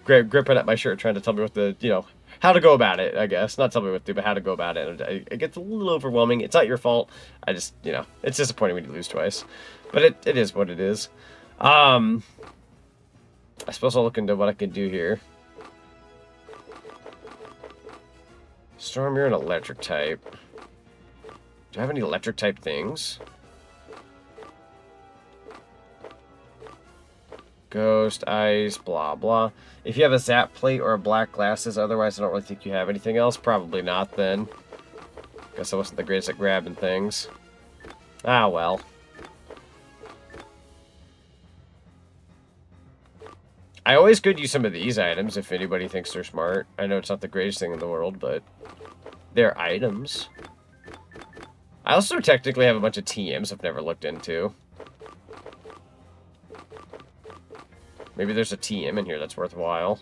gripping at my shirt trying to tell me what the, you know, how to go about it, I guess. Not tell me what to do, but how to go about it. And it gets a little overwhelming. It's not your fault. I just, you know, it's disappointing when you lose twice. But it is what it is. I suppose I'll look into what I can do here. Storm, you're an electric type. Do I have any electric type things? Ghost, ice, blah, blah. If you have a zap plate or a black glasses, otherwise I don't really think you have anything else. Probably not, then. Guess I wasn't the greatest at grabbing things. Ah, well. I always could use some of these items if anybody thinks they're smart. I know it's not the greatest thing in the world, but they're items. I also technically have a bunch of TMs I've never looked into. Maybe there's a TM in here that's worthwhile.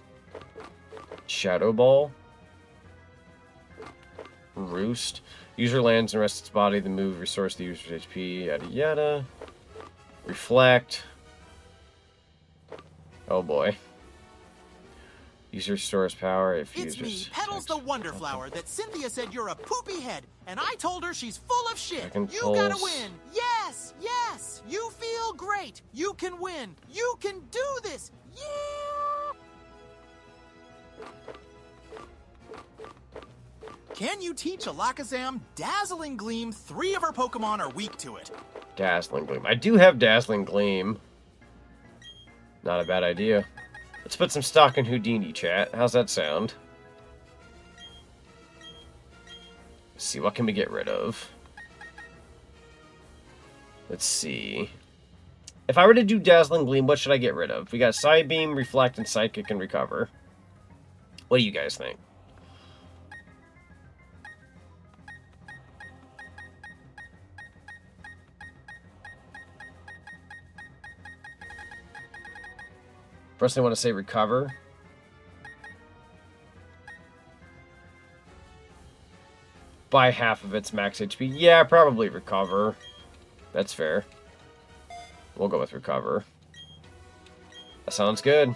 Shadow Ball. Roost. User lands and rests its body. The move restores the user's HP. Yada yada. Reflect. Oh boy. User restores power if It's users... me, Petals the Wonderflower, that Cynthia said you're a poopy head, and I told her she's full of shit. Second You pulse. gotta win. Yes, yes. You feel great. You can win. You can do this. Yeah. Can you teach Alakazam Dazzling Gleam? 3 of her Pokemon are weak to it. Dazzling Gleam. I do have Dazzling Gleam. Not a bad idea. Let's put some stock in Houdini, chat. How's that sound? Let's see, what can we get rid of? Let's see. If I were to do Dazzling Gleam, what should I get rid of? We got Psybeam, Reflect, and Psychic and Recover. What do you guys think? First, I want to say Recover. By half of its max HP. Yeah, probably Recover. That's fair. We'll go with Recover. That sounds good.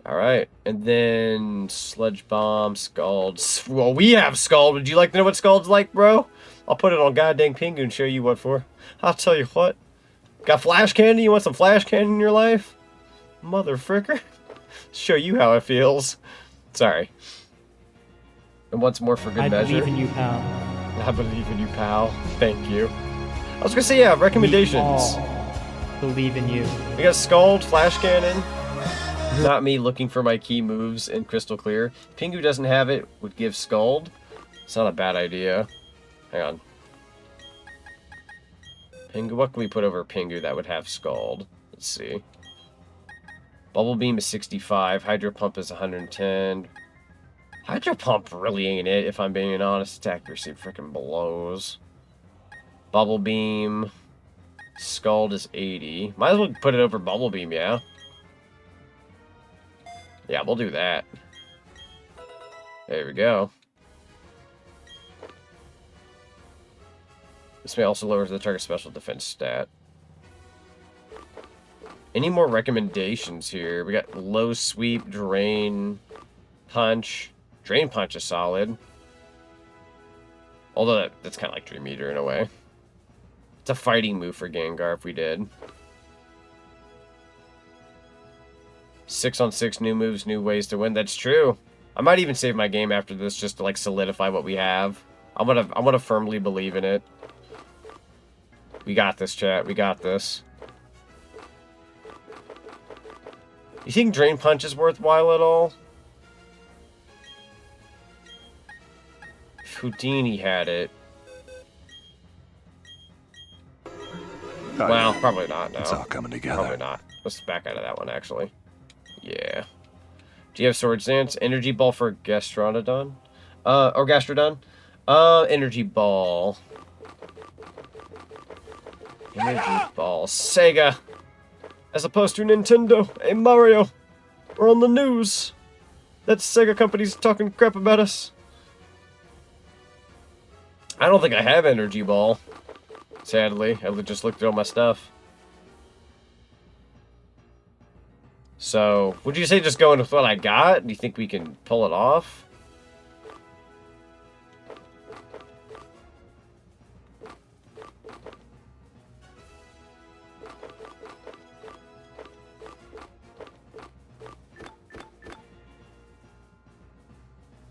Alright. And then Sludge Bomb, Scald. Well, we have Scald. Would you like to know what Scald's like, bro? I'll put it on goddamn Pingu and show you what for. I'll tell you what. Got Flash Candy? You want some Flash Candy in your life? Mother fricker. Show you how it feels. Sorry. And once more for good measure. I believe in you, pal. I believe in you, pal. Thank you. I was gonna say, yeah, recommendations. We all believe in you. We got Scald, Flash Cannon. Not me looking for my key moves in Crystal Clear. Pingu doesn't have it, would give Scald. It's not a bad idea. Hang on. Pingu, what can we put over Pingu that would have Scald? Let's see. Bubble Beam is 65. Hydro Pump is 110. Hydro Pump really ain't it, if I'm being honest. Its accuracy freaking blows. Bubble Beam. Scald is 80. Might as well put it over Bubble Beam, yeah? Yeah, we'll do that. There we go. This may also lower the target special defense stat. Any more recommendations here? We got Low Sweep, Drain, Punch. Drain Punch is solid. Although that's kind of like Dream Eater in a way. It's a fighting move for Gengar if we did. 6-on-6 new moves, new ways to win. That's true. I might even save my game after this just to like solidify what we have. I'm gonna firmly believe in it. We got this, chat. We got this. You think Drain Punch is worthwhile at all? If Houdini had it. Well, probably not, no. It's all coming together. Probably not. Let's back out of that one, actually. Yeah. Do you have Sword Dance? Energy Ball for Gastrodon? Or Gastrodon? Energy Ball. Energy Ball. Sega! As opposed to Nintendo. Hey, Mario! We're on the news! that Sega company's talking crap about us. I don't think I have Energy Ball. Sadly, I just looked at all my stuff. So, would you say just going with what I got? Do you think we can pull it off?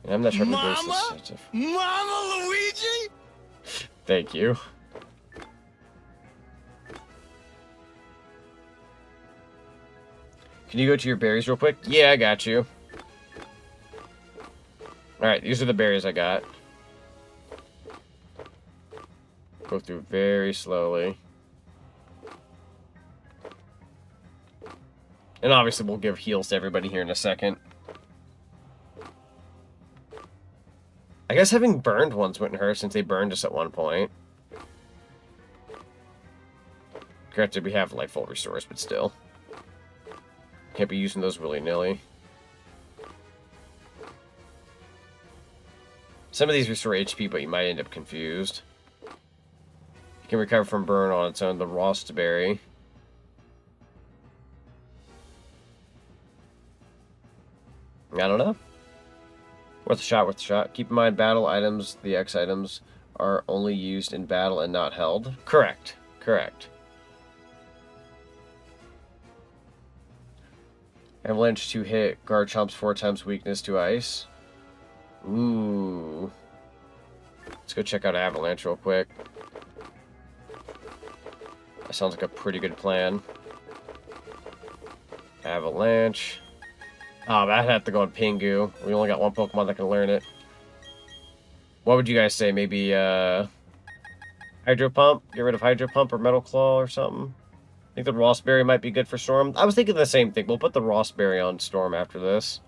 I'm not sure if this. Mama Luigi? Thank you. Can you go to your berries real quick? Yeah, I got you. Alright, these are the berries I got. Go through very slowly. And obviously we'll give heals to everybody here in a second. I guess having burned ones wouldn't hurt since they burned us at one point. Granted, we have like full restores, but still. Can't be using those willy-nilly. Some of these restore HP, but you might end up confused. You can recover from burn on its own, the Rost Berry. I don't know. Worth a shot, worth a shot. Keep in mind, battle items, the X items, are only used in battle and not held. Correct. Correct. Avalanche 2 hit, guard chomps 4 times weakness to ice. Ooh. Let's go check out Avalanche real quick. That sounds like a pretty good plan. Avalanche. Oh, that had to go on Pingu. We only got one Pokemon that can learn it. What would you guys say? Maybe, Hydro Pump? Get rid of Hydro Pump or Metal Claw or something? I think the Rossberry might be good for Storm. I was thinking the same thing. We'll put the Rossberry on Storm after this.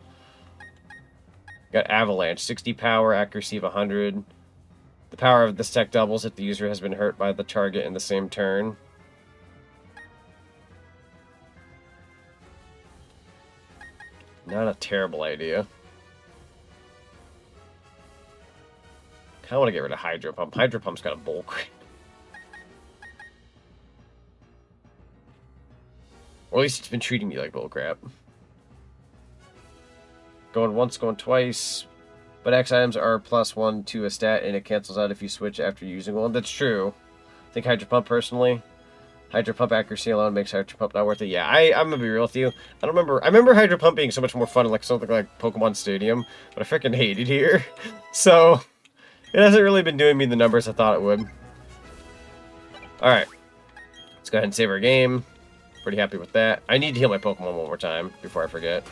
Got Avalanche. 60 power, accuracy of 100. The power of this tech doubles if the user has been hurt by the target in the same turn. Not a terrible idea. Kinda want to get rid of Hydro Pump. Hydro Pump's got a bulk. Or at least it's been treating me like bullcrap. Going once, going twice. But X items are +1 to a stat, and it cancels out if you switch after using one. That's true. I think Hydro Pump, personally. Hydro Pump accuracy alone makes Hydro Pump not worth it. Yeah, I'm gonna be real with you. I remember Hydro Pump being so much more fun in like something like Pokemon Stadium, but I freaking hate it here. So, it hasn't really been doing me the numbers I thought it would. Alright. Let's go ahead and save our game. Pretty happy with that. I need to heal my Pokemon one more time before I forget.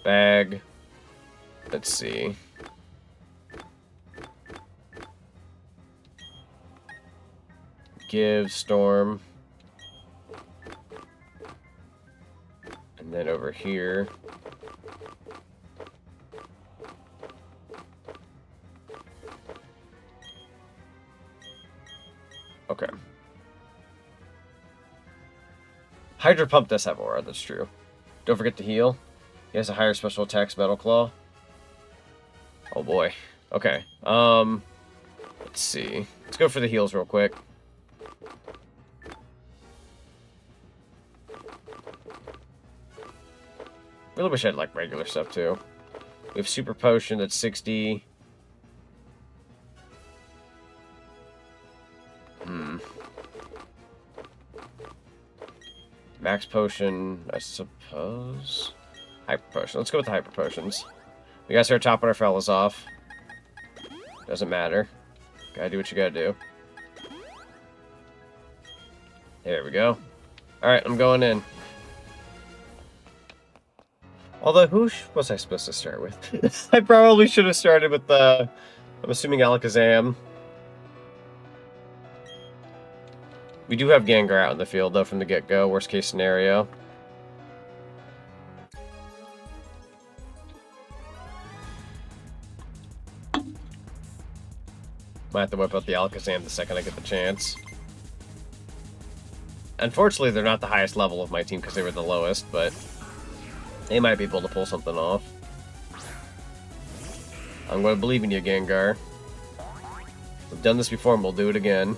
Bag. Let's see. Give Storm. And then over here. Okay. Hydro Pump does have aura, that's true. Don't forget to heal. He has a higher special attacks, Metal Claw. Oh boy. Okay. Let's see. Let's go for the heals real quick. Really wish I had like regular stuff too. We have Super Potion that's 60. Max Potion, I suppose. Hyper Potion. Let's go with the Hyper Potions. We gotta start topping our fellas off. Doesn't matter. Gotta do what you gotta do. There we go. Alright, I'm going in. Although, who was I supposed to start with? I probably should have started with, I'm assuming Alakazam. We do have Gengar out in the field, though, from the get-go. Worst case scenario. Might have to whip out the Alakazam the second I get the chance. Unfortunately, they're not the highest level of my team because they were the lowest, but they might be able to pull something off. I'm going to believe in you, Gengar. We've done this before and we'll do it again.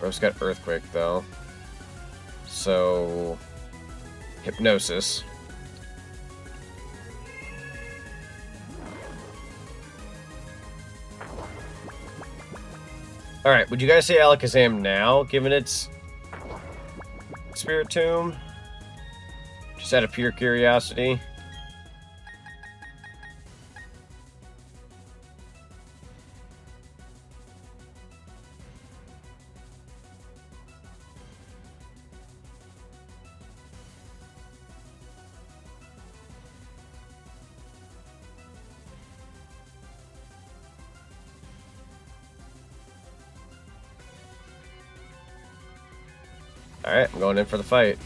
Bro's got Earthquake, though. So... Hypnosis. Alright, would you guys say Alakazam now, given its Spirit Tomb? Just out of pure curiosity. Alright, I'm going in for the fight.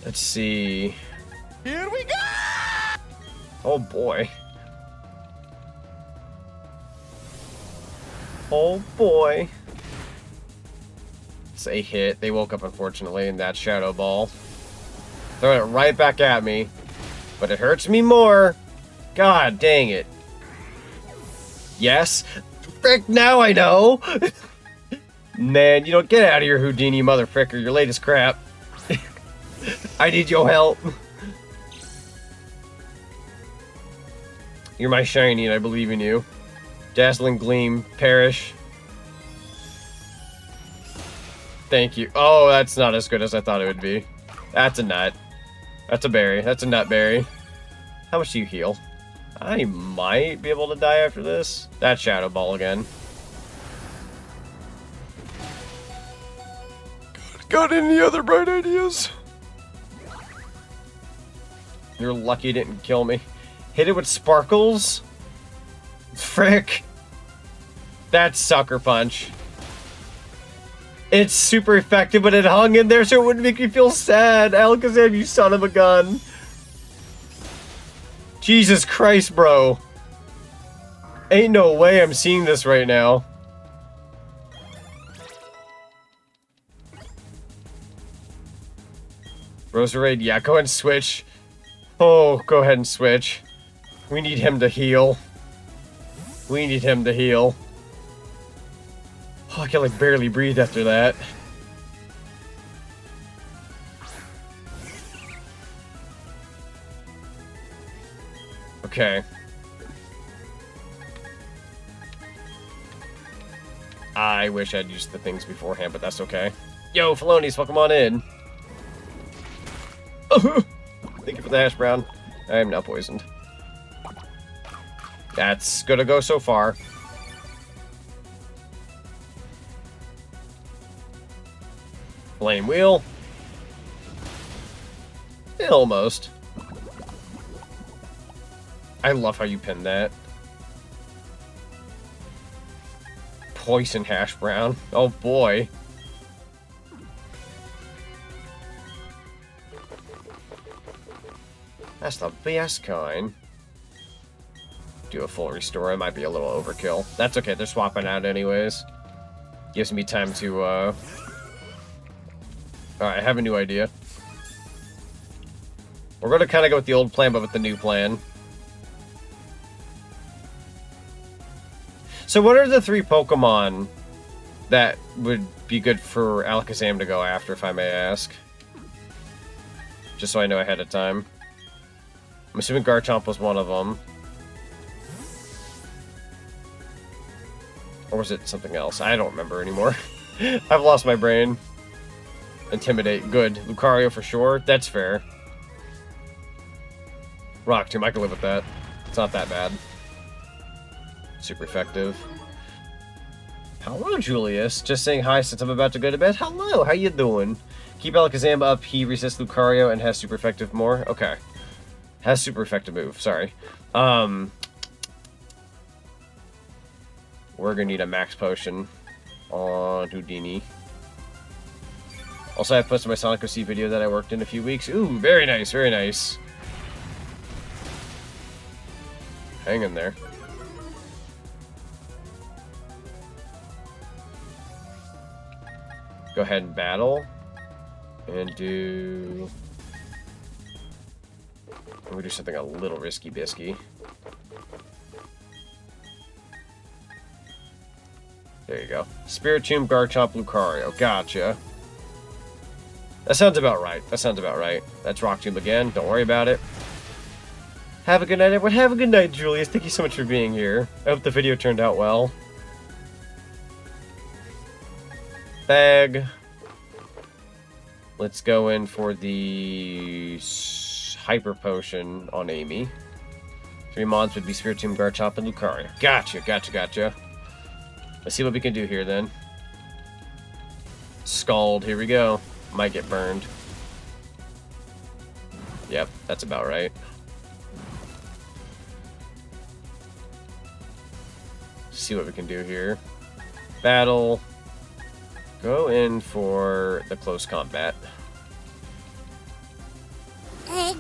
Let's see. Here we go! Oh boy. Oh boy. It's a hit. They woke up, unfortunately, in that Shadow Ball. Throwing it right back at me. But it hurts me more. God dang it. Yes? Frick, now I know! Man, you don't get out of here, Houdini, motherfricker. Your latest crap. I need your help. You're my shiny, and I believe in you. Dazzling Gleam, perish. Thank you. Oh, that's not as good as I thought it would be. That's a nut. That's a berry. That's a nut berry. How much do you heal? I might be able to die after this. That's Shadow Ball again. Got any other bright ideas? You're lucky it didn't kill me. Hit it with sparkles? Frick. That's Sucker Punch. It's super effective, but it hung in there so it wouldn't make me feel sad. Alakazam, you son of a gun. Jesus Christ, bro. Ain't no way I'm seeing this right now. Roserade, yeah, go ahead and switch. Oh, go ahead and switch. We need him to heal. We need him to heal. Oh, I can like barely breathe after that. Okay. I wish I'd used the things beforehand, but that's okay. Yo, Felonies, welcome on in. Thank you for the hash brown. I am now poisoned. That's gonna go so far. Flame wheel. Almost. I love how you pinned that. Poison hash brown. Oh boy. That's the best kind. Do a full restore. It might be a little overkill. That's okay. They're swapping out anyways. Gives me time to, Alright, I have a new idea. We're going to kind of go with the old plan, but with the new plan. So what are the 3 Pokemon that would be good for Alakazam to go after, if I may ask? Just so I know ahead of time. I'm assuming Garchomp was one of them. Or was it something else? I don't remember anymore. I've lost my brain. Intimidate, good. Lucario for sure. That's fair. Rock Tomb, I can live with that. It's not that bad. Super effective. Hello, Julius. Just saying hi since I'm about to go to bed. Hello, how you doing? Keep Alakazam up. He resists Lucario and has super effective more. Okay. Has super effective move. Sorry. We're gonna need a max potion on Houdini. Also, I posted my Sonic OC video that I worked in a few weeks. Ooh, very nice, very nice. Hang in there. Go ahead and battle. And do... I'm gonna do something a little risky bisky. There you go. Spiritomb, Garchomp, Lucario. Gotcha. That sounds about right. That sounds about right. That's Rock Tomb again. Don't worry about it. Have a good night, everyone. Have a good night, Julius. Thank you so much for being here. I hope the video turned out well. Bag. Let's go in for the Hyper Potion on Amy. 3 mons would be Spiritomb, Garchomp, and Lucario. Gotcha, gotcha, gotcha. Let's see what we can do here, then. Scald, here we go. Might get burned. Yep, that's about right. See what we can do here. Battle. Go in for the close combat. Egg.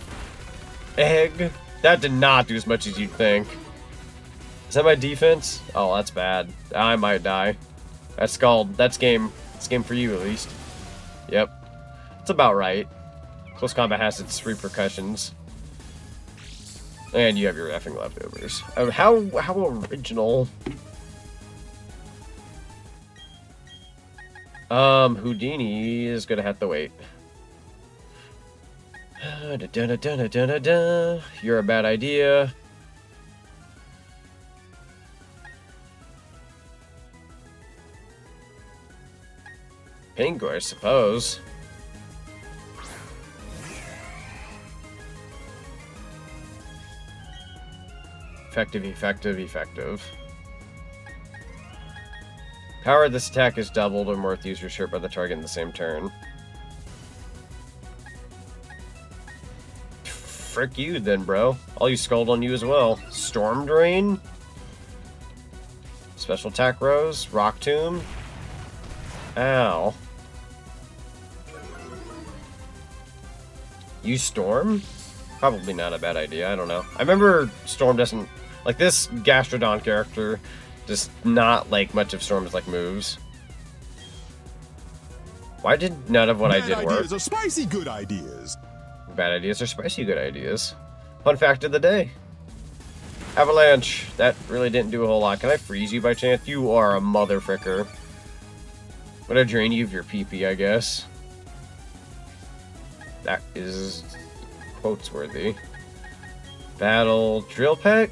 Egg? That did not do as much as you'd think. Is that my defense? Oh, that's bad. I might die. That's Scald. That's game. It's game for you, at least. Yep. It's about right. Close combat has its repercussions. And you have your effing leftovers. Oh, how original. Houdini is gonna have to wait. You're a bad idea. Pingu, I suppose. Effective, effective, effective. Power of this attack is doubled when worth use your shirt by the target in the same turn. Frick you then, bro. I'll use Scald on you as well. Storm Drain. Special attack Rose. Rock Tomb. Ow. Use Storm? Probably not a bad idea, I don't know. I remember Storm doesn't... Like, this Gastrodon character does not like much of Storm's, like, moves. Why did none of what I did work? Bad ideas are spicy good ideas. Bad ideas are spicy good ideas. Fun fact of the day. Avalanche. That really didn't do a whole lot. Can I freeze you by chance? You are a motherfricker. Would I drain you of your pee-pee, I guess? That is quotes worthy. Battle Drill Peck.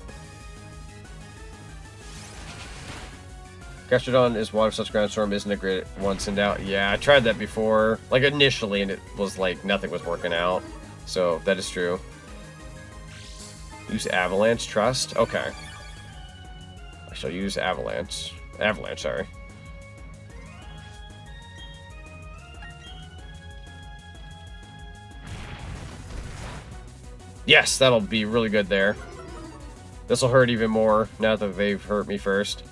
Gastrodon is water such ground storm isn't a great one send out. Yeah, I tried that before. Like initially and it was like nothing was working out. So that is true. Use Avalanche Trust. Okay. I shall use Avalanche. Avalanche, sorry. Yes, that'll be really good there. This will hurt even more now that they've hurt me first.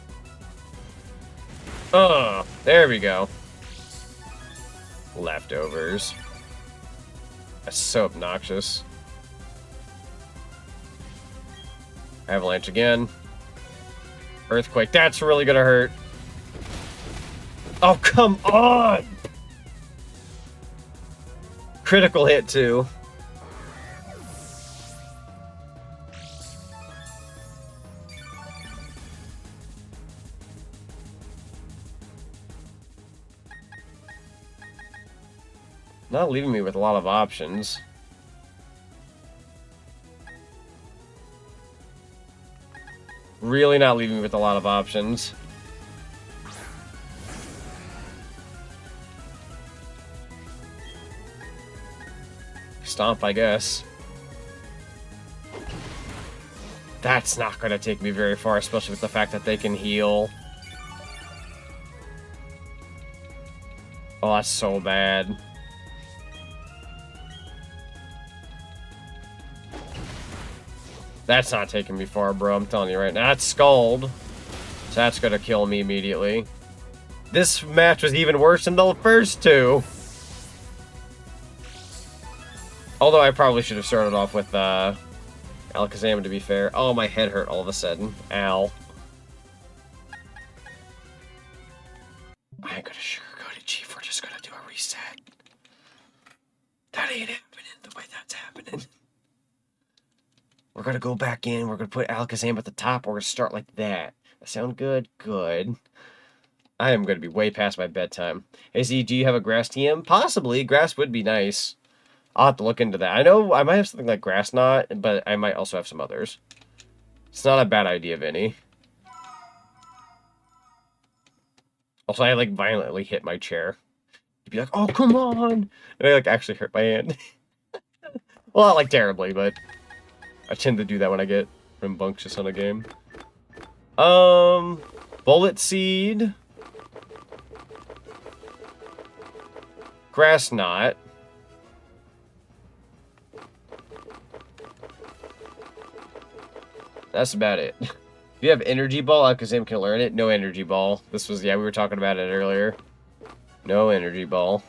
There we go. Leftovers. That's so obnoxious. Avalanche again. Earthquake. That's really gonna hurt. Oh, come on! Critical hit, too. Not leaving me with a lot of options. Really not leaving me with a lot of options. Stomp, I guess. That's not going to take me very far, especially with the fact that they can heal. Oh, that's so bad. That's not taking me far, bro. I'm telling you right now. That's Scald. So that's going to kill me immediately. This match was even worse than the first two. Although I probably should have started off with Alakazam, to be fair. Oh, my head hurt all of a sudden. Ow. I ain't gonna sugarcoat it, Chief. We're just gonna do a reset. That ain't happening the way that's happening. We're going to go back in. We're going to put Alakazam at the top. We're going to start like that. That sound good? Good. I am going to be way past my bedtime. Hey, Z, do you have a grass TM? Possibly. Grass would be nice. I'll have to look into that. I know I might have something like Grass Knot, but I might also have some others. It's not a bad idea, Vinny. Also, I, like, violently hit my chair. You'd be like, oh, come on! And I, like, actually hurt my hand. Well, not, like, terribly, but I tend to do that when I get rambunctious on a game. Bullet Seed. Grass Knot. That's about it. Do you have Energy Ball? Alakazam can learn it. No Energy Ball. This was, yeah, we were talking about it earlier. No Energy Ball.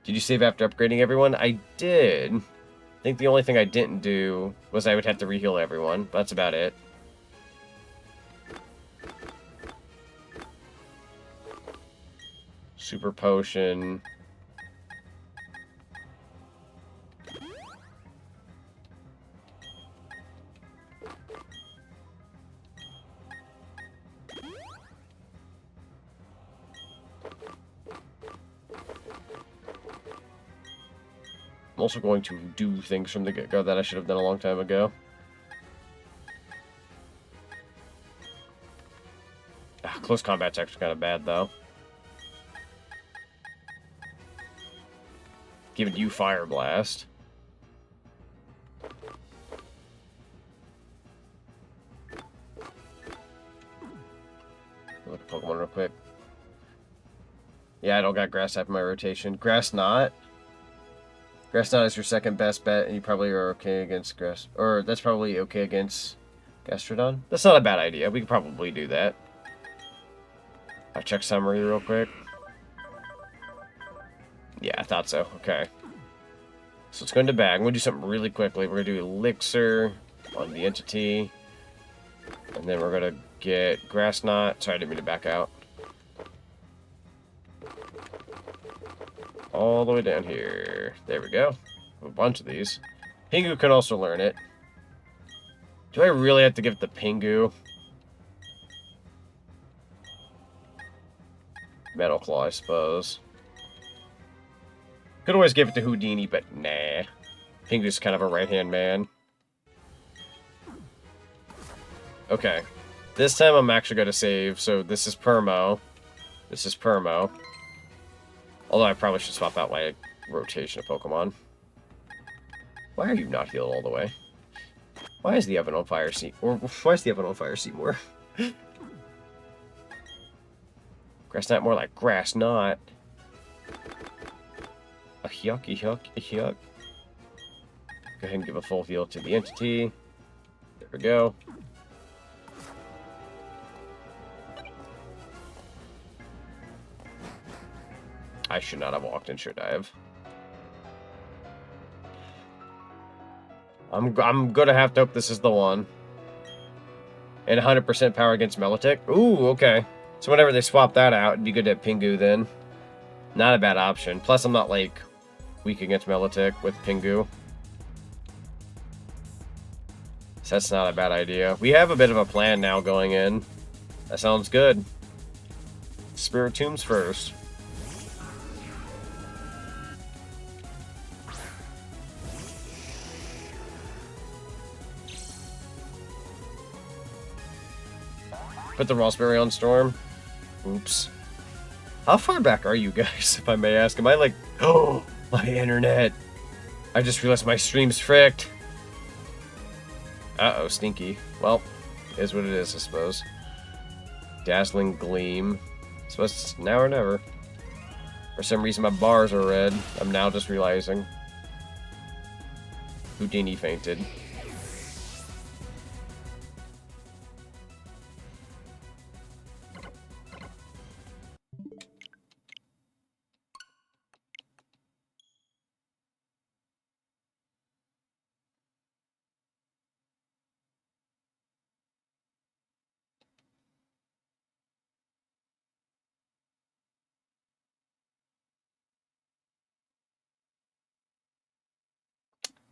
Did you save after upgrading everyone? I did. I think the only thing I didn't do was I would have to re-heal everyone. But that's about it. Super Potion. I'm also going to do things from the get-go that I should have done a long time ago. Close combat's actually kind of bad, though. Giving you Fire Blast. Look at Pokemon real quick. Yeah, I don't got Grass type in my rotation. Grass Knot. Grass Knot is your second best bet, and you probably are okay against Grass... Or, that's probably okay against Gastrodon. That's not a bad idea. We could probably do that. I'll check summary real quick. Yeah, I thought so. Okay. So let's go into bag. I'm going to do something really quickly. We're going to do Elixir on the entity. And then we're going to get Grass Knot. Sorry, I didn't mean to back out. All the way down here. There we go. A bunch of these. Pingu can also learn it. Do I really have to give it the Pingu? Metal Claw, I suppose. Could always give it to Houdini, but nah. Pingu's kind of a right-hand man. Okay. This time I'm actually going to save, so this is Permo. This is Permo. Although I probably should swap out my rotation of Pokemon. Why are you not healed all the way? Why is the oven on fire, why is the oven on fire, Seymour? Grass Knot more like Grass Knot. A yuck, a yuck, a yuck. Go ahead and give a full heal to the entity. There we go. I should not have walked in, should I have? I'm gonna have to hope this is the one. And 100% power against Melitech. Ooh, okay. So whenever they swap that out, it'd be good to have Pingu then. Not a bad option. Plus, I'm not, like, weak against Melitech with Pingu. So that's not a bad idea. We have a bit of a plan now going in. That sounds good. Spiritombs first. Put the Raspberry on Storm. Oops. How far back are you guys, if I may ask? Am I like... Oh, my internet. I just realized my stream's fricked. Uh-oh, stinky. Well, it is what it is, I suppose. Dazzling Gleam. So it's now or never. For some reason, my bars are red. I'm now just realizing. Houdini fainted.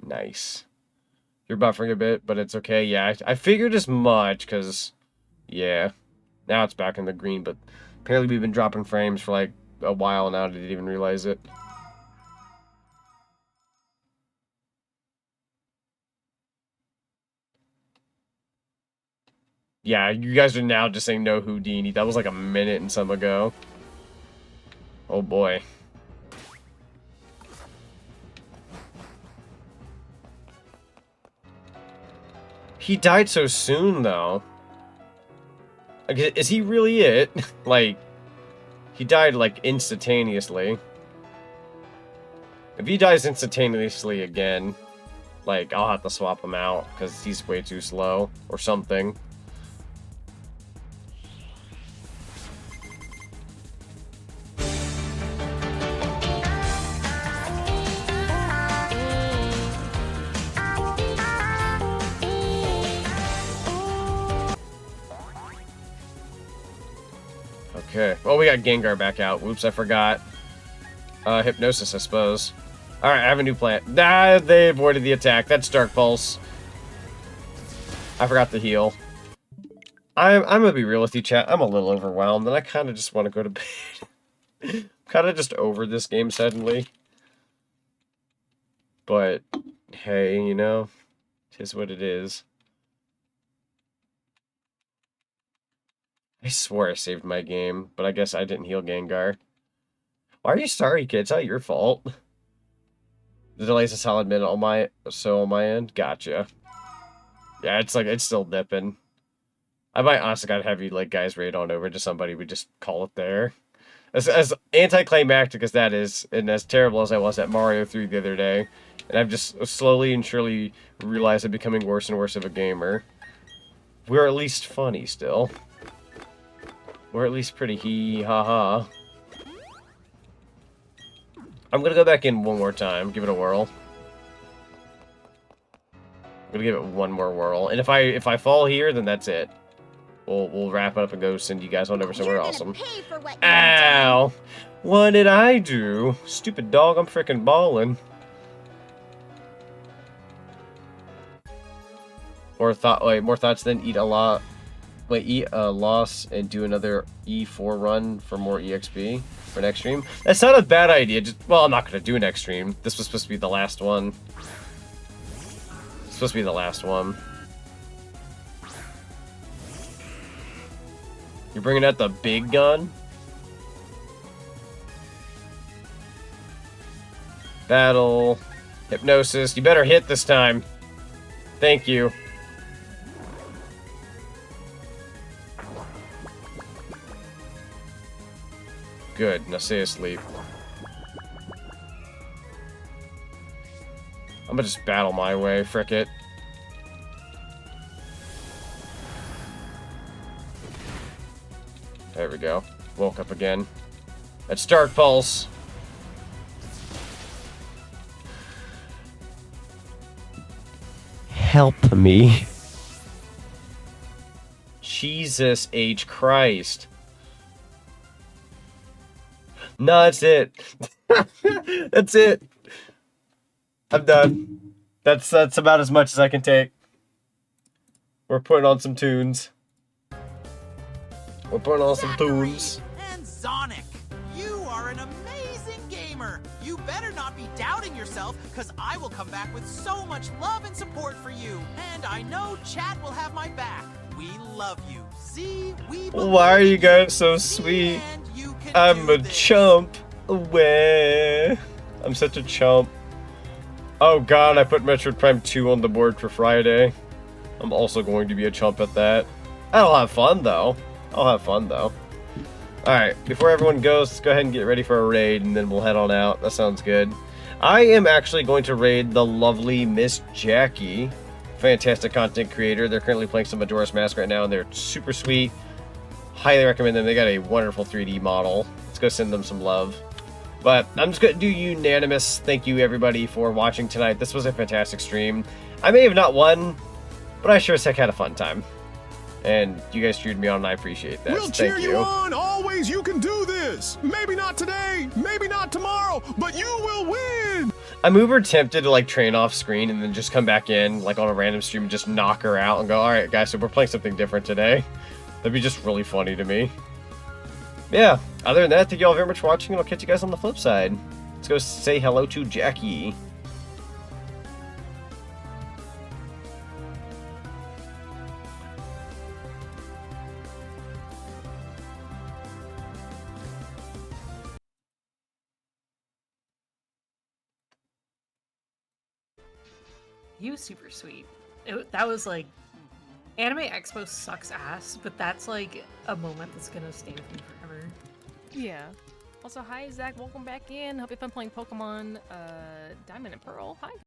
Nice. You're buffering a bit, but it's okay. Yeah, I figured as much, because, yeah. Now it's back in the green, but apparently we've been dropping frames for like a while now. I didn't even realize it. Yeah, you guys are now just saying no Houdini. That was like a minute and some ago. Oh boy. He died so soon, though. Like, is he really it? Like, he died, like, instantaneously. If he dies instantaneously again, like, I'll have to swap him out, because he's way too slow, or something. Okay. Well, we got Gengar back out. Whoops, I forgot. Hypnosis, I suppose. Alright, I have a new plan. Nah, they avoided the attack. That's Dark Pulse. I forgot to heal. I'm gonna be real with you, chat. I'm a little overwhelmed, and I kind of just want to go to bed. Kind of just over this game suddenly. But, hey, you know, it is what it is. I swore I saved my game, but I guess I didn't heal Gengar. Why are you sorry, kid? It's not your fault. The delay's a solid minute on my end. Gotcha. Yeah, it's like it's still dipping. I might honestly gotta have you like guys raid on over to somebody. We just call it there. As anticlimactic as that is, and as terrible as I was at Mario 3 the other day, and I've just slowly and surely realized I'm becoming worse and worse of a gamer. We're at least funny still. We're at least pretty hee-ha-ha. I'm gonna go back in one more time, give it a whirl. I'm gonna give it one more whirl, and if I fall here, then that's it. We'll wrap it up and go send you guys on over somewhere awesome. Ow! What did I do? Stupid dog, I'm freaking balling. More thoughts than eat a lot. Wait, eat a loss and do another E4 run for more EXP for next stream? That's not a bad idea. Well, I'm not going to do next stream. This was supposed to be the last one. It's supposed to be the last one. You're bringing out the big gun? Battle. Hypnosis. You better hit this time. Thank you. Good, now stay asleep. I'm gonna just battle my way, frick it. There we go. Woke up again. That's Dark Pulse. Help me. Jesus H. Christ. No, that's it. That's it. I'm done. That's about as much as I can take. We're putting on some tunes. We're putting on some tunes. And Zonic, you are an amazing gamer. You better not be doubting yourself, because I will come back with so much love and support for you. And I know chat will have my back. We love you. See, we believe. Why are you guys so sweet? I'm a chump. Away. I'm such a chump. Oh god, I put Metroid Prime 2 on the board for Friday. I'm also going to be a chump at that. I'll have fun though. Alright, before everyone goes, let's go ahead and get ready for a raid and then we'll head on out. That sounds good. I am actually going to raid the lovely Miss Jackie. Fantastic content creator. They're currently playing some Majora's Mask right now and they're super sweet. Highly recommend them. They got a wonderful 3D model. Let's go send them some love. But I'm just going to do unanimous thank you everybody for watching tonight. This was a fantastic stream. I may have not won, but I sure as heck had a fun time. And you guys cheered me on and I appreciate that. We'll cheer you on always. You can do this. Maybe not today, maybe not tomorrow, but you will win. I'm uber tempted to like train off screen and then just come back in like on a random stream and just knock her out and go, all right, guys, so we're playing something different today. That'd be just really funny to me. Yeah, other than that, thank you all very much for watching, and I'll catch you guys on the flip side. Let's go say hello to Jackie. He was super sweet. That was like, Anime Expo sucks ass, but that's like a moment that's gonna stay with me forever. Yeah. Also, hi Zach, welcome back in. Hope you have fun playing Pokemon Diamond and Pearl. Hi.